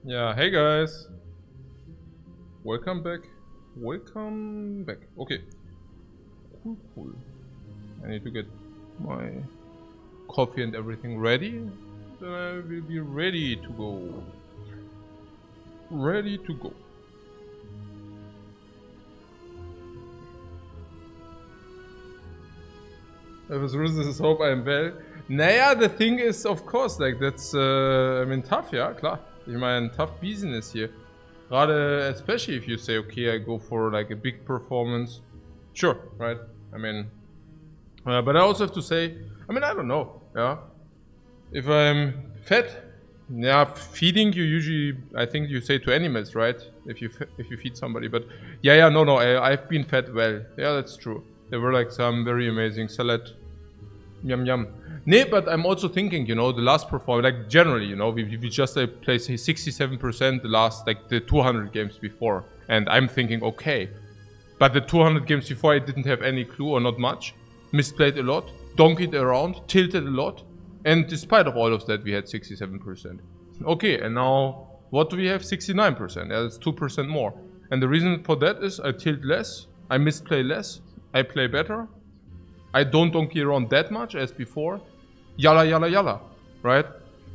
Yeah, hey guys. Welcome back. Welcome back. Okay. Cool. I need to get my coffee and everything ready. Then I will be ready to go. Ready to go. If it's Russian, hope I am well. Naja, the thing is, of course, like, that's, I mean, tough, ja, klar. Ich meine, tough business hier. Gerade, especially if you say, okay, I go for, like, a big performance. Sure, right? I mean, but I also have to say, I mean, I don't know, yeah. If I'm fat, yeah, feeding you usually, I think you say to animals, right? If you feed somebody, but yeah, no, I've been fed well. Yeah, that's true. There were like some very amazing salad. Yum yum. Nee, but I'm also thinking, you know, the last performance, like generally, you know, we just played 67% the last, like the 200 games before. And I'm thinking, okay. But the 200 games before, I didn't have any clue or not much. Misplayed a lot, donkeyed around, tilted a lot. And despite of all of that, we had 67%. Okay, and now, what do we have? 69%. Yeah, that's 2% more. And the reason for that is I tilt less, I misplay less, I play better. I don't donkey around that much as before. Yalla, right?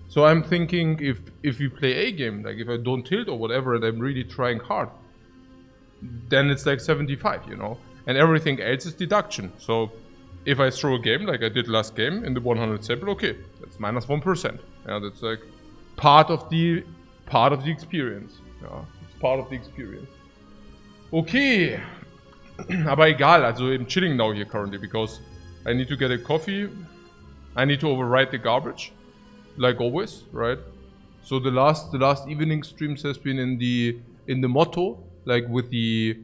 So I'm thinking if we play a game, like if I don't tilt or whatever, and I'm really trying hard, then it's like 75, you know? And everything else is deduction. So if I throw a game like I did last game in the 100 sample, okay, that's minus 1%. Yeah, that's like part of the experience. Ja, it's part of the experience. Okay. Aber egal, also I'm chilling now here currently because I need to get a coffee. I need to overwrite the garbage, like always, right? So the last evening streams has been in the motto, like with the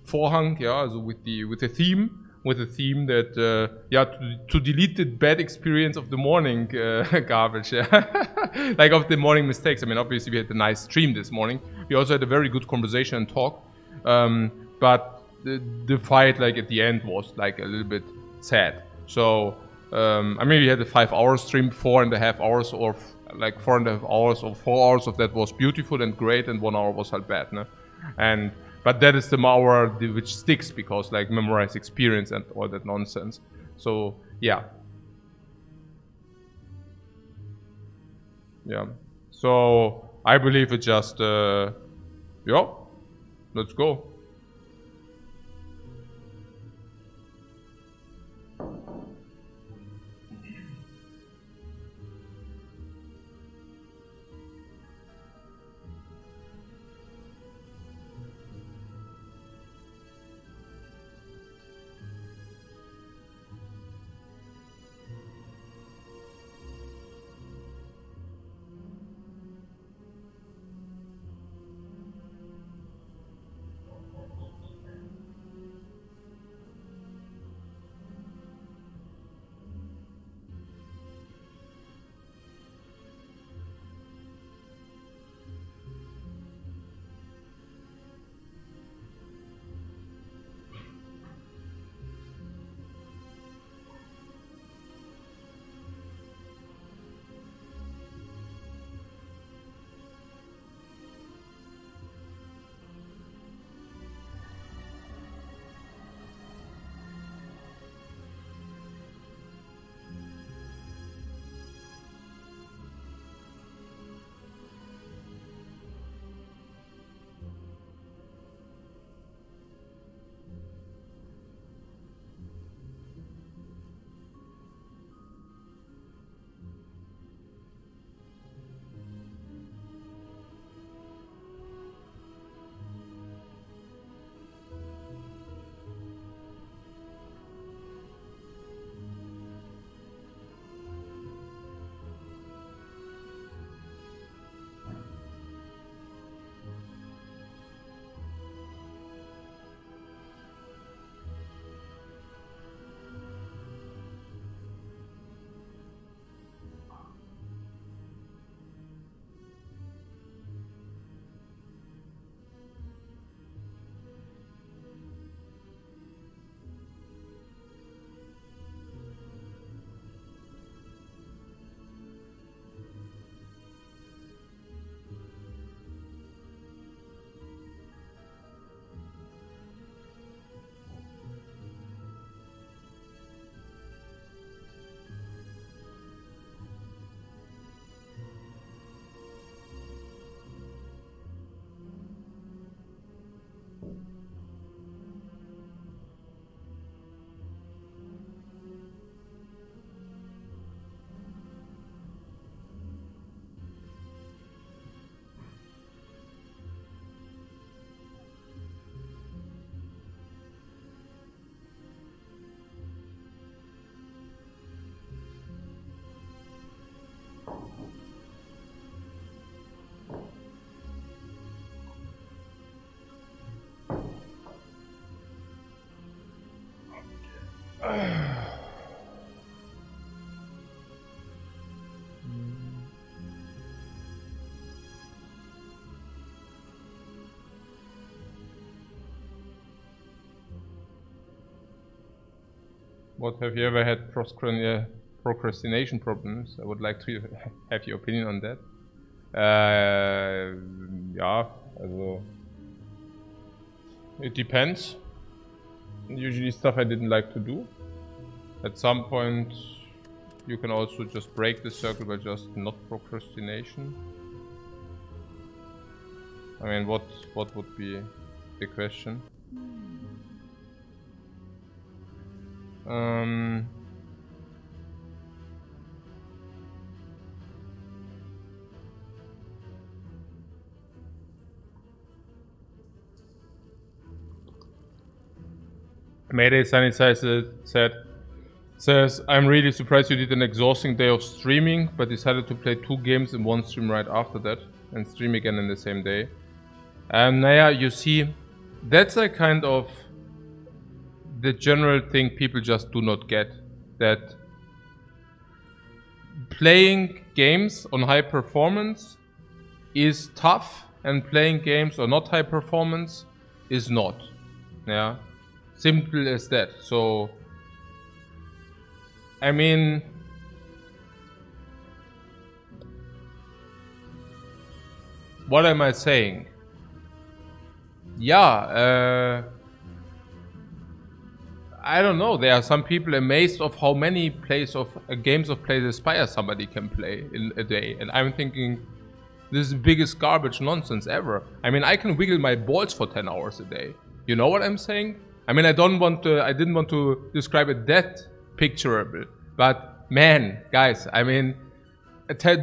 Vorhang, yeah, so with the theme that yeah, to delete the bad experience of the morning garbage, yeah, like of the morning mistakes. I mean, obviously we had a nice stream this morning. We also had a very good conversation and talk, but the fight, like at the end, was like a little bit sad. So I mean, we had a 5-hour stream, 4.5 hours, or like 4.5 hours, or 4 hours of that was beautiful and great, and 1 hour was halt bad, ne? And but that is the hour which sticks because like memorize experience and all that nonsense. So yeah. So I believe it just yeah, let's go. What, have you ever had procrastination problems? I would like to have your opinion on that. Ja, also it depends. Usually stuff I didn't like to do. At some point you can also just break the circle by just not procrastination. I mean, what would be the question? Mayday Sunny says, I'm really surprised you did an exhausting day of streaming, but decided to play 2 games in one stream right after that, and stream again in the same day. Naya, you see, that's a kind of the general thing people just do not get. That playing games on high performance is tough, and playing games on not high performance is not. Yeah. Simple as that. So, I mean, what am I saying? Yeah, I don't know. There are some people amazed of how many games of Play the Spire somebody can play in a day, and I'm thinking this is the biggest garbage nonsense ever. I mean, I can wiggle my balls for 10 hours a day. You know what I'm saying? I mean, I didn't want to describe it that picturable, but man, guys, I mean,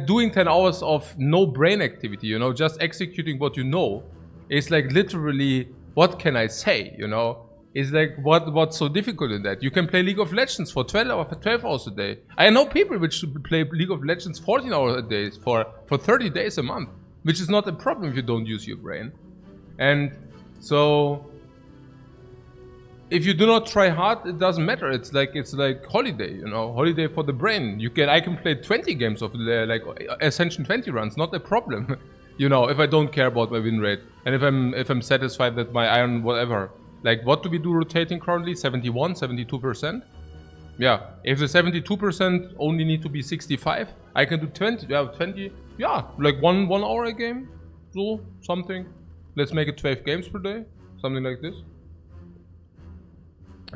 doing 10 hours of no brain activity, you know, just executing what you know, is like literally, what can I say, you know? It's like, what's so difficult in that? You can play League of Legends for 12 hours a day. I know people which play League of Legends 14 hours a day for 30 days a month, which is not a problem if you don't use your brain. And so, if you do not try hard, it doesn't matter. It's like holiday, you know, holiday for the brain. I can play 20 games of like Ascension 20 runs, not a problem. You know, if I don't care about my win rate, and if I'm satisfied that my iron whatever. Like, what do we do rotating currently? 71, 72%? Yeah, if the 72% only need to be 65, I can do 20, yeah, like one hour a game, so something. Let's make it 12 games per day, something like this.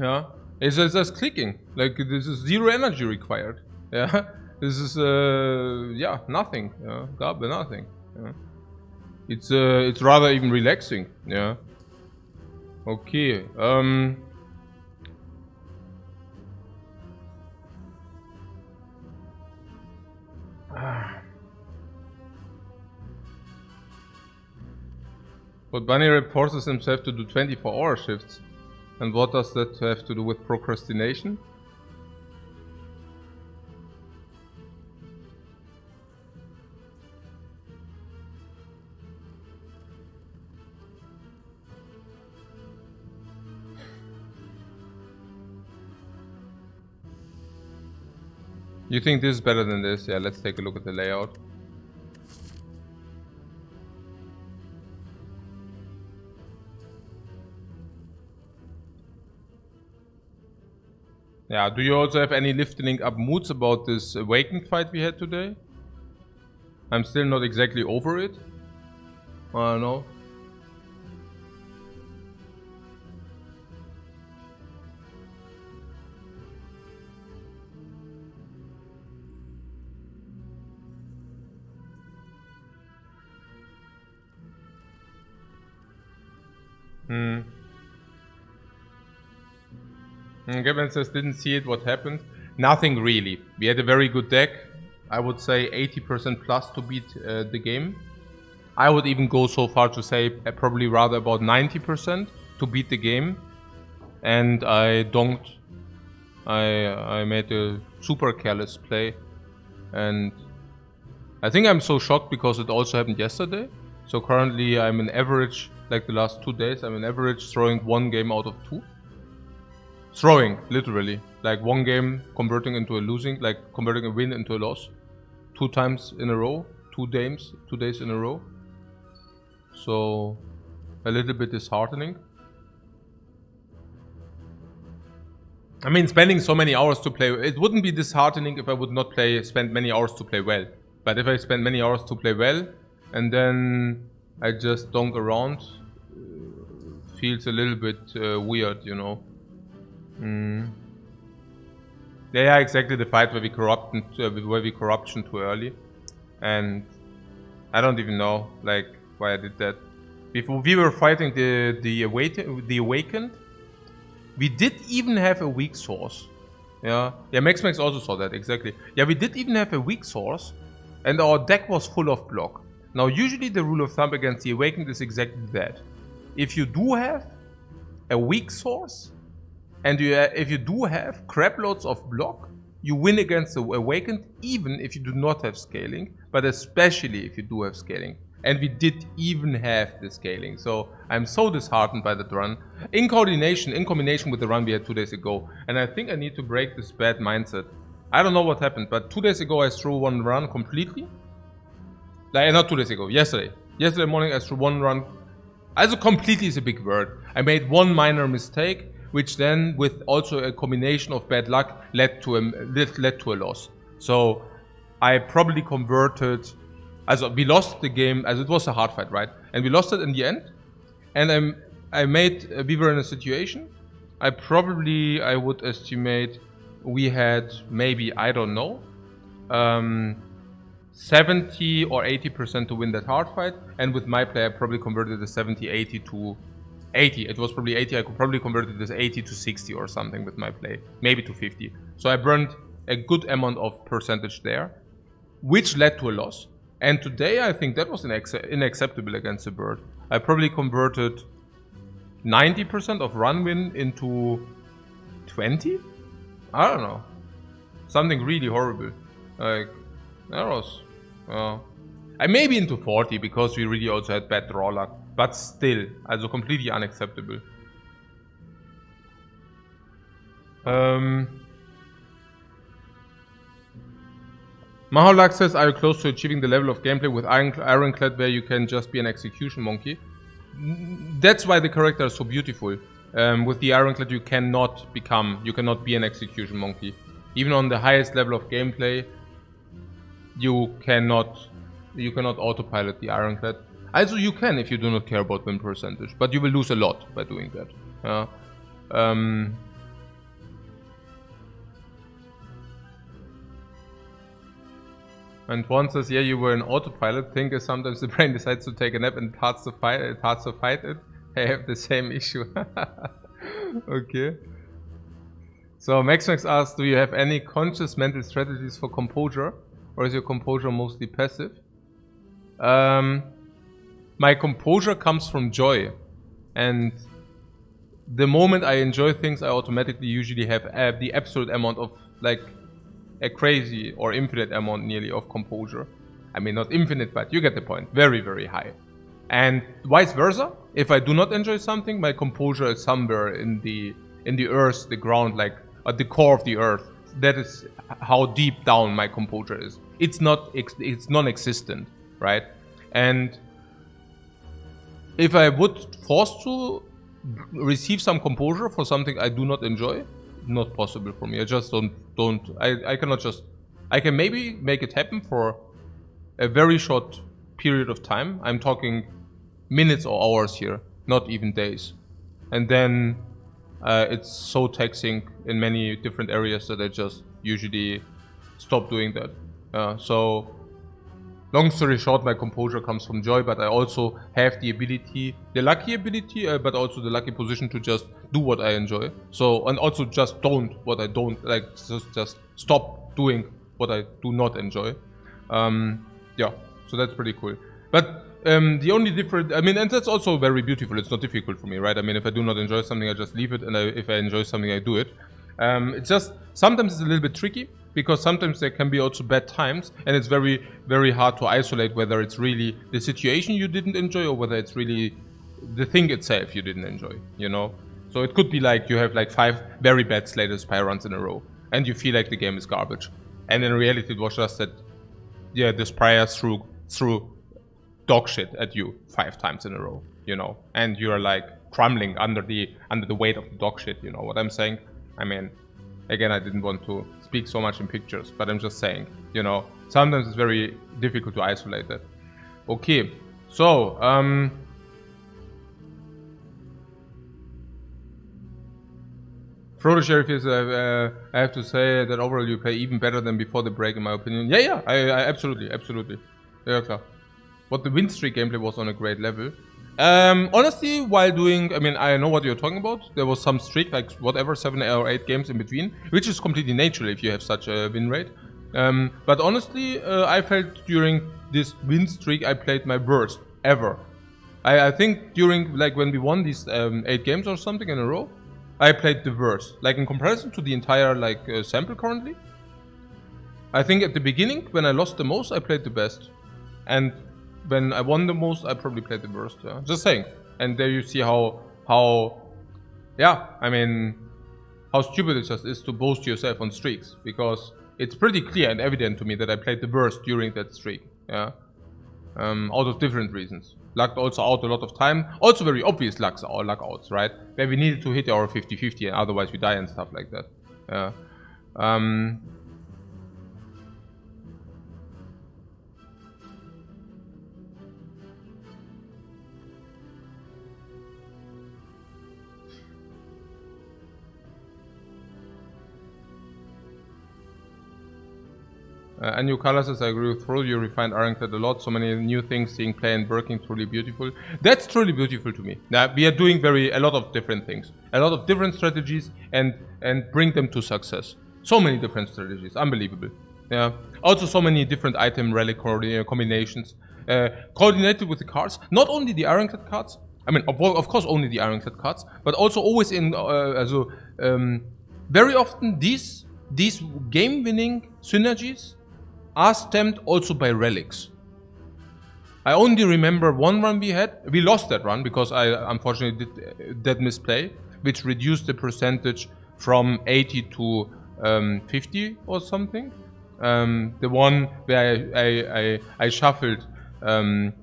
Yeah, it's just clicking. Like, this is 0 energy required. Yeah, this is yeah, nothing. Yeah, nothing. Yeah. It's rather even relaxing. Yeah. Okay. But Bunny forces himself to do 24-hour shifts. And what does that have to do with procrastination? You think this is better than this? Yeah, let's take a look at the layout. Yeah, do you also have any lifting up moods about this Awakened fight we had today? I'm still not exactly over it. I don't know. Gavin says, didn't see it, what happened? Nothing really. We had a very good deck. I would say 80% plus to beat the game. I would even go so far to say probably rather about 90% to beat the game. And I donked. I made a super careless play. And I think I'm so shocked because it also happened yesterday. So currently I'm an average, like the last 2 days, I'm an average throwing 1 game out of 2. Throwing, literally. Like one game converting into a losing, like converting a win into a loss. 2 times in a row, 2 days in a row. So a little bit disheartening. I mean, spending so many hours to play, it wouldn't be disheartening if I would not spend many hours to play well. But if I spend many hours to play well, and then I just donk around, feels a little bit weird, you know. Yeah, exactly, the fight where we corruption too early. And I don't even know, like, why I did that. Before we were fighting the Awakened, we did even have a weak source. Yeah, Max also saw that, exactly. Yeah, we did even have a weak source, and our deck was full of block. Now, usually the rule of thumb against the Awakened is exactly that. If you do have a weak source, and if you do have crap loads of block, you win against the Awakened, even if you do not have scaling, but especially if you do have scaling. And we did even have the scaling, so I'm so disheartened by that run. In combination with the run we had 2 days ago. And I think I need to break this bad mindset. I don't know what happened, but 2 days ago I threw one run completely. Like, not 2 days ago, yesterday. Yesterday morning I threw one run. Also completely is a big word. I made one minor mistake, which then, with also a combination of bad luck, led to a loss. So I probably converted. Also, we lost the game, as it was a hard fight, right? And we lost it in the end. And we were in a situation. I would estimate we had maybe, I don't know, 70 or 80% to win that hard fight. And with my play, I probably converted the 70, 80 to 80. It was probably 80. I could probably convert it as 80 to 60 or something with my play. Maybe to 50. So I burned a good amount of percentage there, which led to a loss. And today I think that was unacceptable against the bird. I probably converted 90% of run win into 20? I don't know. Something really horrible. Like, that was... I maybe into 40 because we really also had bad draw luck. But still, also completely unacceptable. Maholak says, are you close to achieving the level of gameplay with Ironclad where you can just be an execution monkey? That's why the character is so beautiful. With the Ironclad you cannot be an execution monkey. Even on the highest level of gameplay, you cannot autopilot the Ironclad. Also you can if you do not care about win percentage, but you will lose a lot by doing that. And one says, yeah, you were an autopilot. Think is sometimes the brain decides to take a nap and starts to fight it. I have the same issue. Okay. So Max asks, do you have any conscious mental strategies for composure? Or is your composure mostly passive? My composure comes from joy. And the moment I enjoy things, I automatically usually have the absolute amount of, like, a crazy or infinite amount nearly of composure. I mean, not infinite, but you get the point. Very, very high. And vice versa. If I do not enjoy something, my composure is somewhere in the earth, the ground, like at the core of the earth. That is how deep down my composure is. It's non-existent, right? And if I would force to receive some composure for something I do not enjoy, not possible for me. I just I can maybe make it happen for a very short period of time. I'm talking minutes or hours here, not even days. And then it's so taxing in many different areas that I just usually stop doing that. So long story short, my composure comes from joy, but I also have the lucky ability, but also the lucky position to just do what I enjoy. So, and also just don't what I don't, like just stop doing what I do not enjoy. Yeah, so that's pretty cool. But the only difference, I mean, and that's also very beautiful. It's not difficult for me, right? I mean, if I do not enjoy something, I just leave it, and if I enjoy something, I do it. It's just, sometimes it's a little bit tricky, because sometimes there can be also bad times, and it's very, very hard to isolate whether it's really the situation you didn't enjoy or whether it's really the thing itself you didn't enjoy, you know? So it could be like you have like 5 very bad Slater Spire runs in a row, and you feel like the game is garbage. And in reality, it was just that, yeah, the Spire threw dog shit at you 5 times in a row, you know, and you're like crumbling under the weight of the dog shit. You know what I'm saying? I mean, again, I didn't want to speak so much in pictures, but I'm just saying, you know, sometimes it's very difficult to isolate that. Okay, so Frodo Sheriff is, I have to say that overall you play even better than before the break, in my opinion. Yeah, I absolutely. Yeah, klar. But the win streak gameplay was on a great level. Honestly, while doing, I mean, I know what you're talking about. There was some streak, like whatever, 7 or 8 games in between, which is completely natural if you have such a win rate. But honestly, I felt during this win streak I played my worst ever. I think during, like, when we won these 8 games or something in a row, I played the worst. Like, in comparison to the entire, like, sample currently, I think at the beginning, when I lost the most, I played the best. And when I won the most, I probably played the worst. Yeah. Just saying. And there you see how, yeah, I mean, how stupid it just is to boast yourself on streaks. Because it's pretty clear and evident to me that I played the worst during that streak. Yeah. Out of different reasons. Lucked also out a lot of time. Also very obvious luck outs, right? Where we needed to hit our 50-50 and otherwise we die and stuff like that. Yeah. And new colors, as I agree with Frodo, you refined Ironclad a lot. So many new things, seeing play and working, truly beautiful. That's truly beautiful to me. Now, we are doing a lot of different things, a lot of different strategies, and bring them to success. So many different strategies, unbelievable. Yeah. Also, so many different item relic combinations, coordinated with the cards. Not only the Ironclad cards. I mean, of course, only the Ironclad cards, but also always in very often these game-winning synergies are stemmed also by relics. I only remember one run we had. We lost that run because I unfortunately did that misplay, which reduced the percentage from 80 to 50 or something. The one where I shuffled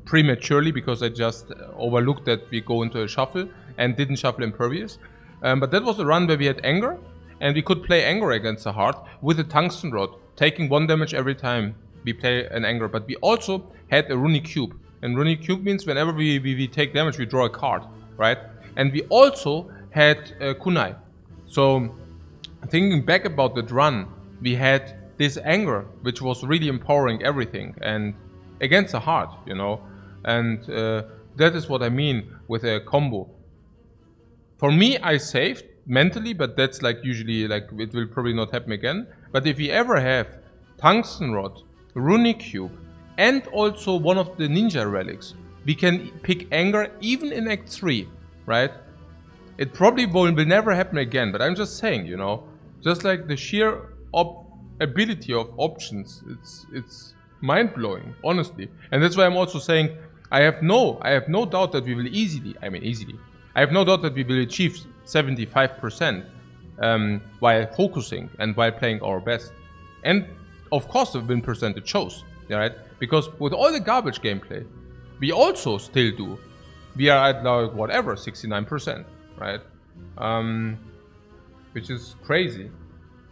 prematurely because I just overlooked that we go into a shuffle and didn't shuffle Impervious. But that was a run where we had Anger, and we could play Anger against the heart with a Tungsten Rod, taking 1 damage every time we play an Anger. But we also had a Runic Cube. And Runic Cube means whenever we take damage, we draw a card, right? And we also had Kunai. So, thinking back about that run, we had this Anger, which was really empowering everything, and against the heart, you know. And that is what I mean with a combo. For me, I saved mentally, but that's like usually, like, it will probably not happen again. But if we ever have Tungsten Rod, Runic Cube, and also one of the Ninja Relics, we can pick Anger even in Act 3, right? It probably will never happen again, but I'm just saying, you know, just like the sheer ability of options, it's mind-blowing, honestly. And that's why I'm also saying I have no doubt that we will I have no doubt that we will achieve 75% while focusing and while playing our best. And of course the win percentage shows, right? Because with all the garbage gameplay, we also still do. We are at like whatever, 69%, right? Which is crazy.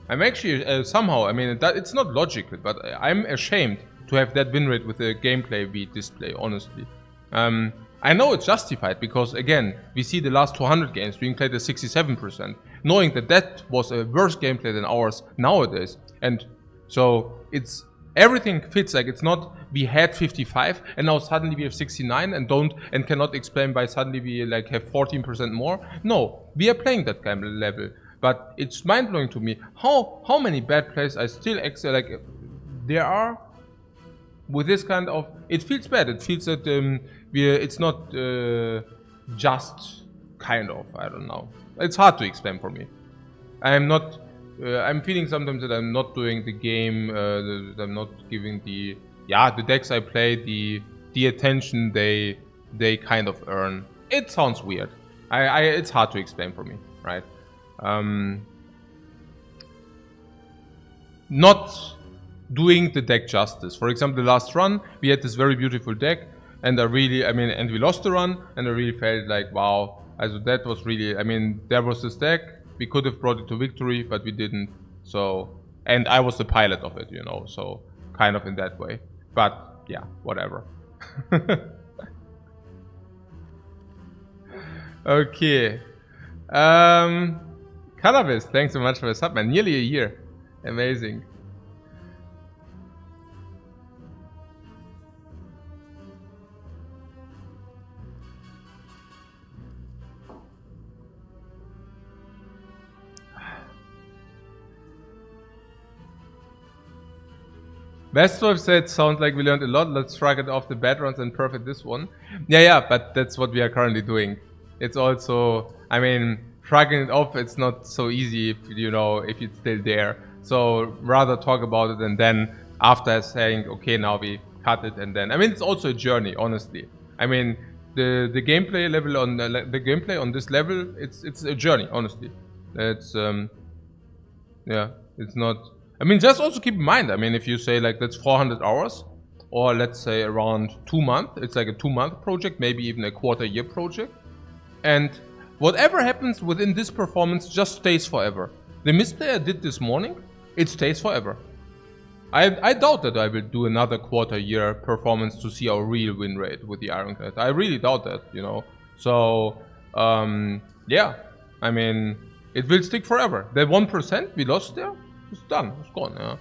I'm actually somehow, I mean, it's not logical, but I'm ashamed to have that win rate with the gameplay we display, honestly. I know it's justified because, again, we see the last 200 games being played at 67%, knowing that that was a worse gameplay than ours nowadays. And so it's everything fits. Like, it's not we had 55 and now suddenly we have 69 and cannot explain why suddenly we like have 14% more. No, we are playing that kind of level. But it's mind blowing to me how many bad plays I still like there are with this kind of. It feels bad. It feels that it's not just kind of. I don't know. It's hard to explain for me. I'm feeling sometimes that I'm not doing the game. That I'm not giving the decks I play the attention they kind of earn. It sounds weird. It's hard to explain for me, right? Not doing the deck justice. For example, the last run, we had this very beautiful deck, and and we lost the run, and I really felt like, wow, also that was really, there was this deck, we could have brought it to victory, but we didn't, so, and I was the pilot of it, so kind of in that way, but yeah, whatever. Okay. Cannabis, thanks so much for the sub, man. Nearly a year. Amazing. Westwolf said, sounds like we learned a lot. Let's shrug it off the bad runs and perfect this one. Yeah, but that's what we are currently doing. It's also, shrugging it off, it's not so easy if, if it's still there. So rather talk about it and then after saying, okay, now we cut it and then, it's also a journey, honestly. The gameplay level on the gameplay on this level, it's a journey, honestly. It's, yeah, it's not, just also keep in mind, if you say like that's 400 hours or let's say around 2 months, it's like a 2-month project, maybe even a quarter-year project. And whatever happens within this performance just stays forever. The misplay I did this morning, it stays forever. I doubt that I will do another quarter-year performance to see our real win rate with the Ironclad. I really doubt that, So, yeah, it will stick forever. The 1% we lost there, it's done, it's gone, yeah.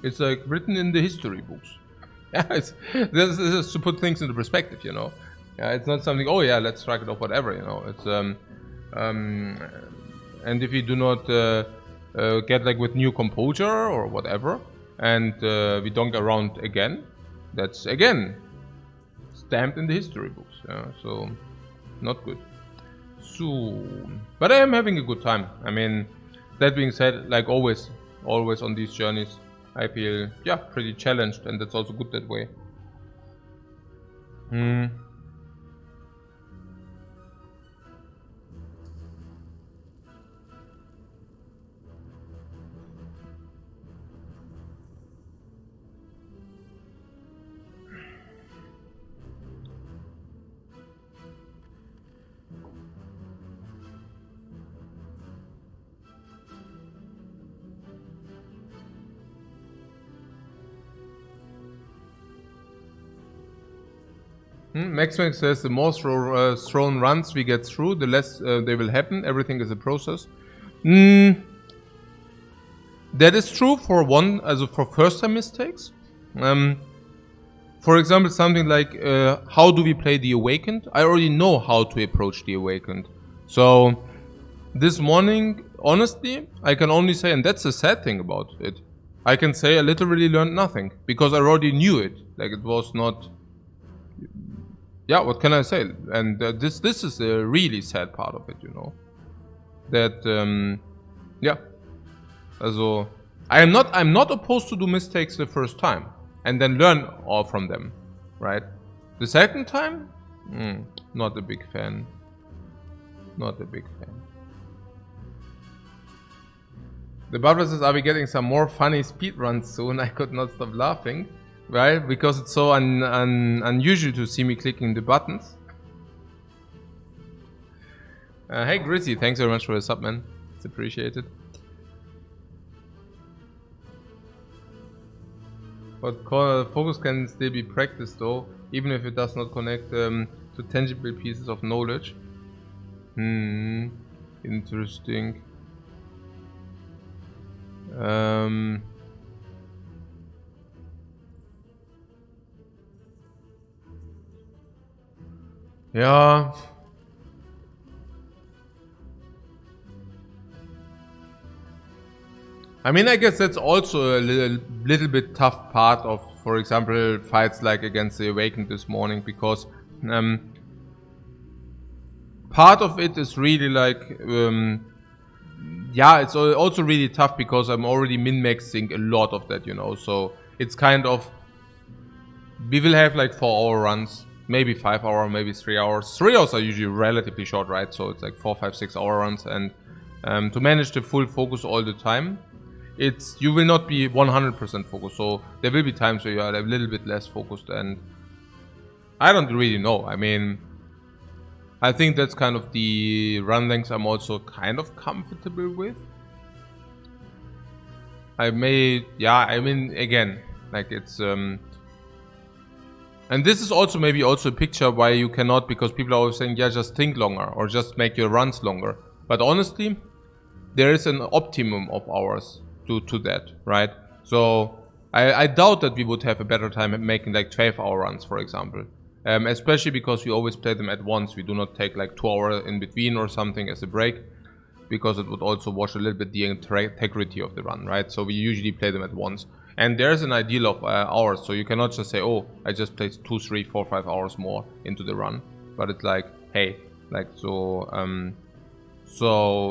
It's like written in the history books. Yeah, this is to put things into perspective, Yeah, it's not something, oh yeah, let's strike it off, whatever, It's, and if you do not get like with new composure or whatever, and we don't get around again, that's again stamped in the history books, yeah, so not good. So, but I am having a good time. That being said, like always on these journeys, I feel, yeah, pretty challenged, and that's also good that way. Max says the more thrown runs we get through, the less they will happen. Everything is a process. That is true for for first time mistakes. For example, something like how do we play the Awakened? I already know how to approach the Awakened. So this morning, honestly, I can only say, and that's the sad thing about it, I can say I literally learned nothing because I already knew it. Like it was not. Yeah, what can I say? And this is a really sad part of it, That yeah. Also, I'm not opposed to do mistakes the first time and then learn all from them, right? The second time, not a big fan. Not a big fan. The Butler says, are we getting some more funny speedruns soon? I could not stop laughing. Right? Because it's so unusual to see me clicking the buttons. Hey Grizzy, thanks very much for the sub, man. It's appreciated. But focus can still be practiced though, even if it does not connect to tangible pieces of knowledge. Interesting. Yeah. I guess that's also a little bit tough part of, for example, fights like against the Awakened this morning, because part of it is really like, yeah, it's also really tough because I'm already min-maxing a lot of that, So it's kind of, we will have like 4-hour runs. maybe 5 hours, maybe 3 hours. 3 hours are usually relatively short, right? So it's like 4, 5, 6 hour runs, and to manage the full focus all the time, you will not be 100% focused. So there will be times where you are a little bit less focused, and I don't really know. I mean, I think that's kind of the run lengths I'm also kind of comfortable with. I mean, again, like it's and this is also maybe also a picture why you cannot, because people are always saying, yeah, just think longer or just make your runs longer. But honestly, there is an optimum of hours to that, right? So I doubt that we would have a better time at making like 12-hour runs, for example. Especially because we always play them at once. We do not take like 2 hours in between or something as a break, because it would also wash a little bit the integrity of the run, right? So we usually play them at once. And there's an ideal of hours, so you cannot just say, oh, I just played 2, 3, 4, 5 hours more into the run. But it's like, hey, like, so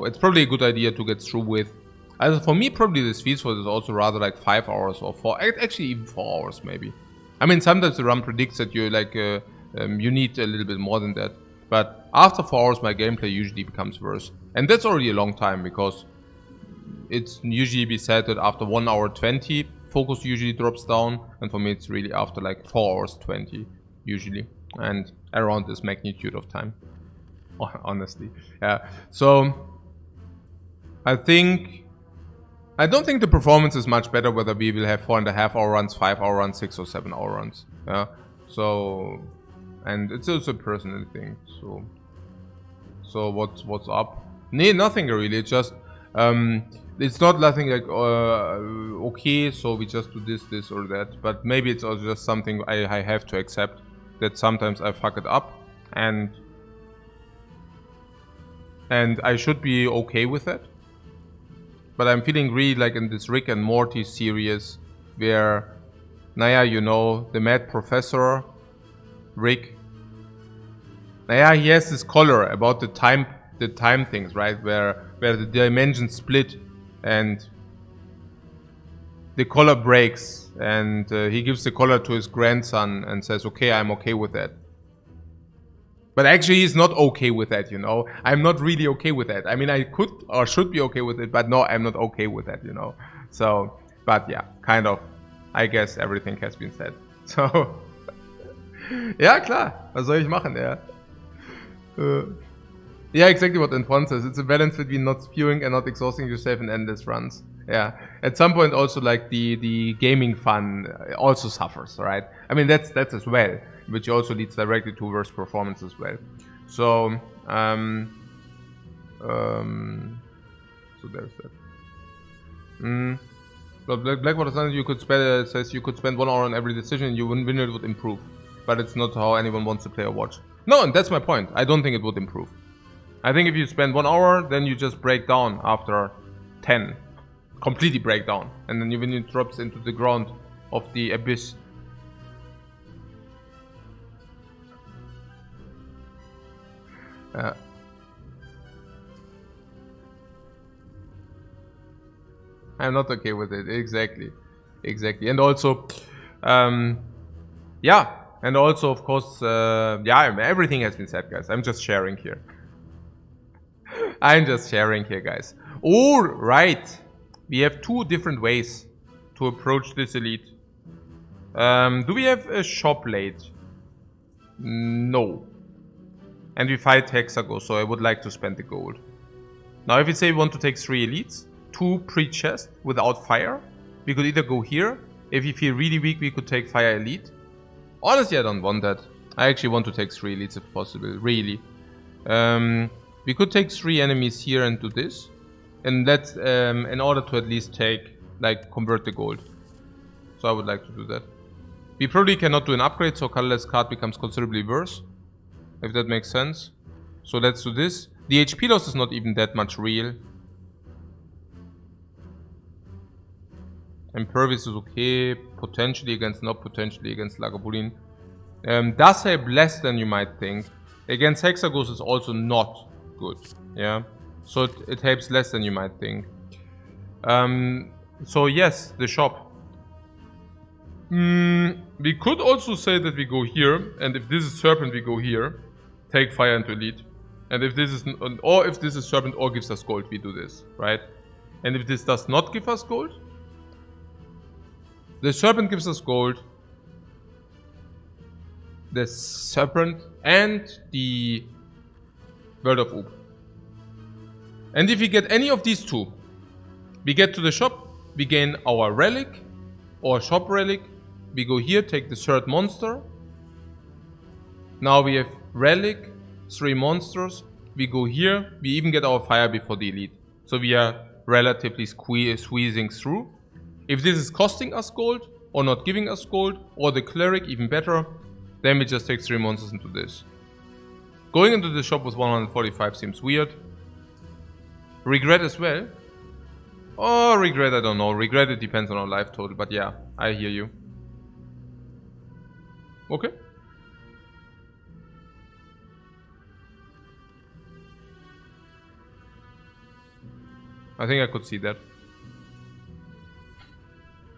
it's probably a good idea to get through with. As for me, probably the sweet spot is also rather like 5 hours or 4, actually even 4 hours maybe. I mean, sometimes the run predicts that you like you need a little bit more than that. But after 4 hours, my gameplay usually becomes worse. And that's already a long time, because it's usually be said that after 1 hour 20, focus usually drops down. And for me, it's really after like 4 hours 20, usually. And around this magnitude of time, honestly. Yeah. So I don't think the performance is much better whether we will have 4.5 hour runs, 5 hour runs, 6 or 7 hour runs. Yeah. So, and it's also a personal thing. So what's up? Nothing really. It's just it's not nothing like okay, so we just do this or that. But maybe it's also just something I have to accept, that sometimes I fuck it up, and I should be okay with that. But I'm feeling really like in this Rick and Morty series, where Naya, you know, the mad professor, Rick, Naya, he has this collar about the time things, right? Where the dimensions split and the collar breaks, and he gives the collar to his grandson and says, okay, I'm okay with that. But actually, he's not okay with that, you know. I'm not really okay with that. I mean, I could or should be okay with it, but no, I'm not okay with that, you know. So, but yeah, kind of. I guess everything has been said. So, ja, klar. Was soll ich machen, ja? Yeah, exactly what Antoine says. It's a balance between not spewing and not exhausting yourself in endless runs. Yeah. At some point, also like the gaming fun also suffers, right? I mean, that's as well, which also leads directly to worse performance as well. So, so there's that. But Blackwater says you could spend 1 hour on every decision and you wouldn't win, it would improve. But it's not how anyone wants to play or watch. No, and that's my point. I don't think it would improve. I think if you spend 1 hour, then you just break down after 10. Completely break down. And then when it drops into the ground of the abyss. I'm not okay with it. Exactly. And also, yeah. And also, of course, yeah, everything has been said, guys. I'm just sharing here. Guys. All right. We have 2 different ways to approach this elite. Do we have a shop late? No. And we fight Hexago, so I would like to spend the gold. Now, if we say we want to take 3 elites, 2 pre-chest without fire, we could either go here. If you feel really weak, we could take fire elite. Honestly, I don't want that. I actually want to take 3 elites if possible, really. We could take 3 enemies here and do this. And that's in order to at least take, like, convert the gold. So I would like to do that. We probably cannot do an upgrade, so colorless card becomes considerably worse. If that makes sense. So let's do this. The HP loss is not even that much real. Impervious is okay. Potentially against Lagavulin. Does help less than you might think. Against Hexagos is also not good. Yeah. So it helps less than you might think. So yes, the shop. We could also say that we go here, and if this is Serpent, we go here. Take fire into elite. And if this is, or if this is Serpent or gives us gold, we do this, right? And if this does not give us gold, the Serpent gives us gold, the Serpent and the World of Oop. And if we get any of these two, we get to the shop, we gain our relic or shop relic, we go here, take the third monster. Now we have relic, 3 monsters, we go here, we even get our fire before the elite. So we are relatively squeezing through. If this is costing us gold, or not giving us gold, or the cleric, even better, then we just take 3 monsters into this. Going into the shop with 145 seems weird. Regret as well. Oh, regret, I don't know. Regret, it depends on our life total, but yeah, I hear you. Okay. I think I could see that.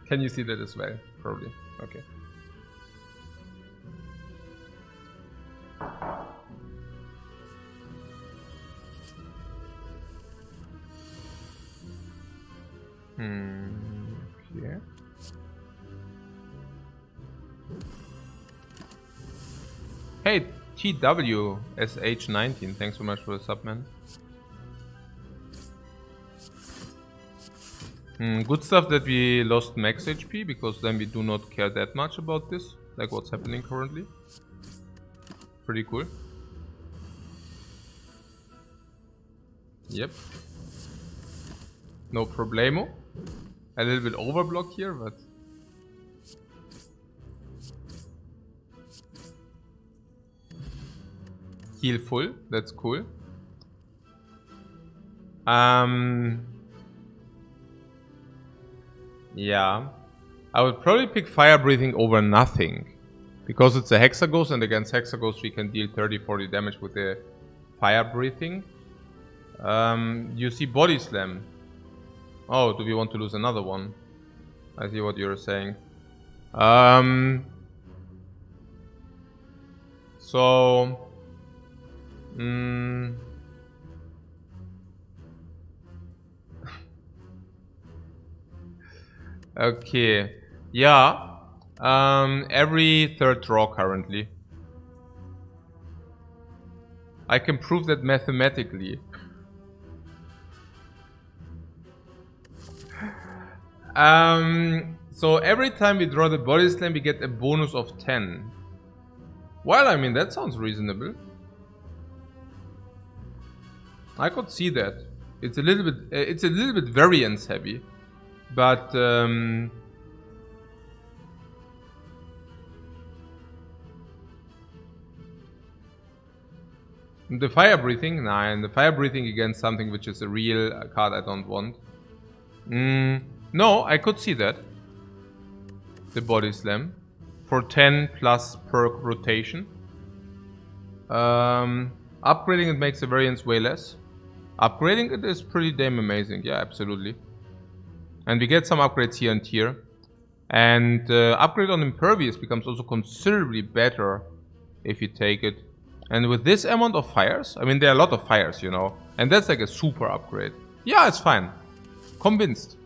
Can you see that as well? Probably. Okay. Okay. Hey, TWSH19, thanks so much for the sub, man. Good stuff that we lost max HP, because then we do not care that much about this, like what's happening currently. Pretty cool. Yep. No problemo. A little bit overblock here, but... Heal full, that's cool. Yeah. I would probably pick Fire Breathing over nothing. Because it's a Hexaghost, and against Hexaghost we can deal 30-40 damage with the Fire Breathing. You see Body Slam. Oh, do we want to lose another one? I see what you're saying. So... Okay. Yeah. Every third draw currently. I can prove that mathematically. So every time we draw the Body Slam, we get a bonus of 10. Well, I mean, that sounds reasonable. I could see that. It's a little bit variance heavy, but the Fire Breathing, nah, and the Fire Breathing against something which is a real card I don't want. No, I could see that. The Body Slam for 10 plus perk rotation. Upgrading it makes the variance way less. Upgrading it is pretty damn amazing. Yeah, absolutely. And we get some upgrades here and here. And upgrade on Impervious becomes also considerably better if you take it. And with this amount of fires, I mean, there are a lot of fires, you know. And that's like a super upgrade. Yeah, it's fine. Convinced.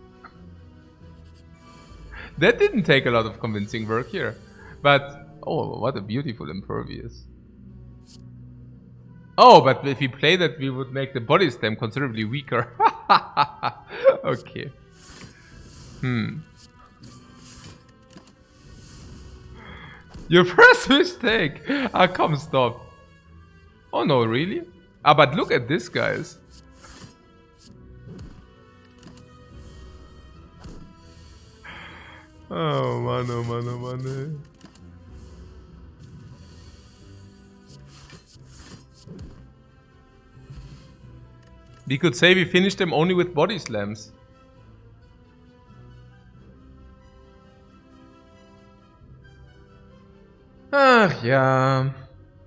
That didn't take a lot of convincing work here. But, oh, what a beautiful Impervious. Oh, but if we play that, we would make the Body Slam considerably weaker. Okay. Your first mistake. Ah, come, stop. Oh no, really? Ah, but look at this, guys. Oh, man, oh, man, oh, man. We could say we finished them only with Body Slams. Ah, yeah.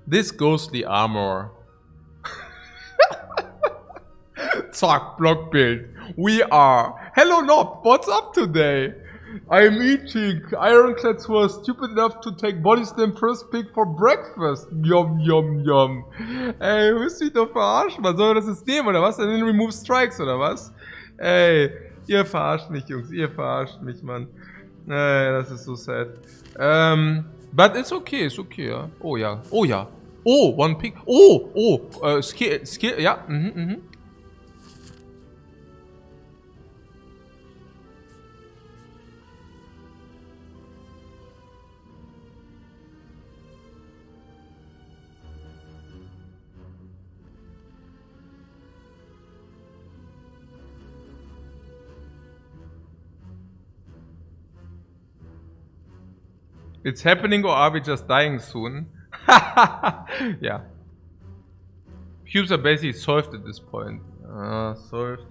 This ghostly armor. Zack, block build. We are. Hello, Nob. What's up today? I'm eating. Ironclads were stupid enough to take Body Slam first pick for breakfast. Yum, yum, yum. Ey, müsst ihr doch verarschen, man. Sollen wir das jetzt nehmen, oder was? Dann remove strikes, oder was? Ey, ihr verarscht mich, Jungs. Ihr verarscht mich, Mann. Ey, das ist so sad. But it's okay, ja. Oh ja, oh ja. Oh, one pick. Oh, skill, ja, It's happening, or are we just dying soon? Yeah. Cubes are basically solved at this point. Solved.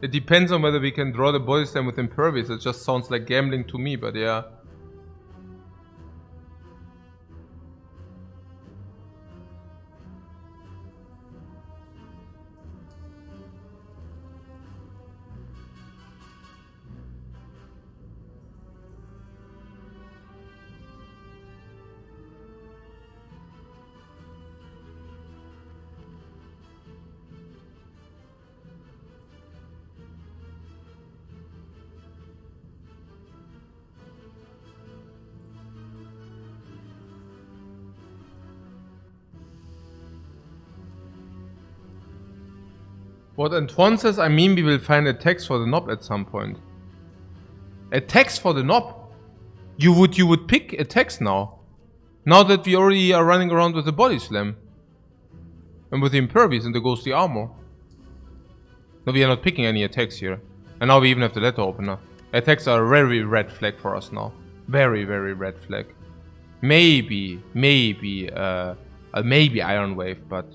It depends on whether we can draw the Body Slam with Impervious. It just sounds like gambling to me, but yeah. What Antoine says, I mean we will find a text for the knob at some point. A text for the knob? You would pick a text now. Now that we already are running around with the Body Slam. And with the Impervious and the Ghostly Armor. No, we are not picking any attacks here. And now we even have the letter opener. Attacks are a very red flag for us now. Very, very red flag. Maybe Iron Wave, but...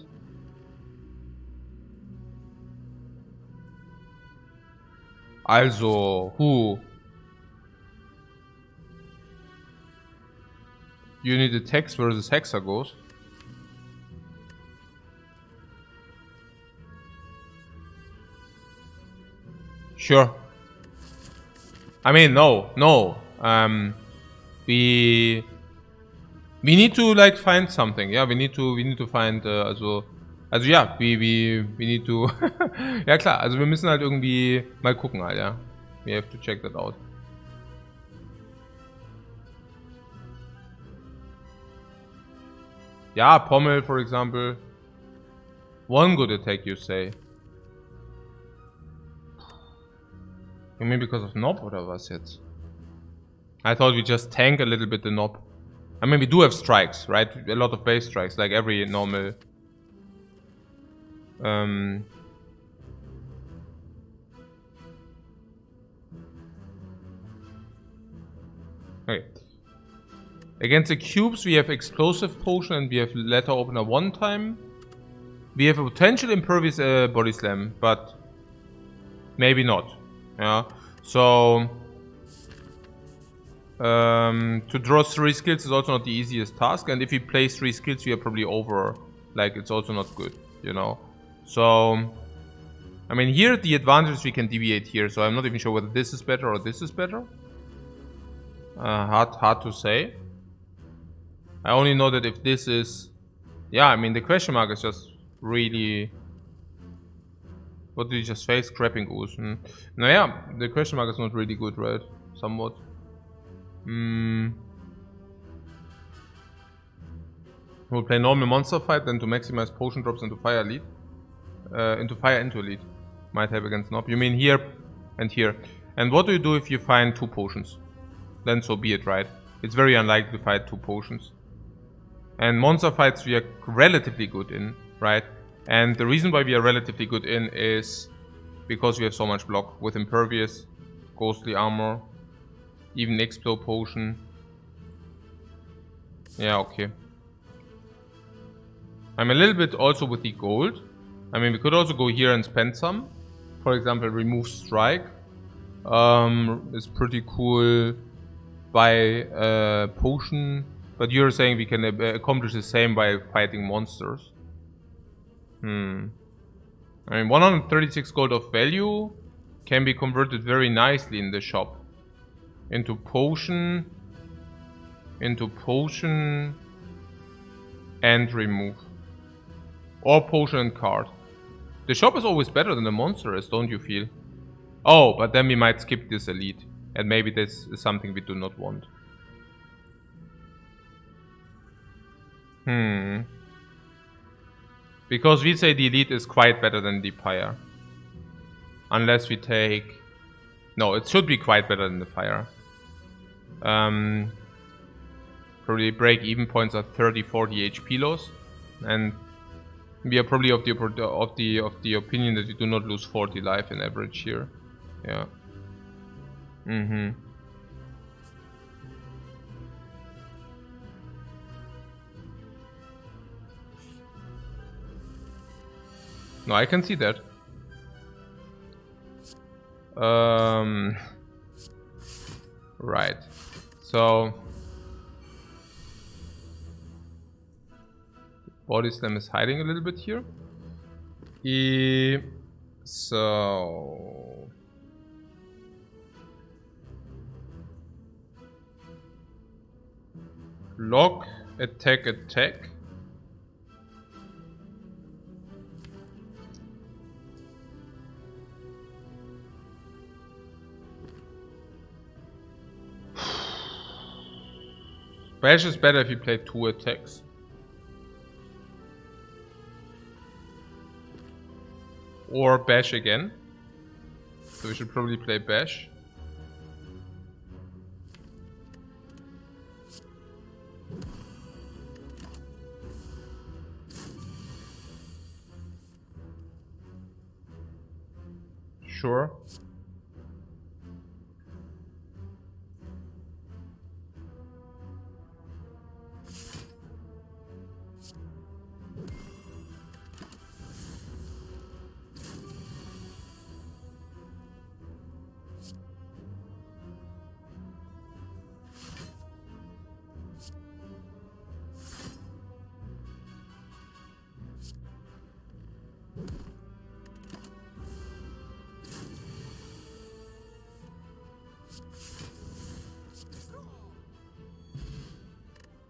Also, who? You need a text versus Hexaghost. Sure. I mean, no. We need to like find something. Yeah, we need to find Also ja, we need to... Ja klar, also wir müssen halt irgendwie mal gucken halt, ja. We have to check that out. Ja, Pommel, for example. One good attack, you say. You mean because of Knob oder was jetzt? I thought we just tank a little bit the Knob. I mean, we do have strikes, right? A lot of base strikes, like every normal... Okay. Against the cubes we have Explosive Potion and we have Letter Opener one time. We have a potential Impervious Body Slam, but maybe not. Yeah. So to draw 3 skills is also not the easiest task, and if we play 3 skills we are probably over. Like, it's also not good, you know. So, I mean, here the advantage is we can deviate here, so I'm not even sure whether this is better or this is better. Hard to say. I only know that if this is... Yeah, I mean, the question mark is just really... What did you just face? Grappling Goose. Naja, the question mark is not really good, right? Somewhat. We'll play normal monster fight, then to maximize potion drops into fire lead. Into lead. Might help against Knob. You mean here and here. And what do you do if you find 2 potions? Then so be it, right? It's very unlikely to fight 2 potions. And monster fights we are relatively good in, right? And the reason why we are relatively good in is because we have so much block with Impervious, Ghostly Armor, even Explode Potion. Yeah, okay. I'm a little bit also with the gold. I mean, we could also go here and spend some. For example, remove strike. It's pretty cool. Buy potion. But you're saying we can accomplish the same by fighting monsters. I mean, 136 gold of value can be converted very nicely in the shop. Into potion. Into potion. And remove. Or potion and card. The shop is always better than the monster is, don't you feel? Oh, but then we might skip this elite. And maybe this is something we do not want. Because we say the elite is quite better than the pyre. Unless we take... No, it should be quite better than the fire. Probably break-even points are 30-40 HP loss. And we are probably of the opinion that you do not lose 40 life in average here. Yeah. No, I can see that. Right. So body slam is hiding a little bit here. So lock, attack, attack. Bash is better if you play 2 attacks. Or bash again. So we should probably play bash. Sure.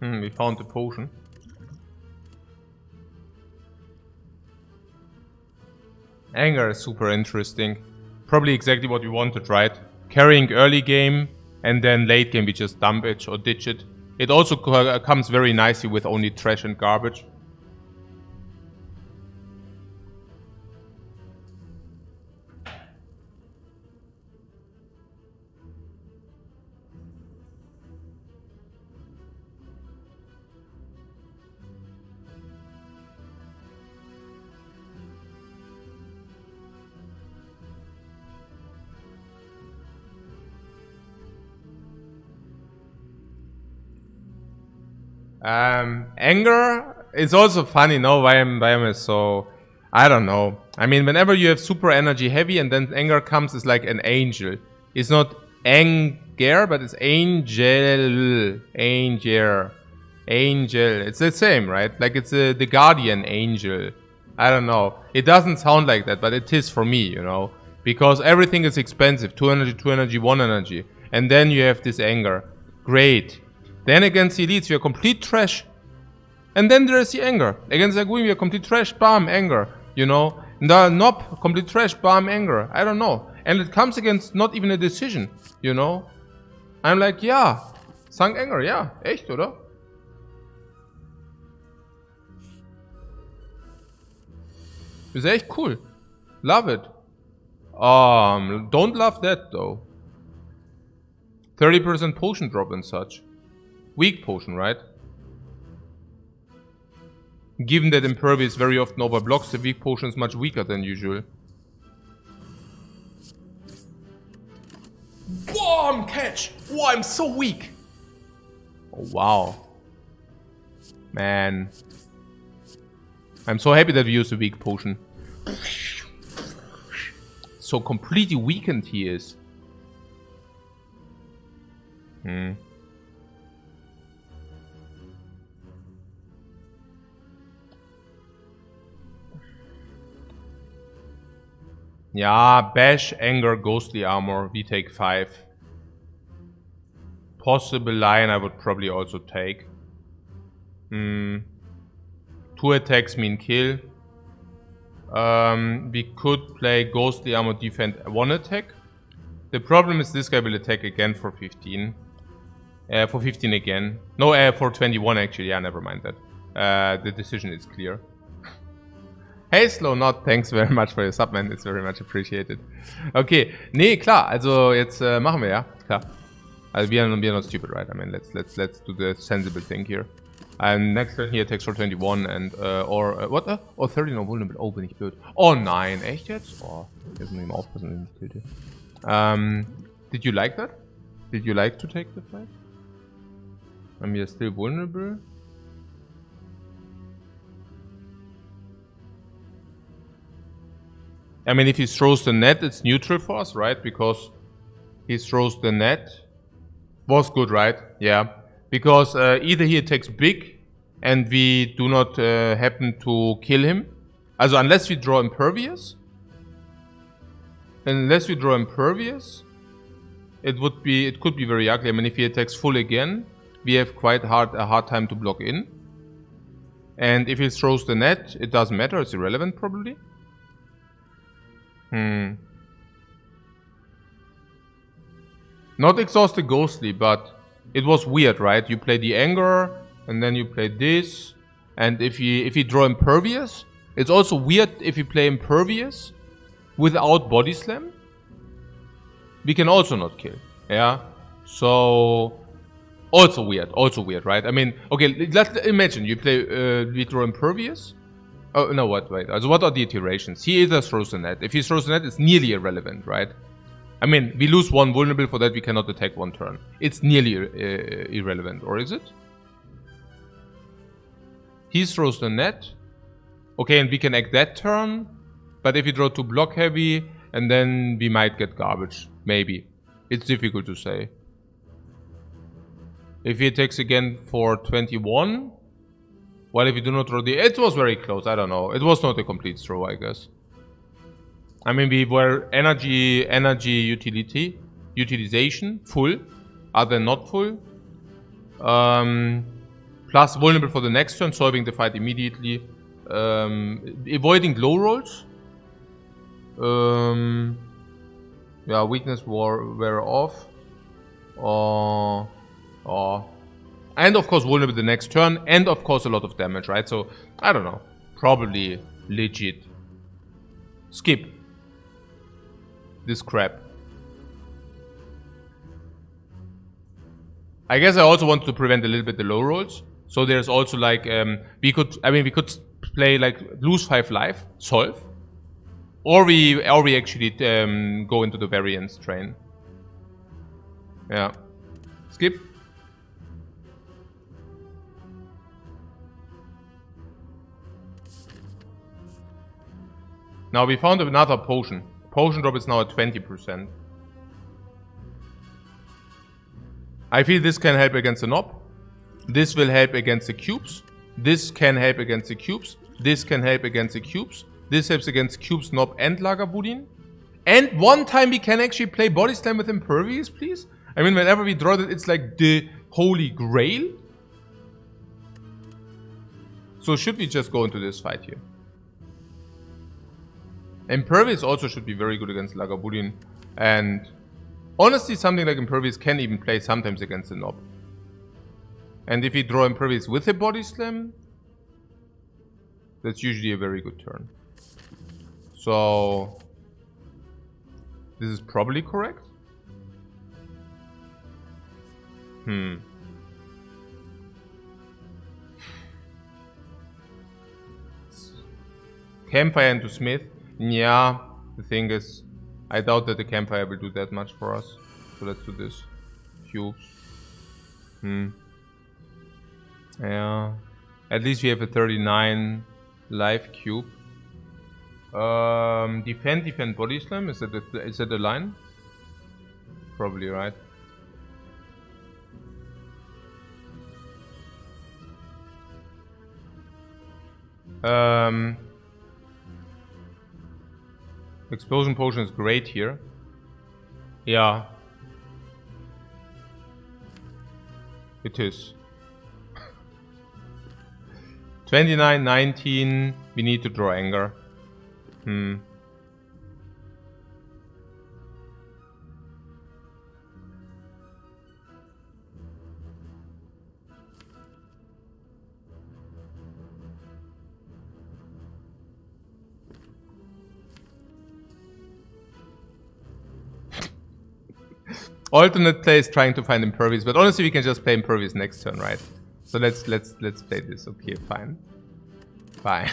We found the potion. Anger is super interesting. Probably exactly what we wanted, right? Carrying early game, and then late game we just dump it or ditch it. It also comes very nicely with only trash and garbage. Anger is also funny, no? Why am so... I don't know. I mean, whenever you have super energy heavy and then anger comes, it's like an angel. It's not anger, but it's angel. Angel. Angel. It's the same, right? Like it's the guardian angel. I don't know. It doesn't sound like that, but it is for me, you know? Because everything is expensive. 2 energy, 1 energy. And then you have this anger. Great. Then against the elites, we are complete trash. And then there is the anger. Against the Aguin, we are complete trash, bam, anger. You know? The Nob, complete trash, bam, anger. I don't know. And it comes against not even a decision. You know? I'm like, ja. Sank anger, ja. Echt, oder? Ist echt cool. Love it. Don't love that, though. 30% potion drop and such. Weak potion, right? Given that Impervious very often overblocks, the weak potion is much weaker than usual. Boom! Catch! Whoa, I'm so weak! Oh, wow. Man. I'm so happy that we used a weak potion. So completely weakened he is. Yeah, bash, anger, ghostly armor. We take 5. possible line I would probably also take. 2 attacks mean kill. We could play Ghostly Armor defend 1 attack. The problem is this guy will attack again for 15. For 15 again. No, for 21 actually. Yeah, never mind that. The decision is clear. Hey Slow Not, thanks very much for your sub, man. It's very much appreciated. Okay, nee, klar. Also jetzt machen wir, ja, klar. Also we are not stupid, right? I mean, let's do the sensible thing here. And next turn he attacks for 21 and what? Oh, 30 no vulnerable. Oh, bin ich blöd. Oh nein, echt jetzt? Oh, jetzt muss ich mal aufpassen, wenn ich tilte. Did you like that? Did you like to take the fight? And we are still vulnerable. I mean, if he throws the net, it's neutral for us, right? Because he throws the net. Was good, right? Yeah. Because either he attacks big and we do not happen to kill him. Also, unless we draw Impervious. Unless we draw Impervious, it could be very ugly. I mean, if he attacks full again, we have quite a hard time to block in. And if he throws the net, it doesn't matter. It's irrelevant, probably. Not exhausted Ghostly, but it was weird, right? You play the Anger, and then you play this. And if you draw Impervious, it's also weird if you play Impervious without Body Slam. We can also not kill, yeah? So, also weird, right? I mean, okay, let's imagine you play, we draw Impervious. Oh, no, wait. So what are the iterations? He either throws the net. If he throws the net, it's nearly irrelevant, right? I mean, we lose 1 vulnerable, for that we cannot attack 1 turn. It's nearly irrelevant, or is it? He throws the net. Okay, and we can act that turn. But if we draw 2 block heavy, and then we might get garbage. Maybe. It's difficult to say. If he attacks again for 21... Well, if you do not throw the... It was very close, I don't know. It was not a complete throw, I guess. I mean, we were energy utilization, full. Other than not full. Plus vulnerable for the next turn, solving the fight immediately. Avoiding low rolls. Yeah, weakness wear off. And of course vulnerable the next turn, and of course a lot of damage, right? So, I don't know. Probably legit. Skip this crap. I guess I also want to prevent a little bit the low rolls. So there's also like, we could play like lose 5 life, solve. Or we actually go into the variance train. Yeah. Skip. Now we found another potion. Potion drop is now at 20%. I feel this can help against the knob. This will help against the cubes. This can help against the cubes. This can help against the cubes. This helps against cubes, knob, and Lagavulin. And one time we can actually play Body Slam with Impervious, please. I mean, whenever we draw that, it's like the holy grail. So should we just go into this fight here? Impervious also should be very good against Lagavulin. And honestly, something like Impervious can even play sometimes against the knob. And if we draw Impervious with a Body Slam, that's usually a very good turn. So, this is probably correct. Campfire into Smith. Yeah, the thing is, I doubt that the Campfire will do that much for us. So let's do this. Cubes. Yeah. At least we have a 39 life cube. Defend Body Slam. Is that the line? Probably, right? Explosion Potion is great here. Yeah. It is. 29, 19. We need to draw anger. Alternate play is trying to find Impervious, but honestly we can just play Impervious next turn, right? So let's play this. Okay, fine. Fine.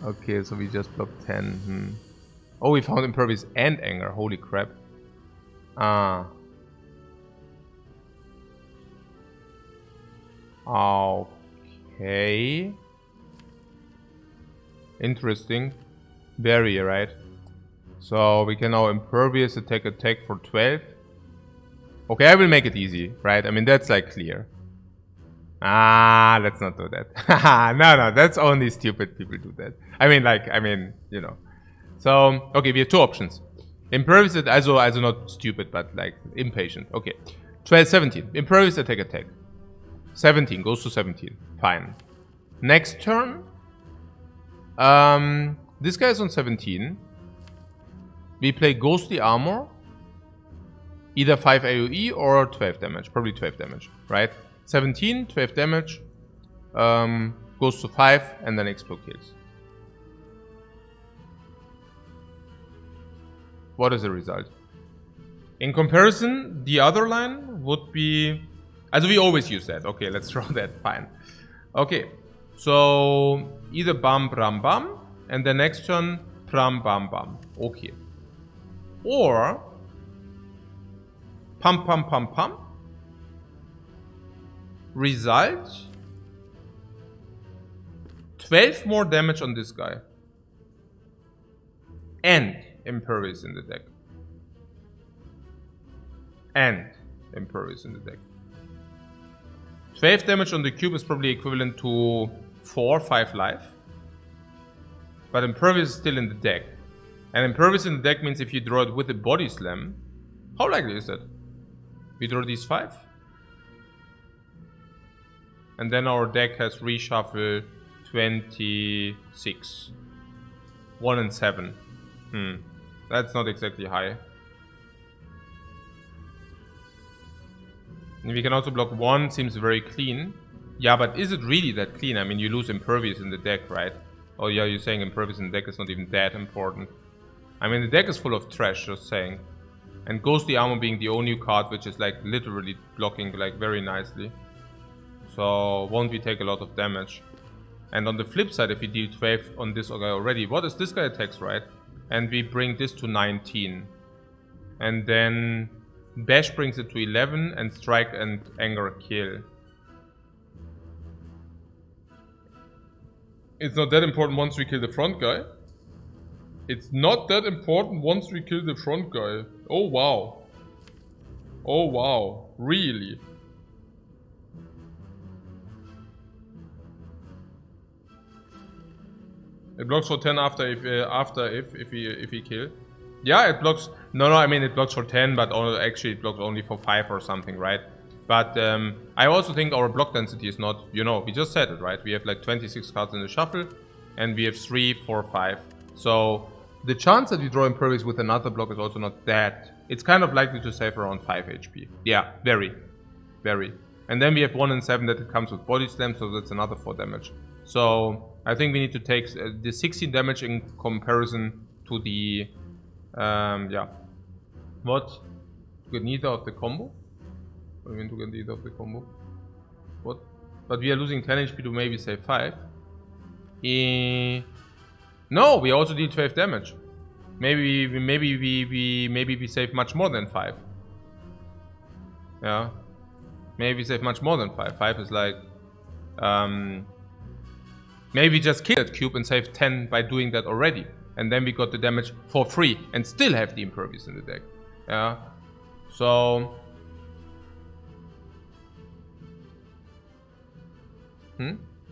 Okay, so we just blocked 10. Oh, we found Impervious and Anger. Holy crap. Okay. Interesting. Barrier, right? So we can now Impervious attack for 12. Okay, I will make it easy, right? I mean, that's like clear. Let's not do that. No, that's only stupid people do that. I mean, you know. So, okay, we have two options. Impervious, also not stupid, but like impatient. Okay. 12, 17. Impervious attack. 17 goes to 17. Fine. Next turn. This guy is on 17. We play Ghostly Armor. Either 5 AoE or 12 damage. Probably 12 damage, right? 17, 12 damage. Goes to 5 and then explode kills. What is the result? In comparison, the other line would be... Also we always use that. Okay, let's draw that. Fine. Okay. So, either bam, bam, bam. And the next turn, bam, bam, bam. Okay. Or... Pump, pump, pump, pump. Result. 12 more damage on this guy. And Impervious in the deck. And Impervious in the deck. 12 damage on the cube is probably equivalent to 4 or 5 life. But Impervious is still in the deck. And Impervious in the deck means if you draw it with a body slam. How likely is that? We draw these 5. And then our deck has reshuffle 26. 1 and 7. That's not exactly high. And we can also block 1, seems very clean. Yeah, but is it really that clean? I mean, you lose Impervious in the deck, right? Oh yeah, you're saying Impervious in the deck is not even that important. I mean, the deck is full of trash, just saying. And Ghostly Armor being the only card which is like literally blocking like very nicely. So won't we take a lot of damage. And on the flip side, if we deal 12 on this guy already, what is this guy attacks, right? And we bring this to 19. And then Bash brings it to 11 and Strike and Anger kill. It's not that important once we kill the front guy. It's not that important once we kill the front guy. Oh wow. Oh wow. Really? It blocks for 10 after if we kill. Yeah, it blocks. No, I mean it blocks for 10, but actually it blocks only for 5 or something, right? But I also think our block density is not, you know, we just said it, right? We have like 26 cards in the shuffle, and we have 3, 4, 5. So the chance that we draw Impervious with another block is also not that. It's kind of likely to save around 5 HP. Yeah, very. Very. And then we have 1 and 7 that it comes with Body Slam, so that's another 4 damage. So I think we need to take the 16 damage in comparison to the... yeah. What? To get neither of the combo? What do you mean to get neither of the combo? What? But we are losing 10 HP to maybe save 5. No, we also deal 12 damage. Maybe we save much more than 5. Yeah. Maybe we save much more than 5. 5 is like... maybe we just kill that cube and save 10 by doing that already. And then we got the damage for free and still have the Impervious in the deck. Yeah. So...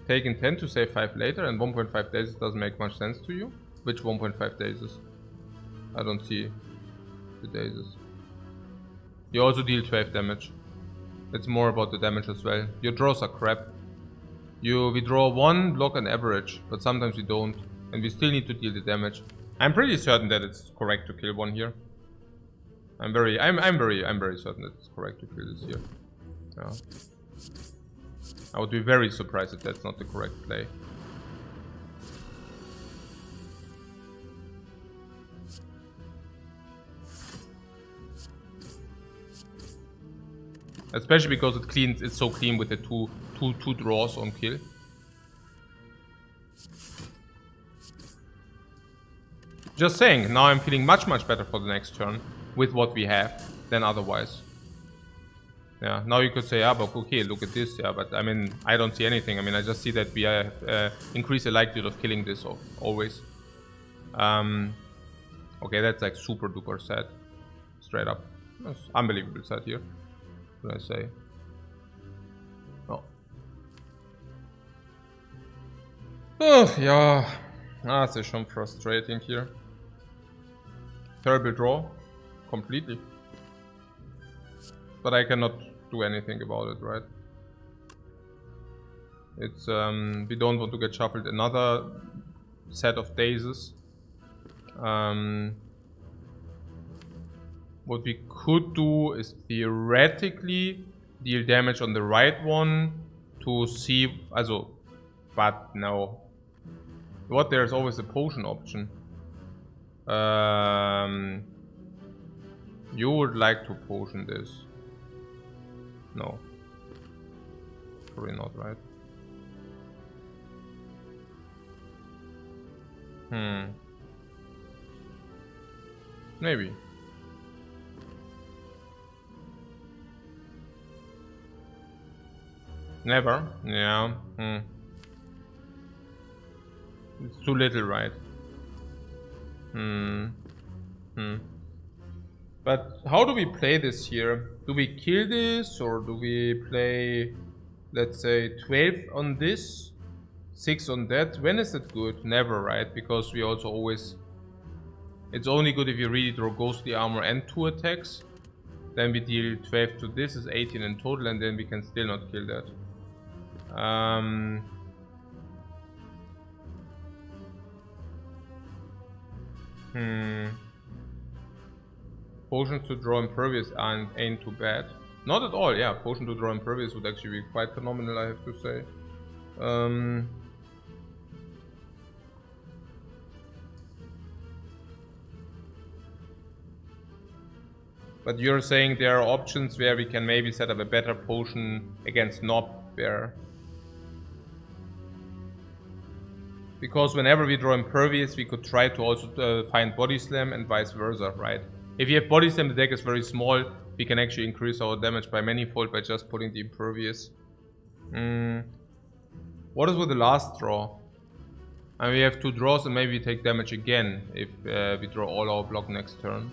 Taking 10 to save 5 later and 1.5 days doesn't make much sense to you? Which 1.5 days is? I don't see the days. You also deal 12 damage. It's more about the damage as well. Your draws are crap. We draw 1 block on average, but sometimes we don't. And we still need to deal the damage. I'm pretty certain that it's correct to kill 1 here. I'm very certain that it's correct to kill this here. Yeah. I would be very surprised if that's not the correct play. Especially because it's so clean with the two draws on kill. Just saying, now I'm feeling much better for the next turn with what we have than otherwise. Yeah, now you could say, yeah, but okay, look at this, yeah, but I mean, I don't see anything. I mean, I just see that we have increased the likelihood of killing this always. Okay, that's like super duper sad. Straight up. That's unbelievable sad here. What should I say? Oh. Oh, yeah. Das ist schon frustrating here. Terrible draw. Completely. But I cannot do anything about it, right? It's we don't want to get shuffled another set of dazes. What we could do is theoretically deal damage on the right one to see, also, but no. What, there's always a potion option. You would like to potion this. No. Probably not, right? Maybe. Never? Yeah. It's too little, right? But how do we play this here? Do we kill this, or do we play, let's say, 12 on this, 6 on that? When is it good? Never, right? Because we also always... It's only good if you really draw Ghostly Armor and 2 attacks. Then we deal 12 to this, is 18 in total, and then we can still not kill that. Potions to draw Impervious ain't too bad. Not at all, yeah. Potion to draw Impervious would actually be quite phenomenal, I have to say. But you're saying there are options where we can maybe set up a better potion against Nob there. Because whenever we draw Impervious, we could try to also find Body Slam and vice versa, right? If you have Body Slam, the deck is very small. We can actually increase our damage by manifold by just putting the Impervious. What is with the last draw? And we have 2 draws and maybe we take damage again if we draw all our block next turn.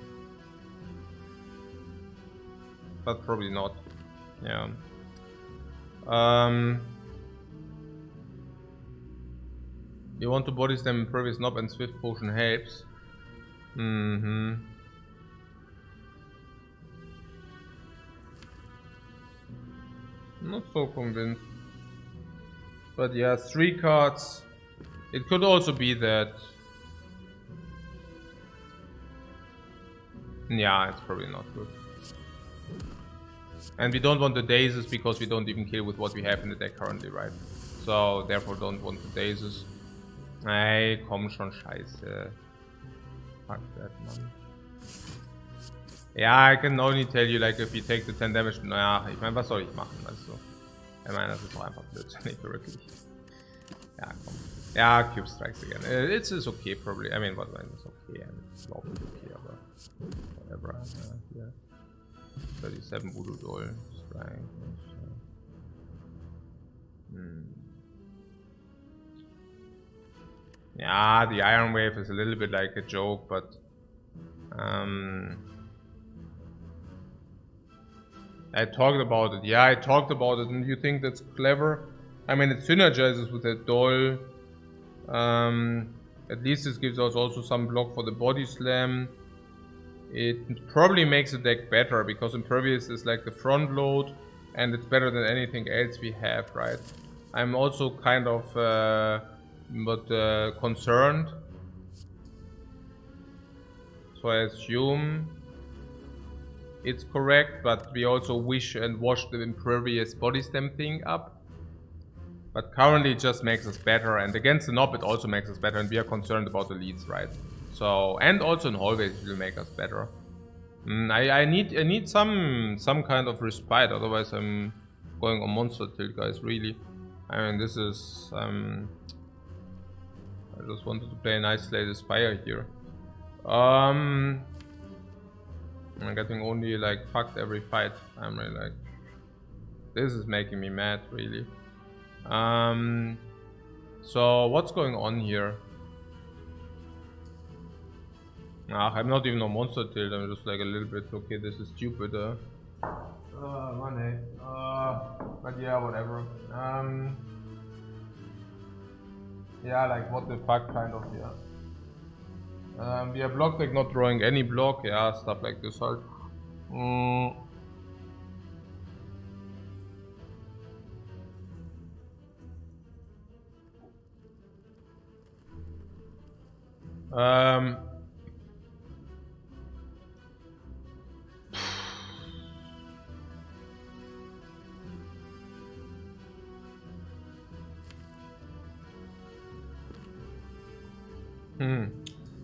But probably not. Yeah. You want to Body Slam Impervious Nob and Swift Potion helps. Not so convinced. But yeah, 3 cards. It could also be that... Yeah, it's probably not good. And we don't want the dazes because we don't even kill with what we have in the deck currently, right? So, therefore don't want the dazes. Ey, komm schon, scheiße. Fuck that, man. Ja, I can only tell you, like, if you take the 10 damage, naja, ich meine, was soll ich machen, weißt du? Ich meine, das ist doch einfach blödsinnig, wirklich. Ja, komm. Ja, Cube Strikes again. It's okay, probably. I mean, what it's okay, and it's not okay, aber whatever. Yeah. 37 Voodoo Doll. Strike. Yeah, the Iron Wave is a little bit like a joke, but I talked about it. Yeah, I talked about it, and you think that's clever? I mean, it synergizes with that doll. At least this gives us also some block for the Body Slam. it probably makes the deck better, because Impervious is like the front load and it's better than anything else we have, right? I'm also kind of concerned. So I assume it's correct, but we also wish and wash the Impervious body slam thing up. But currently it just makes us better, and against the knob it also makes us better, and we are concerned about the leads, right? So, and also in hallways it will make us better. I need some kind of respite, otherwise I'm going on monster tilt, guys, really. I mean, this is I just wanted to play a nice Lady Spire here. I'm getting only like fucked every fight. I'm really like, this is making me mad, really. So what's going on here? I'm not even on monster tilt, I'm just like a little bit, okay, this is stupid. Money. But yeah, whatever. Yeah, like what the fuck, kind of, yeah. We are blocked, like not drawing any block, yeah, stuff like this, halt.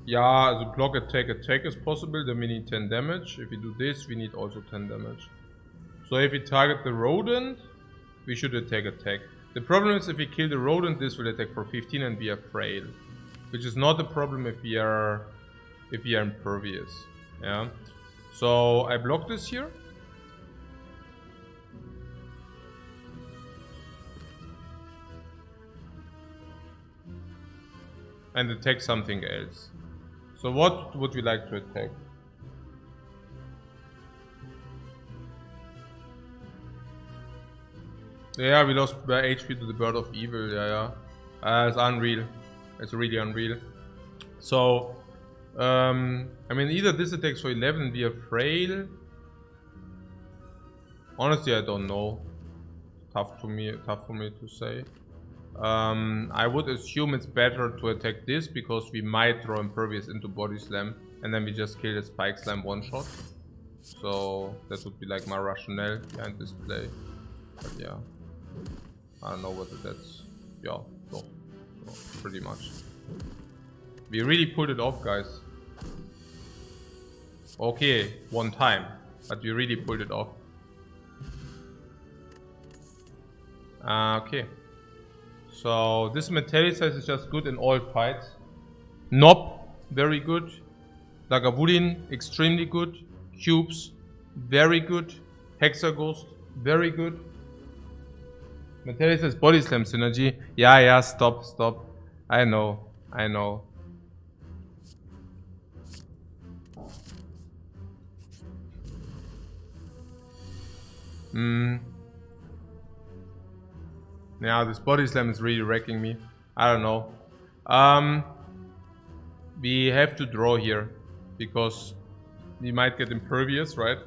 Yeah, the block attack is possible, then we need 10 damage. If we do this, we need also 10 damage. So if we target the rodent, we should attack. The problem is if we kill the rodent, this will attack for 15 and we are frail. Which is not a problem if we are impervious. Yeah. So I block this here. And attack something else. So what would we like to attack? Yeah, we lost HP to the Bird of Evil, yeah. It's unreal. It's really unreal. So, I mean, either this attacks for 11 and we are frail. Honestly, I don't know. Tough for me to say. I would assume it's better to attack this, because we might throw Impervious into Body Slam and then we just kill the Spike Slam one shot. So that would be like my rationale behind this play. But yeah, I don't know whether that's, yeah, no, pretty much. We really pulled it off, guys. Okay, one time, but we really pulled it off. Okay. So this Metallicize is just good in all fights. Knob, very good. Lagavulin, extremely good. Cubes, very good. Hexaghost, very good. Metallicize Body Slam synergy. Yeah, stop. I know. Yeah, this Body Slam is really wrecking me. I don't know. We have to draw here, because we might get Impervious, right?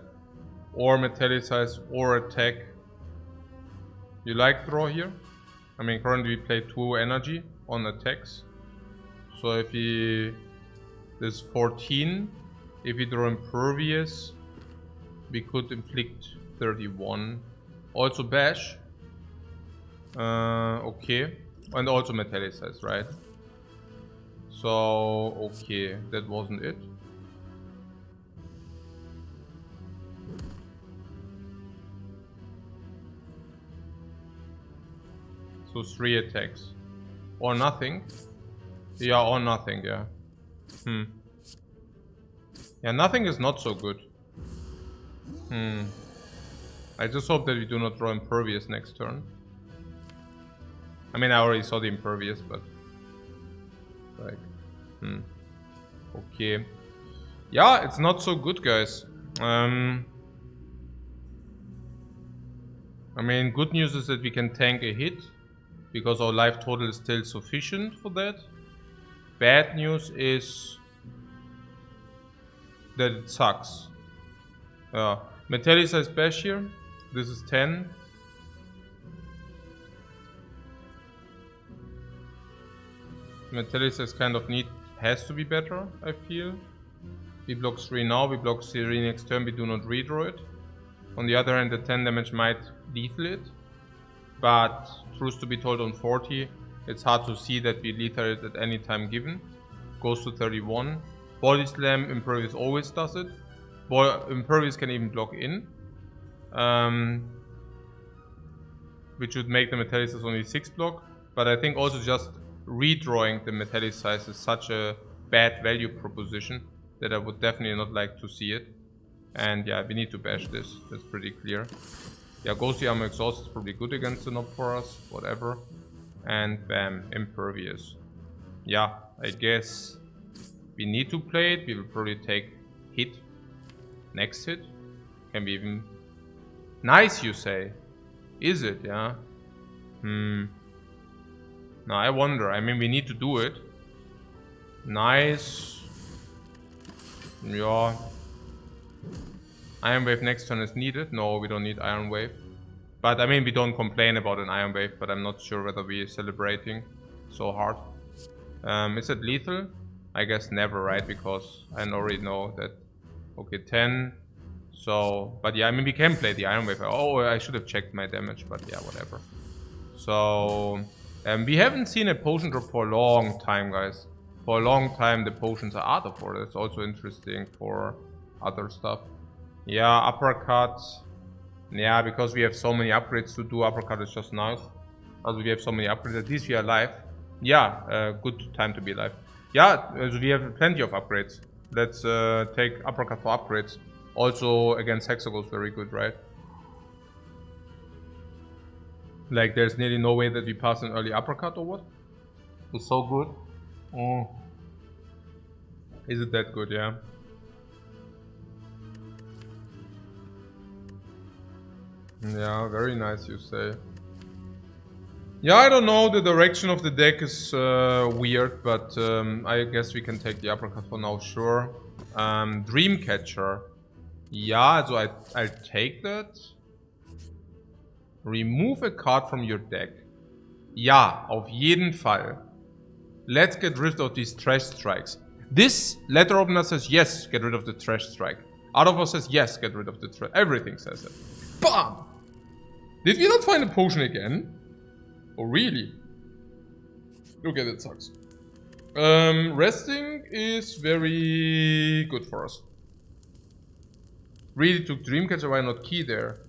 Or Metallicize or attack. You like draw here? I mean, currently we play 2 energy on attacks. So if we... this 14, if we draw Impervious, we could inflict 31. Also bash. Okay. And also Metallicize, right? So, okay, that wasn't it. So 3 attacks. Or nothing. Yeah, or nothing, yeah. Yeah, nothing is not so good. I just hope that we do not draw Impervious next turn. I mean, I already saw the Impervious, but... like... okay. Yeah, it's not so good, guys. I mean, good news is that we can tank a hit, because our life total is still sufficient for that. Bad news is that it sucks. Metallisa is bash here. This is 10. Metallisa is kind of has to be better, I feel. We block 3 now, we block 3 next turn, we do not redraw it. On the other hand, the 10 damage might lethal it. But, truth to be told, on 40, it's hard to see that we lethal it at any time given. Goes to 31. Body Slam, Impervious always does it. Impervious can even block in. Which would make the Metallicist only 6 block. But I think also just redrawing the Metallicist is such a bad value proposition that I would definitely not like to see it. And yeah, we need to bash this. That's pretty clear. Yeah, Ghostly Armor Exhaust is probably good against the Nob for us. Whatever. And bam, Impervious. Yeah, I guess we need to play it. We will probably take hit. Next hit. Can be even... Nice, you say? Is it, yeah? No, I wonder. I mean, we need to do it. Nice. Yeah. Iron Wave next turn is needed. No, we don't need Iron Wave. But I mean, we don't complain about an Iron Wave, but I'm not sure whether we're celebrating so hard. Is it lethal? I guess never, right? Because I already know that. Okay, 10. So, but yeah, I mean, we can play the Iron Wave. Oh, I should have checked my damage, but yeah, whatever. So, we haven't seen a potion drop for a long time, guys. For a long time, the potions are out of order. That's also interesting for other stuff. Yeah, uppercut. Yeah, because we have so many upgrades to do, uppercut is just nice. Also, we have so many upgrades. At least we are alive. Yeah, good time to be alive. Yeah, so we have plenty of upgrades. Let's take uppercut for upgrades. Also, against Hexagons, very good, right? Like, there's nearly no way that we pass an early uppercut or what? It's so good. Oh. Is it that good, yeah? Yeah, very nice, you say. Yeah, I don't know, the direction of the deck is weird, but I guess we can take the uppercut for now, sure. Dreamcatcher. Yeah, so I'll take that. Remove a card from your deck. Ja, auf jeden Fall. Let's get rid of these trash strikes. This letter opener says yes, get rid of the trash strike. Out says yes, get rid of the trash. Everything says it. BAM! Did we not find a potion again? Oh, really? Okay, that sucks. Resting is very good for us. Really took Dreamcatcher, why not key there?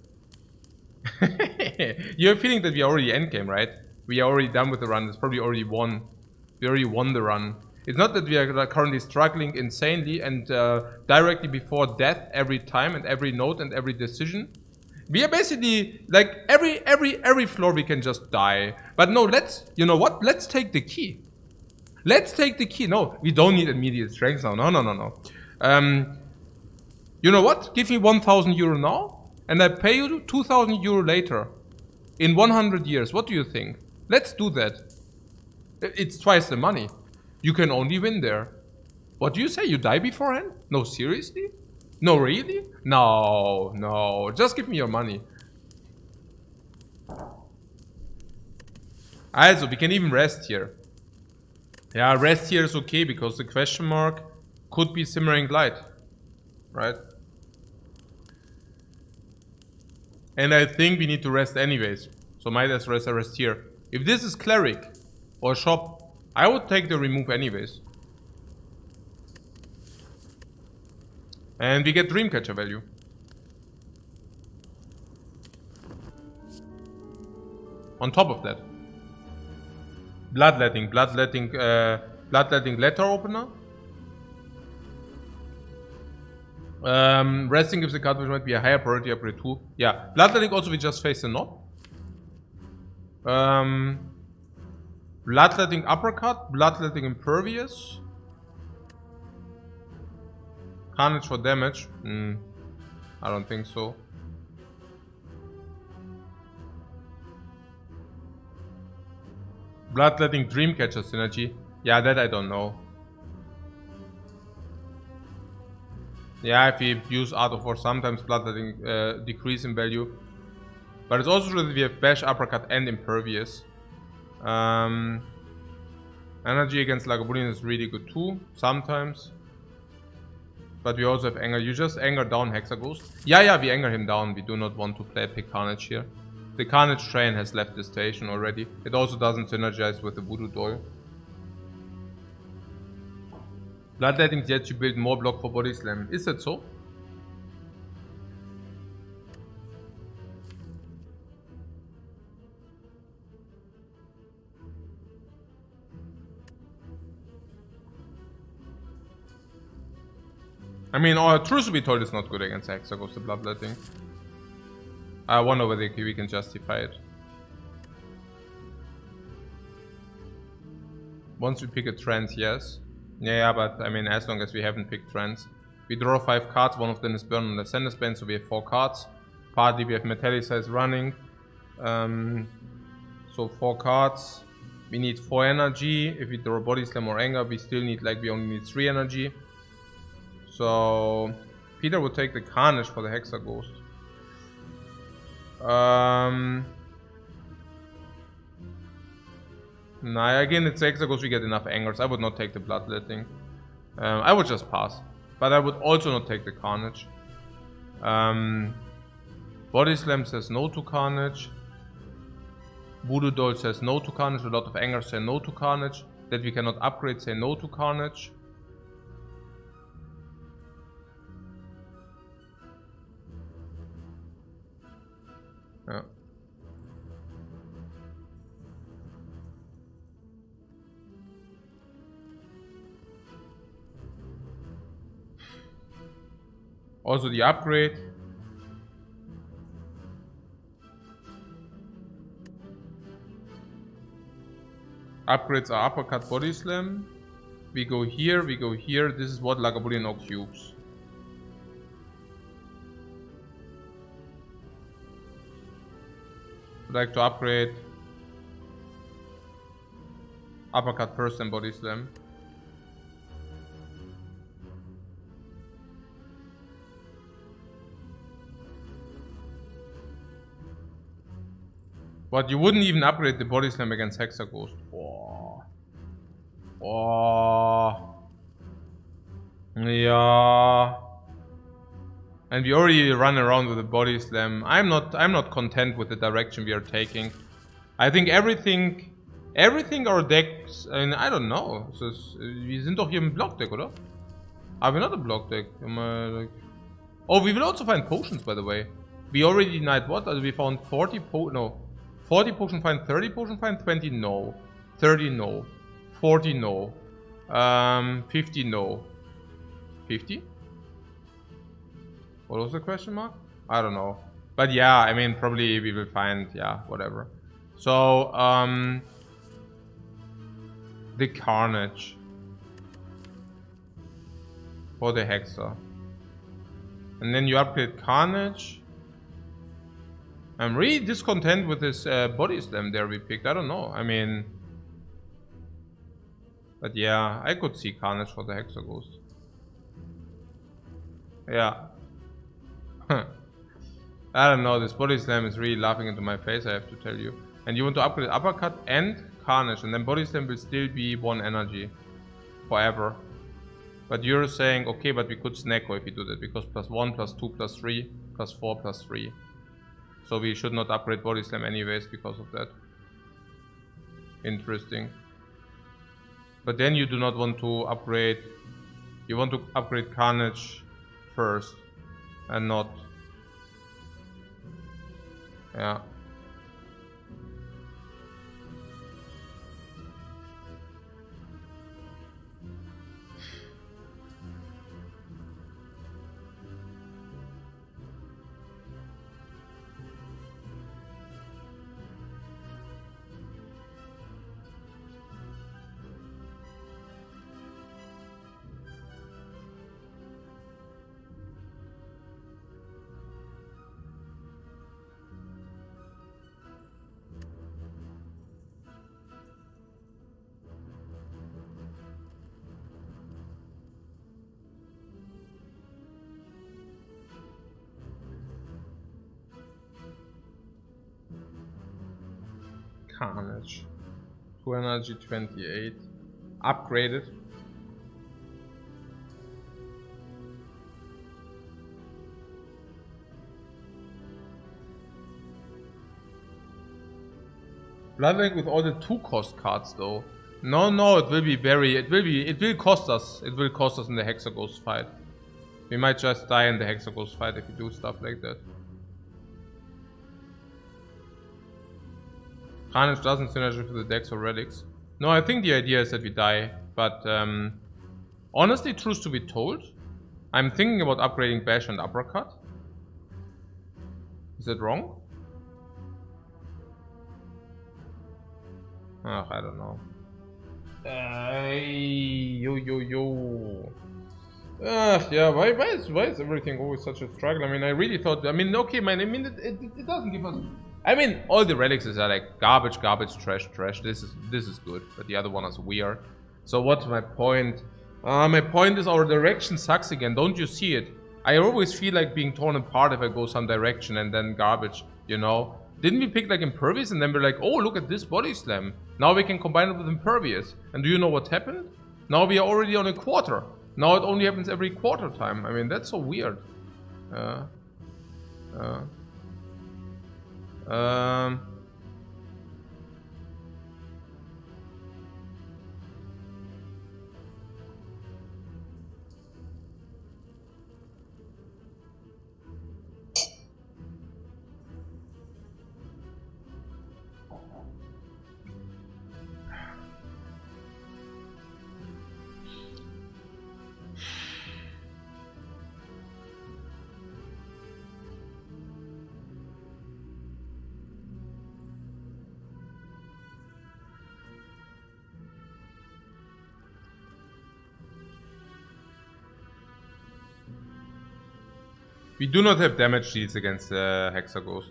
You're feeling that we are already endgame, right? We are already done with the run. It's probably already won. We already won the run. It's not that we are currently struggling insanely and directly before death every time and every note and every decision. We are basically like every floor we can just die. But no, you know what? Let's take the key. Let's take the key. No, we don't need immediate strength now. No. You know what? Give me 1,000 euro now. And I pay you 2,000 euro later. In 100 years. What do you think? Let's do that. It's twice the money. You can only win there. What do you say? You die beforehand? No, seriously? No, really? No. Just give me your money. Also, we can even rest here. Yeah, rest here is okay because the question mark could be Simmering Light. Right? And I think we need to rest anyways. So might as well rest here. If this is Cleric or Shop, I would take the remove anyways. And we get Dreamcatcher value. On top of that. Bloodletting letter opener. Resting gives the card which might be a higher priority upgrade too. Yeah, Bloodletting also we just face a Nob. Bloodletting uppercut, Bloodletting impervious. Carnage for damage. I don't think so. Bloodletting Dreamcatcher synergy. Yeah, that I don't know. Yeah, if we use Art of War, sometimes bloodletting decrease in value. But it's also true that we have Bash, Uppercut, and Impervious. Energy against Lagavulin is really good too, sometimes. But we also have Anger. You just anger down Hexaghost. Yeah, we anger him down. We do not want to play pick Carnage here. The Carnage train has left the station already. It also doesn't synergize with the Voodoo Doll. Bloodletting lets you build more block for Body Slam. Is that so? I mean, truth to be told, it's not good against Hexaghost, the Bloodletting. I wonder whether we can justify it. Once we pick a trance, yes. Yeah, but I mean, as long as we haven't picked trance. We draw 5 cards, one of them is burned on the Ascendance Bane, so we have 4 cards. Partly we have Metallicize running. So 4 cards. We need 4 energy. If we draw Body Slam or Anger, we still need, like, we only need 3 energy. So Peter would take the Carnage for the Hexaghost. Nah, again, it's Hexaghost, we get enough Angers. I would not take the Bloodletting. I would just pass. But I would also not take the Carnage. Body Slam says no to Carnage. Voodoo Doll says no to Carnage. A lot of Angers say no to Carnage. That we cannot upgrade say no to Carnage. Yeah. Also the upgrade. Upgrades are Uppercut, Body Slam. We go here, we go here. This is what Lagavulin no cubes. I'd like to upgrade Uppercut first and Body Slam. But you wouldn't even upgrade the Body Slam against Hexaghost. Oh. Oh. Yeah. And we already run around with the Body Slam. I'm not content with the direction we are taking. I think everything our decks, I don't know. Wir sind doch hier im Blockdeck, oder? Are we not a block deck? Am I like... Oh, we will also find potions, by the way. We already denied what? We found 40 potion find, 30 potion find, 20 no. 30 no. 40 no. 50 no. 50? What was the question mark? I don't know. But yeah, I mean, probably we will find, yeah, whatever. So, the Carnage. For the Hexa. And then you upgrade Carnage. I'm really discontent with this Body Slam there we picked. I don't know. I mean... But yeah, I could see Carnage for the Hexaghost. Yeah. I don't know, this Body Slam is really laughing into my face, I have to tell you. And you want to upgrade Uppercut and Carnage, and then Body Slam will still be 1 energy. Forever. But you're saying, okay, but we could Snecko if we do that, because +1, +2, +3, +4, +3. So we should not upgrade Body Slam anyways because of that. Interesting. But then you do not want to upgrade... You want to upgrade Carnage first. And not... Yeah. Carnage. 2 energy, 28. Upgraded. Bloodbank with all the 2-cost cards though. No, it will be very, it will cost us. It will cost us in the Hexaghost fight. We might just die in the Hexaghost fight if we do stuff like that. Carnage doesn't synergize with the decks or relics. No, I think the idea is that we die, but honestly, truth to be told, I'm thinking about upgrading Bash and Uppercut. Is that wrong? Ugh, I don't know. Yo. Yeah, why is everything always such a struggle? I mean, I really thought, I mean, okay, man, I mean, it doesn't give us, I mean, all the relics are like garbage, trash. This is good, but the other one is weird. So what's my point? My point is our direction sucks again. Don't you see it? I always feel like being torn apart if I go some direction and then garbage, you know? Didn't we pick like Impervious and then we're like, oh, look at this Body Slam. Now we can combine it with Impervious. And do you know what happened? Now we are already on a quarter. Now it only happens every quarter time. I mean, that's so weird. We do not have damage deals against Hexaghost,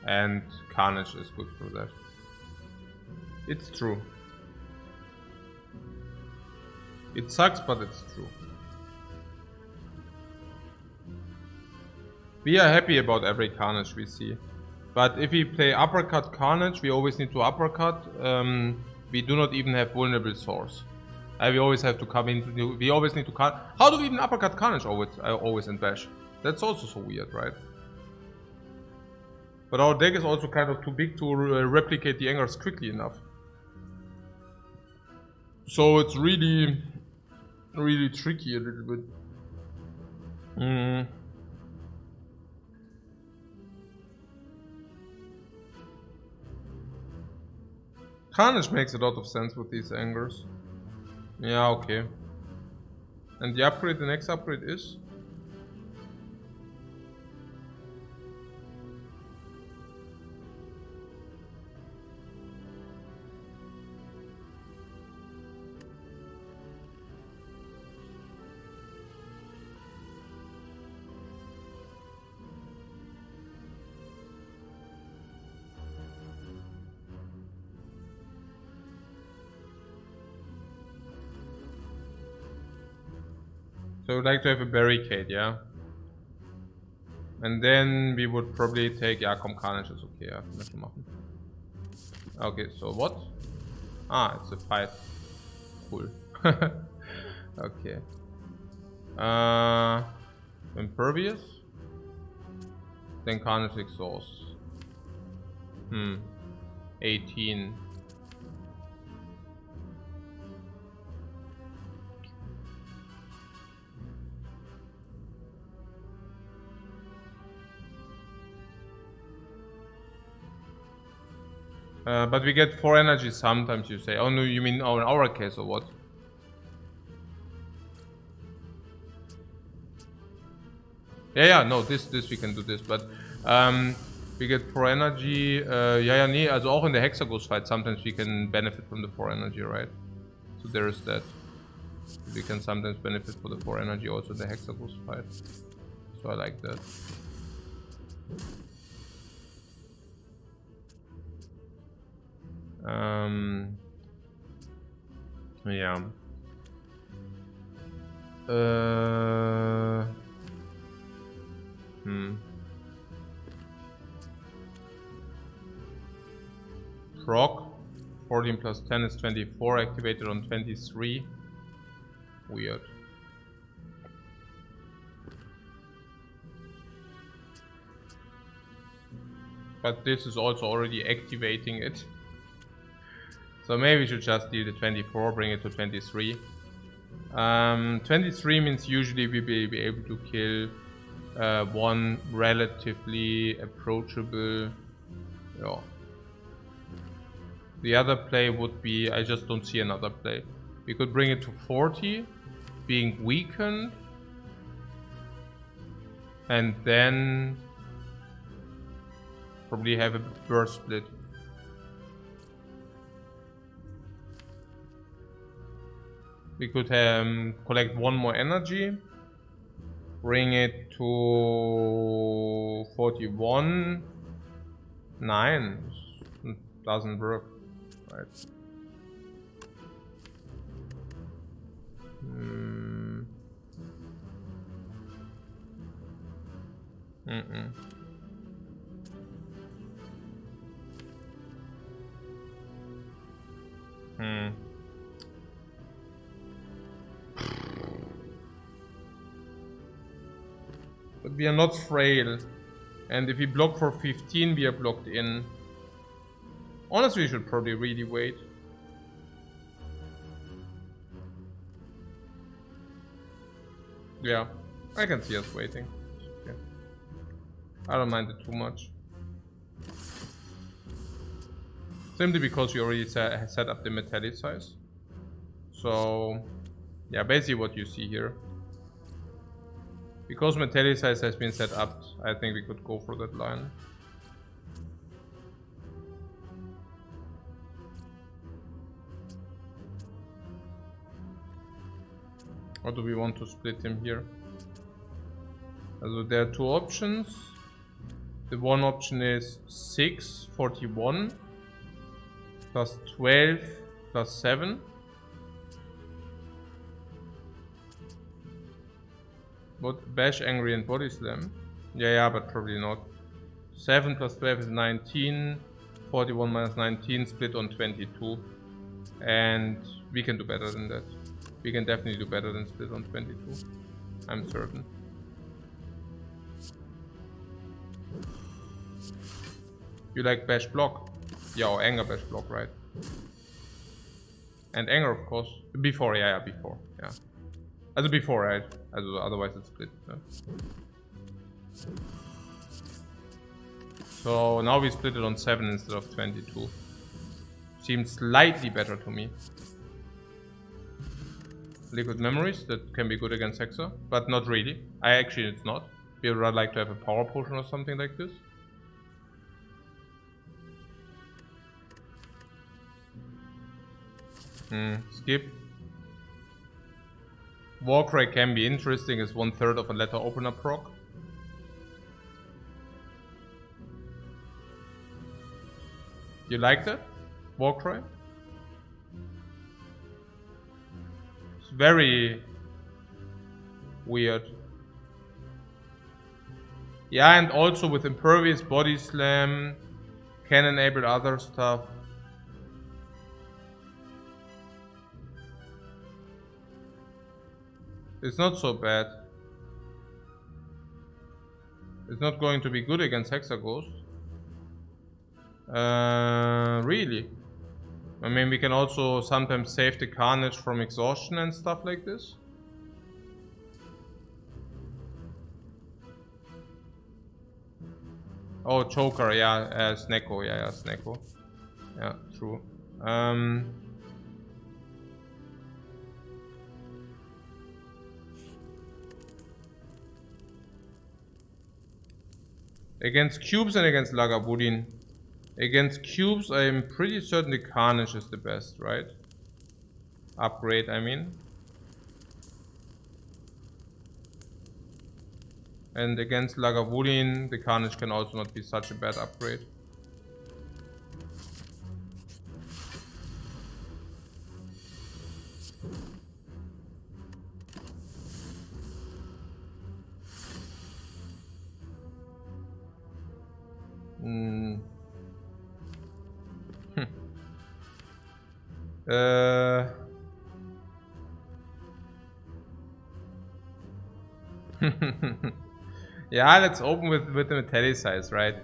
and Carnage is good for that. It's true. It sucks, but it's true. We are happy about every Carnage we see. But if we play Uppercut Carnage, we always need to Uppercut. We do not even have vulnerable Source. We always have to come into... We always need to... How do we even Uppercut Carnage always in Bash? That's also so weird, right? But our deck is also kind of too big to replicate the angers quickly enough. So it's really tricky a little bit. Carnage makes a lot of sense with these angers. Yeah, okay. And the upgrade, the next upgrade is? So we'd like to have a barricade, yeah? And then we would probably take, yeah, komm, Carnage is okay, ja, können wir schon machen. Okay, so what? Ah, it's a fight. Cool. Okay. Impervious? Then Carnage Exhaust. 18. But we get 4 energy sometimes, you say. Oh no, you mean in our case or what? Yeah, no, this we can do this, but we get 4 energy. Yeah, nee, also auch in the Hexaghost fight sometimes we can benefit from the 4 energy, right? So there is that. We can sometimes benefit for the 4 energy also in the Hexaghost fight. So I like that. Yeah. proc. 14 plus 10 is 24, activated on 23. Weird. But this is also already activating it. So maybe we should just deal the 24, bring it to 23. 23 means usually we will be able to kill one relatively approachable. Yeah. The other play would be, I just don't see another play. We could bring it to 40, being weakened. And then probably have a burst split. We could collect one more energy, bring it to 41. 9 doesn't work, right? But we are not frail, and if we block for 15, we are blocked in. Honestly, we should probably really wait. Yeah, I can see us waiting. Okay. I don't mind it too much. Simply because we already set up the metallic size. So, yeah, basically what you see here. Because metallic size has been set up, I think we could go for that line. Or do we want to split him here? So there are two options. The one option is 6, 41 plus 12 plus 7. What? Bash, Angry and Body Slam? Yeah, but probably not. 7 plus 12 is 19. 41 minus 19 split on 22. And we can do better than that. We can definitely do better than split on 22. I'm certain. You like bash block? Yeah, or anger bash block, right? And anger, of course. Before, yeah, before, yeah. Also before, right? Also otherwise it's split. Yeah. So now we split it on 7 instead of 22. Seems slightly better to me. Liquid memories, that can be good against Hexa, but not really. Actually it's not. We would rather like to have a power potion or something like this. Skip. Warcry can be interesting as 1/3 of a letter opener proc. You like that? Warcry? It's very weird. Yeah, and also with Impervious Body Slam can enable other stuff. It's not so bad. It's not going to be good against Hexaghost. Really? I mean, we can also sometimes save the Carnage from exhaustion and stuff like this. Oh, Choker, yeah, Snecko, yeah, Snecko. Yeah, true. Against cubes and against Lagavulin. Against cubes, I am pretty certain the Carnage is the best, right? Upgrade, I mean. And against Lagavulin, the Carnage can also not be such a bad upgrade. Yeah, let's open with the metallicize, right?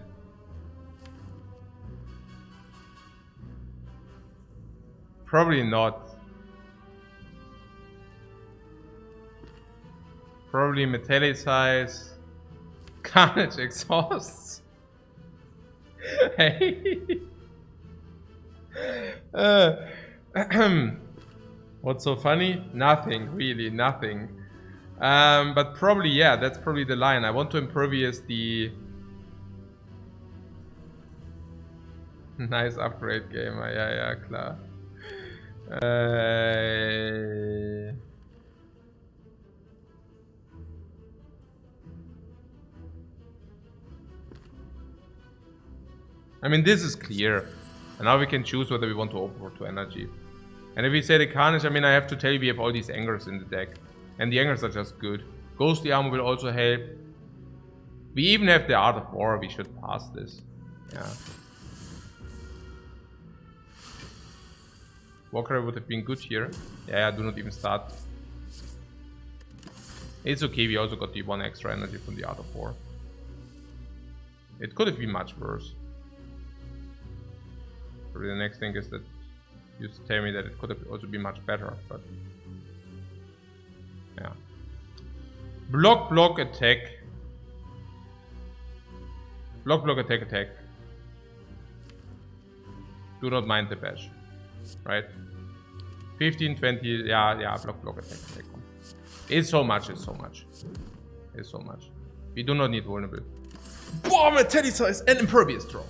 Probably not. Probably metallicize. Carnage exhausts. Hey. What's so funny? Nothing, really, nothing. But probably, yeah, that's probably the line. I want to impervious the... Nice upgrade, gamer. Yeah, klar. I mean, this is clear. And now we can choose whether we want to open or to energy. And if we say the Carnage, I mean, I have to tell you we have all these angers in the deck. And the angers are just good. Ghostly Armor will also help. We even have the Art of War, we should pass this. Yeah. Walker would have been good here. Yeah, do not even start. It's okay, we also got the 1 extra energy from the Art of War. It could have been much worse. Probably the next thing is that you tell me that it could have also been much better, but... Yeah. Block, block, attack. Block, block, attack, attack. Do not mind the bash. Right? 15, 20, yeah, block, block, attack, attack. It's so much, it's so much. It's so much. We do not need vulnerable. Boom! Metallicize and impervious draw.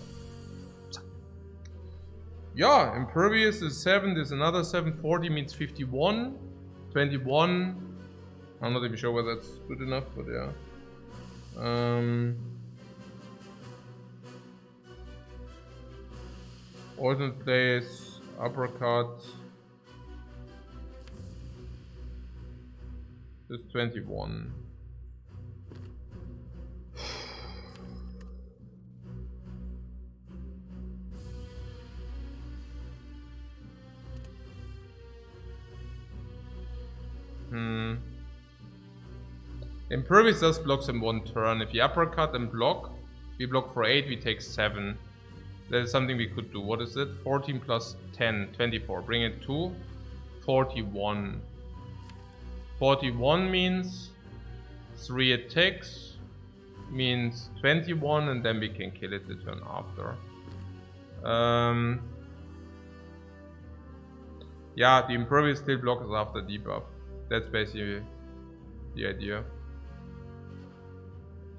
Yeah, impervious is 7, there's another 7, 40 means 51. 21. I'm not even sure whether that's good enough, but yeah. Alternate place, uppercut. This 21. Impervious just blocks in 1 turn. If you uppercut and block, we block for 8, we take 7. That is something we could do. What is it? 14 plus 10, 24. Bring it to 41. 41 means 3 attacks, means 21, and then we can kill it the turn after. Yeah, the impervious still blocks after debuff. That's basically the idea.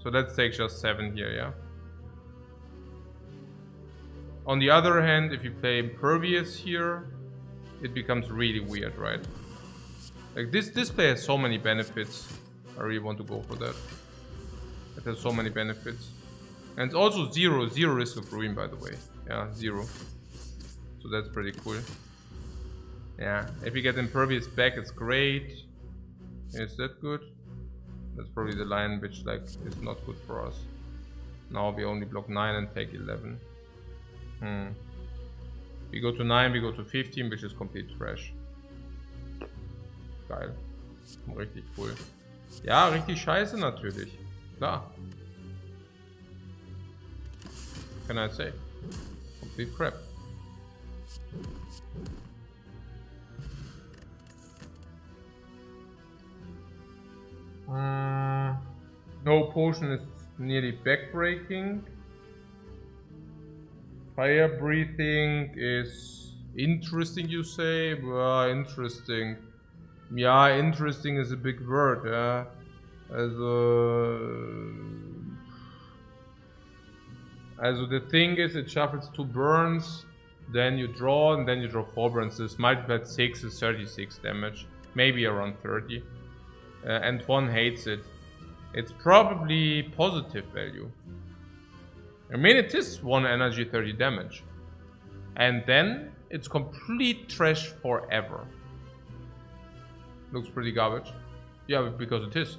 So let's take just 7 here, yeah? On the other hand, if you play impervious here, it becomes really weird, right? Like this play has so many benefits. I really want to go for that. It has so many benefits. And it's also 0 risk of ruin, by the way. Yeah, 0. So that's pretty cool. Yeah, if we get impervious back, it's great. Is that good? That's probably the line which like is not good for us. Now we only block 9 and take 11. We go to 9, we go to 15, which is complete trash. Geil. Richtig cool. Ja, richtig scheiße natürlich. Klar. What can I say? Complete crap. No potion is nearly backbreaking. Fire breathing is interesting, you say? Well, interesting. Yeah, interesting is a big word, yeah. Also the thing is, it shuffles 2 burns, then you draw, and then you draw 4 burns. This multiplied 6 is 36 damage, maybe around 30. And one hates it. It's probably positive value. I mean, it is 1 energy, 30 damage. And then it's complete trash forever. Looks pretty garbage. Yeah, because it is.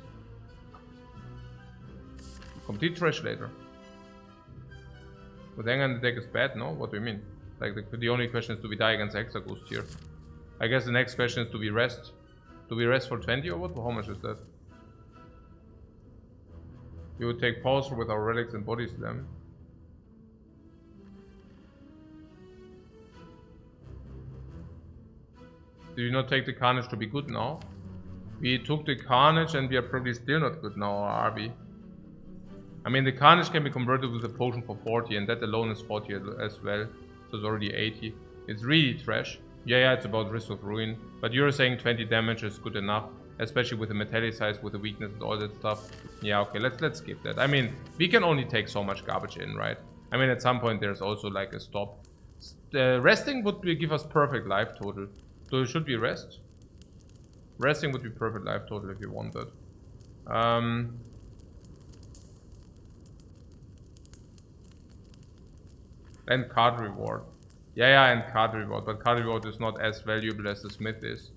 Complete trash later. But hang on, the deck is bad, no? What do you mean? Like, the only question is, do we die against Hexaghost here? I guess the next question is, do we rest? Do we rest for 20 or what? How much is that? We would take pause with our relics and body slam. Do you not take the carnage to be good now? We took the carnage and we are probably still not good now, are we? I mean, the carnage can be converted with a potion for 40 and that alone is 40 as well. So it's already 80. It's really trash. Yeah, it's about Risk of Ruin. But you're saying 20 damage is good enough. Especially with the metallicize, with the weakness and all that stuff. Yeah, okay, let's skip that. I mean, we can only take so much garbage in, right? I mean, at some point there's also like a stop. Resting would give us perfect life total. So should we rest? Resting would be perfect life total if you want that. And card reward. Yeah, and card reward. But card reward is not as valuable as the smith is.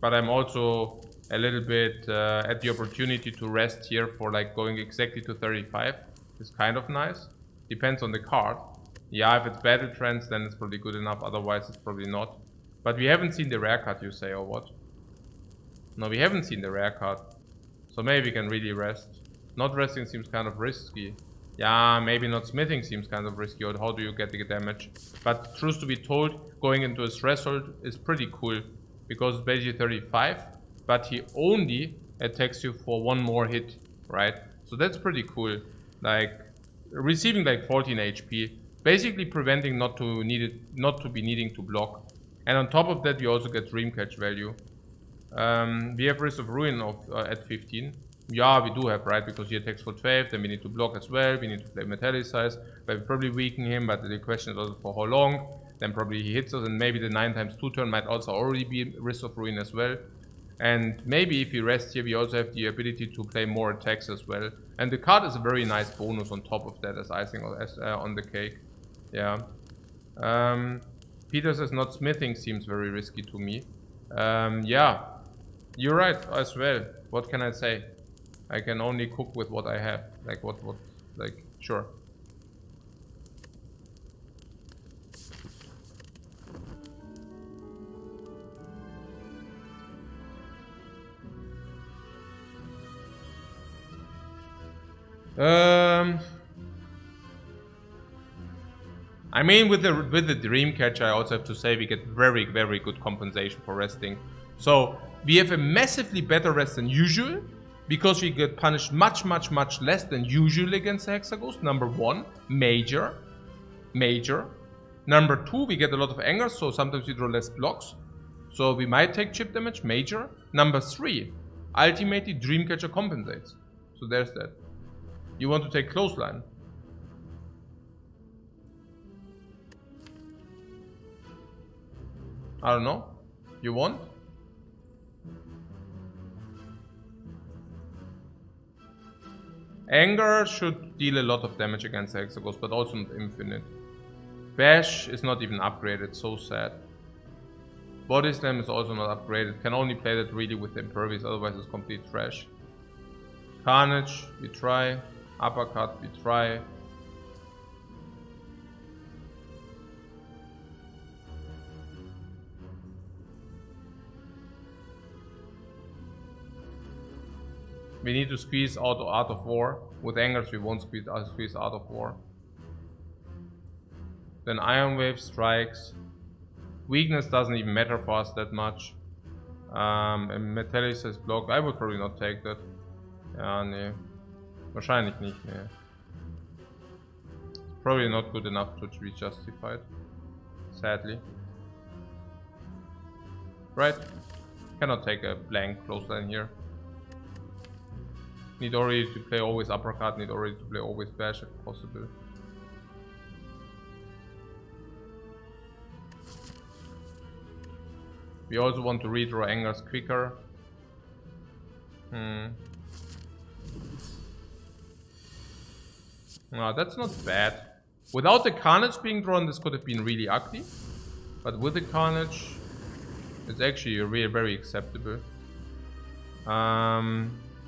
But I'm also a little bit at the opportunity to rest here for like going exactly to 35. It's kind of nice. Depends on the card. Yeah, if it's battle trends, then it's probably good enough. Otherwise, it's probably not. But we haven't seen the rare card, you say, or what? No, we haven't seen the rare card. So maybe we can really rest. Not resting seems kind of risky. Yeah, maybe not smithing seems kind of risky. Or how do you get the damage? But truth to be told, going into a threshold is pretty cool. Because it's basically 35. But he only attacks you for one more hit, right? So that's pretty cool. Like, receiving like 14 HP. Basically preventing not to be needing to block. And on top of that, we also get Dreamcatch value. We have Risk of Ruin at 15. Yeah, we do have, right? Because he attacks for 12, then we need to block as well. We need to play metallicize, but we probably weaken him. But the question is also for how long. Then probably he hits us, and maybe the 9x2 turn might also already be Risk of Ruin as well. And maybe if we rest here, we also have the ability to play more attacks as well. And the card is a very nice bonus on top of that as icing on the cake. Yeah. Peter says not smithing seems very risky to me. Yeah. You're right as well. What can I say? I can only cook with what I have. Like like, sure. I mean, with the Dreamcatcher, I also have to say we get very, very good compensation for resting. So we have a massively better rest than usual, because we get punished much, much, much less than usual against the Hexaghost. Number one, major. Number two, we get a lot of anger, so sometimes we draw less blocks. So we might take chip damage, major. Number three, ultimately Dreamcatcher compensates. So there's that. You want to take clothesline. I don't know. You want? Anger should deal a lot of damage against the Hexaghost, but also not infinite. Bash is not even upgraded, so sad. Body Slam is also not upgraded. Can only play that really with Impervious, otherwise it's complete trash. Carnage, we try. Uppercut, we try. We need to squeeze out of war. With Angers we won't squeeze out of war. Then Iron Wave strikes. Weakness doesn't even matter for us that much. And Metallicize block. I would probably not take that. Ja, nee. Wahrscheinlich nicht, nee. Probably not good enough to be justified. Sadly. Right? Cannot take a blank clothesline here. Need already to play always uppercut, need already to play always bash if possible. We also want to redraw Angers quicker. No, that's not bad. Without the Carnage being drawn, this could have been really ugly. But with the Carnage, it's actually very acceptable.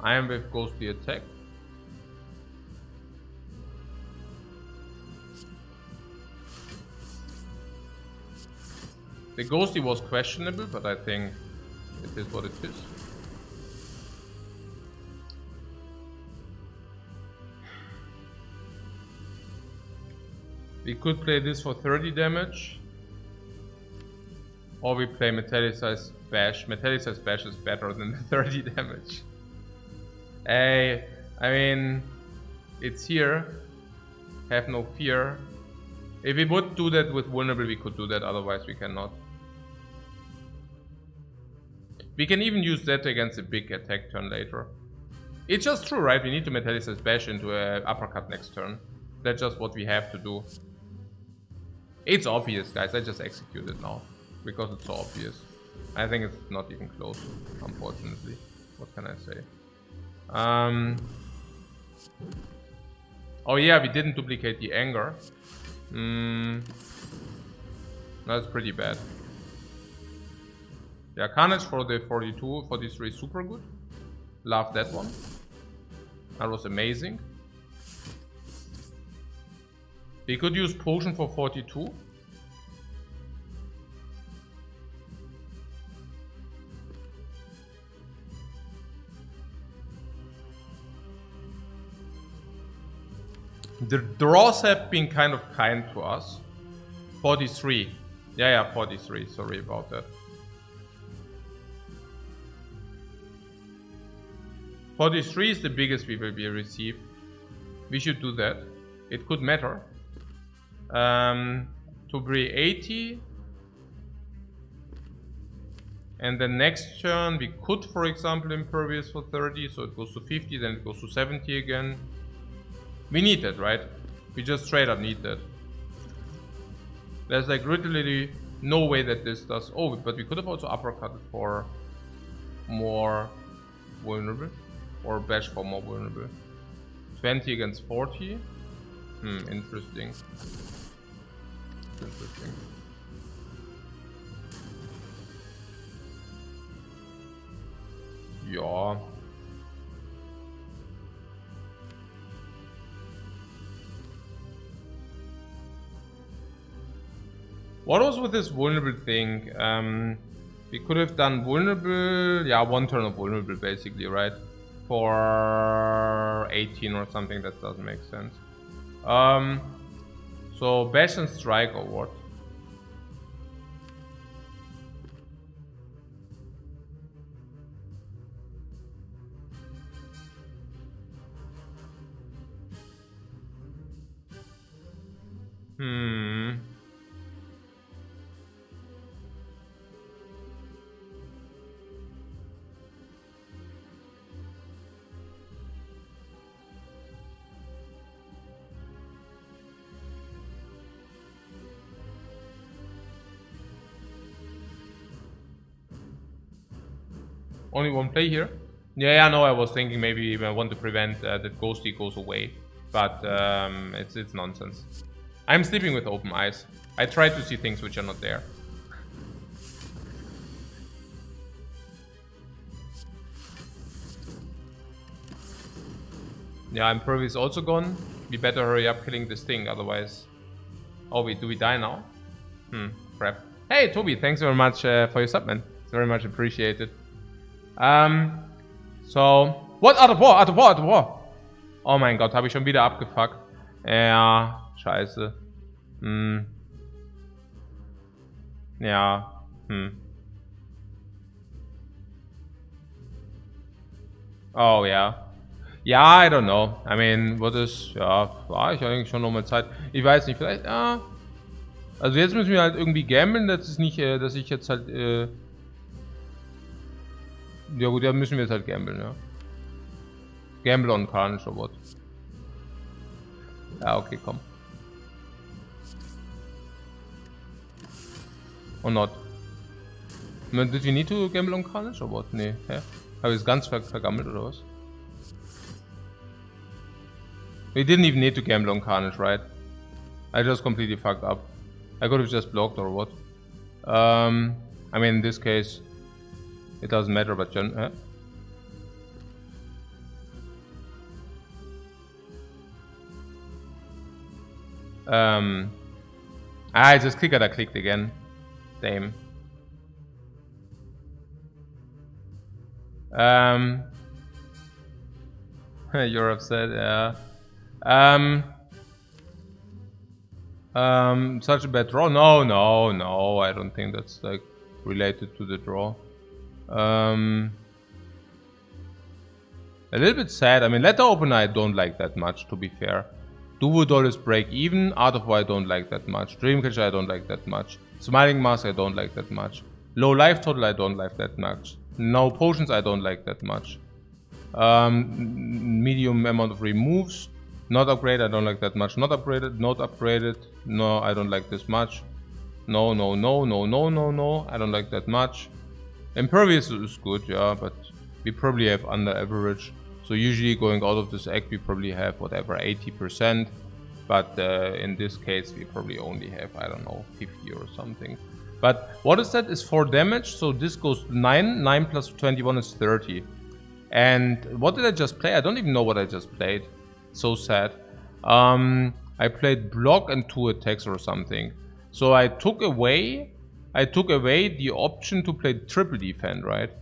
Iron Wave goes the attack. The ghosty was questionable, but I think it is what it is. We could play this for 30 damage. Or we play Metallicized Bash. Metallicized Bash is better than the 30 damage. Hey, I mean, it's here. Have no fear. If we would do that with vulnerable, we could do that, otherwise we cannot. We can even use that against a big attack turn later. It's just true, right? We need to Metallicize Bash into an uppercut next turn. That's just what we have to do. It's obvious, guys. I just execute it now. Because it's so obvious. I think it's not even close, unfortunately. What can I say? Oh yeah, we didn't duplicate the anger. That's pretty bad. Yeah, Carnage for the 42, 43 super good. Love that one. That was amazing. We could use Potion for 42. The draws have been kind of kind to us. 43. Yeah, 43. Sorry about that. 43 is the biggest we will be receive. We should do that. It could matter. To be 80. And then next turn we could, for example, Impervious for 30. So it goes to 50, then it goes to 70 again. We need that, right? We just straight up need that. There's like literally no way that this does... Oh, but we could have also uppercutted for more vulnerable. Or bash for more vulnerable. 20 against 40. Interesting. Interesting. Yeah. What was with this vulnerable thing? We could have done vulnerable, yeah, one turn of vulnerable basically, right? For 18 or something, that doesn't make sense. So bash and strike or what? Only one play here? Yeah, no, I was thinking maybe I want to prevent that Ghosty goes away. But it's nonsense. I'm sleeping with open eyes. I try to see things which are not there. Yeah, Impervious is also gone. We better hurry up killing this thing, otherwise... Oh, do we die now? Crap. Hey, Toby, thanks very much for your sub, man. It's very much appreciated. So... What? Out of war! Oh mein Gott, habe ich schon wieder abgefuckt. Ja, scheiße. Ja, Oh, ja. Ja, I don't know. I mean, what is... Ja, war ich eigentlich schon nochmal Zeit. Ich weiß nicht, vielleicht... Ja. Also jetzt müssen wir halt irgendwie gamblen, das ist nicht, dass ich jetzt halt... Ja gut, ja müssen wir jetzt halt gamblen, ja. Gamble on Carnage or what? Ja, okay, komm. Or not? Did we need to gamble on Carnage or what? Nee, hä? Habe ich es ganz vergammelt oder was? We didn't even need to gamble on Carnage, right? I just completely fucked up. I could have just blocked or what? I mean, in this case, it doesn't matter, but I just clicked again. Damn. You're upset, yeah. Such a bad draw? No, I don't think that's like related to the draw. A little bit sad. I mean, letter opener I don't like that much, to be fair. Duodol is break even. Art of War I don't like that much. Dreamcatcher I don't like that much. Smiling Mask I don't like that much. Low life total I don't like that much. No potions I don't like that much. Medium amount of removes. Not upgraded I don't like that much. Not upgraded. Not upgraded. No, I don't like this much. No. I don't like that much. Impervious is good, yeah, but we probably have under average. So usually going out of this act we probably have whatever 80%, but in this case we probably only have, I don't know, 50 or something. But what is that? Is 4 damage, so this goes 9. 9 plus 21 is 30. And what did I just play? I don't even know what I just played. So sad. I played block and 2 attacks or something. So I took away the option to play triple defend, right?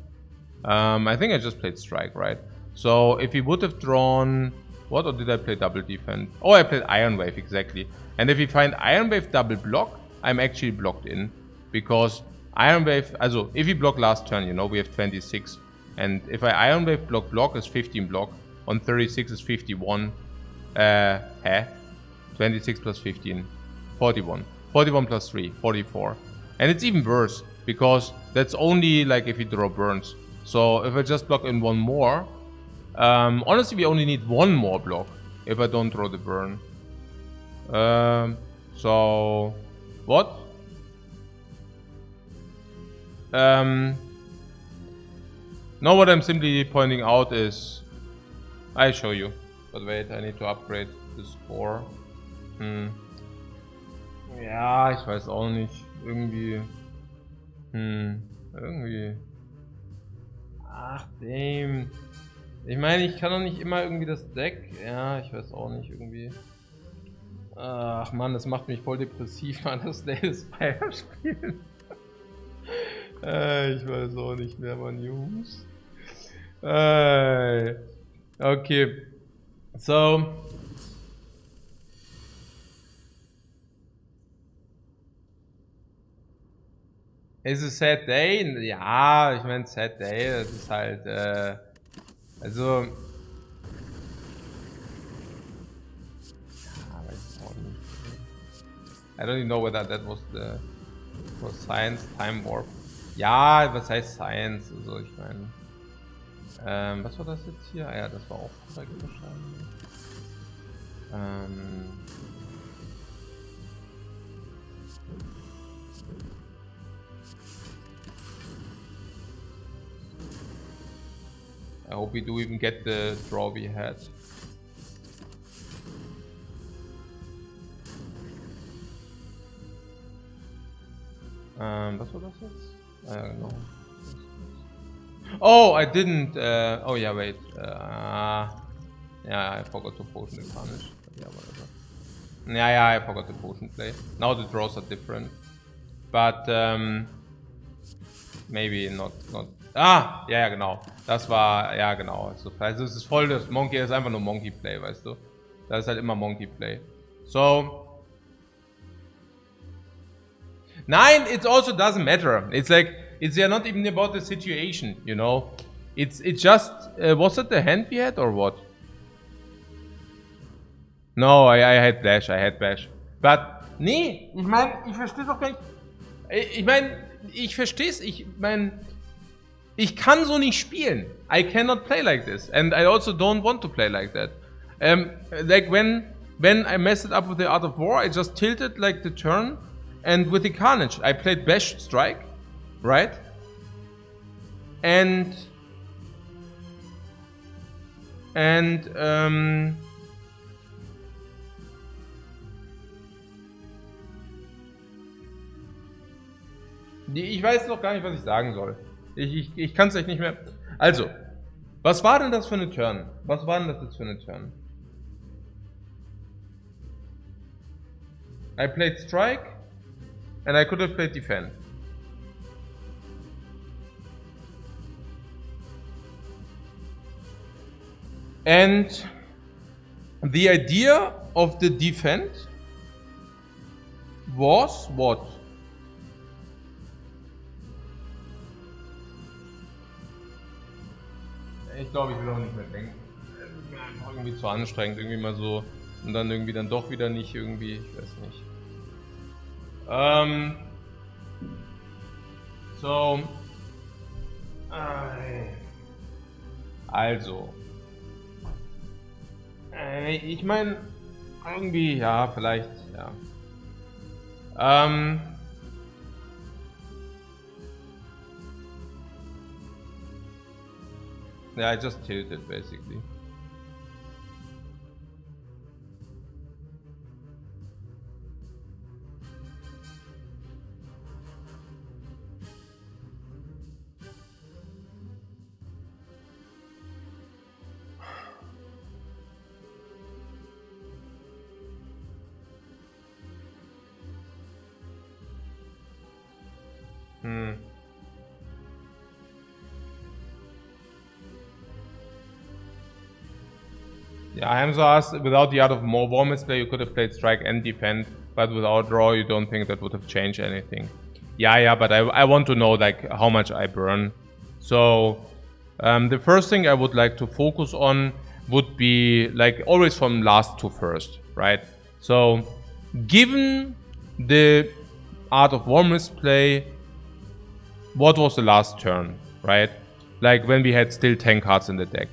I think I just played strike, right? So if he would have drawn what, or did I play double defend? Oh, I played Iron Wave, exactly. And if we find Iron Wave double block, I'm actually blocked in, because Iron Wave, also if we block last turn, you know, we have 26, and if I Iron Wave block is 15 block, on 36 is 51. 26 plus 15, 41. 41 plus 3, 44. And it's even worse, because that's only like if you draw burns. So if I just block in one more, honestly we only need one more block if I don't draw the burn. So what? No, what I'm simply pointing out is, I show you, but wait, I need to upgrade the score. Ja, ich weiß auch nicht. Irgendwie. Irgendwie. Ach, damn. Ich meine, ich kann doch nicht immer irgendwie das Deck. Ja, ich weiß auch nicht, irgendwie. Ach man, das macht mich voll depressiv, man, das Spire spielen. Ich weiß auch nicht mehr, man, Jungs. Okay. So. Ist es sad day? Ja, ich meine sad day, das ist halt, also... Ja, weiß ich auch nicht. I don't even know whether that was Science, Time Warp. Ja, was heißt Science? Also ich meine... was war das jetzt hier? Ah ja, das war auch wahrscheinlich. I hope we do even get the draw we had. Was war das jetzt? No. Oh, I didn't. Oh yeah, wait. Yeah, I forgot to potion the Carnage. Yeah, whatever. Yeah, I forgot the potion play. Now the draws are different, but maybe not. Ah, ja, genau. Das war, ja, genau. Also es ist voll das Monkey, es ist einfach nur Monkey Play, weißt du. Das ist halt immer Monkey Play. So. Nein, it also doesn't matter. It's like, it's not even about the situation, you know. It's just, was it the hand we had or what? No, I had Bash. But, nee, ich meine, ich verstehe doch gar nicht. Ich meine, ich versteh's, ich meine, ich kann so nicht spielen. I cannot play like this. And I also don't want to play like that. Like when I messed it up with the Art of War, I just tilted like the turn. And with the Carnage, I played Bash Strike, right? And ich weiß noch gar nicht, was ich sagen soll. Ich kann es euch nicht mehr... Also, was war denn das für eine Turn? Was war denn das jetzt für eine Turn? I played Strike and I could have played Defend. And the idea of the defense was what? Ich glaube, ich will auch nicht mehr denken. Einfach irgendwie zu anstrengend, irgendwie mal so. Und dann irgendwie dann doch wieder nicht irgendwie, ich weiß nicht. Also. Ich meine, irgendwie, ja, vielleicht, ja. Yeah, I just tilted basically. Yeah, I am so asked, without the art of more war misplay, you could have played strike and defend, but without draw, you don't think that would have changed anything. Yeah, but I want to know like how much I burn. So the first thing I would like to focus on would be like always from last to first, right? So given the art of war misplay, what was the last turn, right? Like when we had still 10 cards in the deck.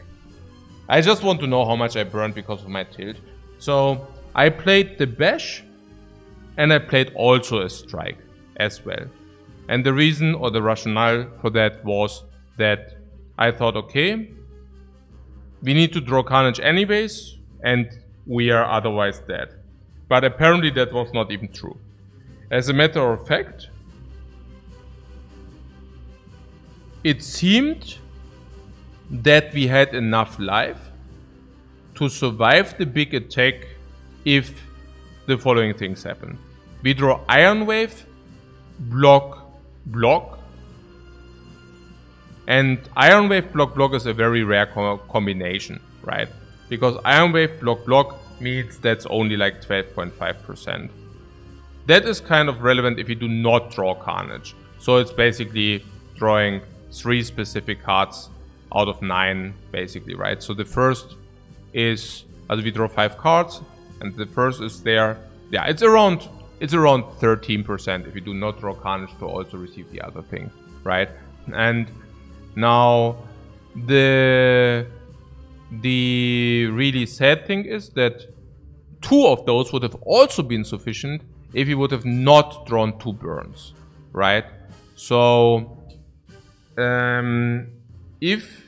I just want to know how much I burned because of my tilt. So I played the bash and I played also a strike as well. And the reason or the rationale for that was that I thought, okay, we need to draw Carnage anyways and we are otherwise dead. But apparently that was not even true. As a matter of fact, it seemed that we had enough life to survive the big attack if the following things happen. We draw Iron Wave, block, block. And Iron Wave, block, block is a very rare combination, right? Because Iron Wave, block, block means that's only like 12.5%. That is kind of relevant if you do not draw Carnage. So it's basically drawing 3 specific cards out of 9, basically, right? So the first is, as we draw 5 cards, and the first is there. Yeah, it's around 13% if you do not draw Carnage to also receive the other thing, right? And now the really sad thing is that 2 of those would have also been sufficient if you would have not drawn 2 burns, right? So if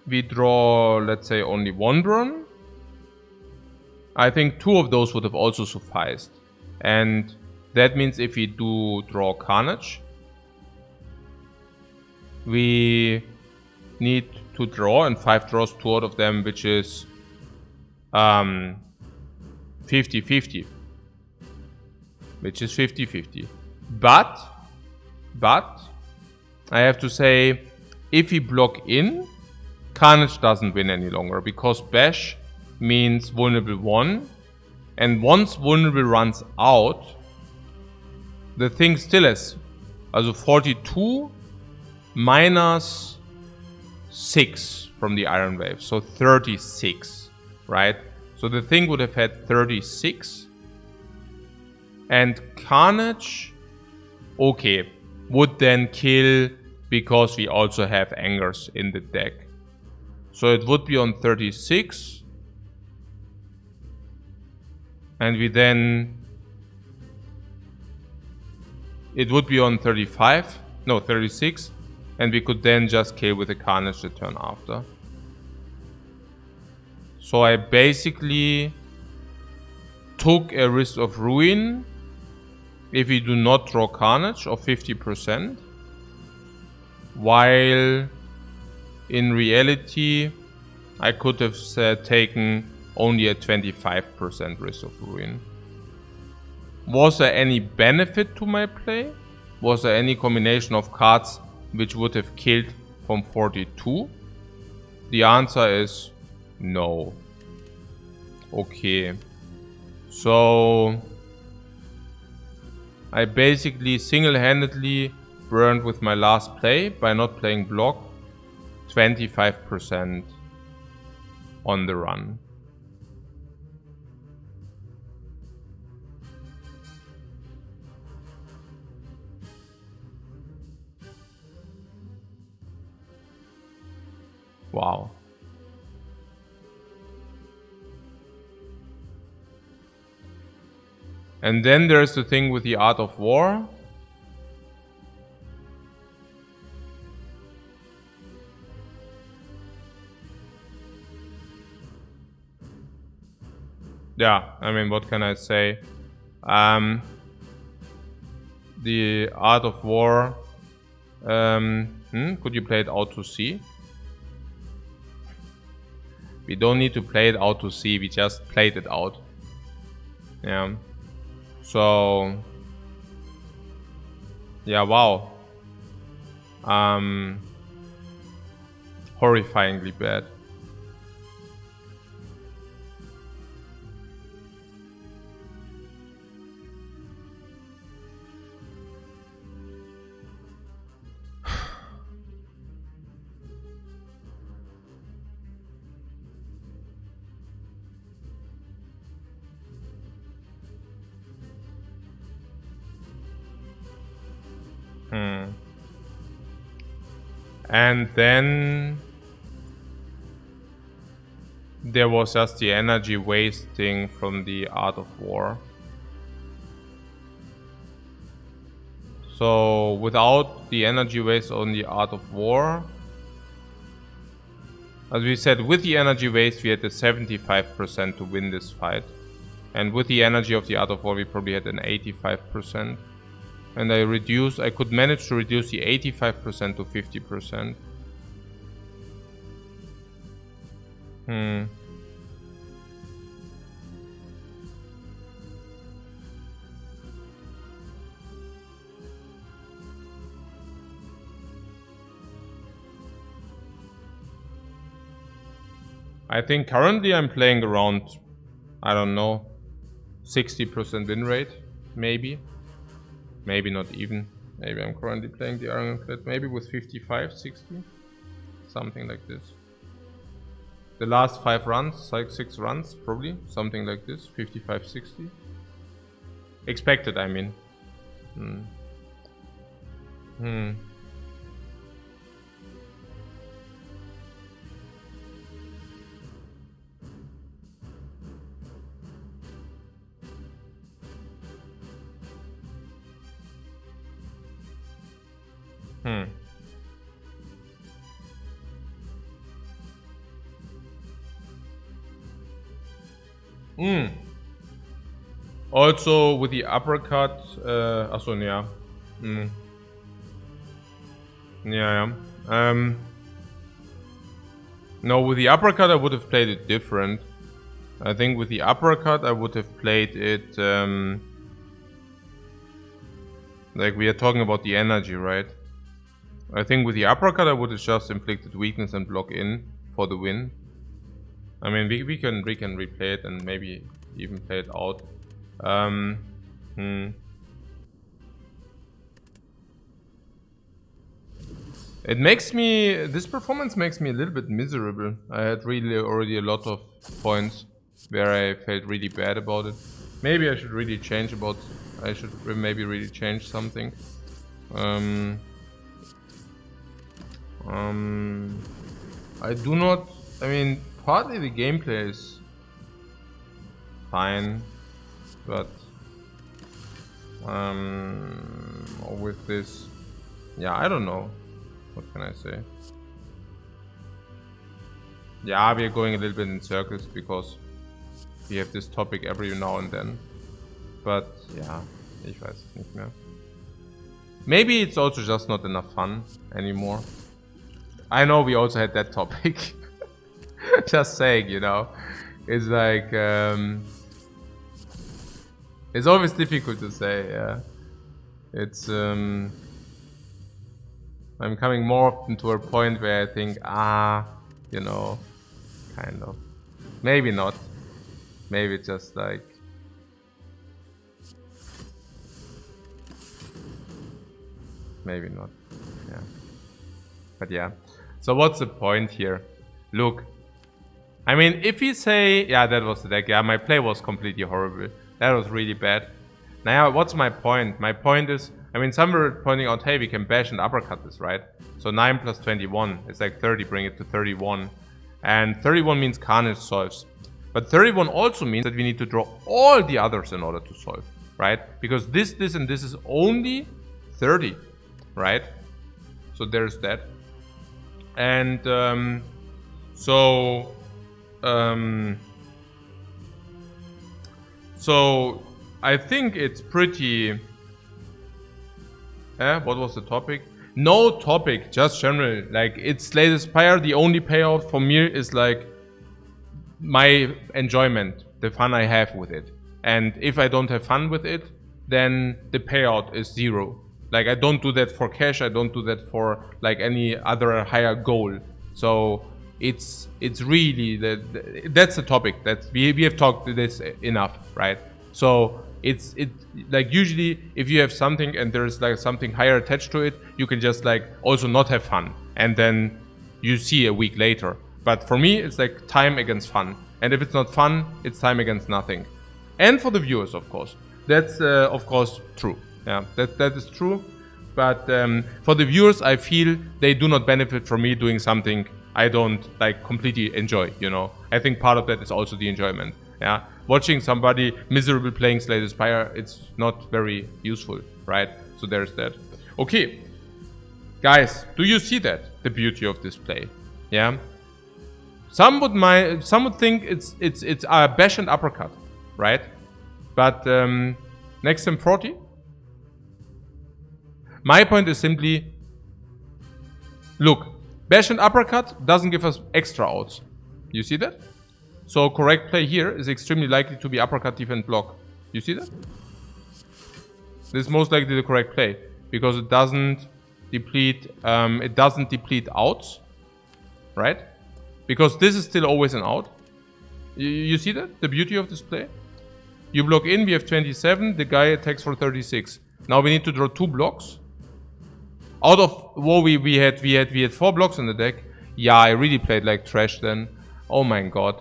we draw, let's say, only 1 burn, I think 2 of those would have also sufficed. And that means if we do draw Carnage, we need to draw, and 5 draws 2 out of them, which is 50-50. Which is 50-50. But I have to say, if we block in, Carnage doesn't win any longer, because Bash means vulnerable 1, and once vulnerable runs out, the thing still has, also 42 minus 6 from the Iron Wave, so 36, right? So the thing would have had 36, and Carnage, okay, would then kill because we also have Angers in the deck. So it would be on 36. And we then... It would be on 35. No, 36. And we could then just kill with the Carnage the turn after. So I basically took a risk of ruin if we do not draw Carnage of 50%. While in reality, I could have taken only a 25% risk of ruin. Was there any benefit to my play? Was there any combination of cards which would have killed from 42? The answer is No. Okay. So I basically single-handedly burned with my last play by not playing block 25% on the run. Wow. And then there's the thing with the Art of War. Yeah, I mean, what can I say? The Art of War. Could you play it out to C? We don't need to play it out to C, we just played it out. Yeah. So... yeah, wow. Horrifyingly bad. And then there was just the energy wasting from the Art of War. So without the energy waste on the Art of War, as we said, with the energy waste we had a 75% to win this fight. And with the energy of the Art of War we probably had an 85%. And I could manage to reduce the 85% to 50%. I think currently I'm playing around, I don't know, 60% win rate, maybe. Maybe not even. Maybe I'm currently playing the Ironclad, maybe with 55, 60. Something like this. The last 5 runs, like 6 runs, probably. Something like this, 55, 60. Expected, I mean. Also with the uppercut, achso, yeah. Yeah. No, with the uppercut I would have played it different. I think with the uppercut I would have played it, like we are talking about the energy, right? I think with the uppercut I would have just inflicted weakness and block in for the win. I mean, we can replay it and maybe even play it out. This performance makes me a little bit miserable. I had really already a lot of points where I felt really bad about it. Maybe I should really change maybe really change something. I mean, partly the gameplay is fine, but with this, yeah, I don't know. What can I say? Yeah, we are going a little bit in circles because we have this topic every now and then. But yeah, ich weiß es nicht mehr. Maybe it's also just not enough fun anymore. I know we also had that topic. Just saying, you know. It's like, it's always difficult to say, yeah. It's, I'm coming more often to a point where I think, you know, kind of. Maybe not. Maybe just like... Maybe not. Yeah. But yeah. So what's the point here? Look. I mean, if you say... Yeah, that was the deck. Yeah, my play was completely horrible. That was really bad. Now, what's my point? My point is... I mean, some were pointing out, hey, we can bash and uppercut this, right? So 9 plus 21. It's like 30. Bring it to 31. And 31 means Carnage solves. But 31 also means that we need to draw all the others in order to solve, right? Because this, and this is only 30, right? So there's that. And so I think it's pretty... what was the topic? No topic, just general. Like, it's Slay the Spire. The only payout for me is like my enjoyment, the fun I have with it. And if I don't have fun with it, then the payout is 0. Like, I don't do that for cash. I don't do that for like any other higher goal. So it's really that's the topic that we have talked this enough, right? So it's like usually if you have something and there's like something higher attached to it, you can just like also not have fun, and then you see a week later. But for me, it's like time against fun, and if it's not fun, it's time against nothing. And for the viewers, of course, that's of course true. Yeah, that is true. But for the viewers, I feel they do not benefit from me doing something I don't like completely enjoy. You know, I think part of that is also the enjoyment. Yeah, watching somebody miserable playing Slay the Spire, it's not very useful, right? So there's that. Okay, guys, do you see that, the beauty of this play? Yeah. Some would think it's a bash and uppercut, right? But next time 40. My point is simply, look, bash and uppercut doesn't give us extra outs. You see that? So correct play here is extremely likely to be uppercut, defend, block. You see that? This is most likely the correct play because it doesn't deplete outs, right? Because this is still always an out. You see that? The beauty of this play? You block in, we have 27, the guy attacks for 36. Now we need to draw 2 blocks. Out of what we had 4 blocks in the deck. Yeah, I really played like trash then. Oh my god.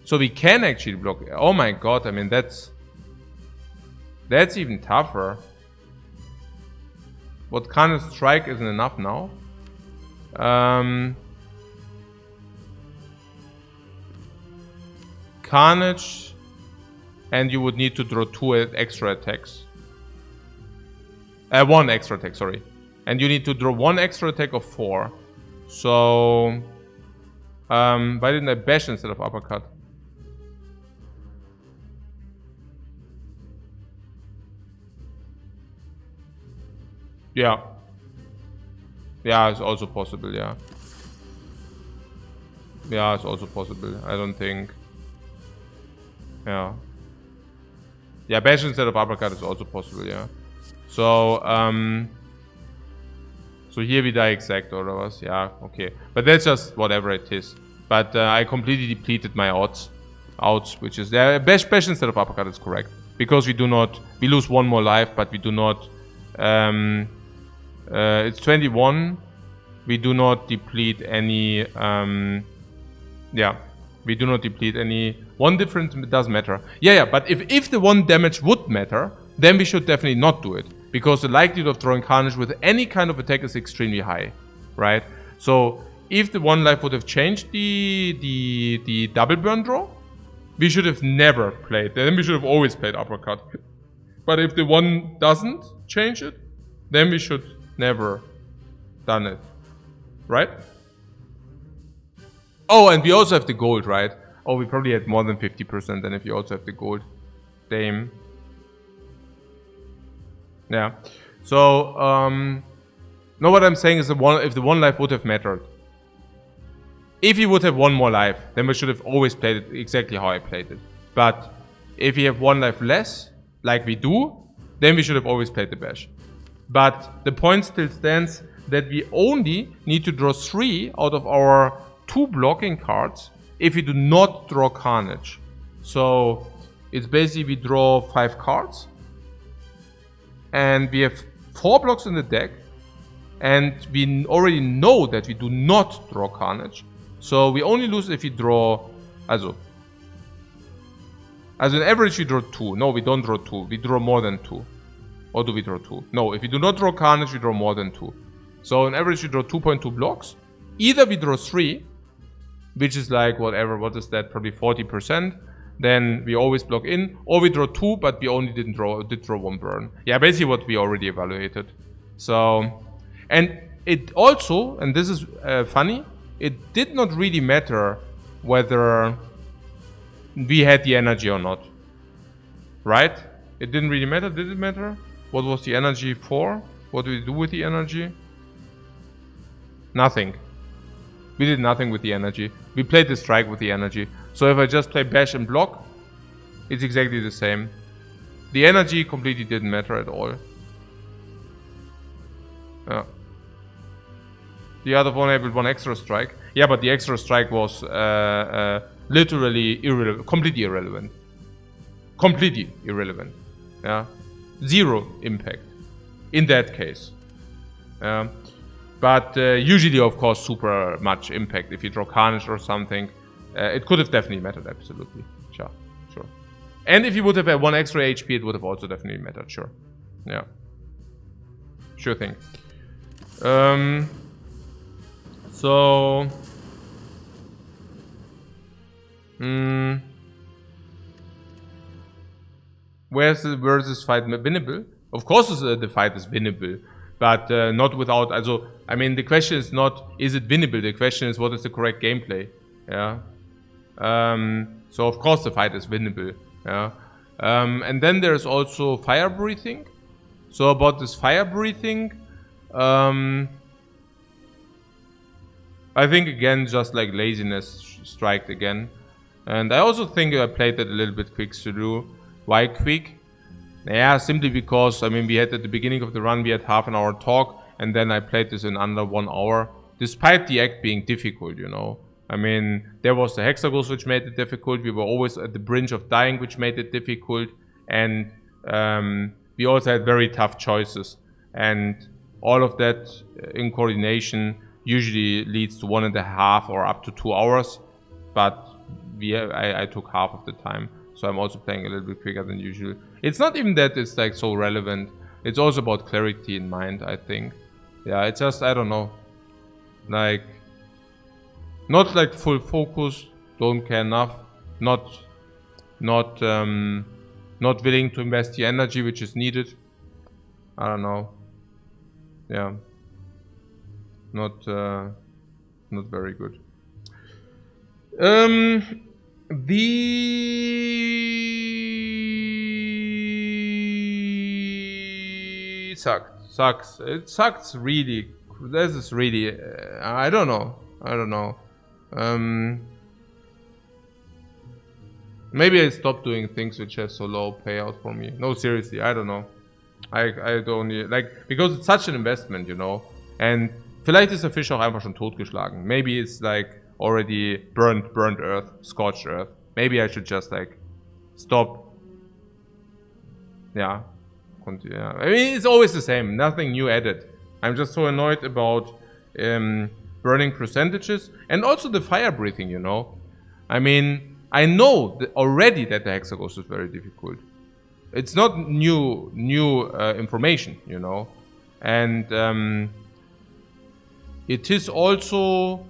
So we can actually block. Oh my god, I mean that's even tougher. What kind of strike isn't enough now? Carnage, and you would need to draw 2 extra attacks. 1 extra attack, sorry. And you need to draw 1 extra attack of 4. So why didn't I bash instead of uppercut? Yeah. Yeah, it's also possible, yeah. Yeah, it's also possible. I don't think. Yeah. Yeah, bash instead of uppercut is also possible, yeah. So, so here we die exact or was, yeah, okay. But that's just whatever it is. But I completely depleted my outs, which is there. Bash instead of uppercut is correct. Because we lose 1 more life, but we do not, it's 21. We do not deplete any, yeah, we do not deplete any. 1 difference does matter. Yeah, but if the 1 damage would matter, then we should definitely not do it. Because the likelihood of drawing Carnage with any kind of attack is extremely high, right? So if the 1 life would have changed the double burn draw, we should have never played. Then we should have always played uppercut. But if the 1 doesn't change it, then we should never done it, right? Oh, and we also have the gold, right? Oh, we probably had more than 50% then if you also have the gold. Damn. Yeah. So, no, what I'm saying is if the 1 life would have mattered. If you would have 1 more life, then we should have always played it exactly how I played it. But if you have 1 life less, like we do, then we should have always played the bash. But the point still stands that we only need to draw 3 out of our 2 blocking cards if we do not draw Carnage. So it's basically we draw 5 cards. And we have 4 blocks in the deck. And we already know that we do not draw Carnage. So we only lose if we draw... Also on average we draw 2. No, we don't draw 2. We draw more than 2. Or do we draw 2? No, if we do not draw Carnage, we draw more than 2. So on average we draw 2.2 blocks. Either we draw 3, which is like whatever, what is that? Probably 40%. Then we always block in. Or we draw 2, but we only did draw 1 burn. Yeah, basically what we already evaluated. So, and it also, and this is funny, it did not really matter whether we had the energy or not. Right? It didn't really matter, did it matter? What was the energy for? What did we do with the energy? Nothing. We did nothing with the energy. We played the strike with the energy. So if I just play bash and block, it's exactly the same. The energy completely didn't matter at all. Yeah. The other one enabled 1 extra strike. Yeah, but the extra strike was literally irrelevant. Completely irrelevant. Completely irrelevant. Yeah. 0 impact. In that case. But usually, of course, super much impact. If you draw Carnage or something, it could have definitely mattered, absolutely. Sure. And if you would have had 1 extra HP, it would have also definitely mattered, sure. Yeah. Sure thing. So... where's this fight winnable? Of course the fight is winnable. But not without, also, I mean, the question is not, is it winnable? The question is, what is the correct gameplay? Yeah. So, of course, the fight is winnable. Yeah. And then there's also fire breathing. So, about this fire breathing, I think, again, just like laziness striked again. And I also think I played it a little bit quick to do. Why quick? Yeah, simply because, I mean, we had at the beginning of the run, we had half an hour talk, and then I played this in under 1 hour, despite the act being difficult, you know. I mean, there was the hexagons, which made it difficult, we were always at the brink of dying, which made it difficult, and we also had very tough choices, and all of that in coordination usually leads to 1.5 or up to 2 hours, but I took half of the time. So I'm also playing a little bit quicker than usual. It's not even that it's like so relevant. It's also about clarity in mind, I think. Yeah, it's just, I don't know. Like, not like full focus, don't care enough. Not willing to invest the energy which is needed. I don't know. Yeah. Not very good. Sucks. It sucks really. This is really. I don't know. Maybe I stopped doing things which have so low payout for me. No, seriously, I don't know. I don't like, because it's such an investment, you know. And vielleicht ist der Fisch auch einfach schon totgeschlagen. Maybe it's like already burnt earth, scorched earth. Maybe I should just like stop. Yeah. I mean, it's always the same. Nothing new added. I'm just so annoyed about burning percentages and also the fire breathing, you know. I mean, I know already that the hexagons is very difficult. It's not new information, you know. And it is also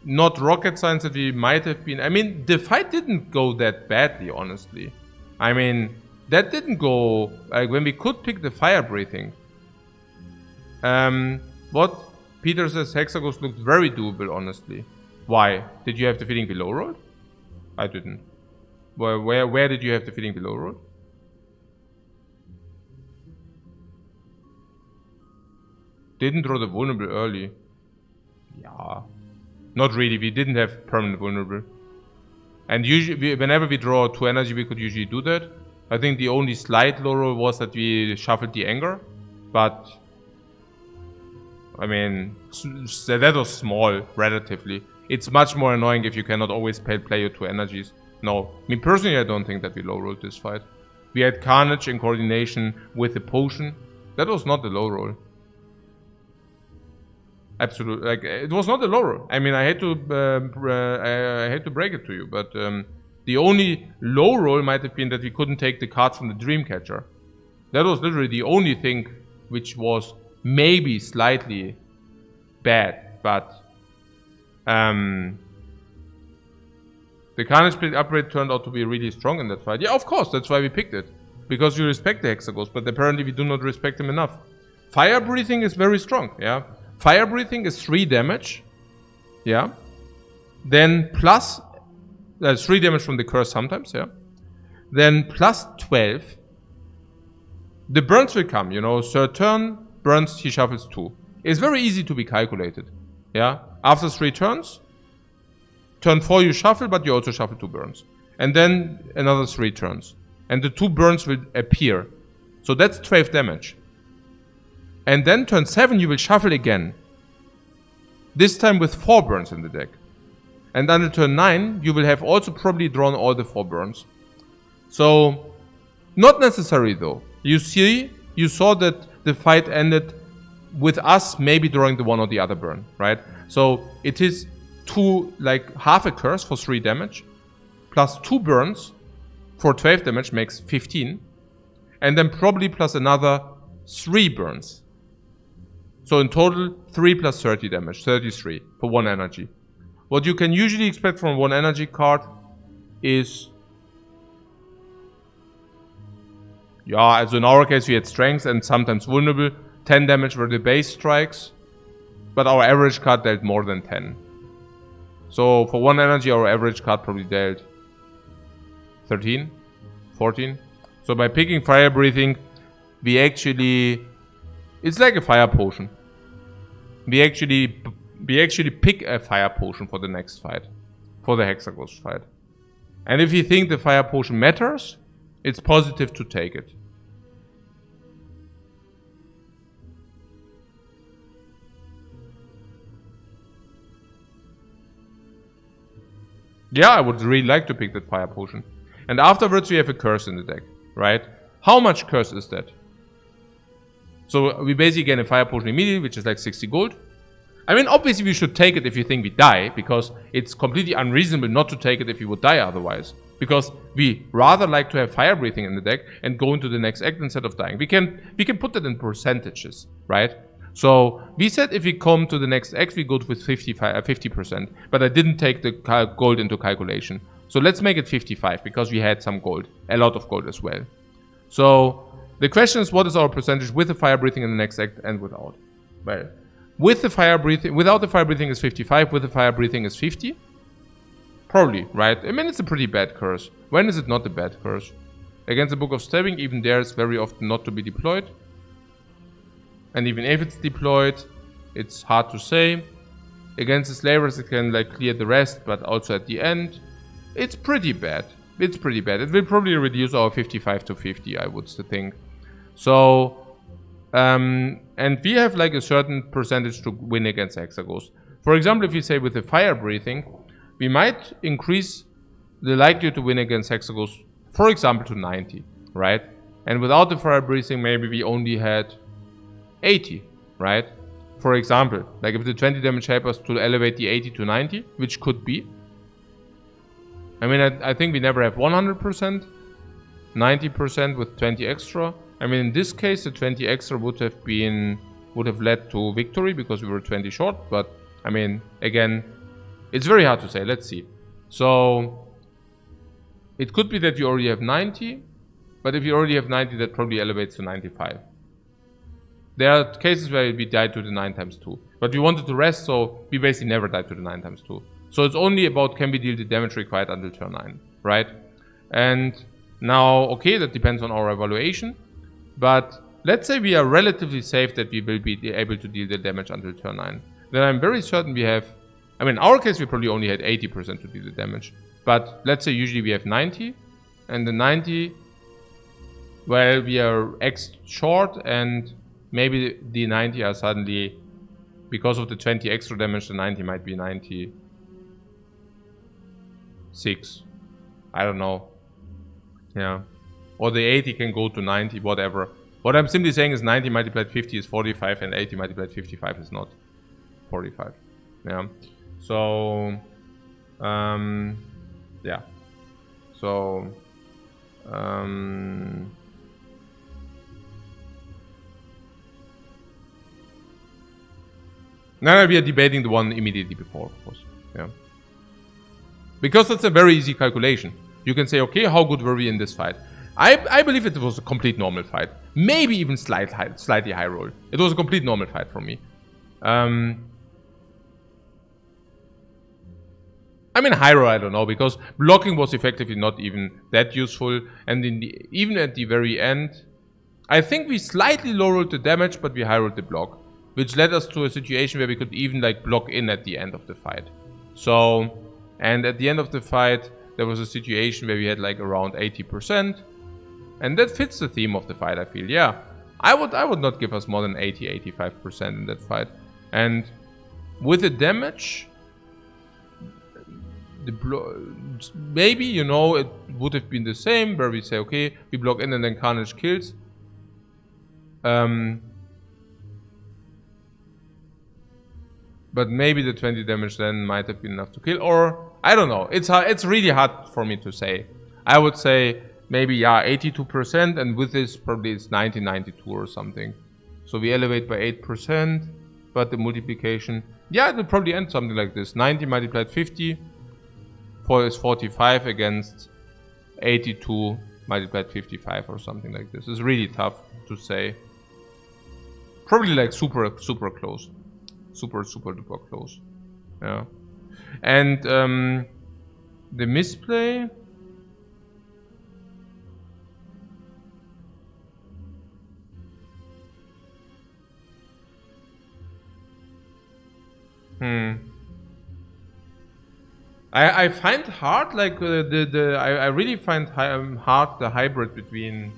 not rocket science that we might have been. I mean, the fight didn't go that badly, honestly. I mean, that didn't go like when we could pick the fire breathing. What Peter says, hexagons looked very doable, honestly. Why? Did you have the feeling below rolled? I didn't. Where did you have the feeling below rolled? Didn't draw the vulnerable early. Yeah. Not really, we didn't have permanent vulnerable. And usually, whenever we draw 2 energy, we could usually do that. I think the only slight low roll was that we shuffled the anger. But, I mean, that was small, relatively. It's much more annoying if you cannot always play your 2 energies. No, me personally, I don't think that we low rolled this fight. We had Carnage in coordination with the potion. That was not the low roll. Absolutely, like it was not a low roll. I mean, I hate to break it to you, but the only low roll might have been that we couldn't take the cards from the Dreamcatcher. That was literally the only thing which was maybe slightly bad, but the Carnage Split upgrade turned out to be really strong in that fight. Yeah, of course, that's why we picked it. Because we respect the Hexagons, but apparently we do not respect them enough. Fire Breathing is very strong, yeah. Fire Breathing is 3 damage, yeah. Then plus, 3 damage from the curse sometimes, yeah. Then plus 12. The burns will come, you know, third turn, burns, he shuffles 2. It's very easy to be calculated, yeah. After 3 turns, turn 4 you shuffle, but you also shuffle 2 burns. And then another 3 turns. And the 2 burns will appear. So that's 12 damage. And then turn 7 you will shuffle again. This time with 4 burns in the deck. And until turn 9 you will have also probably drawn all the 4 burns. So, not necessary though. You saw that the fight ended with us maybe drawing the one or the other burn, right? So it is half a curse for 3 damage, plus 2 burns for 12 damage makes 15, and then probably plus another 3 burns. So in total, 3 plus 30 damage, 33 for 1 energy. What you can usually expect from 1 energy card is... Yeah, also in our case we had strength and sometimes vulnerable. 10 damage were the base strikes, but our average card dealt more than 10. So for 1 energy our average card probably dealt 13, 14. So by picking Fire Breathing, we actually... It's like a fire potion. We actually pick a fire potion for the next fight. For the Hexagons fight. And if you think the fire potion matters, it's positive to take it. Yeah, I would really like to pick that fire potion. And afterwards we have a curse in the deck, right? How much curse is that? So we basically get a fire potion immediately, which is like 60 gold. I mean, obviously we should take it if you think we die, because it's completely unreasonable not to take it if you would die otherwise. Because we rather like to have Fire Breathing in the deck and go into the next act instead of dying. We can put that in percentages, right? So we said if we come to the next act, we go with 50%, but I didn't take the gold into calculation. So let's make it 55, because we had some gold, a lot of gold as well. So the question is, what is our percentage with the Fire Breathing in the next act and without? Well, with the Fire Breathing, without the Fire Breathing is 55, with the Fire Breathing is 50. Probably, right? I mean, it's a pretty bad curse. When is it not a bad curse? Against the Book of Stabbing, even there it's very often not to be deployed. And even if it's deployed, it's hard to say. Against the Slavers it can like clear the rest, but also at the end. It's pretty bad. It's pretty bad. It will probably reduce our 55 to 50, I would think. So, and we have like a certain percentage to win against Hexagons. For example, if you say with the Fire Breathing, we might increase the likelihood to win against Hexagons, for example, to 90, right? And without the Fire Breathing, maybe we only had 80, right? For example, like if the 20 damage help us to elevate the 80 to 90, which could be. I mean, I think we never have 100%, 90% with 20 extra. I mean, in this case, the 20 extra would have led to victory because we were 20 short. But I mean, again, it's very hard to say. Let's see. So it could be that you already have 90, but if you already have 90, that probably elevates to 95. There are cases where we died to the 9 times 2, but we wanted to rest, so we basically never died to the 9 times 2. So it's only about can we deal the damage required until turn 9, right? And now, okay, that depends on our evaluation, but let's say we are relatively safe that we will be able to deal the damage until turn 9. Then I'm very certain we have, I mean, in our case we probably only had 80% to deal the damage, but let's say usually we have 90, and the 90, well, we are X short, and maybe the 90 are suddenly, because of the 20 extra damage, the 90 might be 90. 6. I don't know. Yeah. Or the 80 can go to 90, whatever. What I'm simply saying is 90 multiplied 50 is 45 and 80 multiplied 55 is not 45. Yeah. So, yeah. So, now we are debating the one immediately before, of course. Yeah. Because that's a very easy calculation. You can say, okay, how good were we in this fight? I believe it was a complete normal fight. Maybe even slightly high roll. It was a complete normal fight for me. I mean, high roll, I don't know, because blocking was effectively not even that useful. And even at the very end, I think we slightly low rolled the damage, but we high rolled the block, which led us to a situation where we could even like block in at the end of the fight. So, and at the end of the fight, there was a situation where we had like around 80%. And that fits the theme of the fight, I feel. Yeah, I would not give us more than 80-85% in that fight. And with the damage, maybe, you know, it would have been the same, where we say, okay, we block in and then Carnage kills. But maybe the 20 damage then might have been enough to kill, or I don't know. It's really hard for me to say. I would say maybe, yeah, 82%, and with this probably it's 90-92 or something. So we elevate by 8%, but the multiplication, yeah, it will probably end something like this. 90 multiplied 50 is 45 against 82 multiplied 55 or something like this. It's really tough to say. Probably like super close. Super duper close. Yeah. And the misplay, I find hard, like I really find hard the hybrid between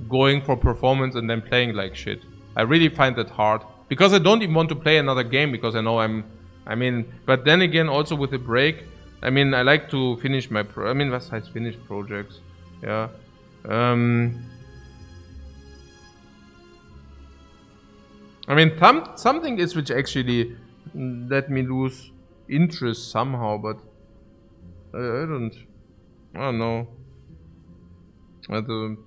going for performance and then playing like shit. I really find that hard because I don't even want to play another game because I know I mean, but then again, also with the break, I mean, I like to finish my was heißt finish projects? Yeah. I mean, something is which actually let me lose interest somehow, but I don't know. Also,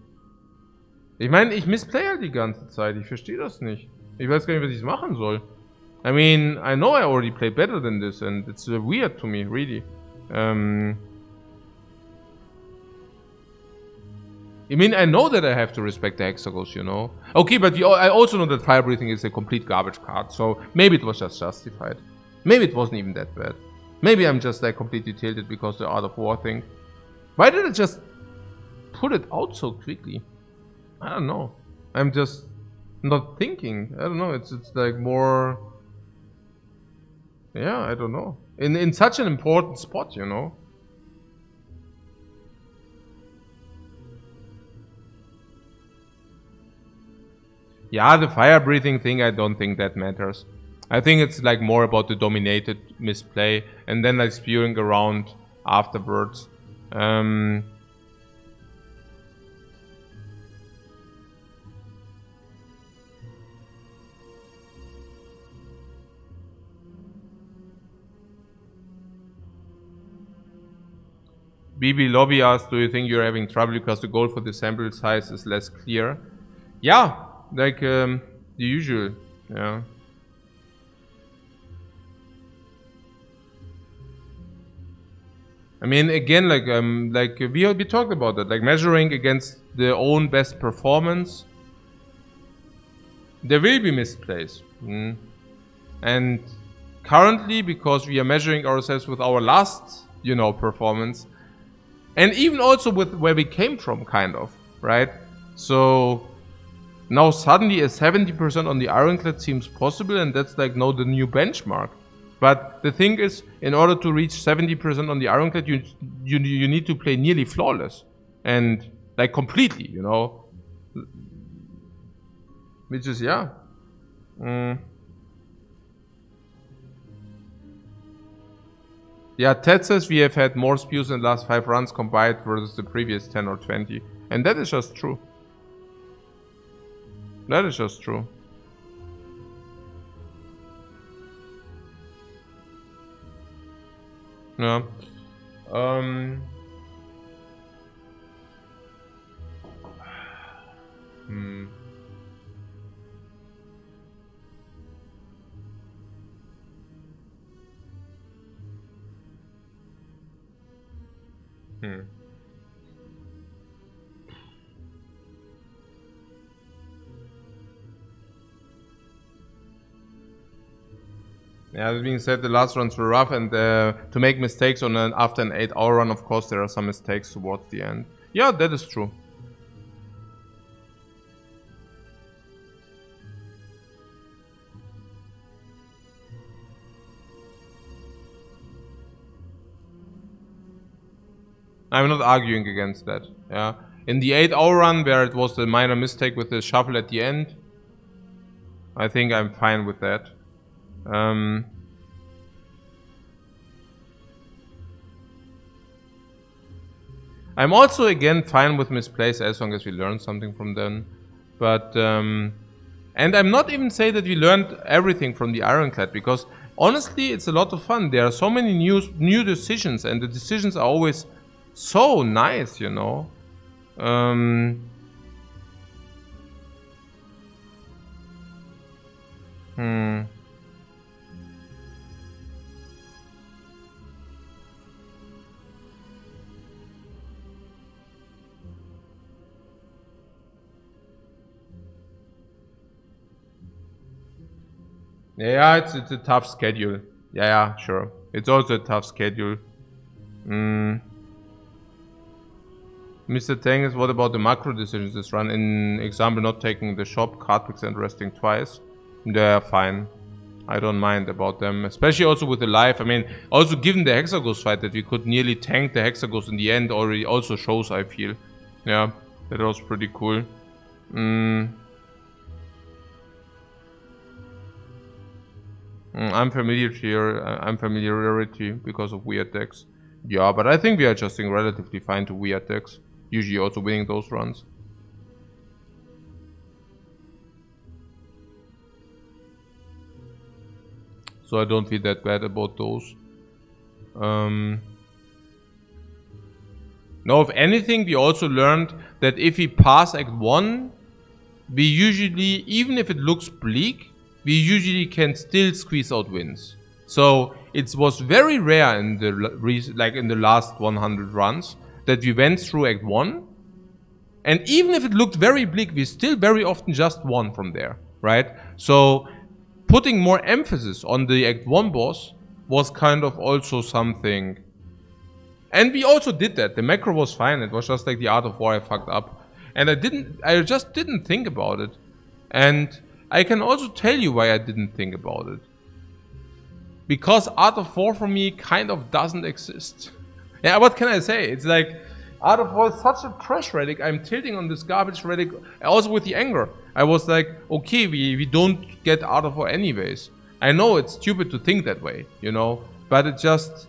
ich meine, ich missplay halt die ganze Zeit. Ich verstehe das nicht. Ich weiß gar nicht, was ich machen soll. I mean, I know I already played better than this, and it's weird to me, really. I mean, I know that I have to respect the hexagons, you know. Okay, but I also know that fire breathing is a complete garbage card, so maybe it was just justified. Maybe it wasn't even that bad. Maybe I'm just like completely tilted because the Art of War thing. Why did I just put it out so quickly? I don't know. I'm just not thinking. I don't know. It's like more. Yeah, I don't know. In such an important spot, you know. Yeah, the fire breathing thing, I don't think that matters. I think it's like more about the dominated misplay and then like spewing around afterwards. BB Lobby asks, do you think you're having trouble because the goal for the sample size is less clear? Yeah, like the usual, yeah. I mean, again, like we talked about that, like measuring against their own best performance. There will be misplays, and currently, because we are measuring ourselves with our last, you know, performance, and even also with where we came from, kind of, right? So now suddenly a 70% on the Ironclad seems possible, and that's like now the new benchmark. But the thing is, in order to reach 70% on the Ironclad, you need to play nearly flawless. And like completely, you know. Which is, yeah. Yeah, Ted says we have had more spews in the last 5 runs combined versus the previous 10 or 20. And that is just true. That is just true. Yeah. Yeah, that being said, the last runs were rough, and to make mistakes on after an 8-hour run, of course, there are some mistakes towards the end. Yeah, that is true. I'm not arguing against that. Yeah, in the 8-hour run, where it was the minor mistake with the shuffle at the end, I think I'm fine with that. I'm also again fine with misplays as long as we learn something from them. But and I'm not even saying that we learned everything from the Ironclad, because honestly it's a lot of fun. There are so many new decisions, and the decisions are always so nice, you know. Yeah, it's a tough schedule. Yeah, sure. It's also a tough schedule. Mr. Tangus, what about the macro decisions this run? In example, not taking the shop, card picks, and resting twice. They're fine. I don't mind about them, especially also with the life. I mean, also given the Hexaghost fight that we could nearly tank the Hexaghost in the end already also shows, I feel. Yeah, that was pretty cool. I'm familiarity because of weird decks. Yeah, but I think we are adjusting relatively fine to weird decks. Usually also winning those runs. So I don't feel that bad about those. No, if anything, we also learned that if we pass Act 1, we usually, even if it looks bleak, we usually can still squeeze out wins. So it was very rare in the last 100 runs that we went through Act 1, and even if it looked very bleak, we still very often just won from there, right? So putting more emphasis on the Act 1 boss was kind of also something. And we also did that. The macro was fine. It was just like the Art of War I fucked up. And I just didn't think about it. And I can also tell you why I didn't think about it. Because Art of War for me kind of doesn't exist. Yeah, what can I say? It's like, Art of War is such a trash relic. I'm tilting on this garbage relic. Also with the anger. I was like, okay, we don't get Art of War anyways. I know it's stupid to think that way, you know. But it just...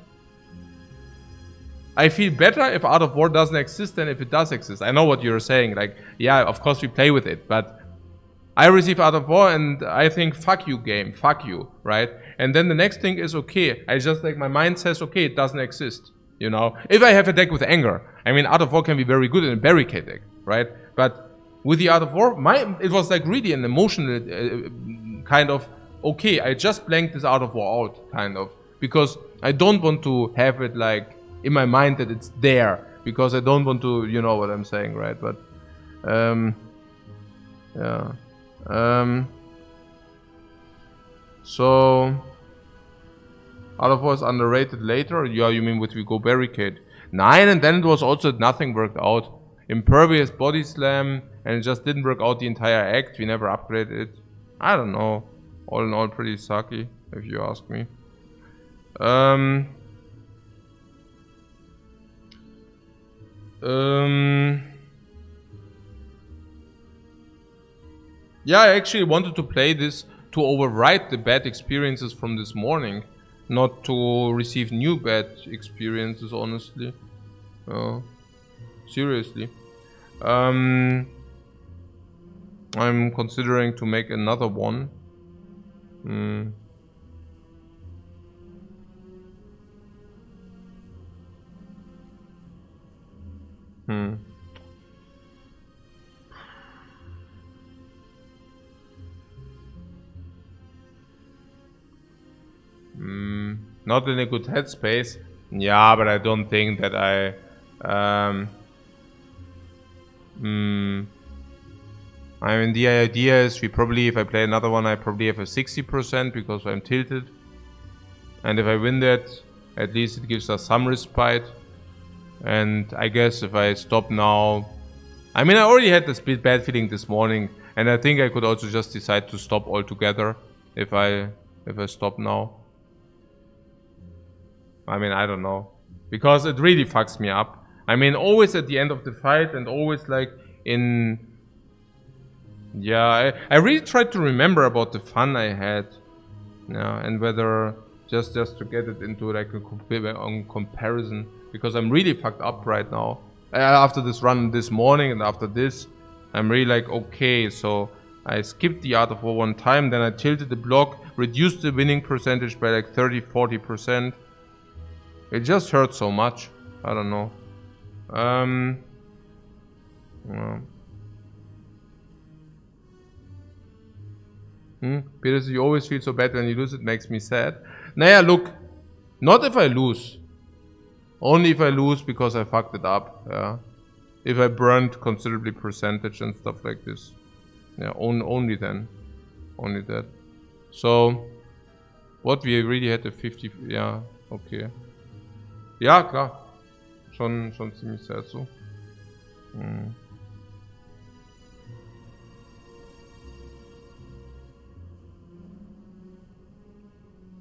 I feel better if Art of War doesn't exist than if it does exist. I know what you're saying. Like, yeah, of course we play with it. But I receive Art of War and I think, fuck you game. Fuck you, right? And then the next thing is, okay, I just like, my mind says, okay, it doesn't exist. You know, if I have a deck with anger, I mean, Art of War can be very good in a barricade deck, right? But with the Art of War, it was like really an emotional kind of, okay, I just blanked this Art of War out, kind of, because I don't want to have it like in my mind that it's there, because I don't want to, you know what I'm saying, right? But, yeah. So... Art of War is underrated later? Yeah, you mean with we go barricade? 9, and then it was also nothing worked out. Impervious body slam, and it just didn't work out the entire act. We never upgraded it. I don't know. All in all, pretty sucky, if you ask me. Yeah, I actually wanted to play this to overwrite the bad experiences from this morning. not to receive new bad experiences, honestly. Seriously. I'm considering to make another one. Not in a good headspace. Yeah, but I don't think that I... I mean, the idea is we probably, if I play another one, I probably have a 60% because I'm tilted. And if I win that, at least it gives us some respite. And I guess if I stop now... I mean, I already had this bad feeling this morning. And I think I could also just decide to stop altogether if I stop now. I mean, I don't know. Because it really fucks me up. I mean, always at the end of the fight and always like in... Yeah, I really tried to remember about the fun I had. Yeah, and whether just to get it into like a comparison. Because I'm really fucked up right now. After this run this morning and after this, I'm really like, okay, so I skipped the Art of War one time, then I tilted the block, reduced the winning percentage by like 30-40%. It just hurts so much. I don't know. Peter, you always feel so bad when you lose. It makes me sad. Naja, look. Not if I lose. Only if I lose because I fucked it up. Yeah. If I burned considerably percentage and stuff like this. Yeah, only then. Only that. So, what we really had a 50... Yeah, okay. Ja, klar. Schon ziemlich sad so.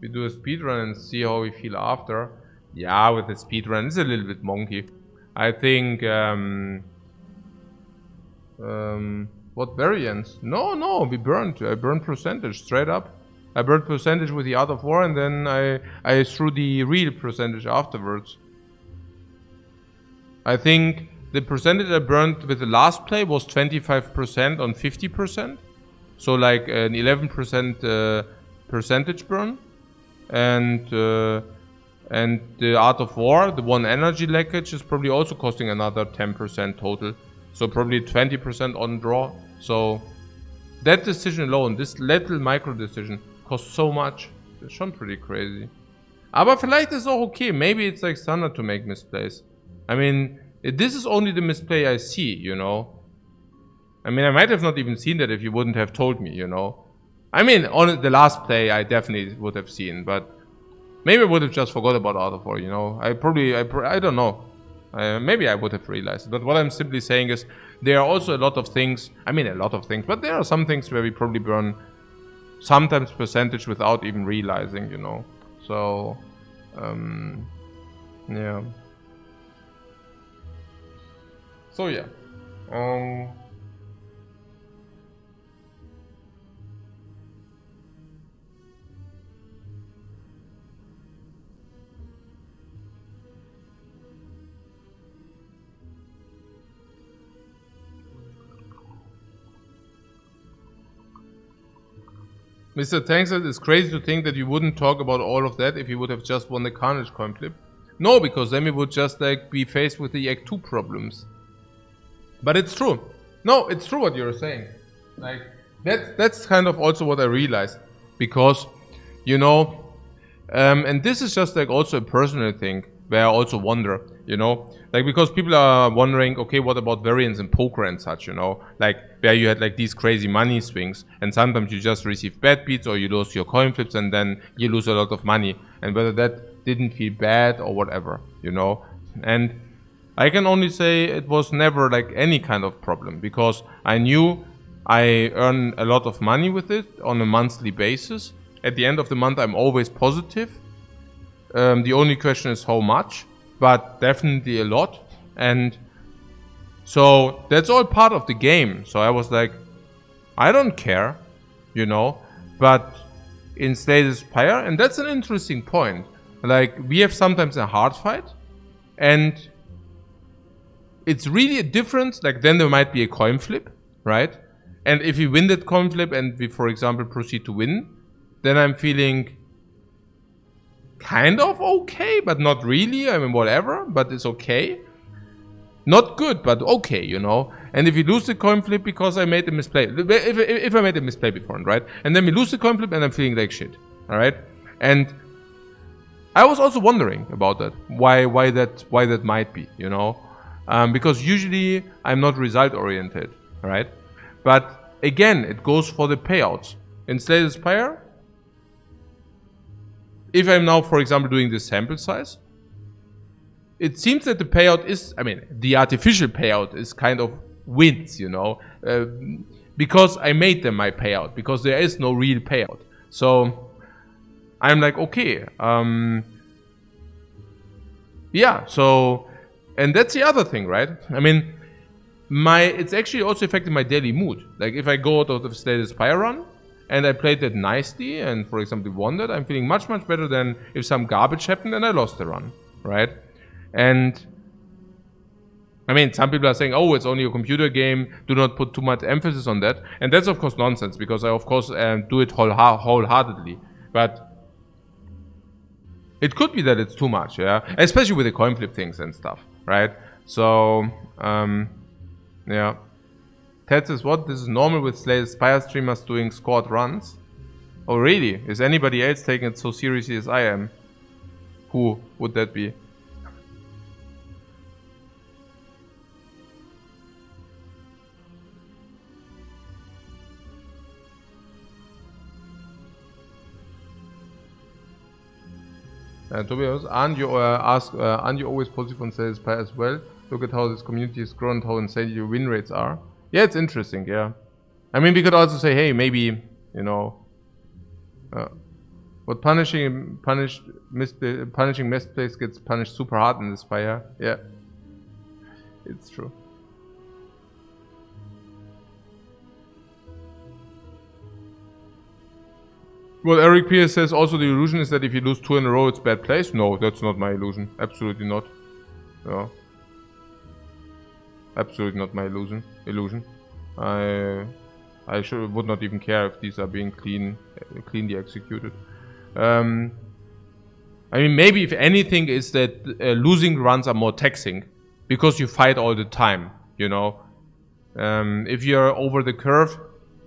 We do a speedrun and see how we feel after. Yeah, with the speedrun, it's a little bit monkey. I think, what variants? No, we burned. I burned percentage, straight up. I burned percentage with the Art of War and then I threw the real percentage afterwards. I think the percentage I burned with the last play was 25% on 50%. So like an 11% percentage burn. And the Art of War, the one energy leakage is probably also costing another 10% total. So probably 20% on draw. So that decision alone, this little micro decision, costs so much. It's schon pretty crazy. Aber vielleicht ist auch okay. Maybe it's like standard to make misplays. I mean, this is only the misplay I see, you know. I mean, I might have not even seen that if you wouldn't have told me, you know. I mean, on the last play, I definitely would have seen, but maybe I would have just forgot about Art of War, you know. I don't know. Maybe I would have realized. But what I'm simply saying is, there are also a lot of things. I mean, a lot of things, but there are some things where we probably burn sometimes percentage without even realizing, you know. So, yeah. So yeah. Mr. Tank said it's crazy to think that you wouldn't talk about all of that if you would have just won the Carnage coin flip. No, because then we would just like be faced with the Act 2 problems. But it's true. No, it's true what you're saying. Like that's kind of also what I realized. Because, you know, and this is just like also a personal thing where I also wonder, you know, like because people are wondering, okay, what about variance in poker and such, you know, like where you had like these crazy money swings and sometimes you just receive bad beats or you lose your coin flips and then you lose a lot of money, and whether that didn't feel bad or whatever, you know. And I can only say it was never like any kind of problem because I knew I earn a lot of money with it on a monthly basis. At the end of the month I'm always positive. The only question is how much, but definitely a lot. And so that's all part of the game. So I was like, I don't care, you know, but in Slay the Spire, and that's an interesting point. Like, we have sometimes a hard fight, and it's really a difference. Like, then there might be a coin flip, right? And if we win that coin flip and we, for example, proceed to win, then I'm feeling kind of okay, but not really. I mean, whatever, but it's okay. Not good, but okay, you know. And if we lose the coin flip because I made a misplay, if I made a misplay before, right? And then we lose the coin flip and I'm feeling like shit, all right? And I was also wondering about that, why that might be, you know, because usually I'm not result oriented, all right? But again, it goes for the payouts. In Slay the Spire, if I'm now, for example, doing this sample size, it seems that the payout is, I mean, the artificial payout is kind of wins, you know, because I made them my payout, because there is no real payout. So I'm like, okay, yeah, so, and that's the other thing, right? I mean, it's actually also affecting my daily mood. Like, if I go out of the Slay the Spire run, and I played that nicely, and for example won that, I'm feeling much, much better than if some garbage happened and I lost the run, right? And I mean, some people are saying, oh, it's only a computer game, do not put too much emphasis on that. And that's of course nonsense, because I of course do it wholeheartedly. But it could be that it's too much, yeah? Especially with the coin flip things and stuff, right? So, yeah. Ted says, what? This is normal with Slay the Spire streamers doing scored runs? Oh, really? Is anybody else taking it so seriously as I am? Who would that be? To be honest, aren't you always positive on Slay the Spire as well? Look at how this community has grown, how insane your win rates are. Yeah, it's interesting, yeah. I mean, we could also say, hey, maybe, you know, what punishing misplays gets punished super hard in this Spire. Yeah, it's true. Well, Eric Pierce says also the illusion is that if you lose 2 in a row, it's bad place. No, that's not my illusion. Absolutely not. No. Absolutely not my illusion. I would not even care if these are being cleanly executed. I mean, maybe if anything is that losing runs are more taxing because you fight all the time, you know. If you're over the curve,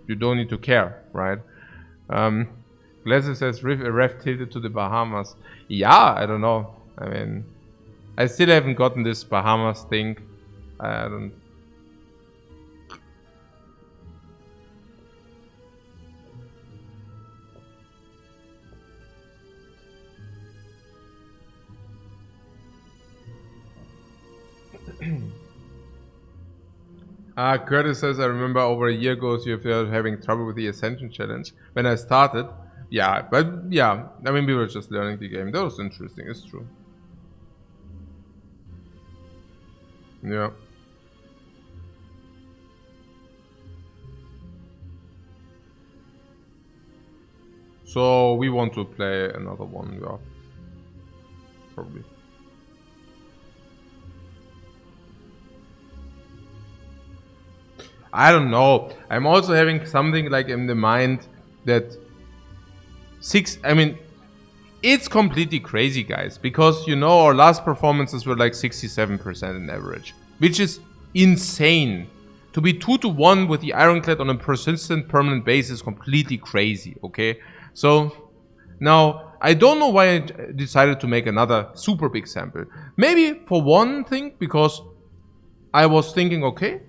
you don't need to care, right? Glasses says ref tilted to the Bahamas. Yeah, I don't know. I mean, I still haven't gotten this Bahamas thing. I don't. Curtis says, I remember over a year ago you were having trouble with the Ascension challenge. When I started, yeah, but yeah, I mean, we were just learning the game. That was interesting, it's true. Yeah. So we want to play another one, yeah. Probably. I don't know. I'm also having something like in the mind that I mean, it's completely crazy, guys, because you know our last performances were like 67% in average, which is insane. To be 2-1 with the Ironclad on a persistent, permanent basis, completely crazy. Okay, so now I don't know why I decided to make another super big sample. Maybe for one thing, because I was thinking, okay,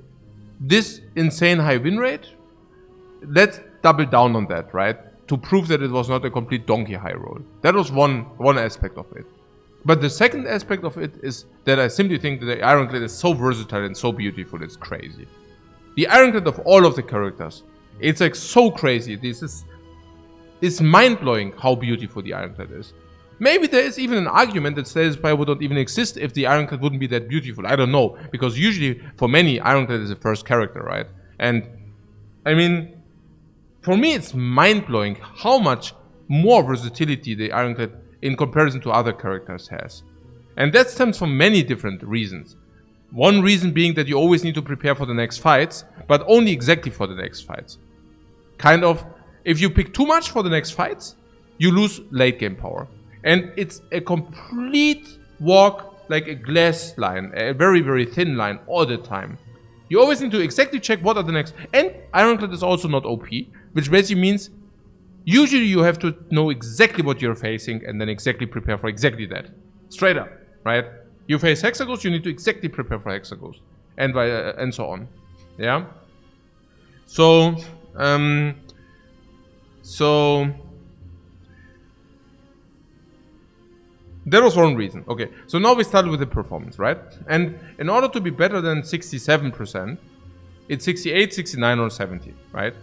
this insane high win rate, let's double down on that, right? To prove that it was not a complete donkey high roll. That was one aspect of it. But the second aspect of it is that I simply think that the Ironclad is so versatile and so beautiful, it's crazy. The Ironclad of all of the characters, it's like so crazy. It's mind-blowing how beautiful the Ironclad is. Maybe there is even an argument that Slay the Spire would not even exist if the Ironclad wouldn't be that beautiful. I don't know, because usually for many Ironclad is the first character, right? And I mean, for me it's mind-blowing how much more versatility the Ironclad in comparison to other characters has. And that stems from many different reasons. One reason being that you always need to prepare for the next fights, but only exactly for the next fights. Kind of, if you pick too much for the next fights, you lose late game power. And it's a complete walk like a glass line, a very, very thin line all the time. You always need to exactly check what are the next. And Ironclad is also not OP, which basically means usually you have to know exactly what you're facing and then exactly prepare for exactly that. Straight up, right? You face Hexaghost, you need to exactly prepare for Hexaghost. And so on. Yeah? So that was one reason. Okay, so now we started with the performance, right? And in order to be better than 67%, it's 68, 69, or 70, right?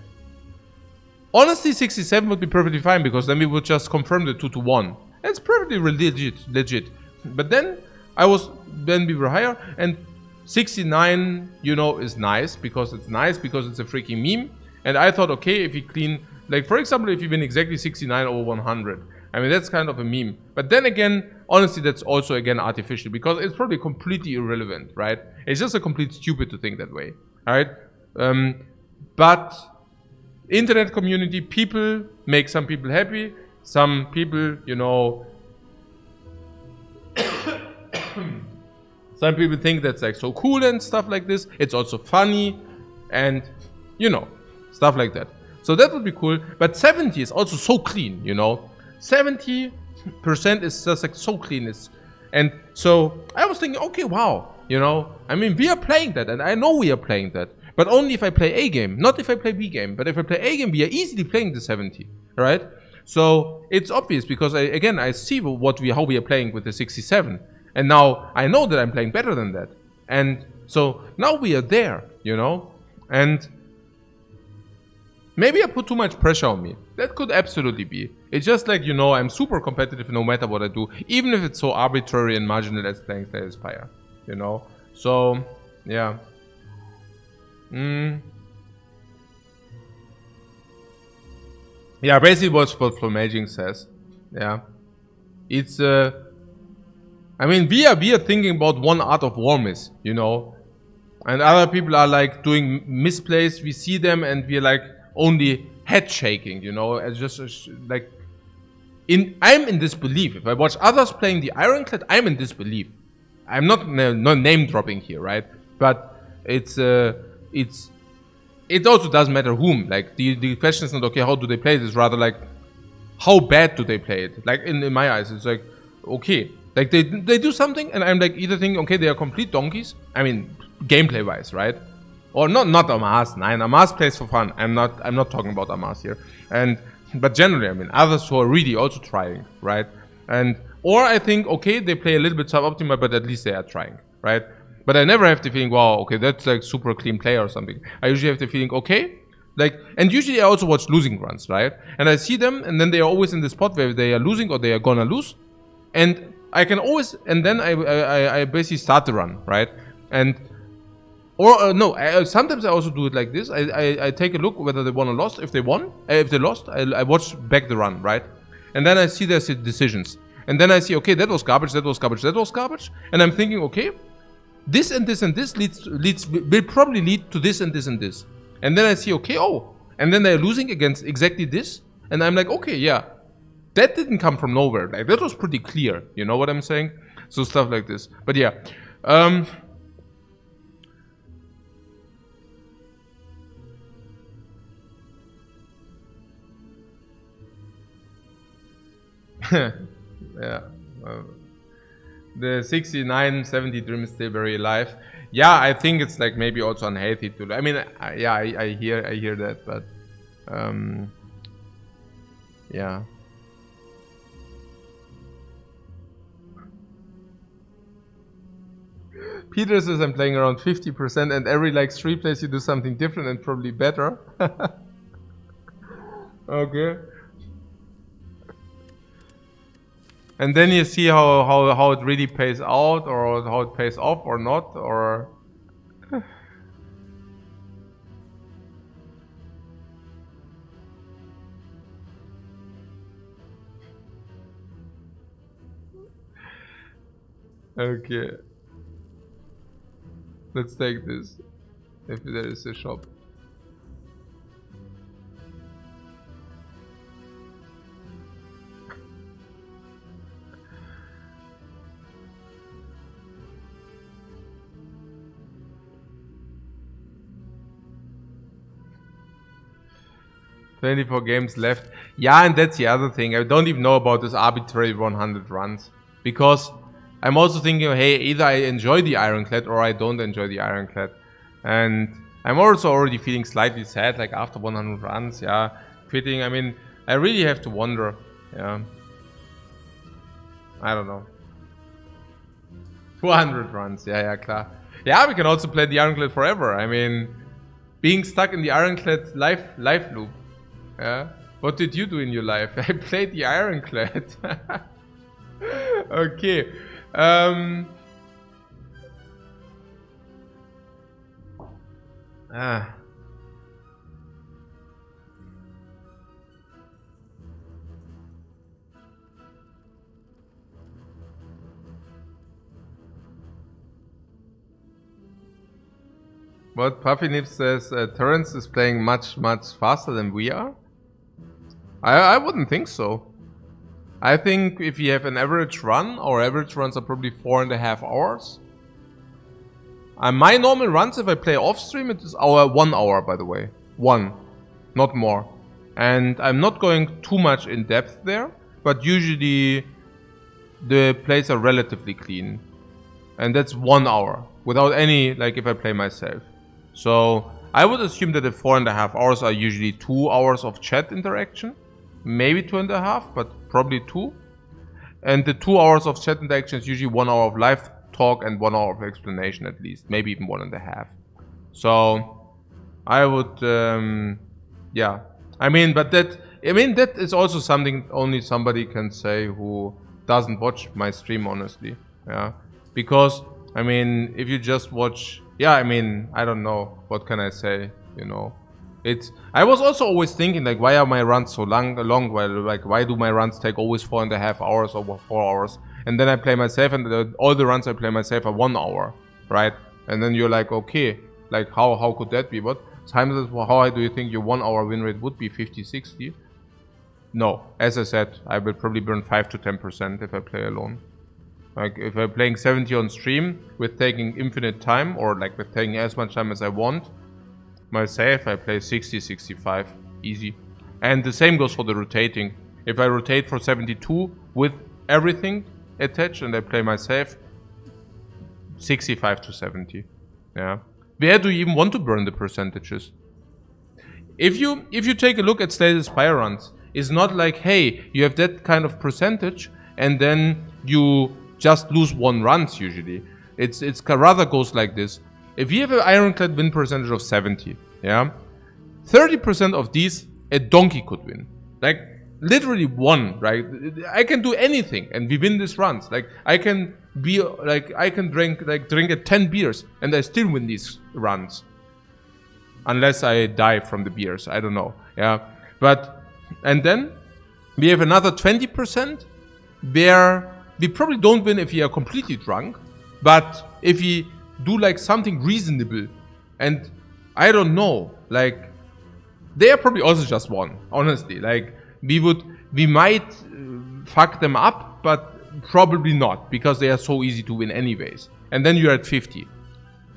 Honestly, 67 would be perfectly fine because then we would just confirm the 2 to 1. It's perfectly legit. But then we were higher, and 69, you know, is nice because it's a freaking meme. And I thought, okay, if you clean, like for example, if you win exactly 69 over 100, I mean, that's kind of a meme. But then again, honestly, that's also again artificial because it's probably completely irrelevant, right? It's just a complete stupid to think that way, all right? But internet community, people make some people happy. Some people, you know, some people think that's like so cool and stuff like this. It's also funny and, you know, stuff like that. So that would be cool. But 70 is also so clean, you know. 70% is just like so clean. And so I was thinking, okay, wow, you know, I mean, we are playing that, and I know we are playing that, but only if I play A game, not if I play B game. But if I play A game, we are easily playing the 70, right? So it's obvious because I see how we are playing with the 67, and now I know that I'm playing better than that, and so now we are there, you know, and maybe I put too much pressure on me. That could absolutely be. It's just like, you know, I'm super competitive no matter what I do, even if it's so arbitrary and marginal as playing Spire, you know. So yeah. Yeah, basically what Flomaging says. Yeah. It's I mean, we are thinking about one art of war miss, you know. And other people are like doing misplays, we see them and we're like only head shaking, you know, it's just like I'm in disbelief. If I watch others playing the Ironclad, I'm in disbelief. I'm not name dropping here, right? But it also doesn't matter whom. Like the question is not okay, how do they play this? Rather like how bad do they play it? Like in my eyes, it's like okay, like they do something, and I'm like either thinking okay, they are complete donkeys. I mean, gameplay wise, right? Or not Amas. Nine, Amas plays for fun. I'm not talking about Amas here. But generally, I mean, others who are really also trying, right? Or I think, okay, they play a little bit suboptimal, but at least they are trying, right? But I never have the feeling, wow, okay, that's like super clean play or something. I usually have the feeling, okay, like, and usually I also watch losing runs, right? And I see them, and then they are always in the spot where they are losing or they are gonna lose. And I can always, and then I basically start the run, right? Sometimes I also do it like this. I take a look whether they won or lost. If they won, if they lost, I watch back the run, right? And then I see their decisions. And then I see, okay, that was garbage, that was garbage, that was garbage. And I'm thinking, okay, this and this and this will probably lead to this and this and this. And then I see, okay, oh, and then they're losing against exactly this. And I'm like, okay, yeah, that didn't come from nowhere. Like that was pretty clear. You know what I'm saying? So stuff like this. But yeah. Yeah, the 69-70 dream is still very alive. Yeah, I think it's like maybe also unhealthy to. I mean, I hear that, but yeah. Peter says I'm playing around 50%, and every like 3 plays you do something different and probably better. Okay. And then you see how it really pays out, or how it pays off or not, or Okay. Let's take this. If there is a shop. "24 games left." Yeah, and that's the other thing. I don't even know about this arbitrary 100 runs. Because I'm also thinking, hey, either I enjoy the Ironclad or I don't enjoy the Ironclad. And I'm also already feeling slightly sad, like after 100 runs, yeah, quitting. I mean, I really have to wonder, yeah. I don't know. 200 runs, yeah, klar. Yeah, we can also play the Ironclad forever. I mean, being stuck in the Ironclad life loop. Yeah. What did you do in your life? I played the Ironclad. Okay. What Puffy says, Terrence is playing much faster than we are? I wouldn't think so. I think if you have an average run, our average runs are probably 4.5 hours. My normal runs, if I play off stream, it is 1 hour, by the way. 1, not more. And I'm not going too much in depth there, but usually the plays are relatively clean. And that's 1 hour, without any, like if I play myself. So I would assume that the 4.5 hours are usually 2 hours of chat interaction. Maybe 2.5, but probably 2. And the 2 hours of chat interaction is usually 1 hour of live talk and 1 hour of explanation at least. Maybe even 1.5. So I would, yeah. I mean, that is also something only somebody can say who doesn't watch my stream, honestly. Yeah. Because, I mean, if you just watch... Yeah, I mean, I don't know. What can I say? You know, I was also always thinking, like, why are my runs so long? Like, why do my runs take always 4.5 hours or 4 hours? And then I play myself, and all the runs I play myself are 1 hour, right? And then you're like, okay, like, how could that be? What times? How do you think your 1 hour win rate would be? 50, 60? No, as I said, I will probably burn 5 to 10% if I play alone. Like, if I'm playing 70 on stream with taking infinite time, or like with taking as much time as I want, myself, I play 60, 65, easy. And the same goes for the rotating. If I rotate for 72 with everything attached and I play myself, 65 to 70. Yeah. Where do you even want to burn the percentages? If you take a look at stated Spire runs, it's not like, hey, you have that kind of percentage and then you just lose 1 runs usually. It's rather goes like this. If you have an Ironclad win percentage of 70, yeah, 30% of these a donkey could win. Like literally 1, right? I can do anything and we win these runs. Like I can be like I can drink at 10 beers and I still win these runs. Unless I die from the beers, I don't know. Yeah. But and then we have another 20% where we probably don't win if we are completely drunk, but if we do like something reasonable, and I don't know, like they are probably also just 1, honestly. Like we might fuck them up, but probably not, because they are so easy to win anyways. And then you're at 50.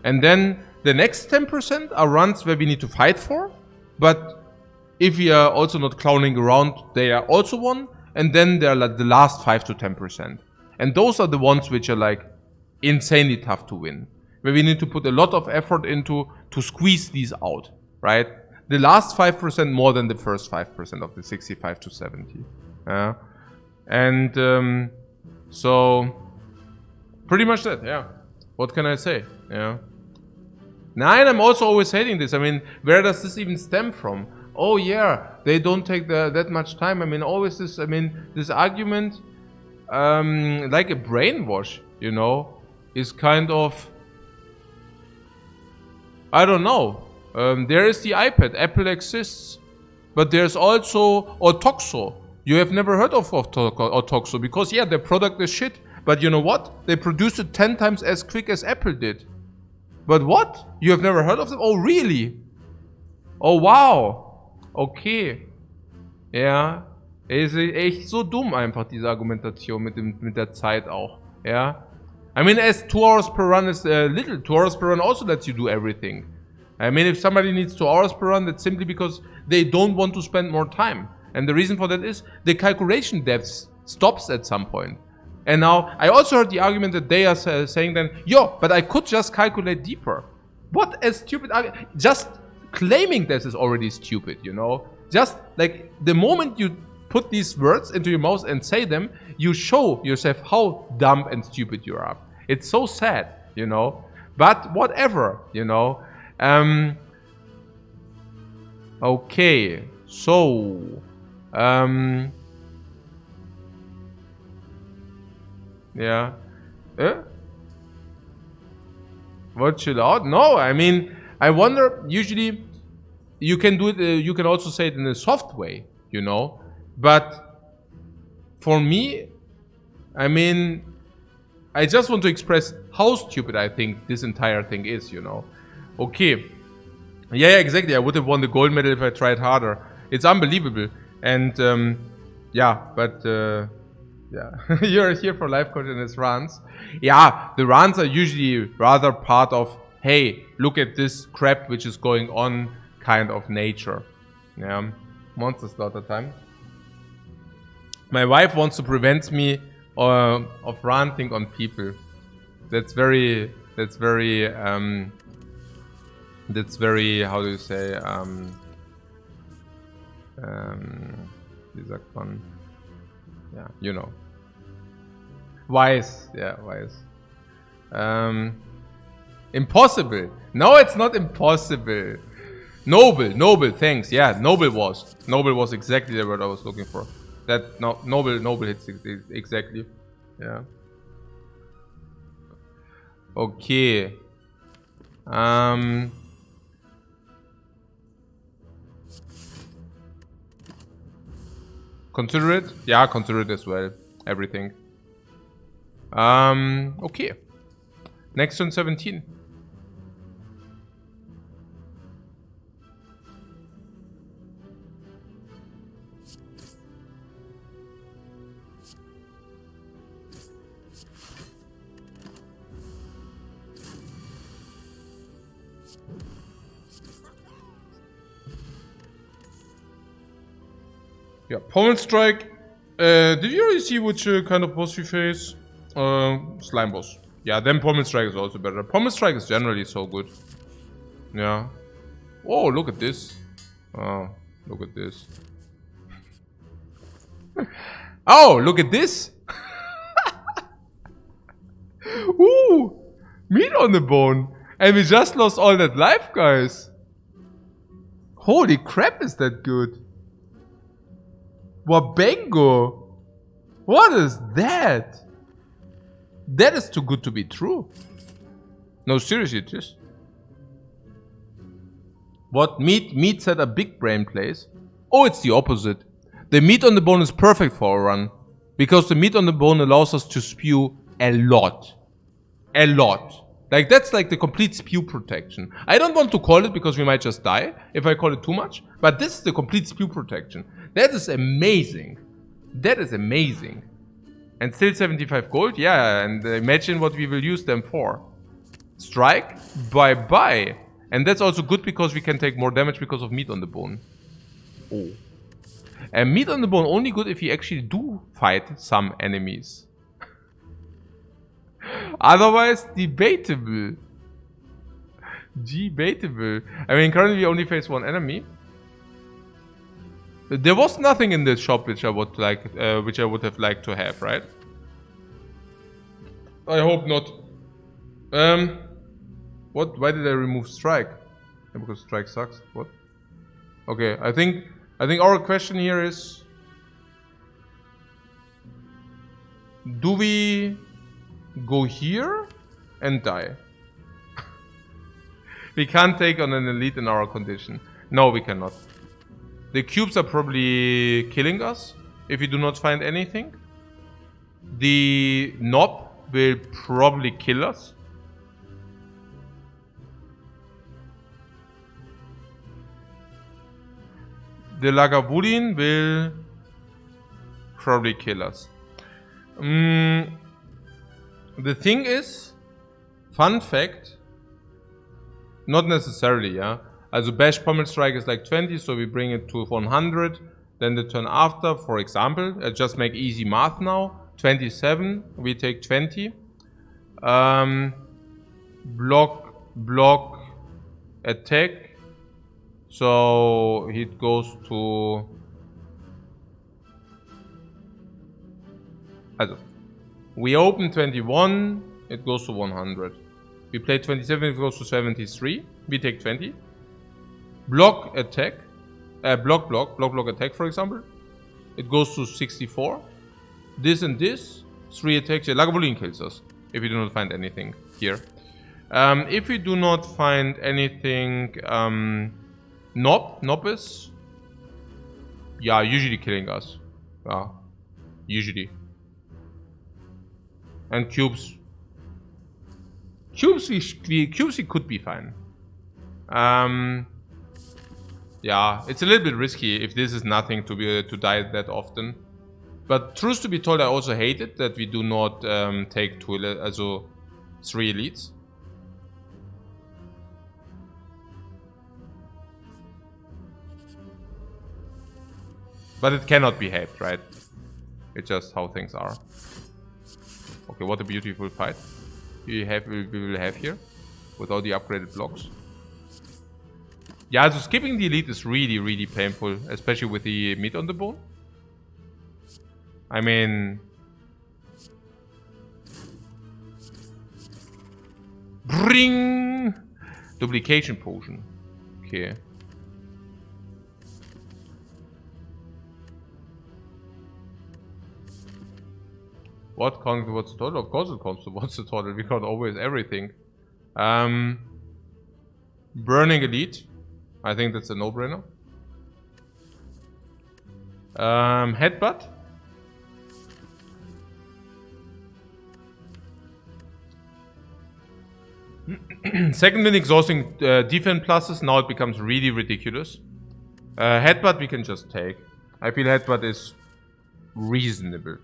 And then the next 10% are runs where we need to fight for, but if we are also not clowning around, they are also 1. And then there are like the last 5 to 10%. And those are the ones which are like insanely tough to win, where we need to put a lot of effort into to squeeze these out, right? The last 5% more than the first 5% of the 65 to 70. And so pretty much that, yeah. What can I say? Yeah. Now, and I'm also always hating this. I mean, where does this even stem from? Oh yeah, they don't take that much time. I mean, always this argument, like a brainwash, you know, is kind of, I don't know. There is the iPad, Apple exists, but there's also Otoxo. You have never heard of Otoxo because yeah, their product is shit, But you know what? They produced it 10 times as quick as Apple did. But what? You have never heard of them? Oh, really? Oh, wow. Okay. Ja. Ist echt so dumm einfach, diese Argumentation mit der Zeit auch. Ja. I mean, as 2 hours per run is little. 2 hours per run also lets you do everything. I mean, if somebody needs 2 hours per run, that's simply because they don't want to spend more time. And the reason for that is the calculation depth stops at some point. And now, I also heard the argument that they are saying then, yo, but I could just calculate deeper. What a stupid argument. Just claiming this is already stupid, you know? Just like the moment you put these words into your mouth and say them, you show yourself how dumb and stupid you are. It's so sad, you know? But whatever, you know? Okay, so... yeah. What chill out? No, I mean, I wonder, usually you can do it, you can also say it in a soft way, you know? But for me, I mean, I just want to express how stupid I think this entire thing is, you know? Okay. Yeah, exactly. I would have won the gold medal if I tried harder. It's unbelievable. And, yeah, but, yeah, you're here for Lifecoach and his runs. Yeah, the runs are usually rather part of, hey, look at this crap which is going on kind of nature. Yeah, monster slaughter time. My wife wants to prevent me of ranting on people. That's very, how do you say, wie sagt man? Yeah, you know. Wise, yeah, wise. Impossible. No, it's not impossible. Noble, thanks. Yeah, noble was exactly the word I was looking for. That, no, noble hits exactly. Yeah. Okay. Consider it? Yeah, consider it as well. Everything. Okay. Next turn 17. Yeah, Pommel Strike. Did you already see which kind of boss we face? Slime boss. Yeah, then Pommel Strike is also better. Pommel Strike is generally so good. Yeah. Oh, look at this. Oh, look at this. Oh, look at this. Ooh, meat on the bone. And we just lost all that life, guys. Holy crap, is that good. Wabengo! What is that? That is too good to be true. No, seriously, it is. What? Meat said a big brain plays? Oh, it's the opposite. The meat on the bone is perfect for a run. Because the meat on the bone allows us to spew a lot. A lot. Like, that's like the complete spew protection. I don't want to call it because we might just die if I call it too much. But this is the complete spew protection. That is amazing. That is amazing. And still 75 gold? Yeah, and imagine what we will use them for. Strike? Bye-bye. And that's also good because we can take more damage because of meat on the bone. Oh. And meat on the bone only good if you actually do fight some enemies. Otherwise, debatable. Debatable. I mean, currently we only face one enemy. There was nothing in this shop which I would like, which I would have liked to have, right? I hope not. What? Why did I remove strike? Yeah, because strike sucks. What? Okay, I think our question here is: do we go here and die? We can't take on an elite in our condition. No, we cannot. The cubes are probably killing us if we do not find anything. The knob will probably kill us. The Lagavulin will probably kill us. The thing is, fun fact, not necessarily, yeah. Also Bash Pommel Strike is like 20, so we bring it to 100. Then the turn after, for example, I just make easy math now. 27, we take 20. Block, attack. So it goes to... Also, we open 21, it goes to 100. We play 27, it goes to 73. We take 20. Block, attack. Block, attack, for example. It goes to 64. This and this. 3 attacks. Yeah, Lagavulin kills us. If we do not find anything here. If we do not find anything... Knob is... Yeah, usually killing us. Yeah. Usually. And cubes. Cubes we could be fine. Yeah, it's a little bit risky if this is nothing to die that often. But truth to be told, I also hate it that we do not take 3 elites. But it cannot be helped, right? It's just how things are. Okay, what a beautiful fight we will have here with all the upgraded blocks. Yeah, so skipping the elite is really painful, especially with the meat on the bone. I mean... Bring! Duplication potion. Okay. What counts towards the total? Of course it counts towards the total. We got always everything. Burning elite. I think that's a no-brainer. Headbutt. Second win exhausting defense pluses. Now it becomes really ridiculous. Headbutt we can just take. I feel headbutt is reasonable.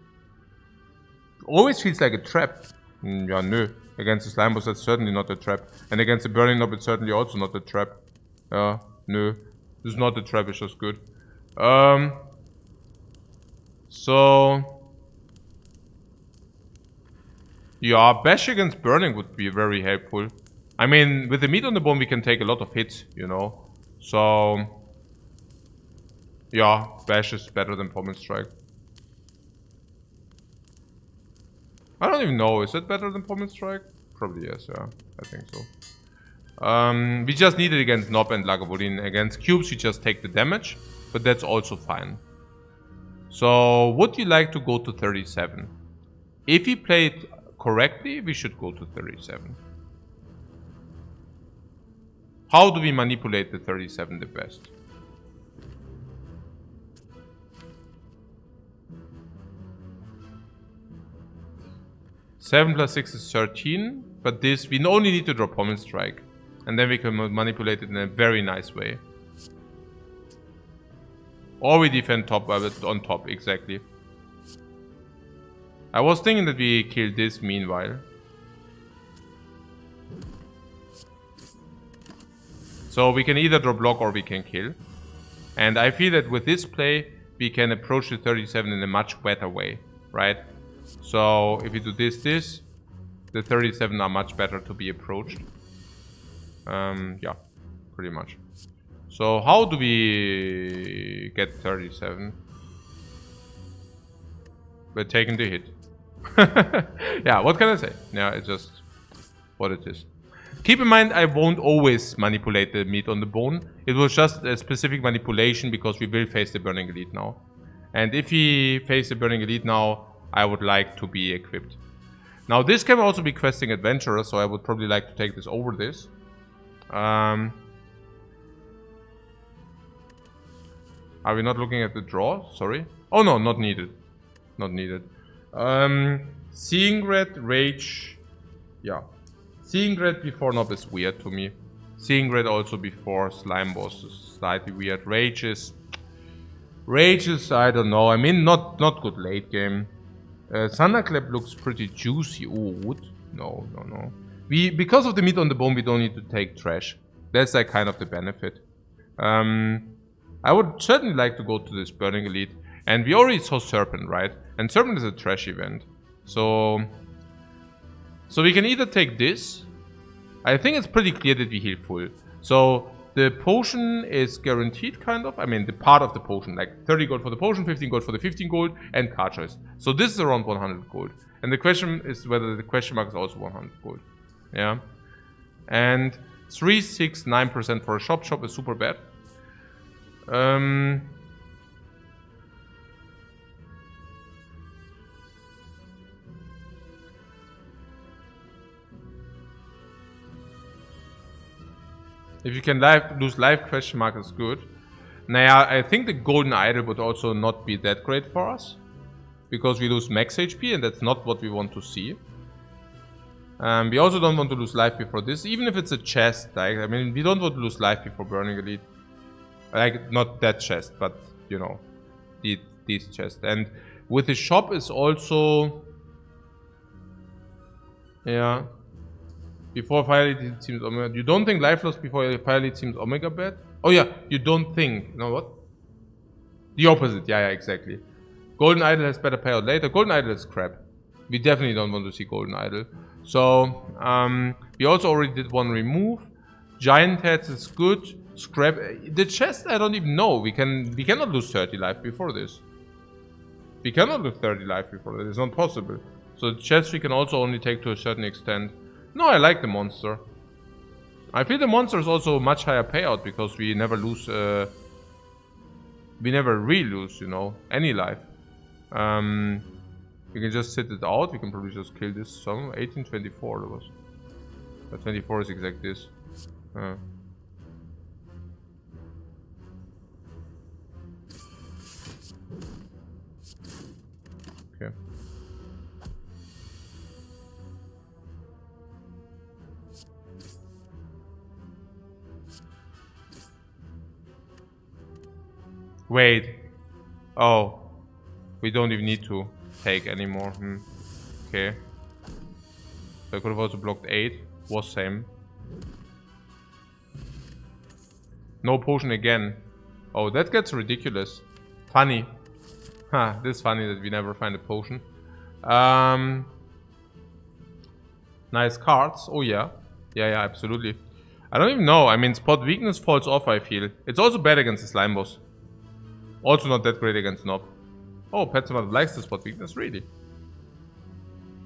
Always feels like a trap. Yeah, no. Against the slime boss, that's certainly not a trap. And against the burning knob, it's certainly also not a trap. No. This is not a trap, it's just good. So... Yeah, bash against burning would be very helpful. I mean, with the meat on the bone, we can take a lot of hits, you know. So... Yeah, bash is better than pommel strike. I don't even know, is it better than pommel strike? Probably yes, yeah, I think so. We just need it against Knob and Lagavulin. Against cubes we just take the damage, but that's also fine. So, would you like to go to 37? If we play it correctly, we should go to 37. How do we manipulate the 37 the best? Seven plus 6 is 13, but this we only need to drop pommel strike, and then we can manipulate it in a very nice way. Or we defend top on top, exactly. I was thinking that we kill this meanwhile. So we can either draw block or we can kill. And I feel that with this play, we can approach the 37 in a much better way, right? So if we do this, the 37 are much better to be approached. Yeah, pretty much. So how do we get 37? We're taking the hit. Yeah, what can I say? Yeah, it's just what it is. Keep in mind, I won't always manipulate the meat on the bone. It was just a specific manipulation because we will face the Burning Elite now. And if we face the Burning Elite now, I would like to be equipped. Now this can also be questing Adventurer, so I would probably like to take this over this. Are we not looking at the draw? Sorry. Oh no, not needed. Not needed. Seeing red, rage. Yeah. Seeing red before Nob is weird to me. Seeing red also before Slime Boss is slightly weird. Rage is, I don't know. I mean, not good late game. Thunderclap looks pretty juicy. Oh, wood? No. Because of the meat on the bone, we don't need to take trash. That's like kind of the benefit. I would certainly like to go to this Burning Elite. And we already saw Serpent, right? And Serpent is a trash event. So we can either take this. I think it's pretty clear that we heal full. So the potion is guaranteed, kind of. I mean, the part of the potion. Like 30 gold for the potion, 15 gold for the 15 gold, and card choice. So this is around 100 gold. And the question is whether the question mark is also 100 gold. Yeah. And 3, 6, 9% for a shop. Shop is super bad. If you can lose life, question mark is good. Now, I think the golden idol would also not be that great for us. Because we lose max HP and that's not what we want to see. We also don't want to lose life before this, even if it's a chest. Like, I mean, we don't want to lose life before Burning Elite. Like, not that chest, but, you know, these chests. And with the shop is also... Yeah. Before Fire Elite it seems Omega. You don't think life loss before Fire Elite seems Omega bad? Oh yeah, you don't think. You know what? The opposite. Yeah, exactly. Golden Idol has better payout later. Golden Idol is crap. We definitely don't want to see Golden Idol. So, we also already did one remove. Giant Heads is good. Scrap. The chest, I don't even know. We cannot lose 30 life before this. We cannot lose 30 life before this. It's not possible. So the chest we can also only take to a certain extent. No, I like the monster. I feel the monster is also a much higher payout because we never lose. We never really lose, you know, any life. We can just sit it out. We can probably just kill this song. 1824 that was. 24 is exact this. Okay. Wait. Oh. We don't even need to take anymore. Okay. So I could have also blocked 8. Was same. No potion again. Oh, that gets ridiculous. Funny. Huh, this is funny that we never find a potion. Nice cards. Oh yeah. Yeah, absolutely. I don't even know. I mean, spot weakness falls off, I feel. It's also bad against the slime boss. Also not that great against Nob. Oh, Petzomat likes the spot weakness, really.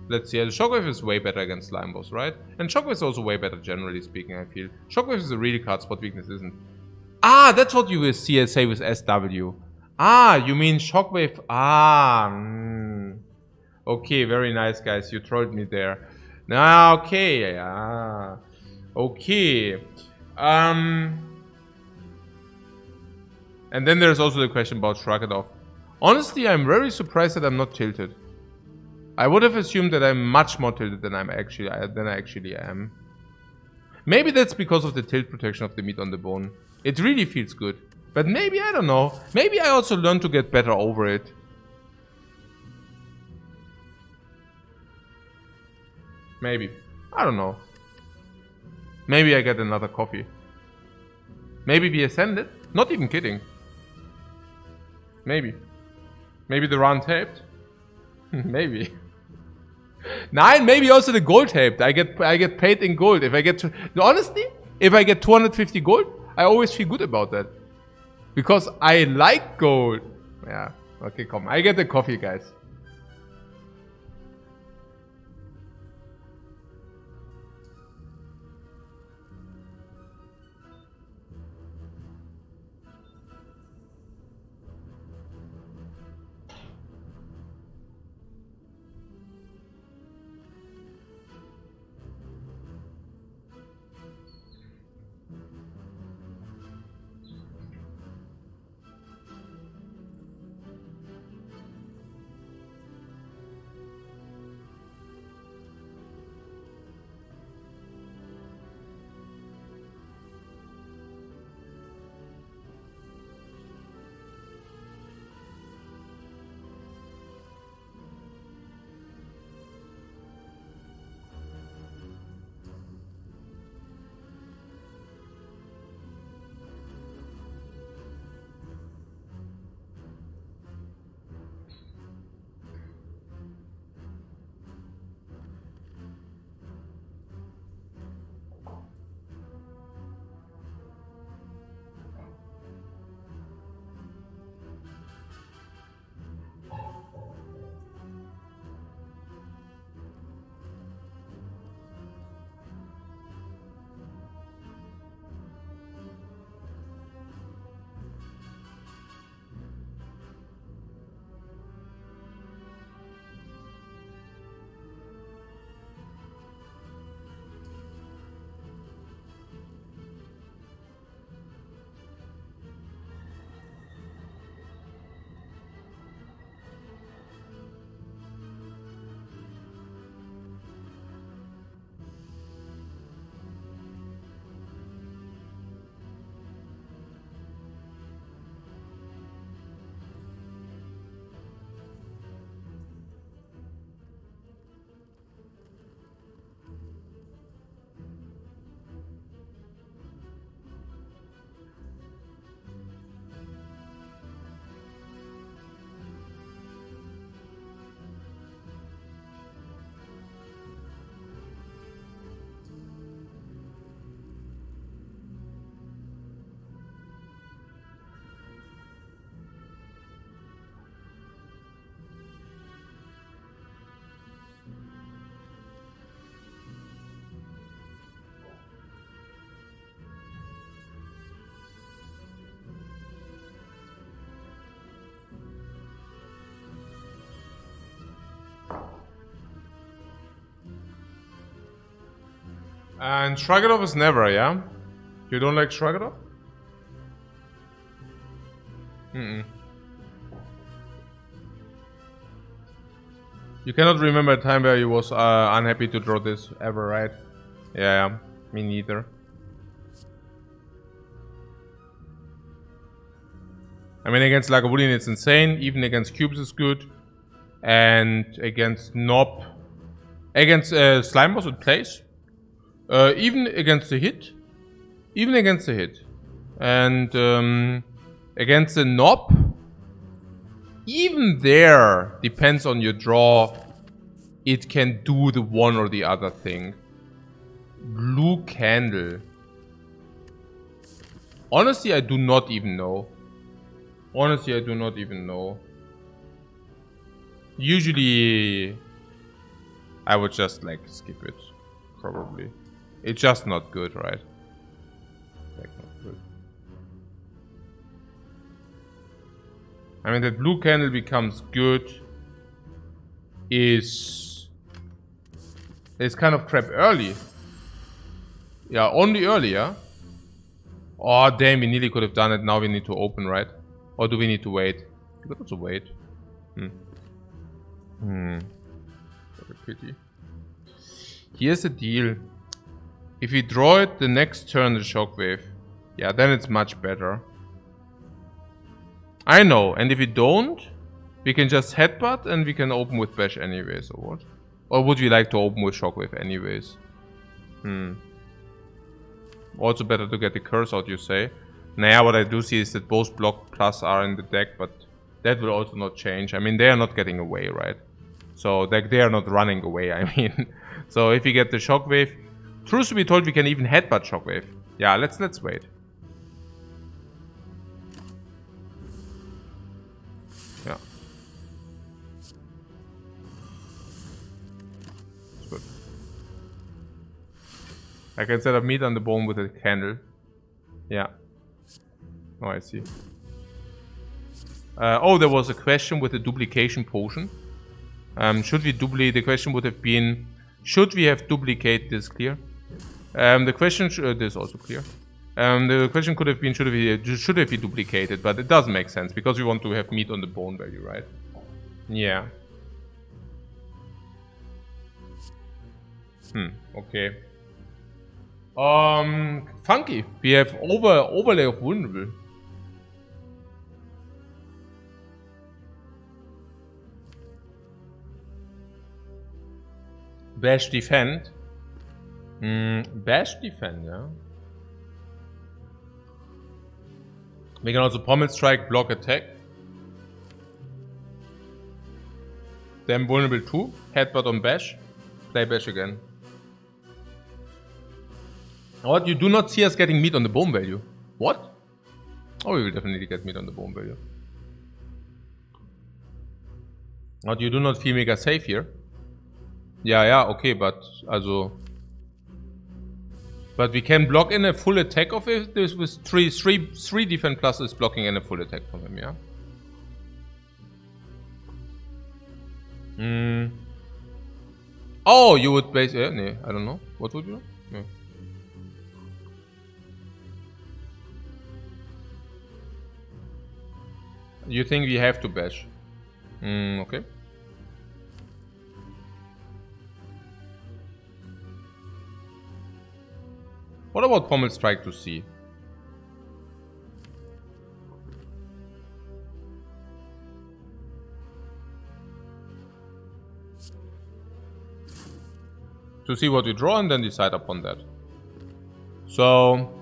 Let's see. The Shockwave is way better against slime boss, right? And Shockwave is also way better, generally speaking, I feel. Shockwave is a really card, spot weakness isn't. Ah, that's what you will see, say with SW. Ah, you mean Shockwave. Ah, Okay, very nice, guys. You trolled me there. Nah, okay. Ah, okay. And then there's also the question about Shrug It Off. Honestly, I'm very surprised that I'm not tilted. I would have assumed that I'm much more tilted than I actually am. Maybe that's because of the tilt protection of the meat on the bone. It really feels good. But maybe, I don't know. Maybe I also learned to get better over it. Maybe. I don't know. Maybe I get another coffee. Maybe we ascended? Not even kidding. Maybe. Maybe the round taped? Maybe. Nine, maybe also the gold taped. I get paid in gold. If I get to, honestly, if I get 250 gold, I always feel good about that. Because I like gold. Yeah. Okay, come. I get the coffee, guys. And Shrug It Off is never, yeah? You don't like Shrug It Off? You cannot remember a time where you was unhappy to draw this ever, right? Yeah, me neither. I mean, against Lagavulin it's insane. Even against cubes is good. And against Nob. Against Slime Boss it plays. Even against the hit. Even against the hit. And against the Nob. Even there, depends on your draw. It can do the one or the other thing. Blue Candle. Honestly, I do not even know. Honestly, I do not even know. Usually, I would just like skip it. Probably. It's just not good, right? Like, not good. I mean, that blue candle becomes good is kind of crap early. Yeah, only early, yeah? Oh, damn, we nearly could have done it. Now we need to open, right? Or do we need to wait? We could also wait. What a pity. Here's the deal. If we draw it the next turn, the shockwave, yeah, then it's much better. I know, and if we don't, we can just headbutt and we can open with bash anyways, or what? Or would we like to open with shockwave anyways? Also better to get the curse out, you say. Nah, what I do see is that both block plus are in the deck, but that will also not change. I mean, they are not getting away, right? So they are not running away, I mean. So if we get the shockwave, truth to be told, we can even headbutt shockwave. Yeah, let's wait. Yeah. It's good. I can set up meat on the bone with a candle. Yeah. Oh, I see. Oh, there was a question with the duplication potion. Should we duplicate? The question would have been, should we have duplicate this clear? The question, this is also clear. The question could have been, should have we duplicated? But it doesn't make sense because we want to have meat on the bone value, right? Yeah. Okay. Funky. We have overlay of vulnerable. Bash defend. Bash defend, yeah. We can also pommel strike, block attack. Then vulnerable 2. Headbutt on bash. Play bash again. What? You do not see us getting meat on the bone value. What? Oh, we will definitely get meat on the bone value. What? You do not feel mega safe here? Yeah, okay, but also, but we can block in a full attack of it. This with three defense plus is blocking in a full attack from him, yeah. Oh, you would base? No, I don't know. What would you do? No. You think we have to bash? Okay. What about pommel strike to C? To see what you draw and then decide upon that. So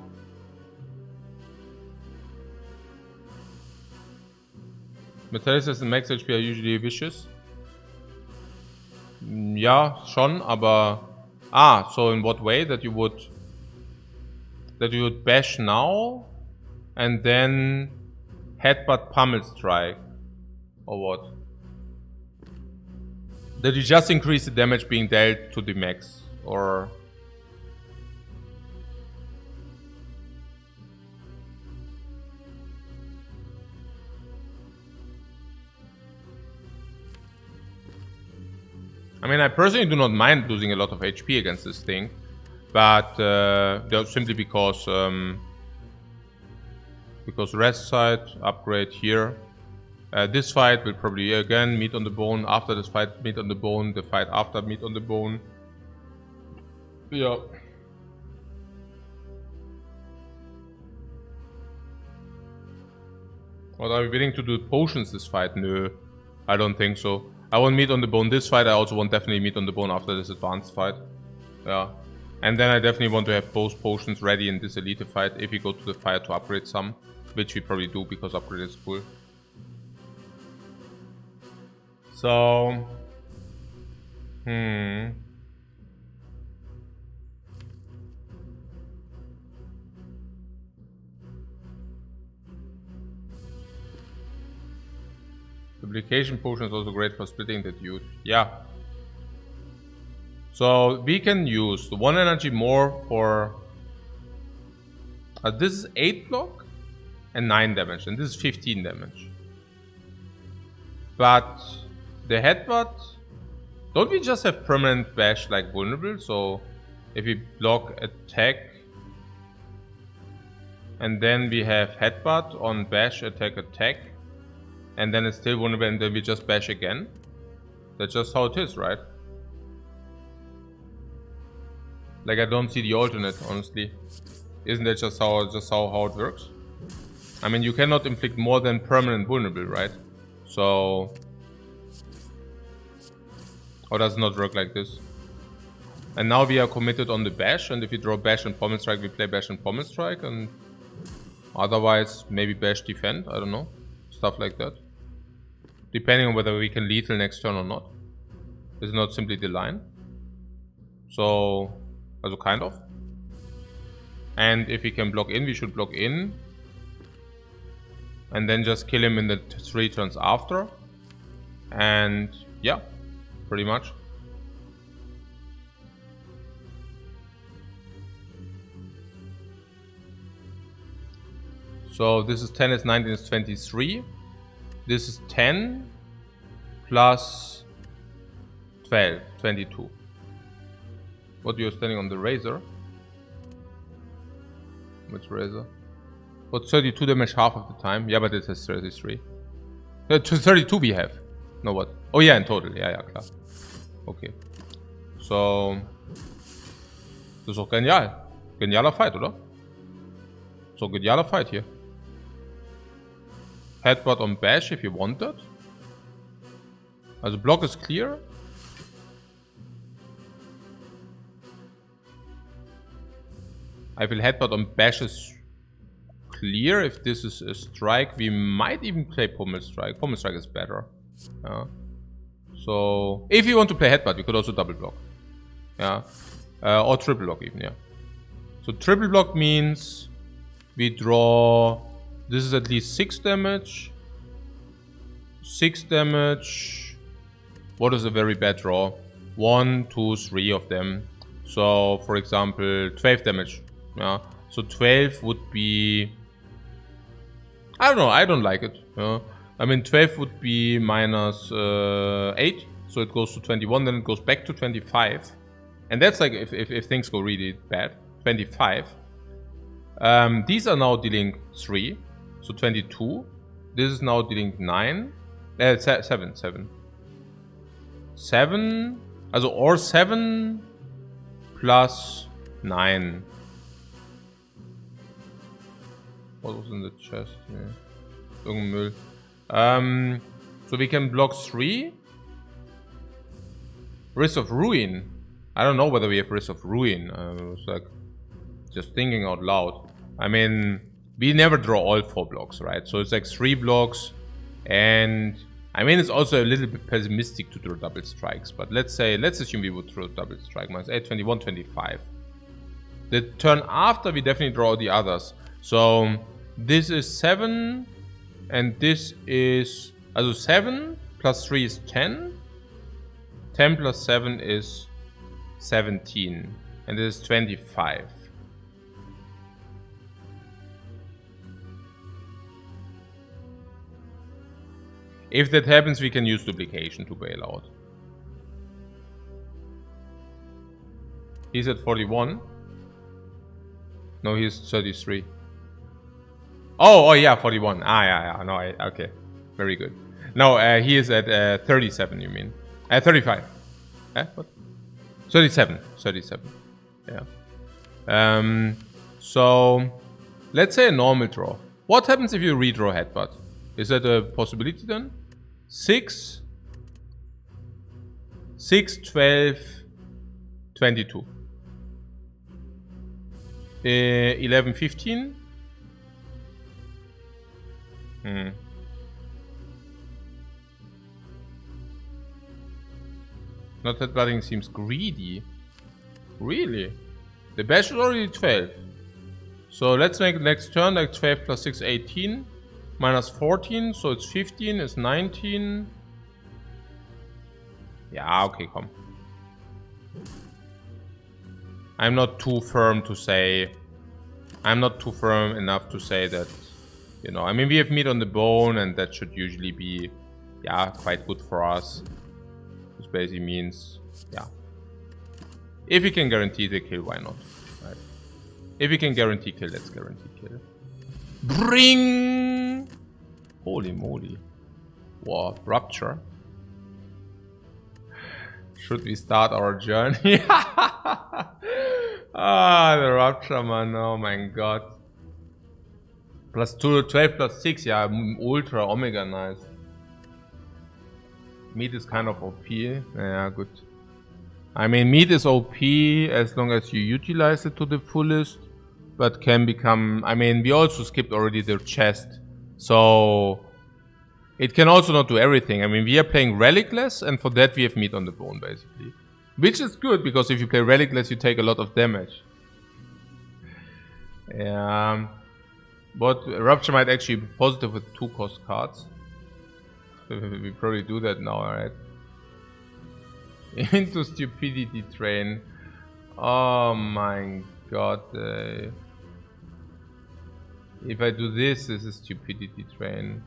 Metallics and Max HP are usually vicious. Ja, schon, aber so in what way? That you would bash now and then headbutt pummel strike, or what? That you just increase the damage being dealt to the max, or I mean, I personally do not mind losing a lot of HP against this thing. But simply because rest side, upgrade here. This fight will probably again meet on the bone. After this fight, meet on the bone. The fight after, meet on the bone. Yeah. What, are we willing to do potions this fight? No, I don't think so. I won't meet on the bone this fight. I also won't definitely meet on the bone after this advanced fight. Yeah. And then I definitely want to have both potions ready in this elite fight if we go to the fire to upgrade some. Which we probably do because upgrade is cool. So... Duplication potion is also great for splitting the dude. Yeah. So we can use the 1 energy more for... this is 8 block and 9 damage, and this is 15 damage. But the headbutt... Don't we just have permanent bash like vulnerable? So if we block attack and then we have headbutt on bash attack and then it's still vulnerable and then we just bash again. That's just how it is, right? Like, I don't see the alternate, honestly. Isn't that just how it works? I mean, you cannot inflict more than permanent vulnerable, right? So... Or does it not work like this? And now we are committed on the bash, and if we draw bash and pommel strike, we play bash and pommel strike, and otherwise maybe bash defend, I don't know. Stuff like that. Depending on whether we can lethal next turn or not. It's not simply the line. So, also kind of. And if we can block in, we should block in. And then just kill him in the 3 turns after. And yeah, pretty much. So this is 10 is 19 is 23. This is 10 plus 12, 22. What, you're standing on the razor? Which razor? What, 32 damage half of the time? Yeah, but it has 33. 32 we have. No, what? Oh yeah, in total. Ja, klar. Okay. So. Das ist doch genial. Genialer Fight, oder? So, genialer Fight hier. Headbutt on bash if you want that. Also block is clear. I feel headbutt on bash is clear. If this is a strike, we might even play pommel strike. Pommel strike is better. So if you want to play headbutt, you could also double block. Yeah. Or triple block even, yeah. So triple block means we draw... This is at least 6 damage. 6 damage. What is a very bad draw? 1, 2, 3 of them. So, for example, 12 damage. Yeah. So 12 would be... I don't know, I don't like it. Yeah. I mean, 12 would be minus 8. So it goes to 21, then it goes back to 25. And that's like if things go really bad. 25. These are now dealing 3. So 22. This is now dealing 9. 7. 7. Also, or 7 plus 9. What was in the chest? Yeah. Irgendein Müll. So we can block 3. Risk of Ruin. I don't know whether we have Risk of Ruin. I was like just thinking out loud. I mean, we never draw all 4 blocks, right? So it's like 3 blocks, and I mean it's also a little bit pessimistic to draw double strikes. But let's assume we would draw double strike. Minus 8, 21, 25. The turn after we definitely draw the others. So this is 7, and this is also 7 plus 3 is 10. 10 plus 7 is 17, and this is 25. If that happens, we can use duplication to bail out. He's at 41. No, he's 33. Oh, yeah, 41. Yeah. No, okay. Very good. No, he is at 37, you mean. 35. What? 37. 37. Yeah. So, let's say a normal draw. What happens if you redraw headbutt? Is that a possibility then? 6, 12, 22. 11, 15. Not that batting seems greedy. Really? The bash is already 12. So let's make next turn like 12 plus 6, 18. Minus 14, so it's 15, is 19. Yeah, okay, come. I'm not too firm to say... I'm not too firm enough to say that... You know, I mean, we have meat on the bone, and that should usually be... Yeah, quite good for us. Which basically means... Yeah. If we can guarantee the kill, why not? Right. If we can guarantee kill, let's guarantee kill. Bring! Holy moly. Wow, rupture. Should we start our journey? Ah, the rupture, man. Oh my god. Plus 2, 12 plus 6. Yeah, ultra omega, nice. Meat is kind of OP. Yeah, good. I mean, meat is OP as long as you utilize it to the fullest. But can become... I mean, we also skipped already the chest. So... It can also not do everything. I mean, we are playing Relicless, and for that we have meat on the bone, basically. Which is good, because if you play Relicless, you take a lot of damage. But Rupture might actually be positive with 2 cost cards. We probably do that now, alright? Into Stupidity Train. Oh my god. If I do this, this is Stupidity Train.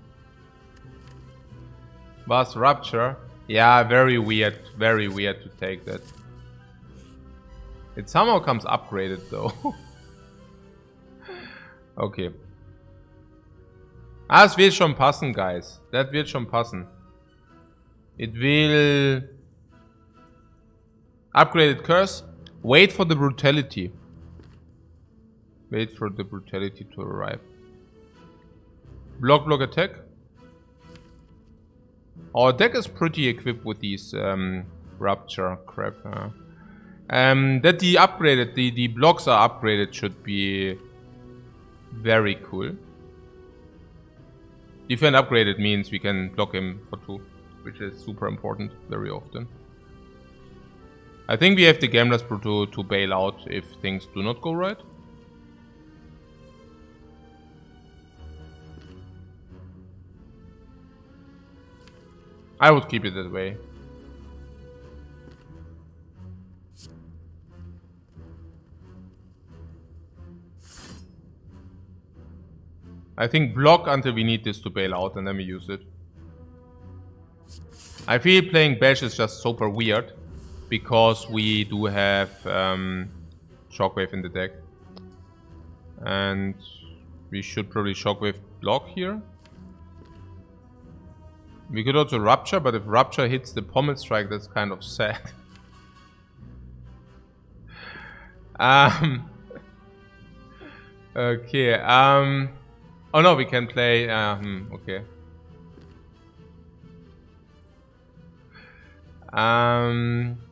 Boss Rupture. Yeah, very weird to take that. It somehow comes upgraded though. Okay. Es wird schon passen, guys. Das wird schon passen. It will... Upgraded Curse. Wait for the Brutality. Wait for the Brutality to arrive. Block, attack. Our deck is pretty equipped with these Rupture crap. That the upgraded, the blocks are upgraded should be very cool. Defend upgraded means we can block him for 2, which is super important very often. I think we have the Gambler's Brew to bail out if things do not go right. I would keep it that way. I think block until we need this to bail out and then we use it. I feel playing Bash is just super weird because we do have Shockwave in the deck. And we should probably Shockwave block here. We could also Rupture, but if Rupture hits the Pommel Strike, that's kind of sad. Okay, oh no, we can play, okay.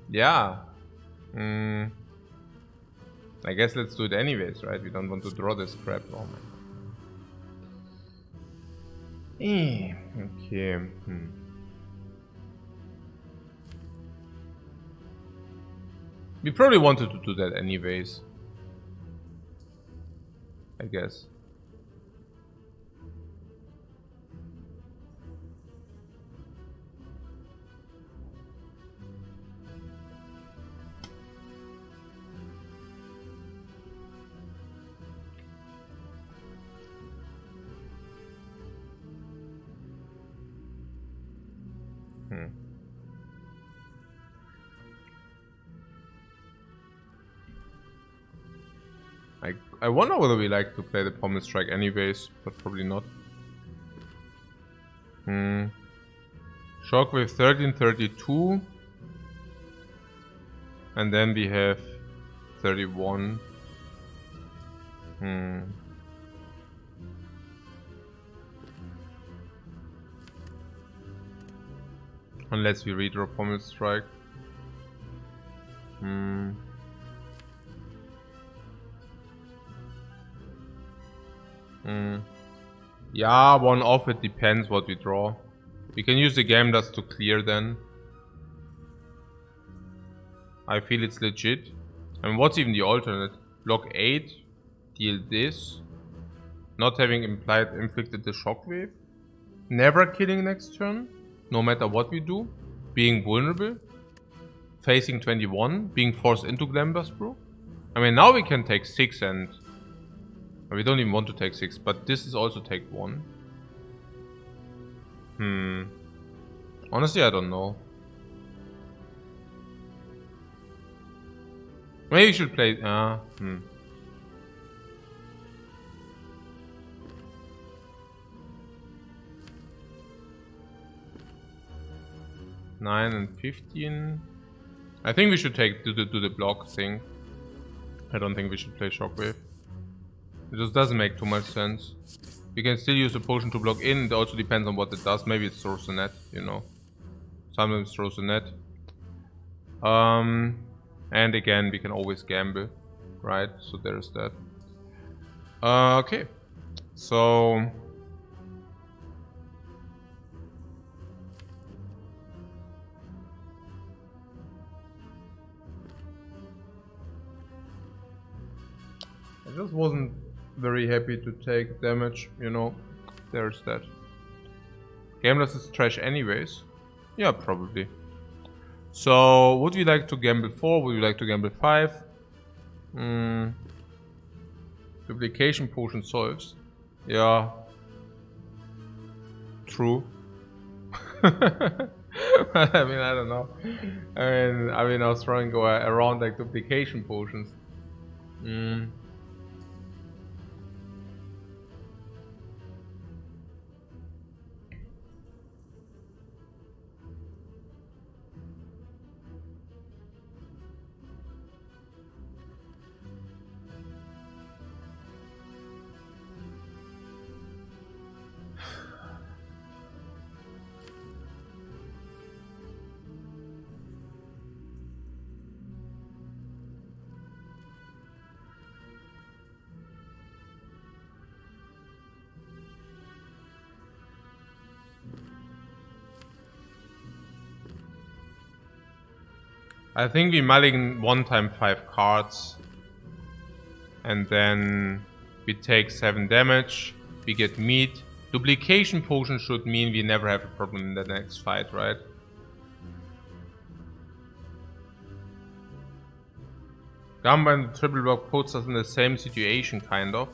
Yeah. I guess let's do it anyways, right? We don't want to draw this crap. Oh my. Okay. We probably wanted to do that anyways. I guess. I wonder whether we like to play the Pommel Strike anyways, but probably not. Shockwave 1332. And then we have 31. Unless we redraw Pommel Strike. Yeah, one off, it depends what we draw. We can use the game dust to clear then. I feel it's legit. And what's even the alternate? Block 8, deal this. Not having inflicted the shockwave. Never killing next turn, no matter what we do. Being vulnerable. Facing 21, being forced into Glamburst Brew. I mean, now we can take 6 and... We don't even want to take 6, but this is also take 1. Honestly, I don't know. Maybe you should play... 9 and 15. I think we should do the block thing. I don't think we should play Shockwave. It just doesn't make too much sense. We can still use a potion to block in. It also depends on what it does. Maybe it throws a net, you know. Sometimes throws a net. And again, we can always gamble, right? So there's that. Okay. So... I just wasn't very happy to take damage, you know. There's that. Gamblers is trash anyways. Yeah, probably. So, would we like to gamble 4? Would we like to gamble 5? Duplication potion solves. Yeah. True. I mean, I don't know. I mean, I was trying to go around like duplication potions. I think we mulligan 1 time 5 cards. And then we take 7 damage. We get meat. Duplication potion should mean we never have a problem in the next fight, right? Gamba and triple block puts us in the same situation, kind of.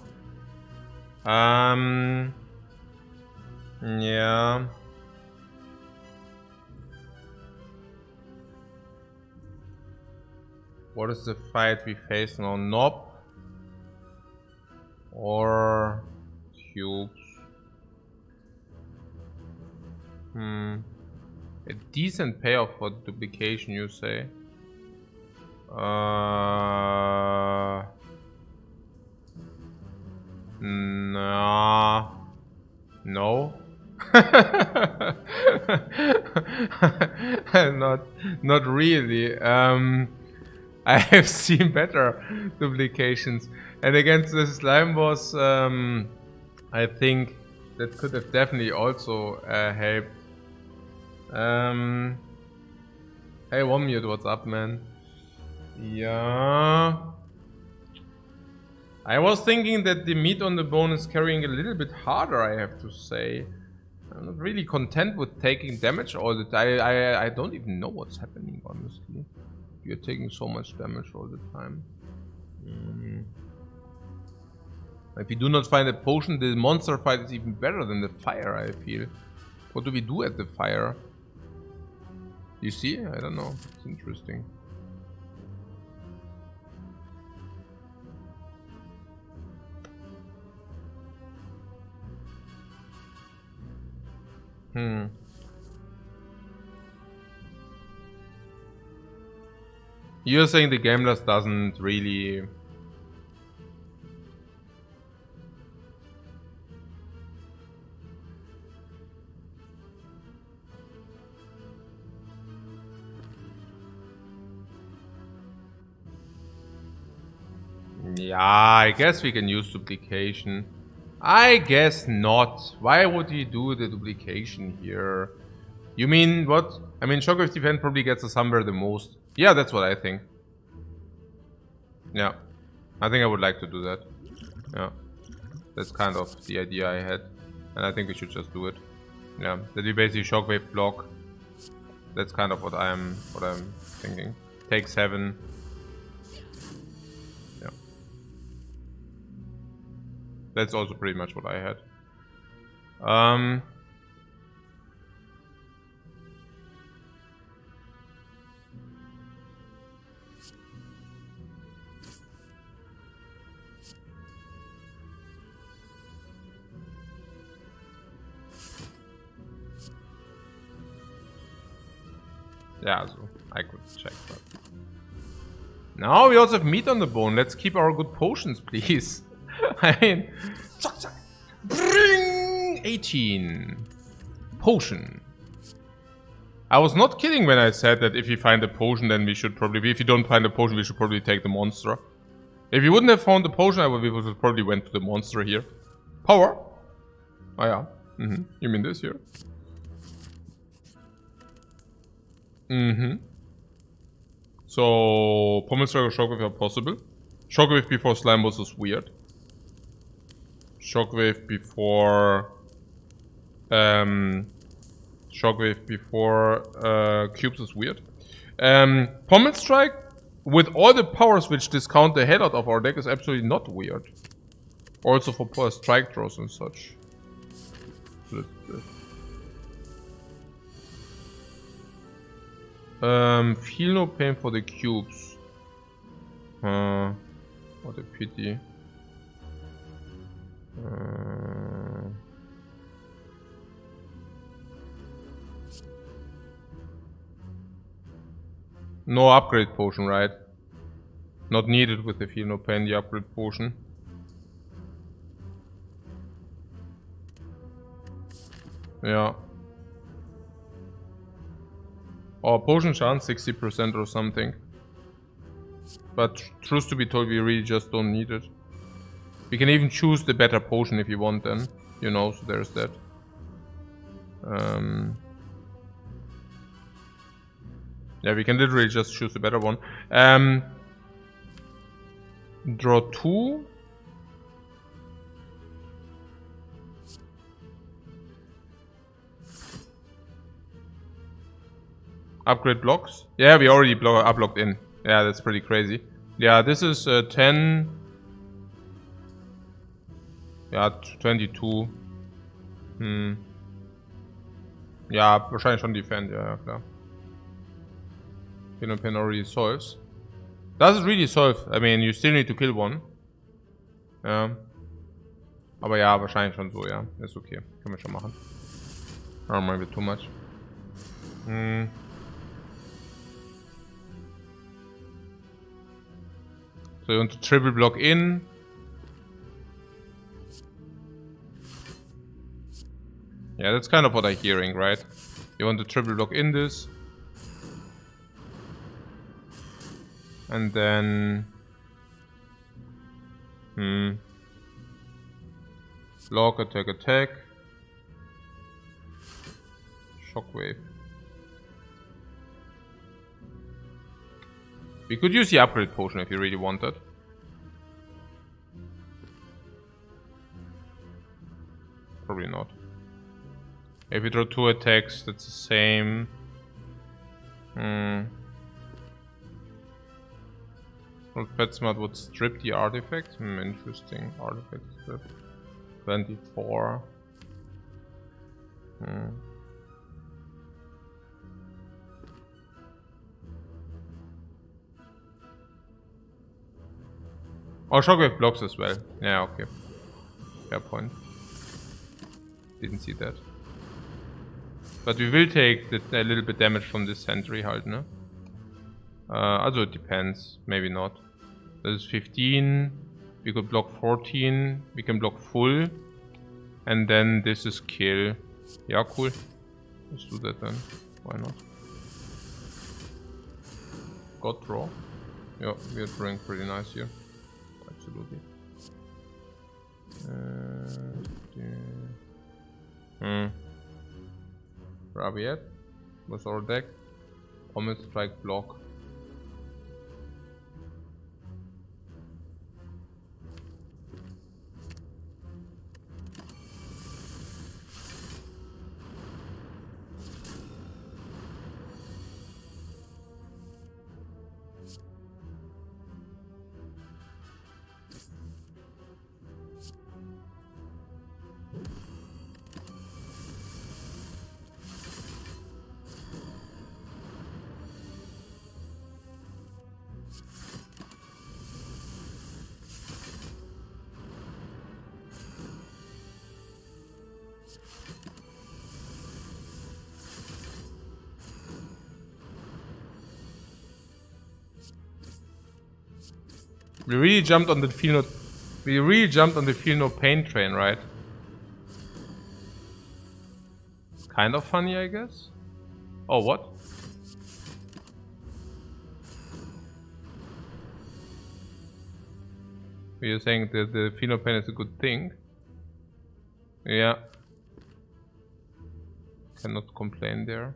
Yeah. What is the fight we face now? Knob or cubes? A decent payoff for duplication, you say? Nah. No. Not really. I have seen better duplications, and against the slime boss, I think that could have definitely also helped. Hey, One Mute, what's up, man? Yeah. I was thinking that the meat on the bone is carrying a little bit harder, I have to say. I'm not really content with taking damage all the time. I don't even know what's happening, honestly. You're taking so much damage all the time. If you do not find a potion, the monster fight is even better than the fire, I feel. What do we do at the fire? You see? I don't know. It's interesting. You're saying the Gamblers doesn't really... Yeah, I guess we can use duplication. I guess not. Why would he do the duplication here? You mean what? I mean, Shockwave Defense probably gets us somewhere the most. Yeah, that's what I think. Yeah. I think I would like to do that. Yeah. That's kind of the idea I had. And I think we should just do it. Yeah. That we basically Shockwave block. That's kind of what I'm thinking. Take 7. Yeah. That's also pretty much what I had. Yeah, so I could check that. Now we also have meat on the bone. Let's keep our good potions, please. I mean, bring 18 potion. I was not kidding when I said that if you find a potion, then we should probably. If you don't find a potion, we should probably take the monster. If you wouldn't have found the potion, we would probably went to the monster here. Power. Oh yeah. You mean this here? So, Pommel Strike or Shockwave are possible. Shockwave before Slime Boss is weird. Shockwave before... Shockwave before Cubes is weird. Pommel Strike with all the powers which discount the hell out of our deck is absolutely not weird. Also for strike throws and such. Feel no pain for the cubes. What a pity. No upgrade potion, right? Not needed with the feel no pain, the upgrade potion. Yeah. Or potion chance 60% or something. But truth to be told, we really just don't need it. We can even choose the better potion if you want then. You know, so there's that. Yeah, we can literally just choose the better one. Draw 2. Upgrade blocks. Yeah, we already blocked in. Yeah, that's pretty crazy. Yeah, this is 10. Ja, 22. Ja, wahrscheinlich schon Defend, ja, klar. Pin and Pin already solves. Does it really solve? I mean, you still need to kill one. Ja. Aber ja, wahrscheinlich schon so, ja. Ist okay. Können wir schon machen. I don't mind it too much. So you want to triple block in. Yeah, that's kind of what I'm hearing, right? You want to triple block in this. And then... Block, attack, attack. Shockwave. We could use the upgrade potion if you really wanted. Probably not. If we draw 2 attacks, that's the same. Well, PetSmart would strip the artifact. Interesting. Artifact strip. 24. Oh, Shockwave blocks as well. Yeah, okay. Fair point. Didn't see that. But we will take a little bit damage from this sentry halt, ne? Also it depends, maybe not. This is 15, we could block 14, we can block full. And then this is kill. Yeah, cool. Let's do that then. Why not? God draw. Yeah, we are drawing pretty nice here. Absolutely. Rabiat was our deck. Pommet strike block. We really jumped on the feel no pain train, right? Kind of funny, I guess. Oh, what? You're saying that the feel no pain is a good thing? Yeah. Cannot complain there.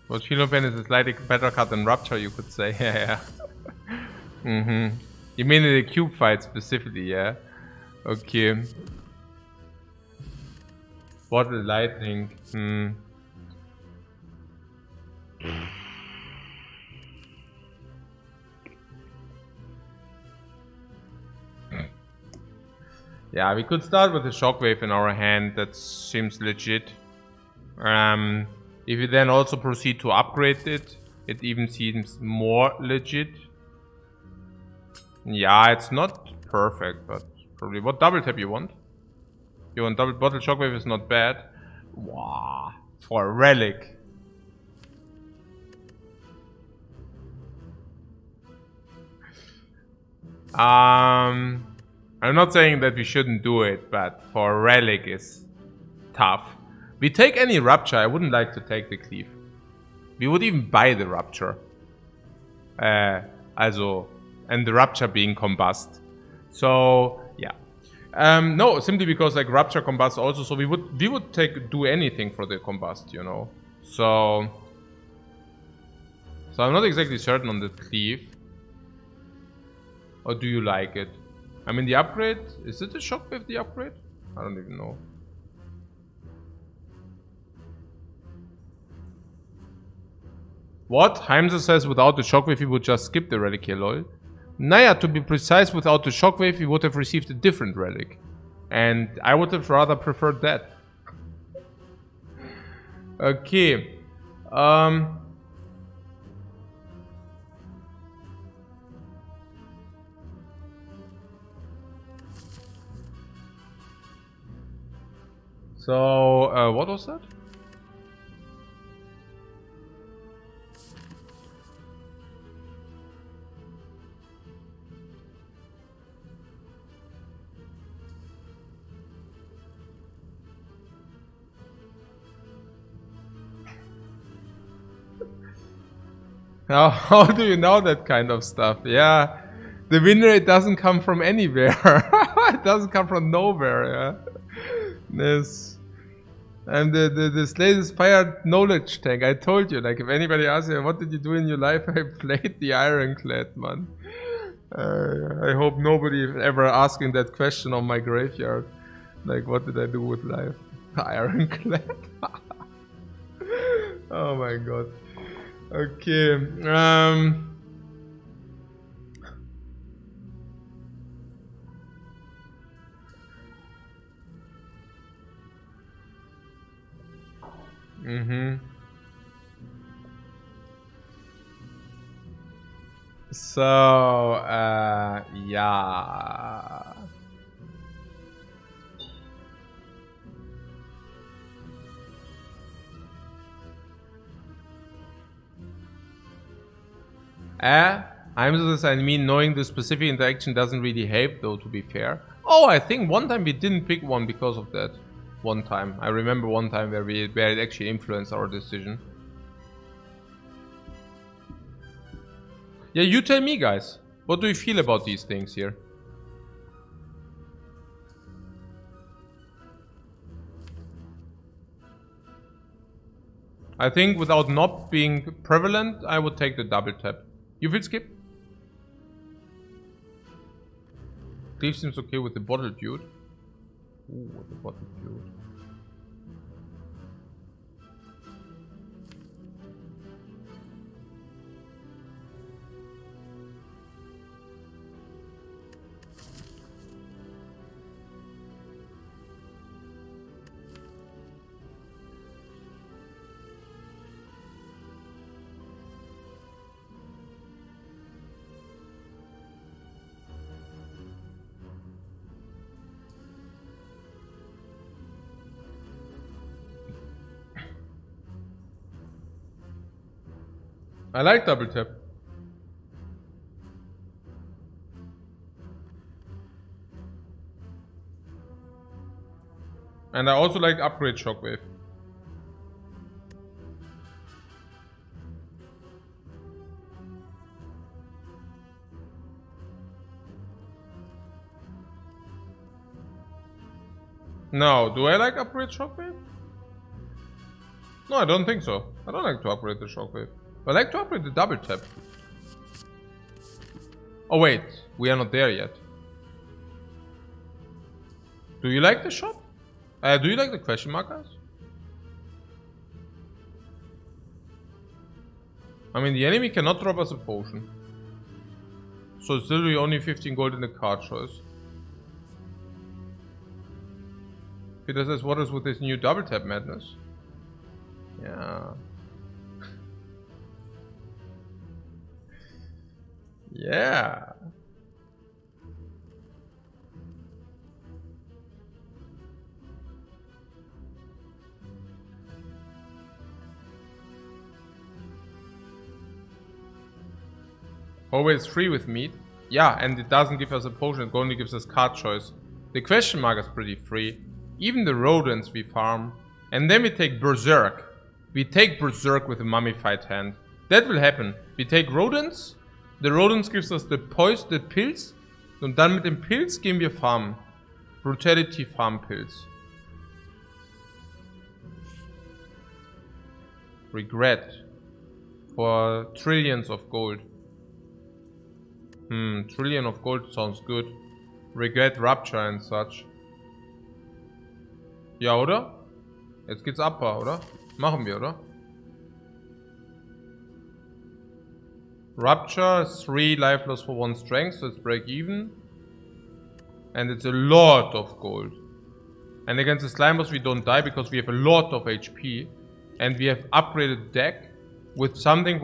Well, Feel Pain is a slightly better card than Rupture, you could say. Yeah. You mean in the cube fight specifically, yeah? Okay. Bottle Lightning. Yeah, we could start with a Shockwave in our hand. That seems legit. If we then also proceed to upgrade it, it even seems more legit. Yeah, it's not perfect, but probably. What double tap you want? You want double bottle Shockwave is not bad. Wow, for a relic. I'm not saying that we shouldn't do it, but for a relic is tough. We take any Rupture, I wouldn't like to take the Cleave. We would even buy the Rupture. Also, and the Rupture being Combust. So, yeah. No, simply because like Rupture Combust also, so we would do anything for the Combust, you know. So I'm not exactly certain on the Cleave. Or do you like it? I mean, the upgrade, is it a Shockwave, the upgrade? I don't even know. What? Heimser says without the Shockwave he would just skip the relic here, lol. Naja, to be precise, without the Shockwave he would have received a different relic. And I would have rather preferred that. Okay. So, what was that? How do you know that kind of stuff? Yeah, the winner, it doesn't come from anywhere. It doesn't come from nowhere. Yeah, this. I'm the Slay the Spire knowledge tank. I told you, like, if anybody asks you what did you do in your life, I played the Ironclad, man. I hope nobody is ever asking that question on my graveyard. Like, what did I do with life? Ironclad. Oh my god. Okay. So, yeah. I'm just, I mean, knowing the specific interaction doesn't really help, though, to be fair. Oh, I think one time we didn't pick one because of that. One time. I remember one time where it actually influenced our decision. Yeah, you tell me, guys. What do you feel about these things here? I think without not being prevalent, I would take the double tap. You feel skip? Cleve seems okay with the bottle dude. Ooh, with the bottle dude. I like double tap. And I also like upgrade shockwave. No, do I like upgrade shockwave? No, I don't think so. I don't like to upgrade the shockwave. I like to upgrade the double tap. Oh wait, we are not there yet. Do you like the shot? Do you like the question markers? I mean, the enemy cannot drop us a potion. So it's literally only 15 gold in the card choice. Peter says, what is with this new double tap madness? Yeah. Yeah. Always free with meat. Yeah, and it doesn't give us a potion, it only gives us card choice. The question mark is pretty free. Even the rodents we farm. And then we take Berserk. We take Berserk with a mummified hand. That will happen. We take Rodents. The Rodents gives us the Poise, the Pilz. Und dann mit dem Pilz gehen wir farmen. Brutality Farm Pilz. Regret. For trillions of gold. Trillion of gold sounds good. Regret, Rupture and such. Ja, oder? Jetzt geht's Upper, oder? Machen wir, oder? Rupture, 3 life loss for 1 strength, so it's break even. And it's a lot of gold. And against the slime boss we don't die because we have a lot of HP. And we have upgraded deck with something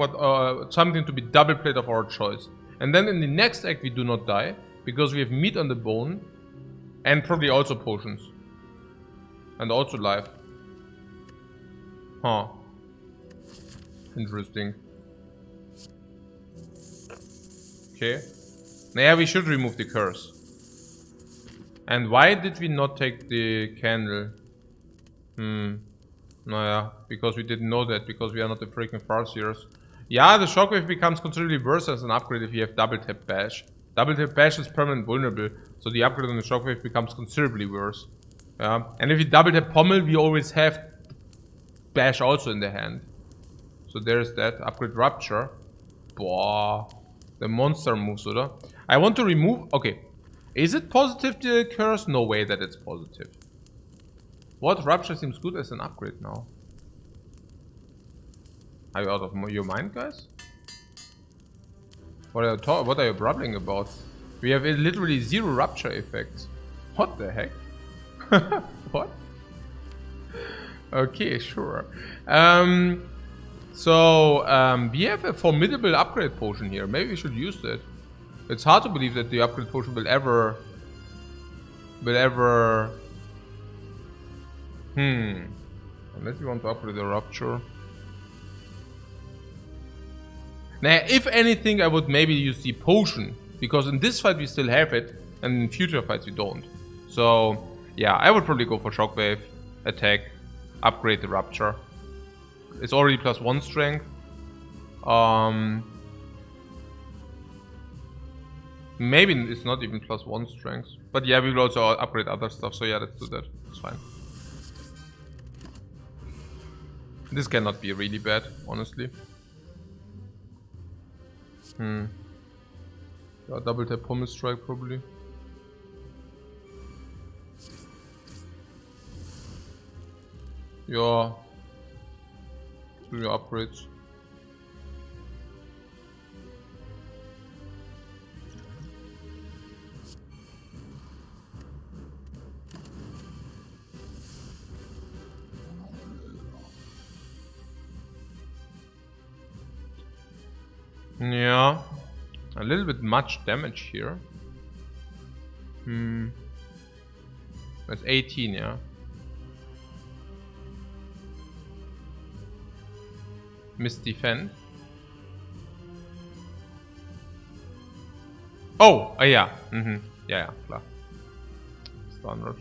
something to be double plate of our choice. And then in the next act we do not die because we have meat on the bone and probably also potions. And also life. Huh. Interesting. Okay. Naja, we should remove the curse. And why did we not take the candle? Naja, because we didn't know that, because we are not the freaking farseers. Yeah, the shockwave becomes considerably worse as an upgrade if you have double tap bash. Double tap bash is permanent vulnerable, so the upgrade on the shockwave becomes considerably worse. Yeah, and if you double tap pommel, we always have bash also in the hand. So there's that. Upgrade rupture. Boah. The monster moves, oder? I want to remove... Okay. Is it positive, the curse? No way that it's positive. What? Rupture seems good as an upgrade now. Are you out of your mind, guys? What are you babbling about? We have literally 0 rupture effects. What the heck? What? Okay, sure. We have a formidable upgrade potion here. Maybe we should use that. It's hard to believe that the upgrade potion will ever... Unless we want to upgrade the rupture. Now, if anything, I would maybe use the potion. Because in this fight we still have it. And in future fights we don't. So, yeah, I would probably go for shockwave, attack, upgrade the rupture. It's already +1 strength. Maybe it's not even +1 strength. But yeah, we will also upgrade other stuff. So yeah, let's do that. It's fine. This cannot be really bad, honestly. Yeah, double tap pommel strike probably. Yeah. Do your upgrades. Yeah, a little bit much damage here. That's 18, yeah. Misdefend. Oh, yeah. Yeah, klar. Standard.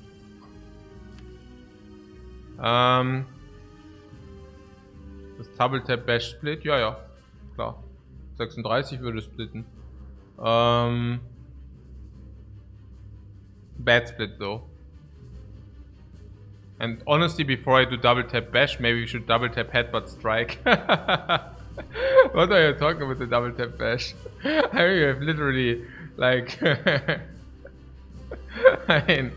Das Double Tap Bash Split, ja, klar. 36 würde splitten. Bad split though. And honestly, before I do double tap bash, maybe we should double tap headbutt strike. What are you talking about the double tap bash? I mean, you have literally like I mean,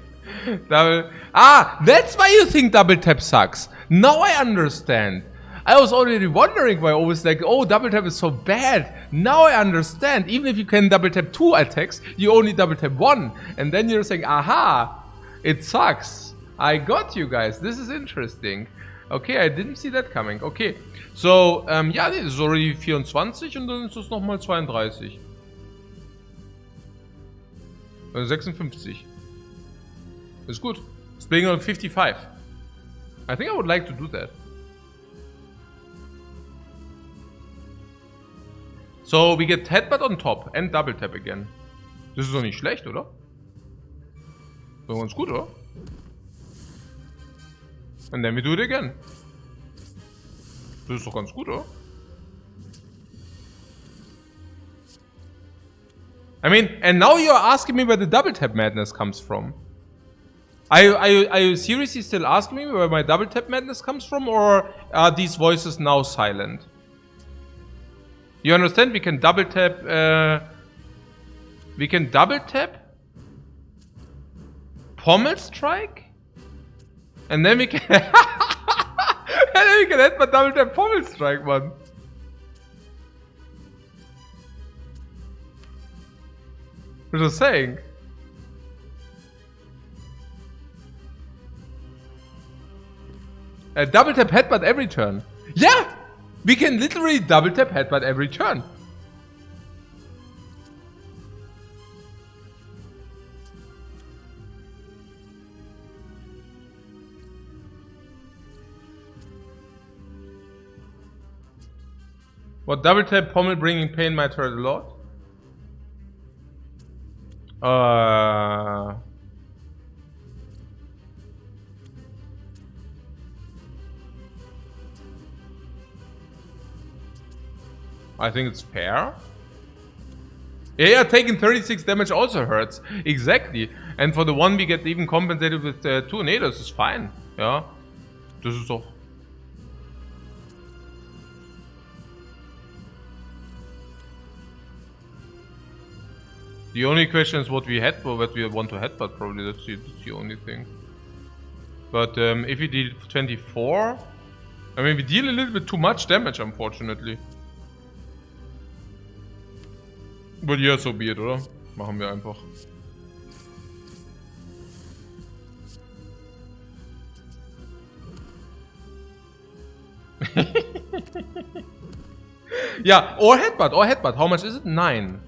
double. That's why you think double tap sucks. Now I understand. I was already wondering why I always like, oh, double tap is so bad. Now I understand. Even if you can double tap 2 attacks, you only double tap 1. And then you're saying, aha, it sucks. I got you guys. This is interesting. Okay, I didn't see that coming. Okay, so, ja, das ist already 24 und dann ist das nochmal 32. Also 56. Ist gut. It's playing on 55. I think I would like to do that. So, we get headbutt on top and double tap again. Das ist doch nicht schlecht, oder? Doch ganz gut, oder? And then we do it again. Das ist doch ganz gut, oder? I mean, and now you're asking me where the double tap madness comes from. Are you seriously still asking me where my double tap madness comes from, or are these voices now silent? You understand? We can double tap. Pommel strike, and then we can. And then we can hit my double tap pommel strike, man. What was I saying? Double tap headbutt every turn. Yeah! We can literally double tap headbutt every turn. What double tap pommel bringing pain might hurt a lot? I think it's fair. Yeah, taking 36 damage also hurts. Exactly. And for the one we get even compensated with 2 tornadoes is fine. Yeah. Das ist doch. The only question is what we want to headbutt, probably. That's the only thing. But if we did 24, I mean, we deal a little bit too much damage, unfortunately. But ja, so be it, oder? Machen wir einfach. Yeah, or headbutt. How much is it? 9.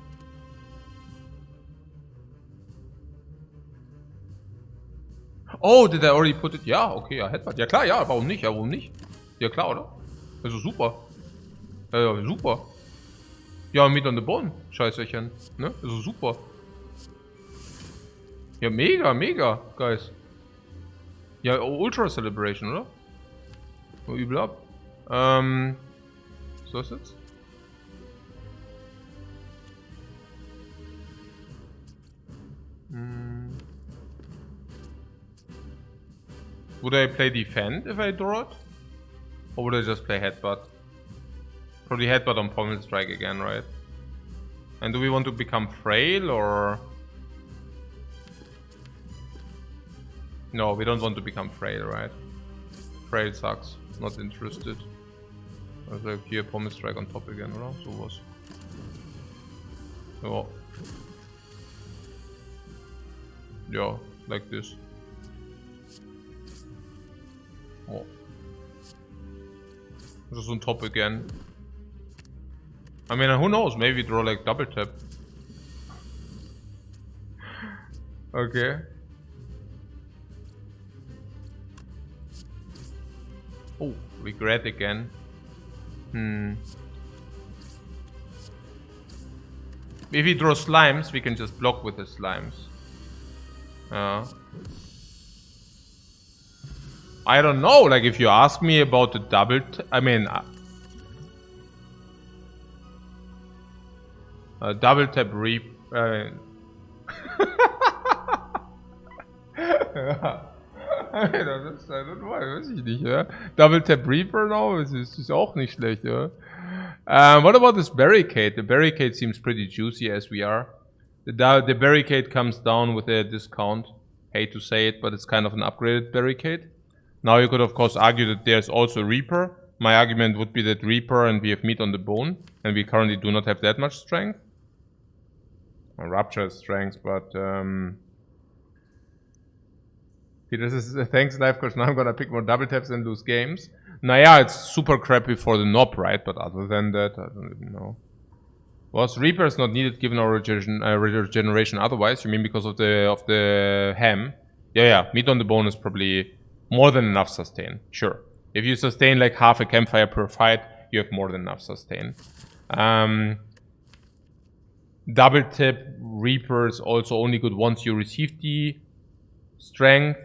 Oh, did I already put it? Ja, okay, ja, Headbutt. Ja klar, ja, warum nicht? Ja, warum nicht? Ja klar, oder? Also super. Ja, super. Ja, Meat on the Bone, Scheißerchen. Ne? Also super. Ja, mega, mega, guys. Ja, Ultra Celebration, oder? Oh, übel ab. So ist jetzt. Would I play defend if I draw it? Or would I just play headbutt? Probably headbutt on pommel strike again, right? And do we want to become frail or... No, we don't want to become frail, right? Frail sucks. Not interested. I was like, here, pommel strike on top again, oder? So was. Oh. Yeah, like this. Oh. Just on top again. I mean, who knows? Maybe draw like double tap. Okay. Oh, regret again. If he draws slimes, we can just block with the slimes. I don't know, like if you ask me about the double I mean double tap reap I don't know, weiß ich nicht, ja. Double tap Reaper now ist auch nicht schlecht, ja. What about this barricade? The barricade seems pretty juicy as we are. The barricade comes down with a discount. Hate to say it, but it's kind of an upgraded barricade. Now you could of course argue that there's also Reaper. My argument would be that Reaper and we have meat on the bone, and we currently do not have that much strength. Well, Rupture has strength, but Peter says, thanks Lifecoach, now I'm gonna pick more double taps and lose games. Naja, it's super crappy for the knob, right? But other than that, I don't even know. Was Reaper is not needed given our regeneration otherwise? You mean because of the ham? Yeah, meat on the bone is probably more than enough sustain, sure. If you sustain like half a campfire per fight, you have more than enough sustain. Double tap Reaper is also only good once you receive the strength.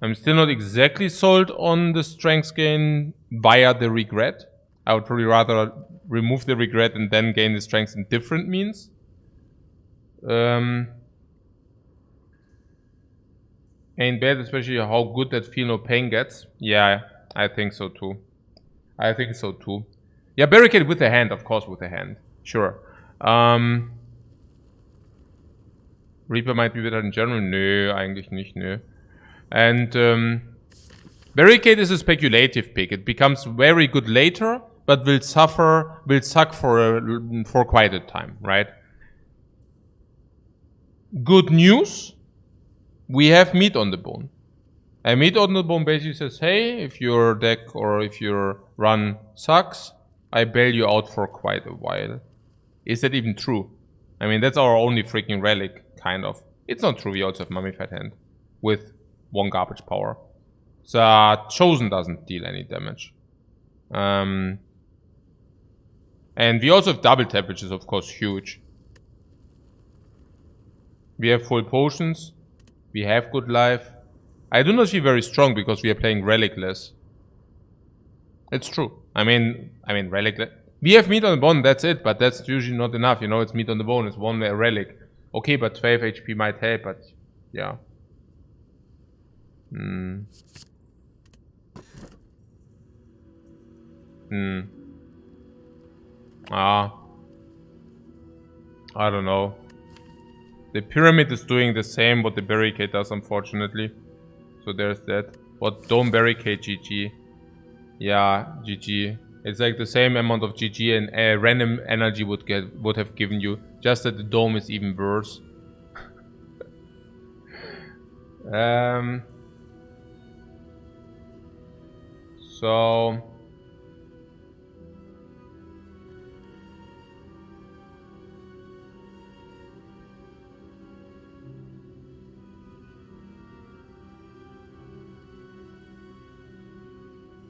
I'm still not exactly sold on the strength gain via the regret. I would probably rather remove the regret and then gain the strength in different means. Ain't bad, especially how good that feel no pain gets. Yeah, I think so too. Yeah, barricade with the hand, of course, with the hand. Sure. Reaper might be better in general. Nö, eigentlich nicht, nö. And barricade is a speculative pick. It becomes very good later, but will suck for quite a time, right? Good news. We have meat on the bone. And meat on the bone basically says, hey, if your deck or if your run sucks, I bail you out for quite a while. Is that even true? I mean, that's our only freaking relic, kind of. It's not true, we also have Mummified Hand with 1 garbage power. So Chosen doesn't deal any damage. And we also have double tap, which is of course huge. We have full potions. We have good life. I do not feel very strong because we are playing relicless. It's true. I mean relicless. We have meat on the bone, that's it, but that's usually not enough, you know, it's meat on the bone, it's one relic. Okay, but 12 HP might help, but yeah. I don't know. The pyramid is doing the same what the barricade does, unfortunately. So there's that. But don't barricade, GG. Yeah, GG. It's like the same amount of GG and random energy would have given you. Just that the dome is even worse. So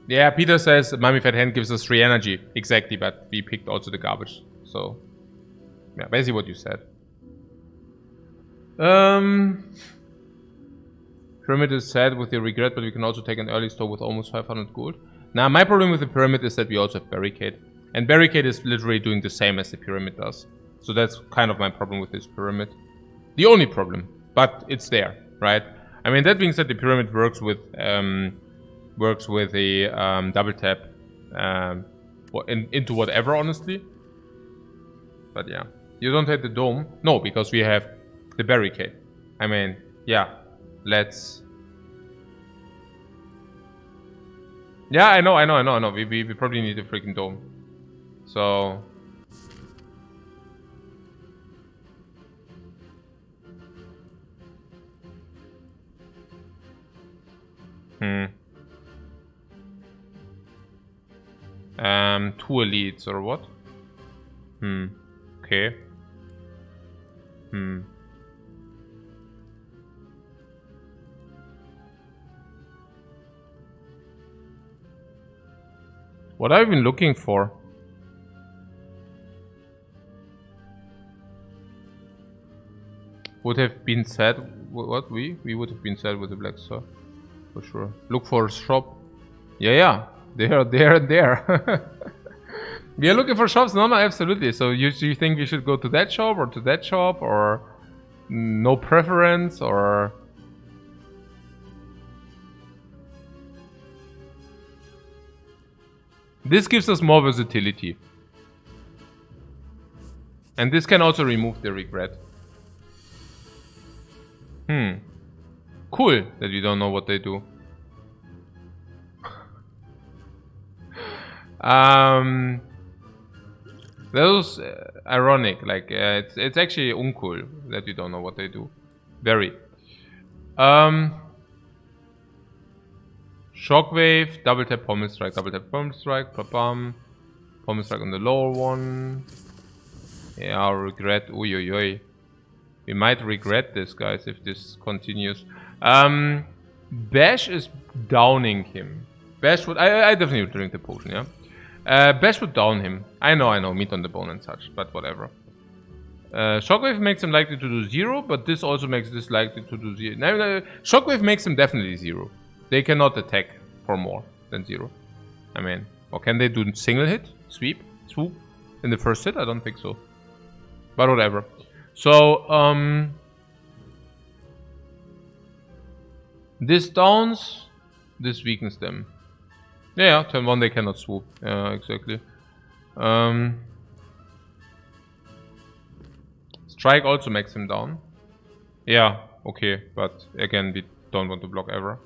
yeah, Peter says Mummy Fat Hand gives us 3 energy. Exactly, but we picked also the garbage. So yeah, basically what you said. Pyramid is sad with the regret, but we can also take an early store with almost 500 gold. Now, my problem with the pyramid is that we also have barricade. And barricade is literally doing the same as the pyramid does. So that's kind of my problem with this pyramid. The only problem, but it's there, right? I mean, that being said, the pyramid works with a double tap into whatever, honestly. But yeah, you don't have the dome. No, because we have the barricade. I mean, yeah, let's. Yeah, I know. We probably need a freaking dome. So. Two elites or what? Okay. What have I been looking for? Would have been sad. What we would have been sad with the black star, for sure. Look for a shop. Yeah. There. We are looking for shops. No, absolutely. So you think we should go to that shop or to that shop, or no preference, or? This gives us more versatility. And this can also remove the regret. Cool that we don't know what they do. That was ironic. Like it's actually uncool that we don't know what they do. Very. Shockwave, double tap, pommel strike, double tap, pommel strike, pommel strike on the lower one. Yeah, regret. Oi. We might regret this, guys, if this continues. Bash is downing him. Bash would. I definitely would drink the potion, yeah? Bash would down him. I know, meat on the bone and such, but whatever. Shockwave makes him likely to do 0, but this also makes this likely to do 0. No, Shockwave makes him definitely 0. They cannot attack for more than 0. I mean, or can they do single hit? Swoop? In the first hit? I don't think so. But whatever. So, this downs, this weakens them. Yeah, turn 1 they cannot swoop. Yeah, exactly. Strike also makes him down. Yeah, okay, but again, we don't want to block ever.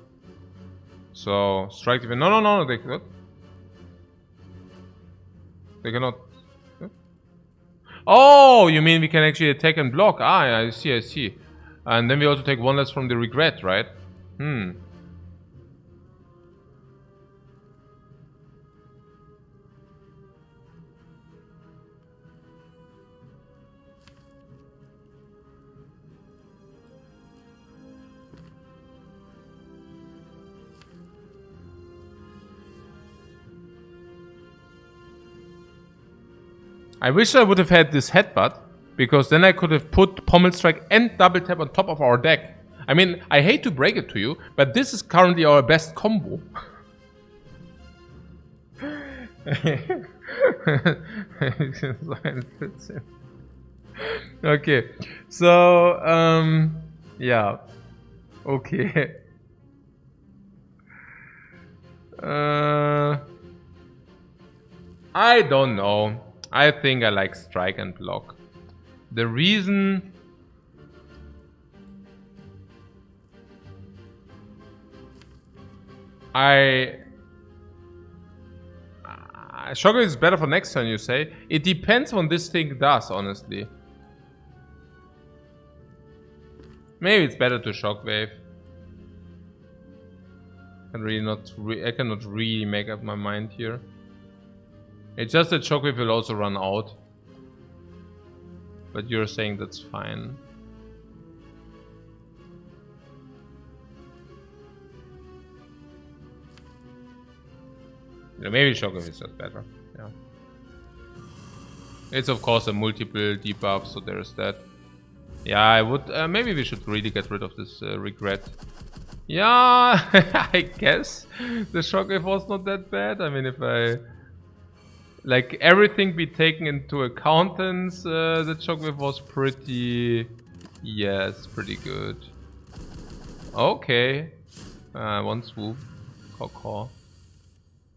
So, strike even. No, they cannot. They cannot. Oh, you mean we can actually attack and block? Ah, yeah, I see. And then we also take 1 less from the regret, right? I wish I would have had this headbutt, because then I could have put pommel strike and double tap on top of our deck. I mean, I hate to break it to you, but this is currently our best combo. Okay, so yeah, okay. I don't know. I think I like strike and block. The reason I Shockwave is better for next turn, you say? It depends on this thing does, honestly. Maybe it's better to Shockwave. I cannot really make up my mind here. It's just that Shockwave will also run out. But you're saying that's fine. Yeah, maybe Shockwave is just better. Yeah. It's of course a multiple debuff, so there's that. Yeah, I would. Maybe we should really get rid of this regret. Yeah, I guess the Shockwave was not that bad. I mean, if I like everything be taken into accountance, the Shockwave was pretty. Yes, pretty good. Okay, one swoop, caw.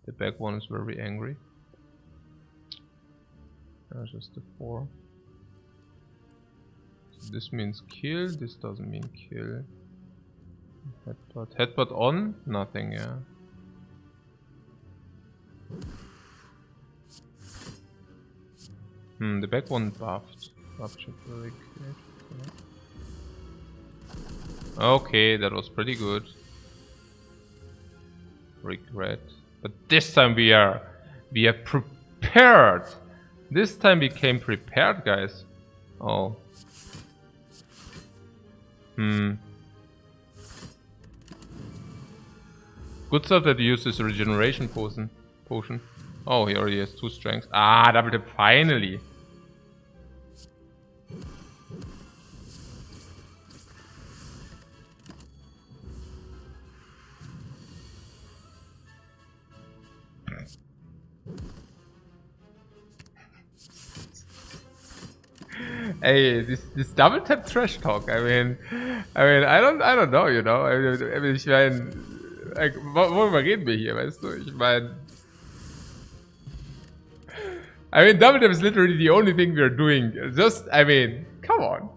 The back one is very angry. That's just the 4. So this means kill, this doesn't mean kill. Headbutt on? Nothing, yeah. The back one buffed. Rupture very good. Okay, that was pretty good. Regret. But this time we are prepared. This time we came prepared, guys. Oh. Good stuff that he used this regeneration potion. Oh, he already has 2 strengths. Ah, double tap finally. Hey, this double tap trash talk. I mean, I don't know, you know. Ich meine, worüber reden wir hier, weißt du? Ich meine, double tap is literally the only thing we're doing. Just, come on.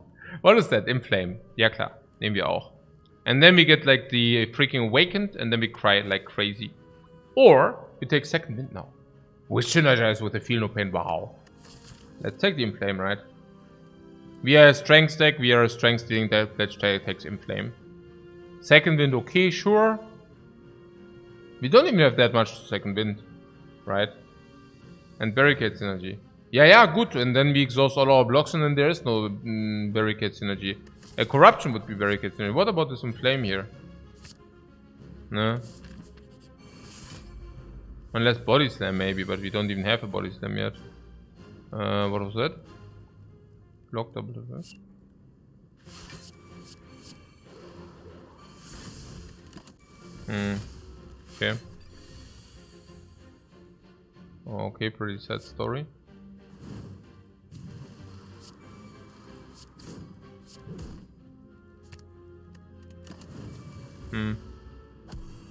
What is that? Inflame. Ja klar, nehmen wir auch. And then we get like the freaking awakened, and then we cry like crazy. Or we take second wind now. We synergize with the feel no pain. Wow. Let's take the inflame, right? We are a strength deck, we are a strength dealing deck, let's takes inflame. Second wind, okay, sure. We don't even have that much second wind, right? And barricade synergy. Yeah, good. And then we exhaust all our blocks and then there is no barricade synergy. A corruption would be barricade synergy. What about this inflame here? No. Unless body slam maybe, but we don't even have a body slam yet. What was that? Block double reverse. Okay. Okay, pretty sad story.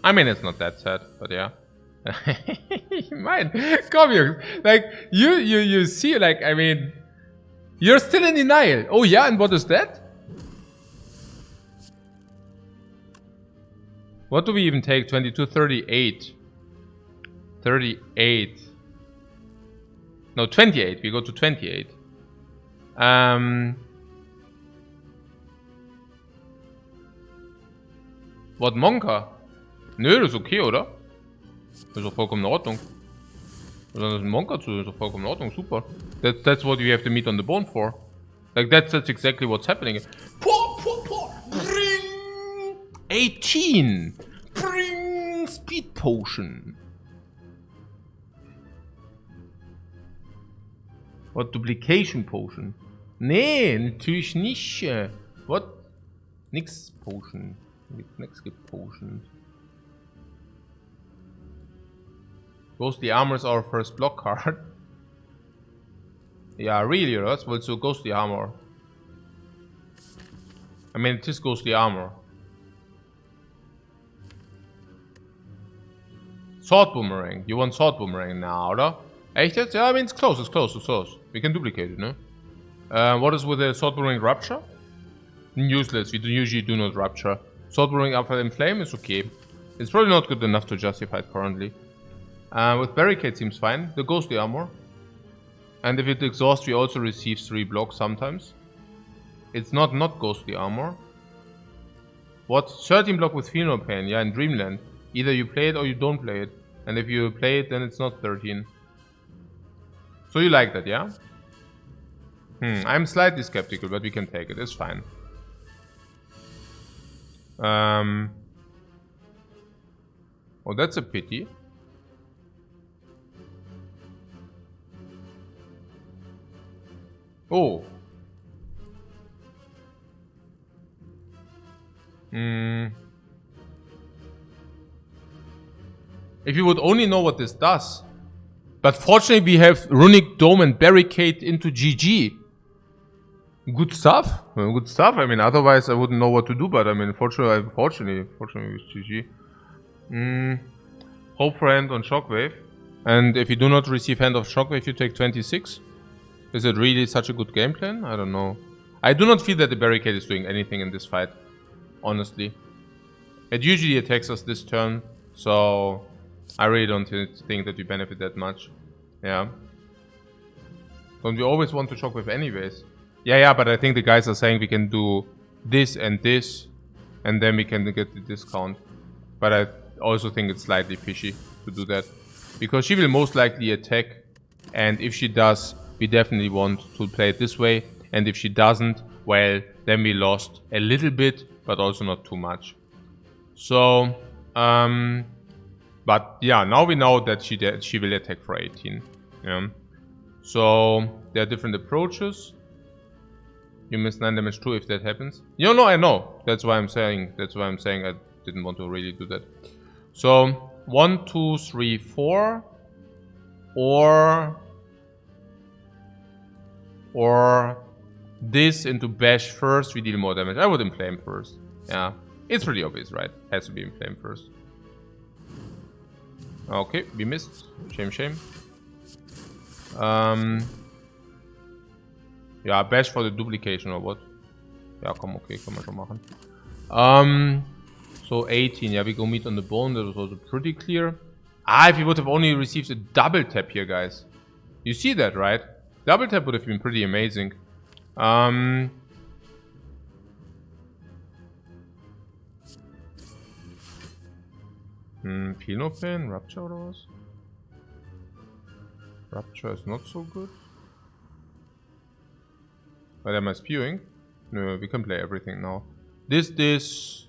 I mean, it's not that sad, but yeah. Mine, come here. Like, you see, like, I mean, you're still in denial. Oh yeah, and what is that? What do we even take? 22, 38. 38. No, 28. We go to 28. What, Monka? Nö, das ist okay, oder? Das ist doch vollkommen in Ordnung. Sondern das ist ein Monka zu, das ist doch vollkommen in Ordnung, super. That's what you have to meet on the bone for. Like, that's exactly what's happening. Bring 18. Bring Speed Potion. What, Duplication Potion? Nee, natürlich nicht. What? Nix Potion. Nix gibt Potion. Ghostly Armor is our first block card. Yeah, really, that's well, so Ghostly Armor. I mean, it is Ghostly Armor. Sword Boomerang. You want Sword Boomerang now, oder? Echt jetzt? Yeah, I mean, it's close. We can duplicate it, no? What is with the Sword Boomerang Rupture? Useless. We usually do not Rupture. Sword Boomerang after Inflame is okay. It's probably not good enough to justify it currently. With barricade seems fine. The ghostly armor. And if it exhausts, we also receive 3 blocks sometimes. It's not ghostly armor. What? 13 block with Feel No Pain. Yeah, in Dreamland. Either you play it or you don't play it. And if you play it, then it's not 13. So you like that, yeah? I'm slightly skeptical, but we can take it. It's fine. Oh, that's a pity. Oh. If you would only know what this does. But fortunately we have Runic Dome and Barricade into GG. Good stuff. Good stuff. I mean, otherwise I wouldn't know what to do, but I mean, fortunately with GG. Hope for Hand on Shockwave. And if you do not receive Hand of Shockwave, you take 26. Is it really such a good game plan? I don't know. I do not feel that the Barricade is doing anything in this fight. Honestly. It usually attacks us this turn, so I really don't think that we benefit that much. Yeah. Don't we always want to Shockwave anyways? Yeah, but I think the guys are saying we can do this, and then we can get the discount. But I also think it's slightly fishy to do that. Because she will most likely attack, and if she does, we definitely want to play it this way. And if she doesn't, well, then we lost a little bit, but also not too much. So, but yeah, now we know that she will attack for 18. Yeah. So, there are different approaches. You miss 9 damage too if that happens. You know, I know. That's why I'm saying I didn't want to really do that. So 1, 2, 3, 4. Or this into Bash first, we deal more damage. I would Inflame first. Yeah. It's pretty obvious, right? Has to be Inflame first. Okay, we missed. Shame. Ja, Bash for the duplication or what? Ja, komm, okay, kann man schon machen. So 18, yeah, we go meet on the bone. That was also pretty clear. If we would have only received a double tap here, guys. You see that, right? Double tap would have been pretty amazing. Feel No Pain, Rupture oder was? Rupture is not so good. But am I spewing? No, we can play everything now. This,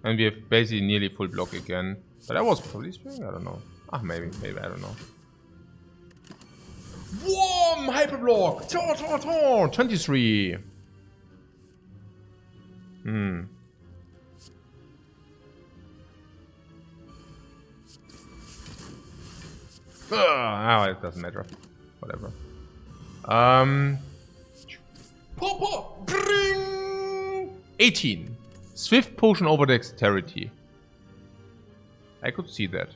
and we have basically nearly full block again. But I was probably spewing, I don't know. Maybe, I don't know. Whoa, Hyperblock! 23. It doesn't matter. Whatever. Pop! Bring! 18. Swift potion over dexterity. I could see that.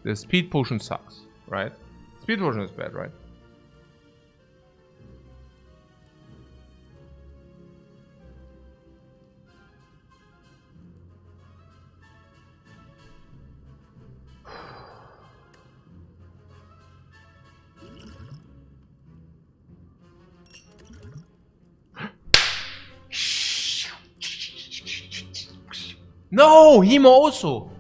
The speed potion sucks, right? Speed potion is bad, right? No, him also.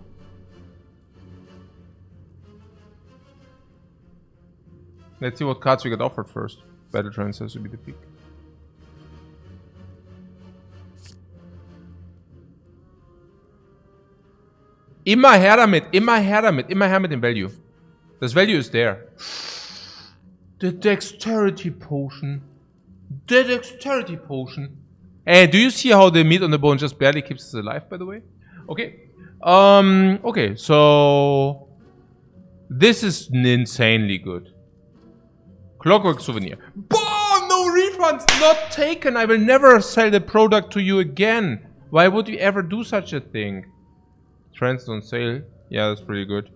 Let's see what cards we get offered first. Battle Trance has to be the pick. Immer her damit, immer her mit dem Value. Das Value ist there. The Dexterity Potion. The Dexterity Potion. Hey, do you see how the meat on the bone just barely keeps us alive, by the way? Okay. Okay, so this is insanely good. Clockwork Souvenir. Boom! No refunds! Not taken! I will never sell the product to you again. Why would we ever do such a thing? Trends on sale. Yeah, that's pretty good.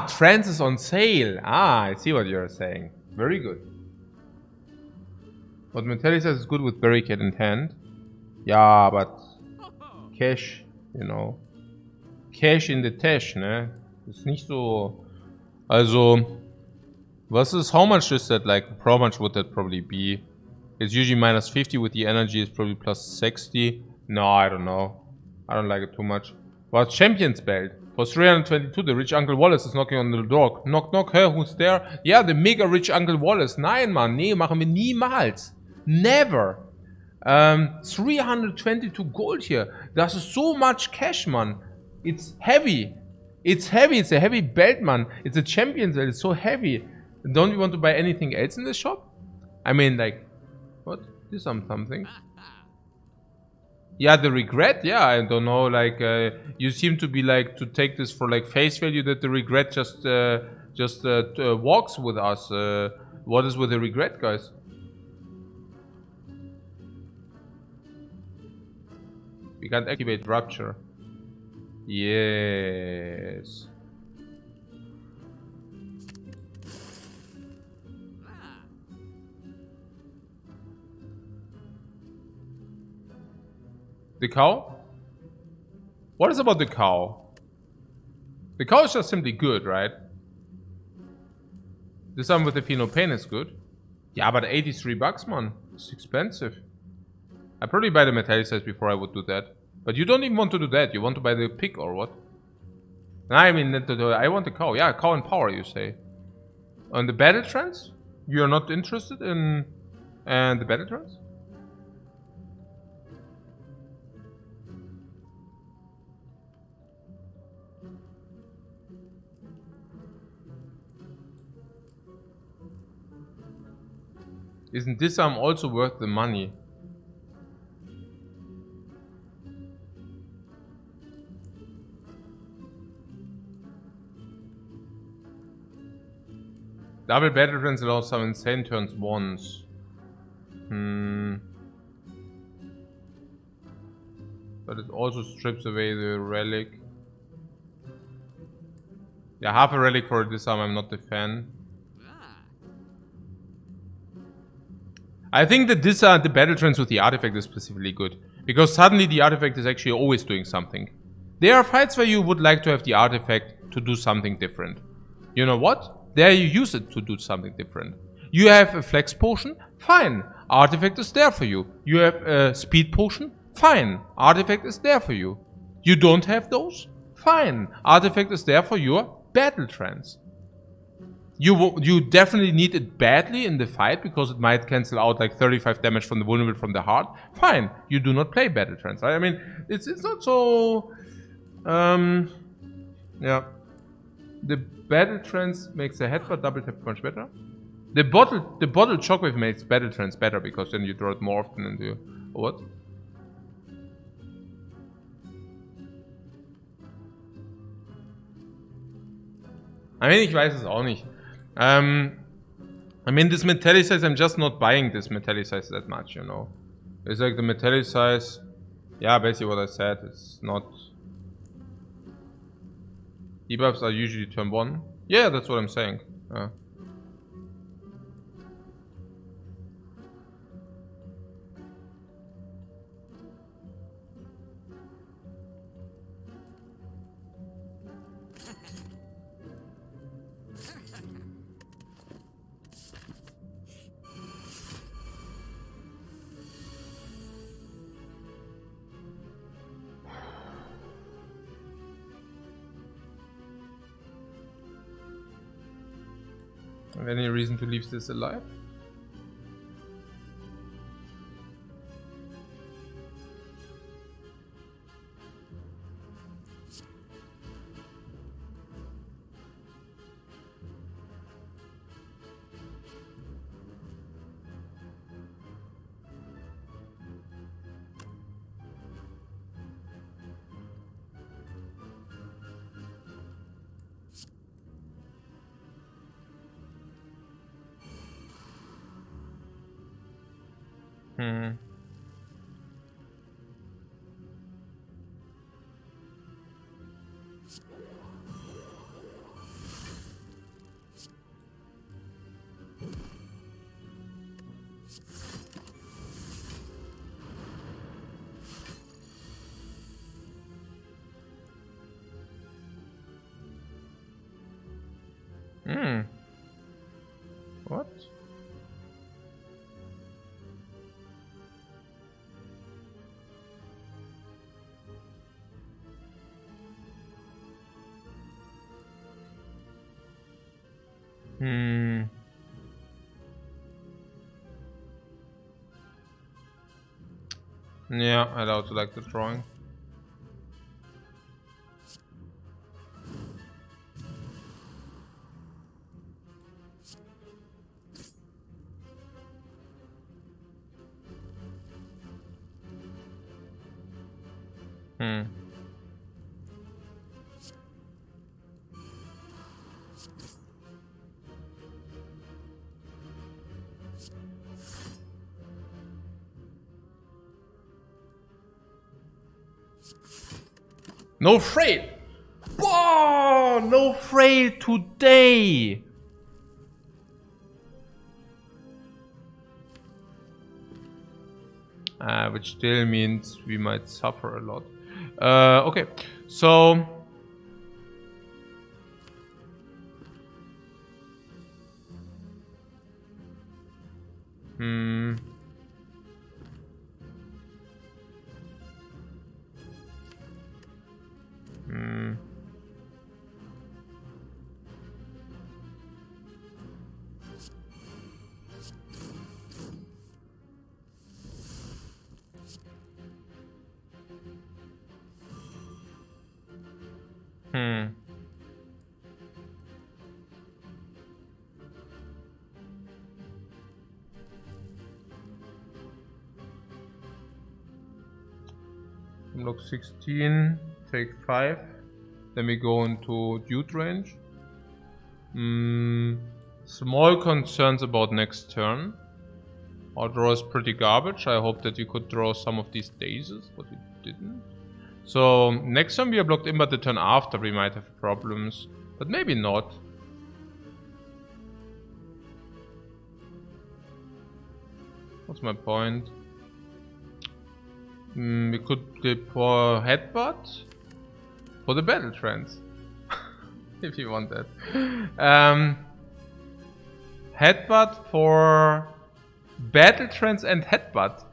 Trends is on sale. I see what you're saying. Very good. But Metallicized is good with Barricade in hand. Ja, but Cash, you know. Cash in the Tash, ne? Ist nicht so... Also... how much is that, like, how much would that probably be? It's usually minus 50 with the energy, it's probably plus 60. No, I don't know. I don't like it too much. But Champion's Belt. For 322, the rich Uncle Wallace is knocking on the door. Knock, knock, hey, who's there? Yeah, the mega rich Uncle Wallace. Nein, Mann, nee, machen wir niemals. Never. 322 gold here. Das ist so much cash, man. It's heavy. It's heavy. It's a heavy belt, man. It's a Champion's Belt. It's so heavy. Don't you want to buy anything else in this shop? I mean, like, what? This something. Yeah, the regret. Yeah, I don't know. Like, you seem to be like to take this for like face value that the regret just walks with us. What is with the regret, guys? We can't activate Rupture. Yes. The cow? What is about the cow? The cow is just simply good, right? This one with the Pheno Pain is good. Yeah, but 83 bucks, man. It's expensive. I'd probably buy the Metallicized before I would do that. But you don't even want to do that. You want to buy the pig or what? I mean, I want the cow. Yeah, cow and power, you say. On the battle trance? You're not interested in the battle trance? Isn't this arm also worth the money? Double battle trance allows some insane turns once. But it also strips away the relic. Yeah, half a relic for this arm, I'm not a fan. I think that the battle trance with the artifact is specifically good. Because suddenly the artifact is actually always doing something. There are fights where you would like to have the artifact to do something different. You know what? There you use it to do something different. You have a flex potion? Fine. Artifact is there for you. You have a speed potion? Fine. Artifact is there for you. You don't have those? Fine. Artifact is there for your battle trance. You definitely need it badly in the fight because it might cancel out like 35 damage from the vulnerable from the heart. Fine, you do not play battle trance. I mean, it's not so. Yeah, the battle trance makes the headbutt double tap much better. The bottle shockwave makes battle trance better because then you draw it more often and you what? I mean, ich weiß es auch nicht. I mean, this Metallicized, I'm just not buying this Metallicized that much, you know. It's like the Metallicized, yeah, basically what I said, it's not... Debuffs are usually turn 1. Yeah, that's what I'm saying. Any reason to leave this alive? Hmm. Yeah, I also like the drawing. Hmm. No freight! Whoa! No freight today! Which still means we might suffer a lot. Okay, so... Hmm... Hmm... Hmm... Block 16, take 5. Then we go into dude range. Small concerns about next turn. Our draw is pretty garbage. I hope that you could draw some of these daisies, but we didn't. So next turn we are blocked in, but the turn after we might have problems. But maybe not. What's my point? We could pour Headbutt for the Battle Trance. If you want that. Headbutt for Battle Trance and Headbutt.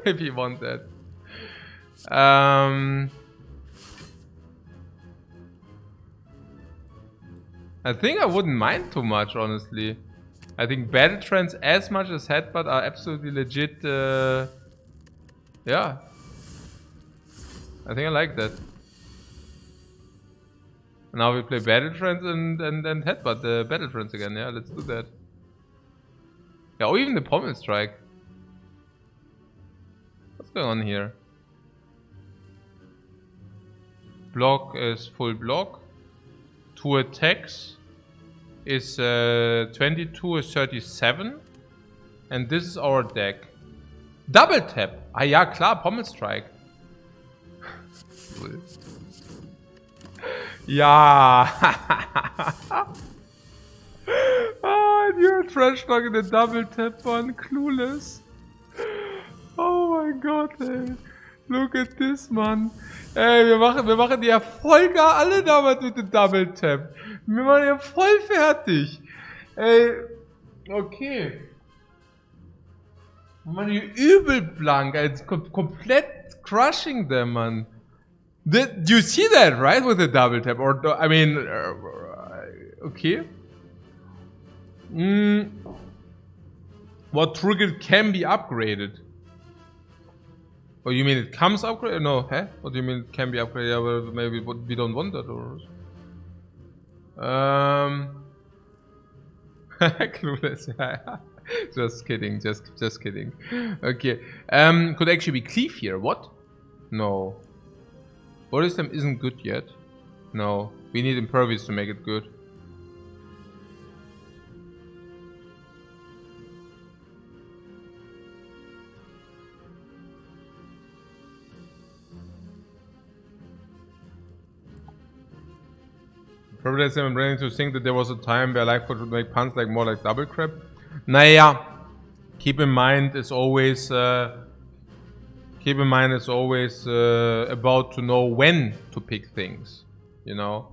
If you want that. I think I wouldn't mind too much, honestly. I think Battle Trance as much as Headbutt are absolutely legit. Yeah. I think I like that. Now we play Battle Trance and Headbutt the Battle Trance again. Yeah, let's do that. Yeah, or even the Pommel Strike. What's going on here? Block is full block. 2 attacks is 22 is 37. And this is our deck. Double tap! Ah ja, klar, Pommel Strike. Ja! Ah, you're trash talking the double tap one, clueless. Oh mein Gott, ey. Look at this, Mann. Ey, wir machen die ja voll gar alle damals mit dem Double Tap. Wir machen ja voll fertig. Ey, okay. Wir machen hier übel blank, als komplett crushing them, Mann. Did you see that, right, with the double tap? Or, I mean, okay. What trigger can be upgraded? Oh, you mean it comes upgraded? No, huh? What do you mean it can be upgraded? Yeah, well, maybe we don't want that, or... Clueless, yeah. Just kidding, just kidding. Okay. Could actually be Cleave here. What? No. Body Slam isn't good yet. No. We need Impervious to make it good. Probably I'm beginning to think that there was a time where Lifecoach would make puns like more like double crap. Naja, keep in mind it's always about to know when to pick things, you know.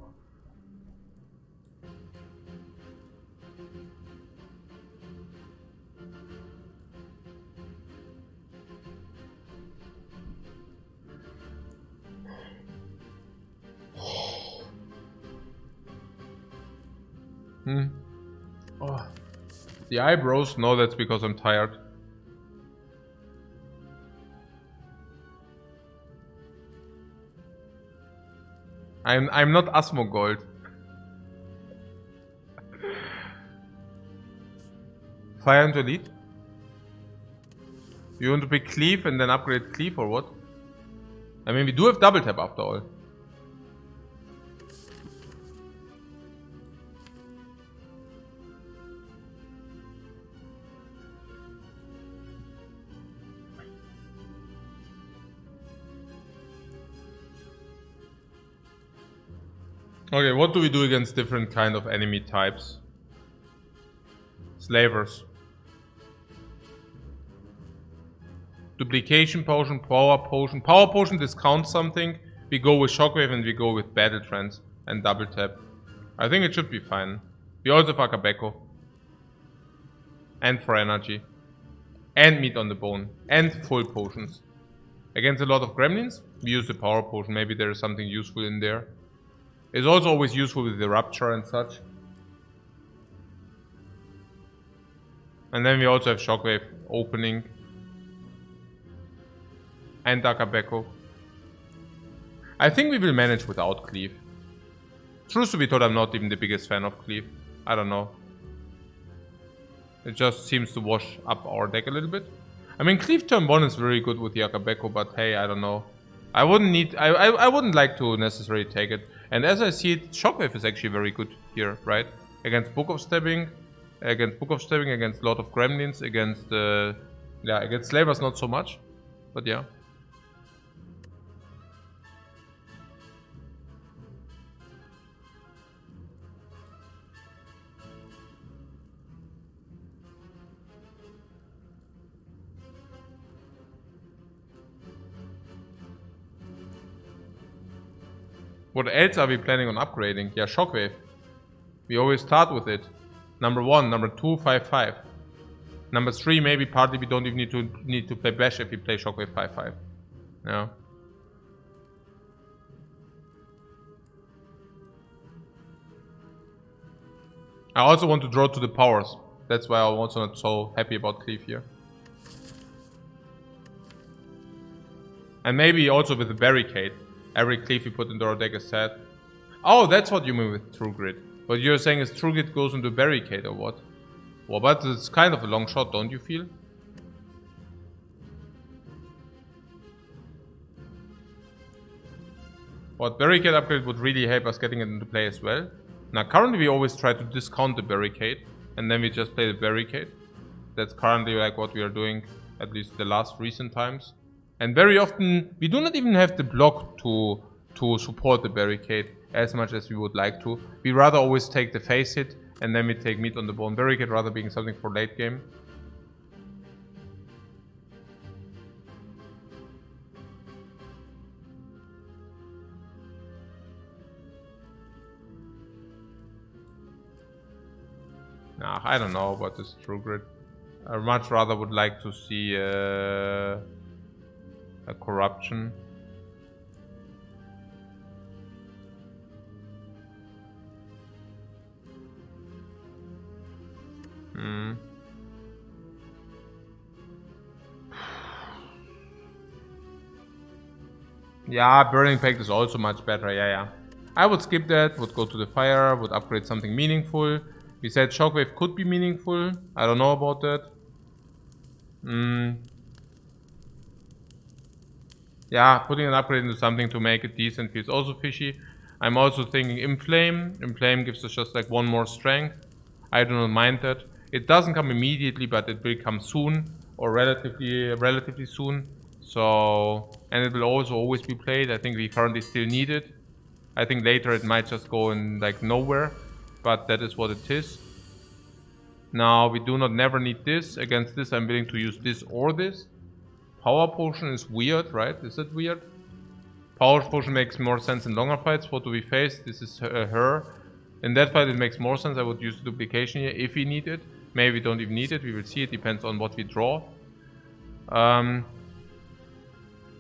Oh. The eyebrows? No, that's because I'm tired. I'm not Asmongold. Fire into elite? You want to pick Cleave and then upgrade Cleave or what? I mean, we do have double tap after all. Okay, what do we do against different kind of enemy types? Slavers. Duplication potion, power potion. Power potion discounts something. We go with shockwave and we go with battle trance and double tap. I think it should be fine. We also have Akabeko. And for energy. And meat on the bone. And full potions. Against a lot of gremlins, we use the power potion. Maybe there is something useful in there. It's also always useful with the Rupture and such. And then we also have Shockwave opening. And Akabeko. I think we will manage without Cleave. Truth to be told, I'm not even the biggest fan of Cleave. I don't know. It just seems to wash up our deck a little bit. I mean, Cleave turn 1 is very good with the Akabeko, but hey, I don't know. I wouldn't like to necessarily take it. And as I see it, Shockwave is actually very good here, right? Against Book of Stabbing, against Lord of Gremlins, against against Slavers not so much, but yeah. What else are we planning on upgrading? Yeah, Shockwave. We always start with it. Number 1, number 2, 5/5. Number 3, maybe partly we don't even need to play Bash if we play Shockwave 5/5. Yeah. I also want to draw to the powers. That's why I'm also not so happy about Cleave here. And maybe also with the Barricade. Every Cleave we put into our deck is sad. Oh, that's what you mean with True Grit. What you're saying is True Grit goes into Barricade or what? Well, but it's kind of a long shot, don't you feel? What Barricade upgrade would really help us getting it into play as well. Now currently we always try to discount the Barricade and then we just play the Barricade. That's currently like what we are doing, at least the last recent times. And very often, we do not even have the block to support the Barricade as much as we would like to. We rather always take the face hit, and then we take meat on the bone. Barricade rather being something for late game. Nah, I don't know about this True Grit. I much rather would like to see a corruption. Yeah, Burning Pact is also much better, yeah. I would skip that, would go to the fire, would upgrade something meaningful. We said Shockwave could be meaningful. I don't know about that. Yeah, putting an upgrade into something to make it decent feels also fishy. I'm also thinking Inflame. Inflame gives us just like one more strength. I do not mind that. It doesn't come immediately, but it will come soon, or relatively soon. So, and it will also always be played. I think we currently still need it. I think later it might just go in like nowhere, but that is what it is. Now we do not never need this. Against this I'm willing to use this or this. Power Potion is weird, right? Is it weird? Power Potion makes more sense in longer fights. What do we face? This is her. In that fight it makes more sense. I would use the duplication here if we need it. Maybe we don't even need it. We will see. It depends on what we draw.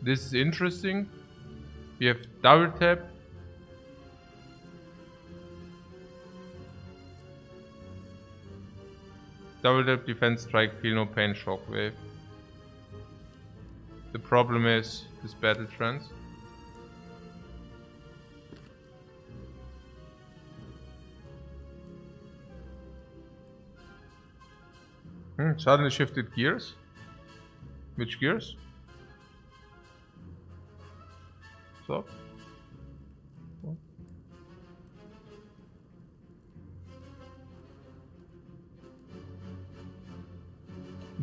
This is interesting. We have double tap. Double tap, defense, strike, feel no pain, shockwave. The problem is this battle trance. Suddenly shifted gears. Which gears? So.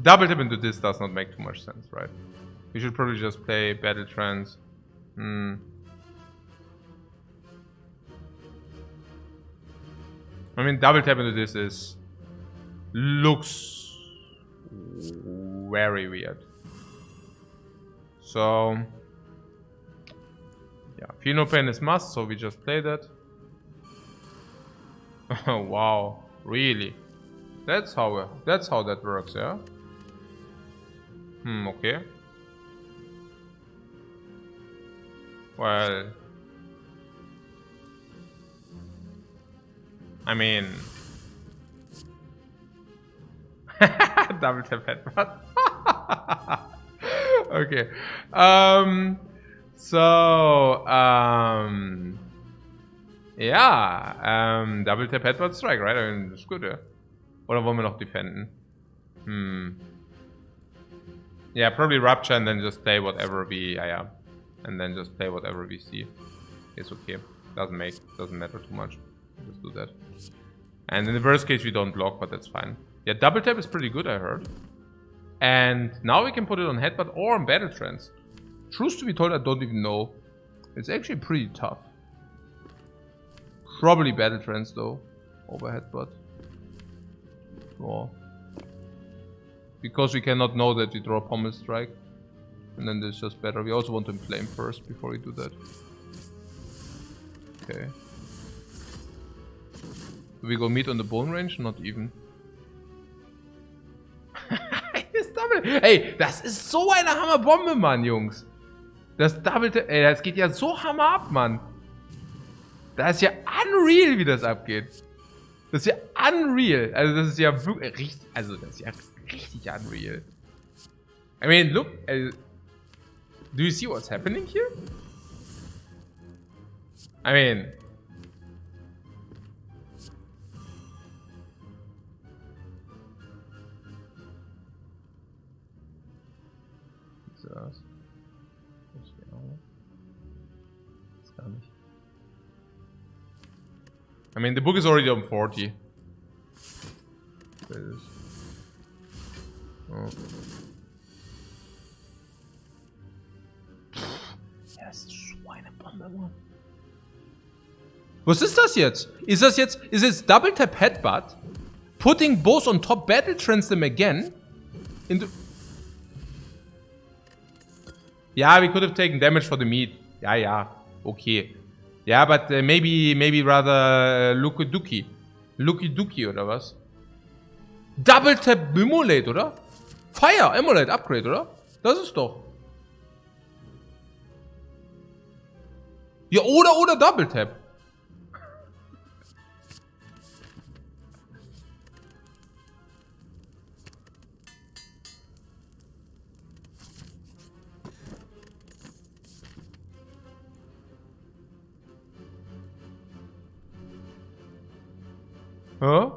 Double tap into this does not make too much sense, right? We should probably just play battle trance. I mean, double tap into this looks very weird. So yeah, feel no pain is must, so we just play that. Oh wow, really? That's how that works, yeah? Okay. Well, I mean, double tap headbutt. Okay. Ja, double tap headbutt strike, right? I mean, das ist gut, ja. Oder wollen wir noch defenden? Yeah, probably rupture and then just play whatever we, and then just play whatever we see. It's okay. Doesn't matter too much. Just do that. And in the worst case, we don't block, but that's fine. Yeah, double tap is pretty good, I heard. And now we can put it on headbutt or on battle trance. Truth to be told, I don't even know. It's actually pretty tough. Probably battle trance though, over headbutt. Oh. Because we cannot know that we draw pommel strike. And then it's just better. We also want to inflame first before we do that. Okay. Do we go meet on the bone range? Not even. Ey, das ist so eine Hammerbombe, Mann, Jungs. Das Double-Tap, ey, das geht ja so hammer ab, Mann. Das ist ja unreal, wie das abgeht. Das ist ja unreal. Also das ist ja wirklich richtig, also das ist ja richtig unreal. I mean, look, do you see what's happening here? I mean, I mean, the book is already on 40. Oh. Ja, das ist so eine Bombe, Mann. Was ist das jetzt? Ist es Double Tap Headbutt? Putting both on top, battle trance them again? Into... Yeah, we could have taken damage for the meat. Yeah, okay. Yeah, but maybe rather Lucky Duki oder was? Double Tap Immolate, oder? Fire Immolate Upgrade, oder? Das ist doch. Ja, oder Double Tap. Huh?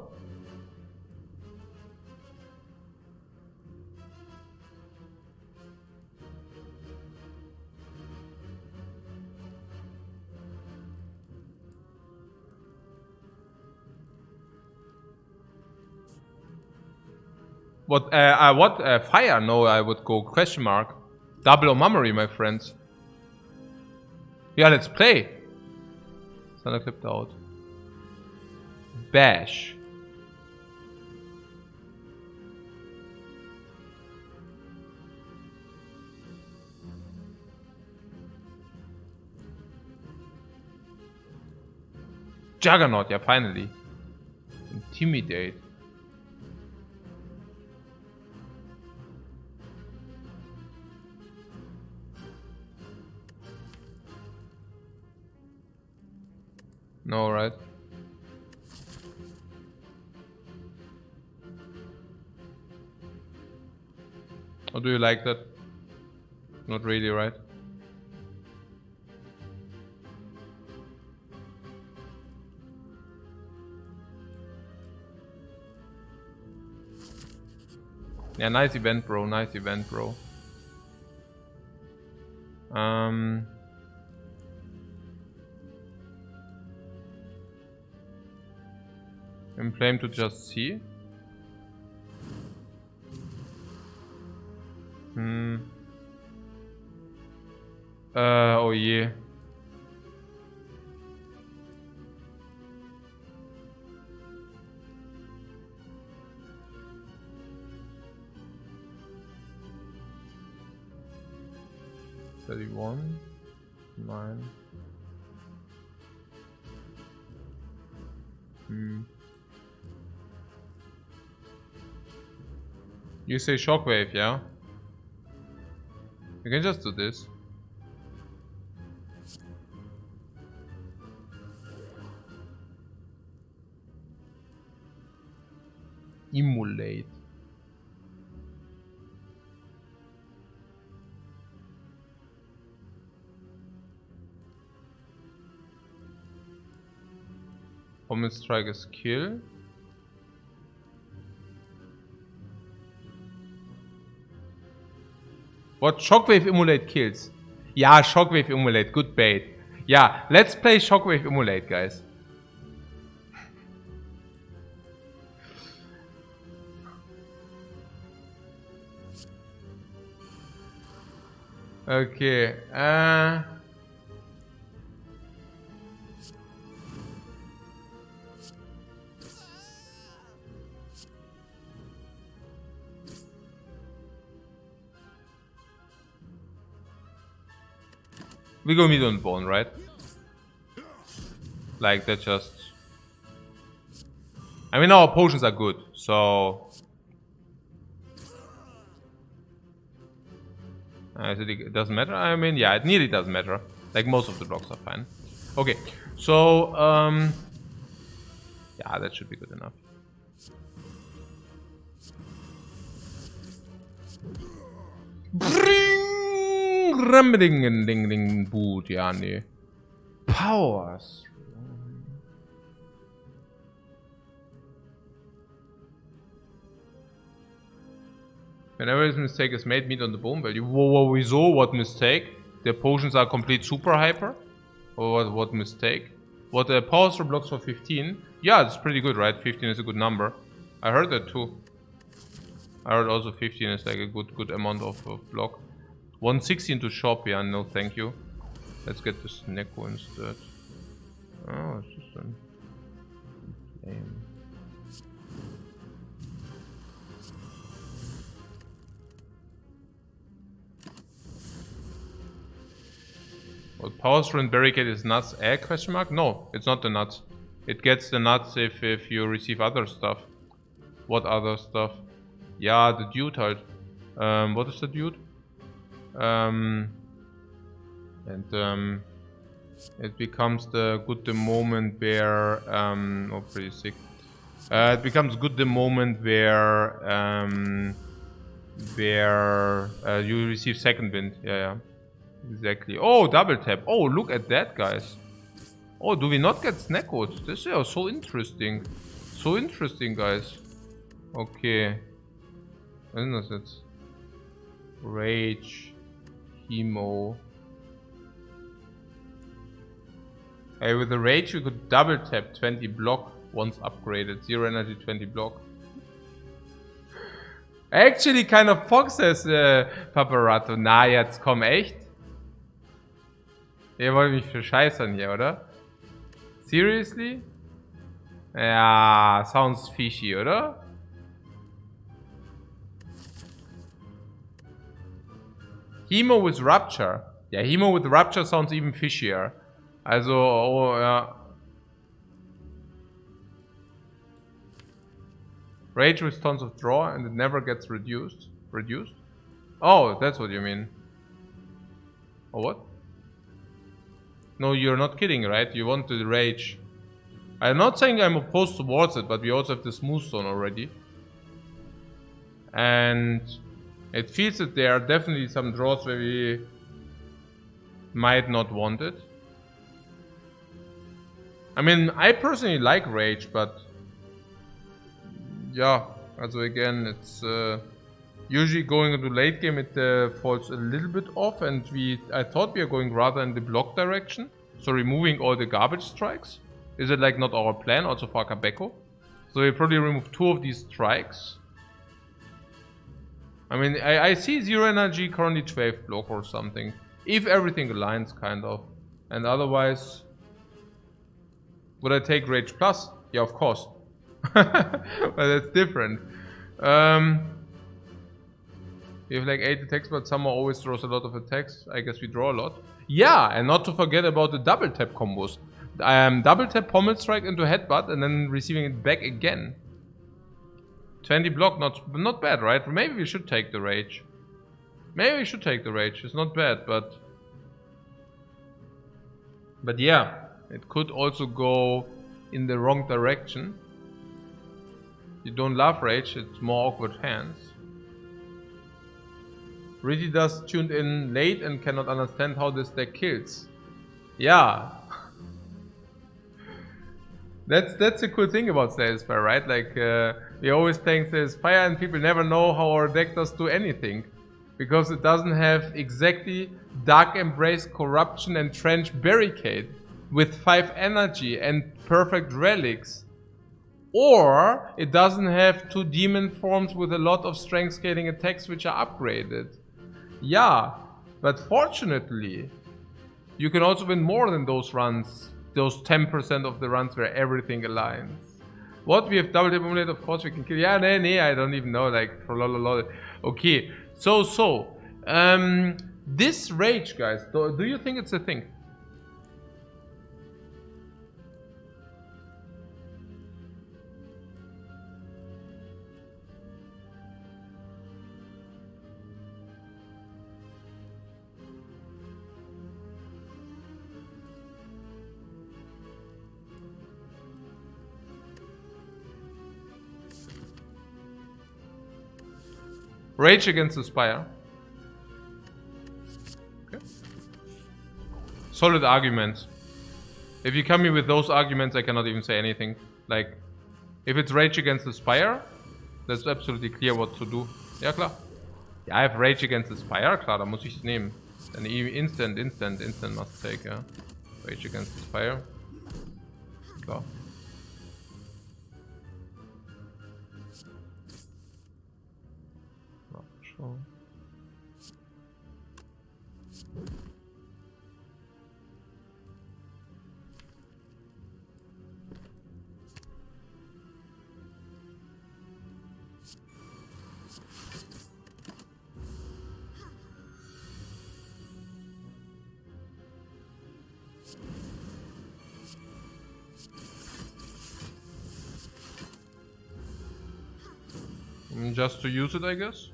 What? Fire? No, I would go question mark. Double or mummery, my friends. Yeah, let's play. Thunder clipped out. Bash. Juggernaut, yeah, finally. Intimidate. No, right? Or do you like that? Not really, right? Yeah, nice event, bro. Nice event, bro. Inflame to just see. Oh yeah. $31, 9. You say shockwave, yeah? You can just do this. Immolate. Common strike is kill. What? Shockwave Immolate kills. Yeah, Shockwave Immolate. Good bait. Yeah, let's play Shockwave Immolate, guys. Okay. We go mid on bone, right? Like that just... I mean, our potions are good, so... It doesn't matter. I mean, yeah, it nearly doesn't matter. Like, most of the blocks are fine. Okay, so... yeah, that should be good enough. Ding boot, ja, nee. Powers. Whenever this mistake is made, meet on the bone value. Whoa, we saw what mistake? The potions are complete super hyper? Or what mistake? What power through blocks for 15? Yeah, it's pretty good, right? 15 is a good number. I heard that too. I heard also 15 is like a good amount of block. 160 into shop, yeah, no thank you. Let's get this Neko instead. Oh, it's just an flame. Well, power through and barricade is nuts. Question mark? No, it's not the nuts. It gets the nuts if you receive other stuff. What other stuff? Yeah, the dude halt. What is the dude? It becomes the moment where oh, pretty sick. It becomes good the moment where you receive second wind. Yeah, exactly. Oh, double tap. Oh, look at that, guys. Oh, do we not get snacked? This is so interesting. So interesting, guys. Okay. When is it? Rage. Chemo. Hey, with the rage you could double tap 20 block once upgraded. 0 energy 20 block. Actually kind of Foxes, Paparato. Na, jetzt komm, echt? Ihr wollt mich verscheißern hier, oder? Seriously? Ja, sounds fishy, oder? Hemo with Rupture. Ja, Hemo with Rupture sounds even fishier. Also, oh, ja. Rage with tons of draw and it never gets reduced. Reduced? Oh, that's what you mean. Oh, what? No, you're not kidding, right? You want the rage. I'm not saying I'm opposed towards it, but we also have the smooth zone already. And It feels that there are definitely some draws where we might not want it. I mean, I personally like Rage, but yeah, also again, it's usually going into late game, it falls a little bit off, and I thought we are going rather in the block direction, so removing all the garbage strikes. Is it like not our plan also for Kabeko? So we probably remove 2 of these strikes. I mean, I see 0 energy, currently 12 block or something. If everything aligns, kind of. And otherwise... Would I take Rage Plus? Yeah, of course. But that's different. We have like 8 attacks, but Summer always throws a lot of attacks. I guess we draw a lot. Yeah, and not to forget about the double tap combos. Double tap Pommel Strike into Headbutt and then receiving it back again. 20 block, not bad, right? Maybe we should take the Rage. Maybe we should take the Rage. It's not bad, but yeah, it could also go in the wrong direction. You don't love Rage, it's more awkward hands. Really does tuned in late and cannot understand how this deck kills. Yeah. That's a cool thing about Spire, right? Like, we're always playing Spire and people never know how our deck does do anything. Because it doesn't have exactly Dark Embrace, Corruption and Trench Barricade with 5 energy and perfect relics. Or it doesn't have 2 demon forms with a lot of strength scaling attacks which are upgraded. Yeah, but fortunately, you can also win more than those runs. Those 10% of the runs where everything aligns. What? We have double tap emulate, of course we can kill. Yeah, nee, I don't even know, like, for lol. Okay, so, this Rage, guys, do you think it's a thing? Rage against the Spire. Okay. Solid arguments. If you come in with those arguments, I cannot even say anything. Like, if it's Rage against the Spire, that's absolutely clear what to do. Ja, klar. Ja, I have Rage against the Spire, klar, da muss ich es nehmen. Dann instant must take, ja. Rage against the Spire. Klar. Just to use it, I guess.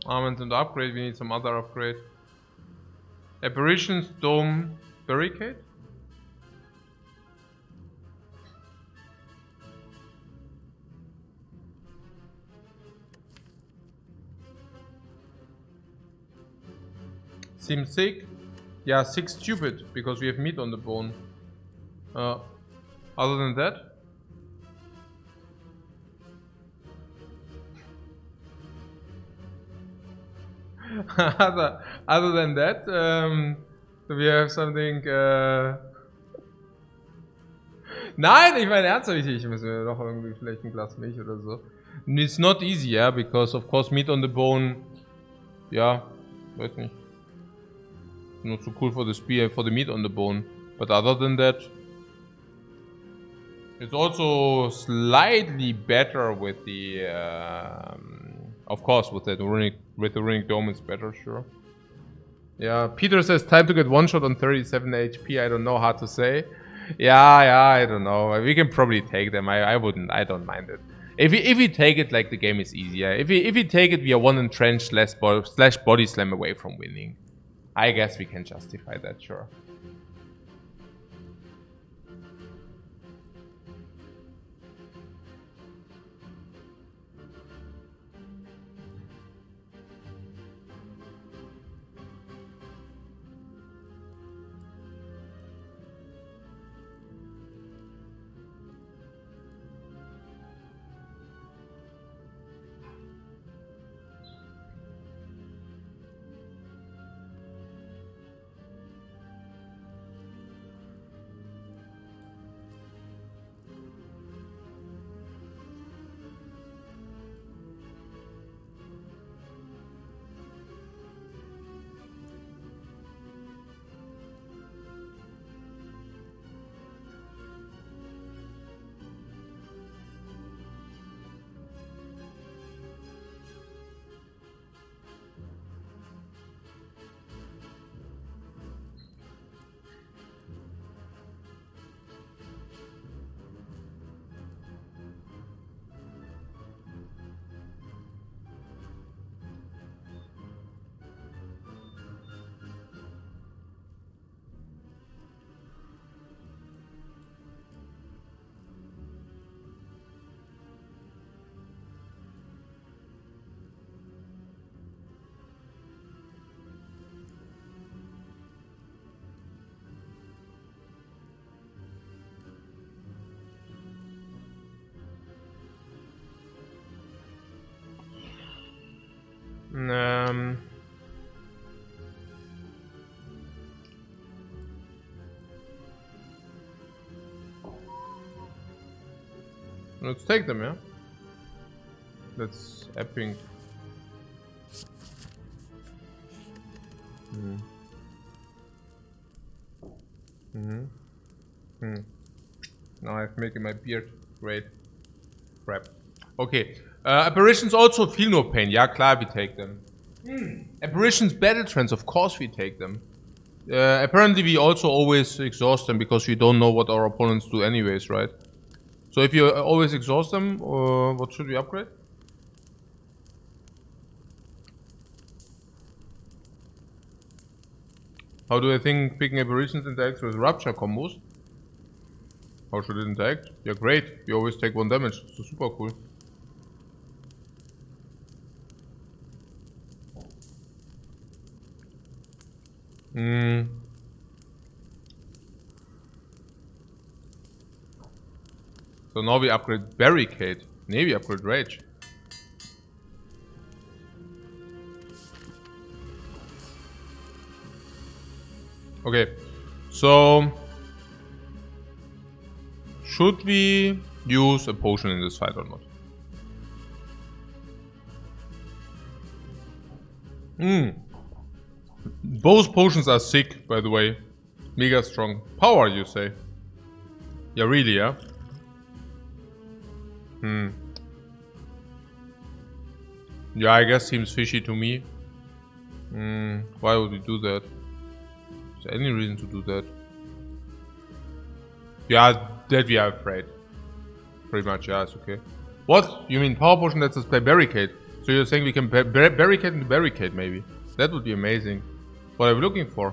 Armament and upgrade, we need some other upgrade. Apparitions, Dome, Barricade? Seems sick. Yeah, 6 stupid, because we have meat on the bone. Other than that? other than that, we have something. Nein, ich meine ernsthaft, ich muss mir doch irgendwie vielleicht ein Glas Milch oder so. It's not easy, yeah, because of course meat on the bone. Yeah, weiß nicht. Not so cool for the spear, for the meat on the bone. But other than that, it's also slightly better with the, of course, with the runic dome, it's better, sure. Yeah, Peter says time to get one shot on 37 HP. I don't know how to say. Yeah, I don't know. We can probably take them. I don't mind it. If we take it like the game is easier. If we take it, we are one entrenched slash body slam away from winning. I guess we can justify that, sure. Let's take them, yeah? That's epping. Now I'm making my beard. Great. Crap. Okay. Apparitions also feel no pain. Yeah, klar, we take them. Apparitions battle trends, of course we take them. Apparently we also always exhaust them because we don't know what our opponents do anyways, right? So if you always exhaust them, what should we upgrade? How do I think picking apparitions interacts with rupture combos? How should it interact? Yeah, great. You always take 1 damage. So super cool. So now we upgrade Barricade. Nee, we upgrade Rage. Okay, so should we use a potion in this fight or not? Both potions are sick, by the way. Mega strong. Power, you say? Yeah, really, yeah? Yeah, I guess seems fishy to me. Why would we do that? Is there any reason to do that? Yeah, that we are afraid. Pretty much, yeah, it's okay. What? You mean power potion lets us play Barricade? So you're saying we can barricade into Barricade, maybe? That would be amazing. What are we looking for?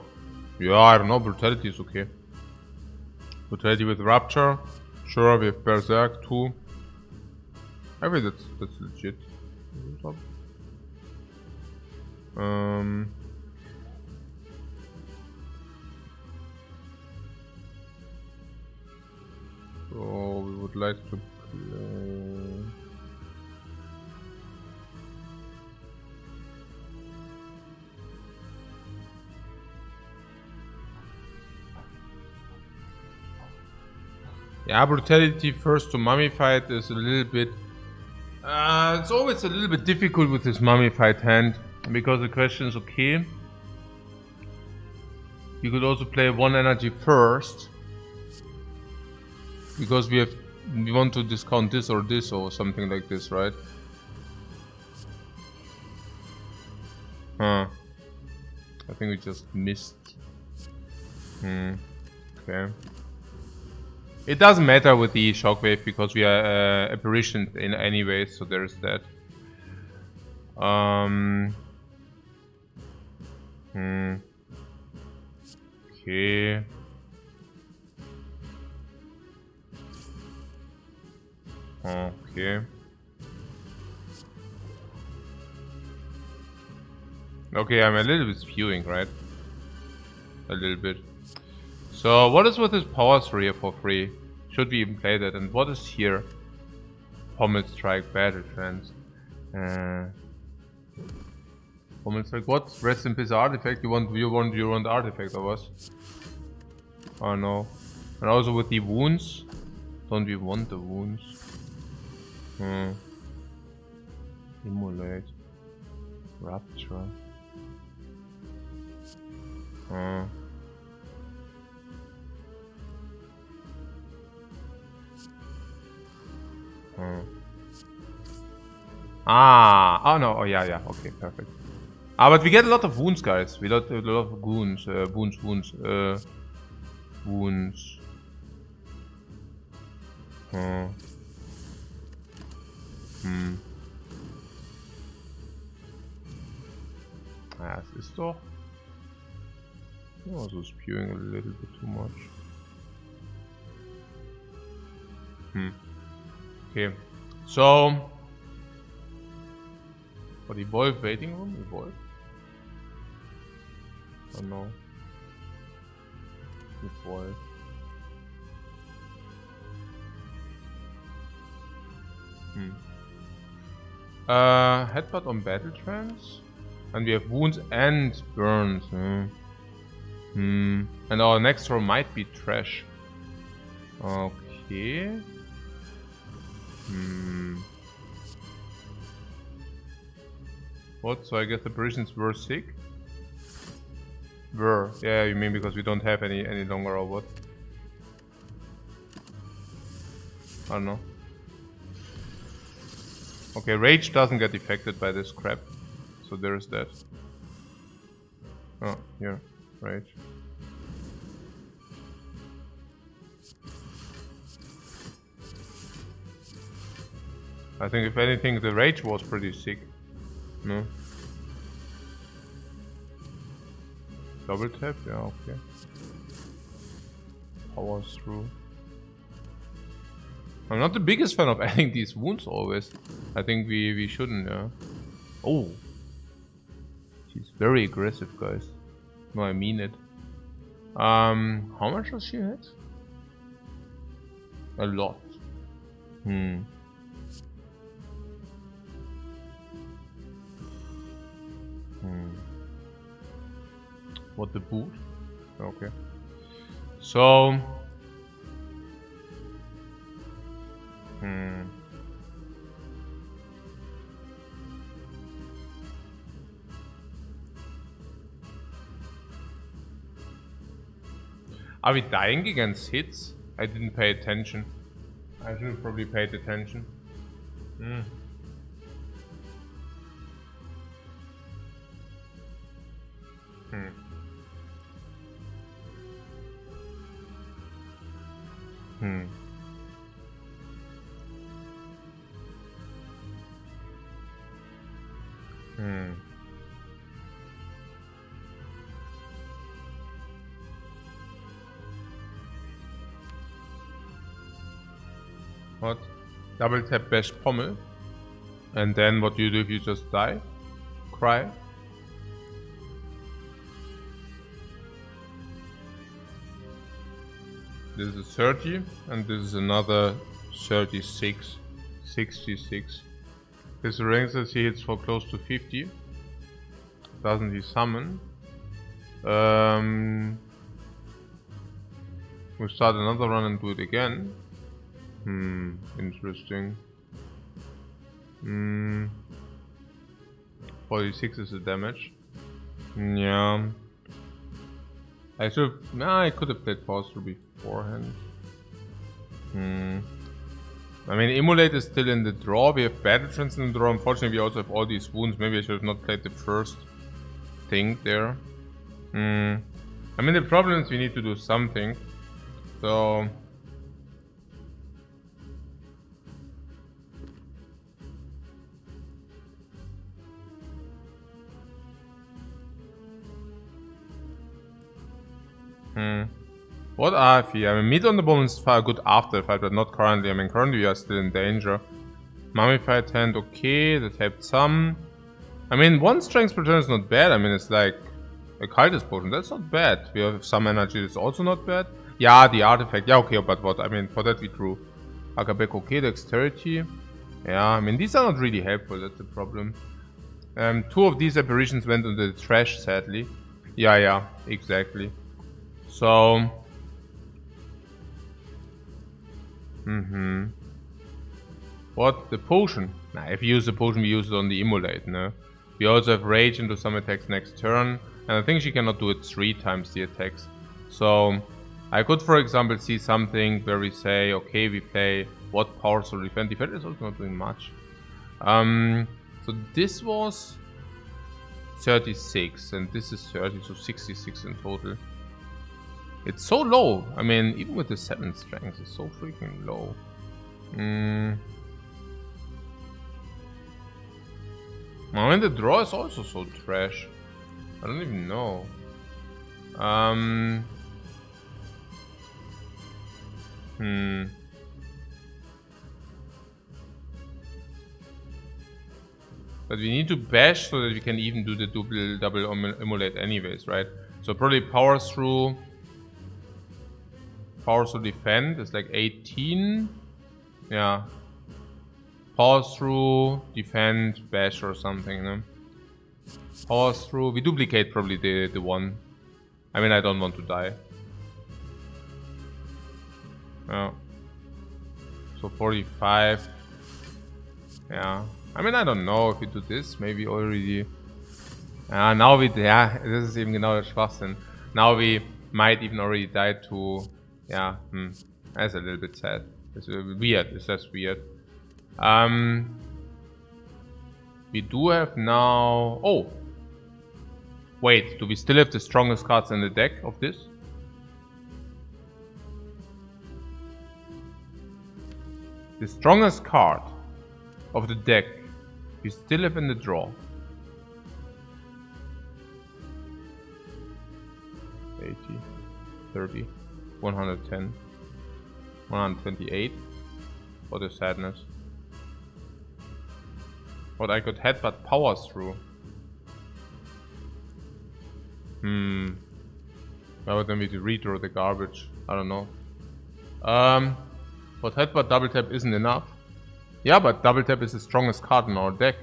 Yeah, I don't know, Brutality is okay. Brutality with Rupture. Sure, we have Berserk too. I think that's legit. So we would like to play. Yeah, Brutality first to Mummified is a little bit. It's always a little bit difficult with this Mummified hand because the question is okay. You could also play 1 energy first because we want to discount this or something like this, right? Huh. I think we just missed. Okay. It doesn't matter with the shockwave because we are apparition in any way, so there's that. Okay. Okay. Okay, I'm a little bit spewing, right? A little bit. So, what is with this power here for free? Should we even play that? And what is here? Pommel Strike, Battle Trance. Pommel Strike, what? Rest in peace artifact? You want artifact of us? Oh no. And also with the wounds. Don't we want the wounds? Immolate. Rupture. Oh no, oh yeah, okay, perfect. But we get a lot of wounds, guys. We got a lot of wounds, wounds. Ja, es ist doch. Also spewing a little bit too much. Okay, so what, evolve waiting room? Evolve? Oh no. Evolve. Headbutt on battle trance. And we have wounds and burns. And our next row might be trash. Okay. What? So I guess the Parisians were sick? Were. Yeah, you mean because we don't have any longer or what? I don't know. Okay, rage doesn't get affected by this crap. So there's that. Oh, here. Rage. I think if anything the rage was pretty sick. No? Double tap? Yeah, okay. Powers through. I'm not the biggest fan of adding these wounds always. I think we shouldn't, yeah. Oh. She's very aggressive, guys. No, I mean it. How much does she hit? A lot. What, the boot? Okay. So... Are we dying against hits? I didn't pay attention. I should have probably paid attention. What? Double tap bash pommel. And then what do you do if you just die? Cry. This is 30 and this is another 36. 66. This ranks as he hits for close to 50. Doesn't he summon? We'll start another run and do it again. Interesting. 46 is the damage. Yeah. I should have... Nah, I could have played Foster beforehand. I mean, Immolate is still in the draw. We have Battle Trance in the draw. Unfortunately, we also have all these wounds. Maybe I should have not played the first thing there. I mean, the problem is we need to do something. So... What are we? I mean, meat on the bone is far good after the fight, but not currently. I mean, currently we are still in danger. Mummified hand, okay, that helped some. I mean, one strength return is not bad. I mean, it's like a cultist potion. That's not bad. We have some energy. That's also not bad. Yeah, the artifact. Yeah, okay, but what? I mean, for that we drew. Akabek, okay, dexterity. Yeah, I mean, these are not really helpful. That's the problem. 2 of these apparitions went into the trash, sadly. Yeah, exactly. So... What? The potion? Nah, if we use the potion, we use it on the immolate, no? We also have rage into some attacks next turn. And I think she cannot do it 3 times the attacks. So... I could, for example, see something where we say, okay, we play what power soul defend. Defend is also not doing much. So this was 36 and this is 30, so 66 in total. It's so low. I mean, even with the 7 strength, it's so freaking low. I mean, the draw is also so trash. I don't even know. But we need to bash so that we can even do the double immolate anyways, right? So probably power through defend is like 18. Yeah. Power through, defend, bash or something, no? Power through, we duplicate probably the one. I mean, I don't want to die. Oh. So 45. Yeah. I mean, I don't know if we do this. Maybe already. Now we. Yeah, this is even genau der Schwachsinn. Now we might even already die to. Yeah. That's a little bit sad. It's weird. It's just weird. We do have now. Oh. Wait. Do we still have the strongest cards in the deck of this? The strongest card of the deck we still have in the draw. 80, 30, 110, 128. What a sadness. What I could headbutt powers through. Why would then we redraw the garbage? I don't know. But headbutt double tap isn't enough. Yeah, but double tap is the strongest card in our deck.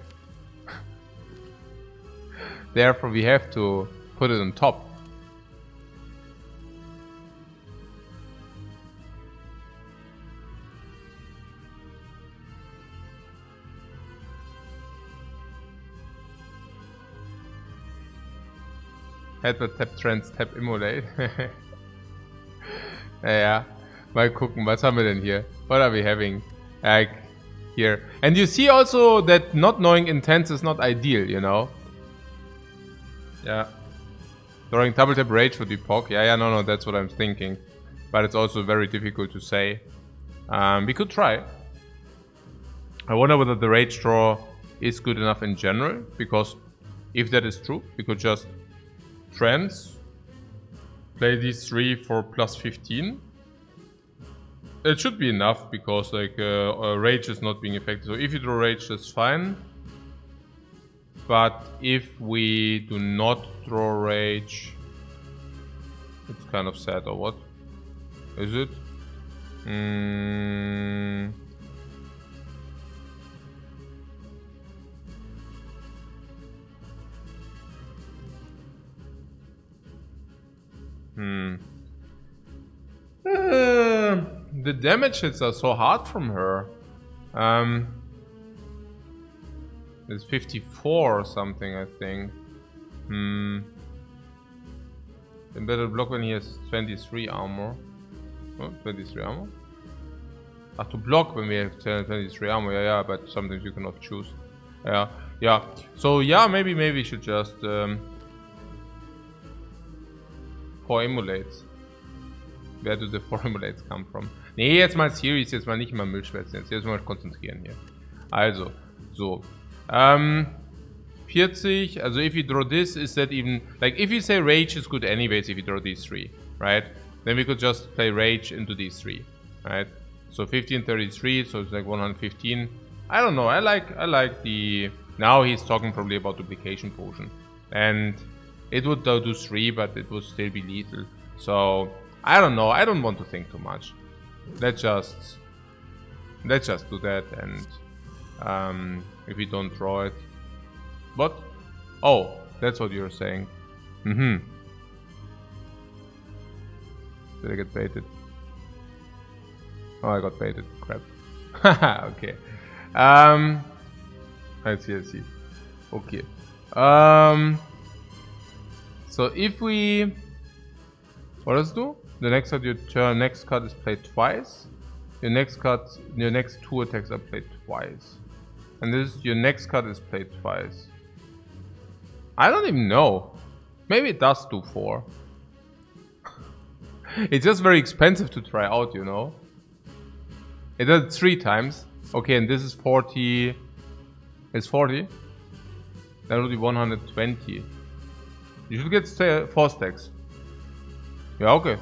Therefore we have to put it on top. Headbutt, tap, trans, tap, immolate. Ja, mal gucken, was haben wir denn hier? What are we having? Like, here. And you see also that not knowing intents is not ideal, you know? Yeah. Throwing double tap rage would be POC. Yeah, no, that's what I'm thinking. But it's also very difficult to say. We could try. I wonder whether the rage draw is good enough in general, because if that is true, we could just trans, play these 3 for plus 15. It should be enough, because like rage is not being affected. So if you draw rage, that's fine. But if we do not draw rage, it's kind of sad, or what? Is it? The damage hits are so hard from her. It's 54 or something, I think. Then better block when he has 23 armor. Oh, 23 armor? To block when we have 23 armor, yeah, but sometimes you cannot choose. Yeah. So yeah, maybe we should just 4 Immolates. Where do the 4 Immolates come from? Nee, jetzt mal serious, jetzt mal nicht mal Müllschwätzen, jetzt mal konzentrieren hier. Also, so. 40, also if you draw this, is that even, like if you say rage is good anyways if you draw these 3. right? Then we could just play Rage into these 3, right? So 1533, so it's like 115. I don't know. I like the. Now he's talking probably about duplication potion, and it would do 3, but it would still be lethal. So I don't know. I don't want to think too much. Let's just do that, and if we don't draw it, but oh, that's what you're saying. Did I get baited? Oh, I got baited. Crap. Okay. I see. Okay. So if we, what does it do? The next card your turn. Next card is played twice. Your next 2 attacks are played twice, and your next card is played twice. I don't even know. Maybe it does do 4. It's just very expensive to try out, you know. It does it 3 times. Okay, and this is 40. It's 40. That would be 120. You should get 4 stacks. Yeah, okay.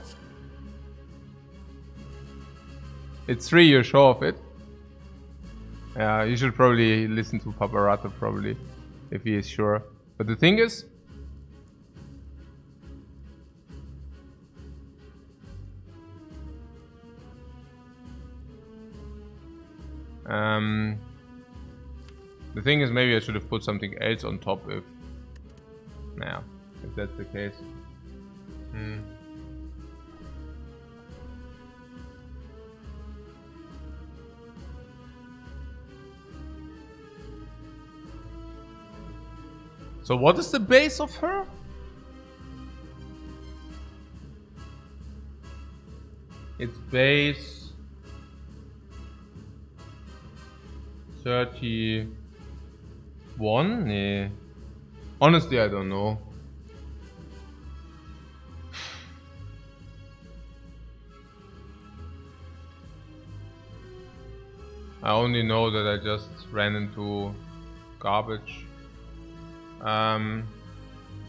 It's 3, you're sure of it? Yeah, you should probably listen to Paparato probably, if he is sure. But the thing is, maybe I should have put something else on top if that's the case. So what is the base of her? It's base 31? Nee. Honestly, I don't know. I only know that I just ran into garbage.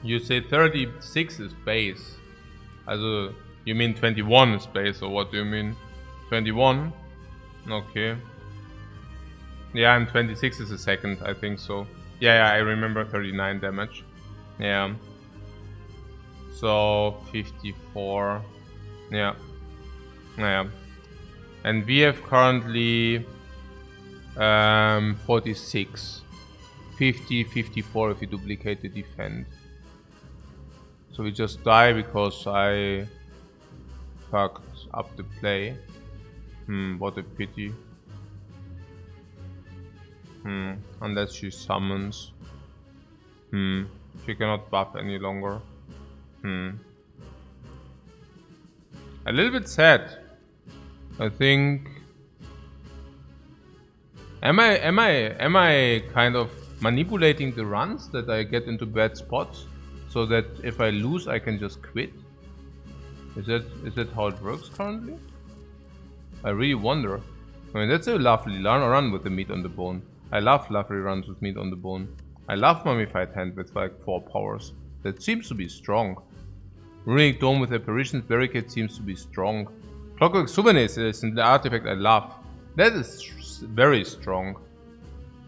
You say 36 is base. Also, you mean 21 is base, or what do you mean? 21? Okay. Yeah, and 26 is a second, I think so. Yeah, I remember 39 damage. Yeah. So, 54. Yeah. And we have currently 46. 50, 54 if we duplicate the defend. So we just die because I fucked up the play. What a pity. Unless she summons. She cannot buff any longer. A little bit sad. I think. Am I kind of manipulating the runs that I get into bad spots, so that if I lose I can just quit? Is that how it works currently? I really wonder. I mean, that's a lovely run with the meat on the bone. I love lovely runs with meat on the bone. I love Mummified Hand with like 4 powers. That seems to be strong. Runic Dome with Apparitions Barricade seems to be strong. Clockwork Souvenirs is the artifact I love. That is very strong.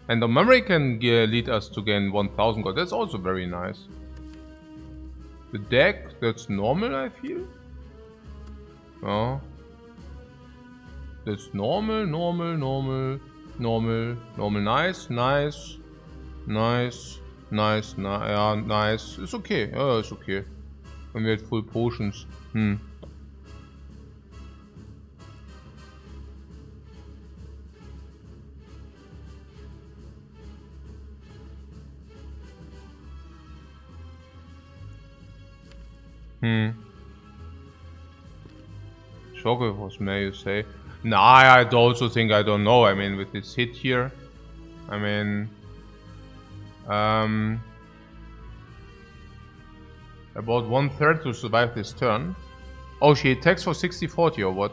And the memory can lead us to gain 1000 gold. That's also very nice. The deck, that's normal, I feel. Oh. That's normal. Nice. Yeah, nice. It's okay. Yeah, it's okay. When we had full potions. Shockwave was may you say? Nah, I also think I don't know. I mean, with this hit here, I mean, about 1/3 to survive this turn. Oh, she attacks for 60-40 or what?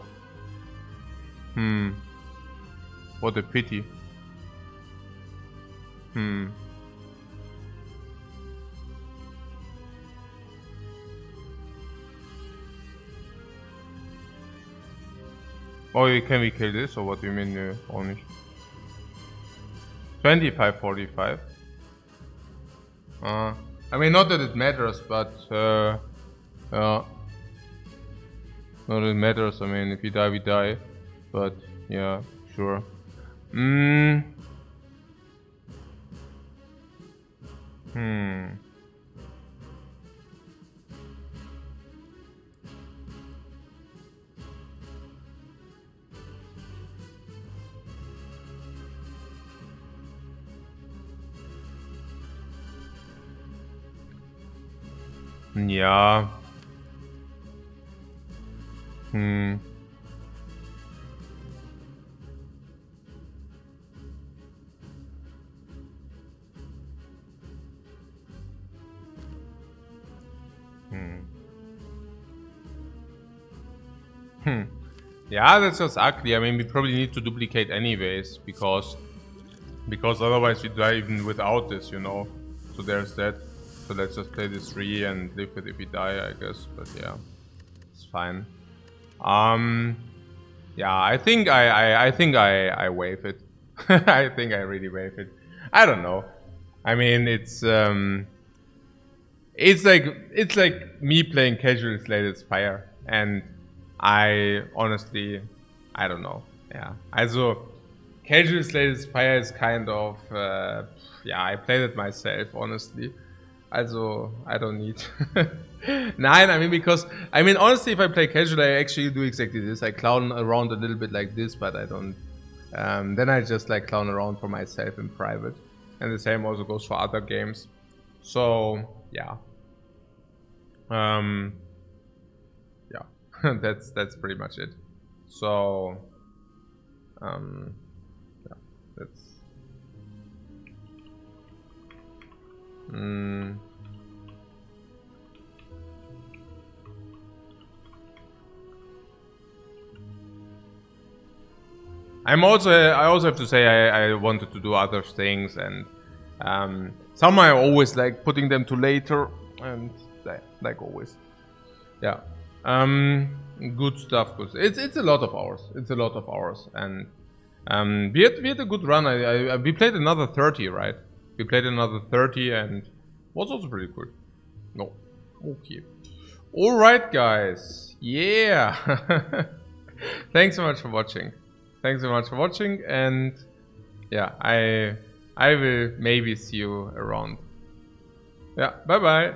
What a pity. Oh, can we kill this, or what do you mean? Auch nicht. 25, 45. I mean, not that it matters, but not that it matters. I mean, if you die, we die. But yeah, sure. Ja. Yeah, that's just ugly. I mean, we probably need to duplicate anyways, because otherwise we die even without this, you know. So there's that. So let's just play this 3 and live with it if we die, I guess. But yeah, it's fine. Yeah, I think I wave it. I think I really wave it. I don't know. I mean, it's like me playing casual slated Spire, and I honestly, I don't know. Yeah, also casual slated Spire is kind of yeah, I played it myself, honestly. Also, I don't need. Nein, I mean, because, I mean, honestly, if I play casual, I actually do exactly this. I clown around a little bit like this, but I don't. Then I just like clown around for myself in private. And the same also goes for other games. So, yeah. Yeah, that's pretty much it. So, yeah, that's. I also have to say I wanted to do other things, and some I always like putting them to later, and like always. Yeah. Good stuff. It's a lot of hours. It's a lot of hours, and we had a good run. We played another 30, right? We played another 30, and was also pretty good. No, okay. All right, guys. Yeah. Thanks so much for watching. Thanks so much for watching, and yeah, I will maybe see you around. Yeah. Bye bye.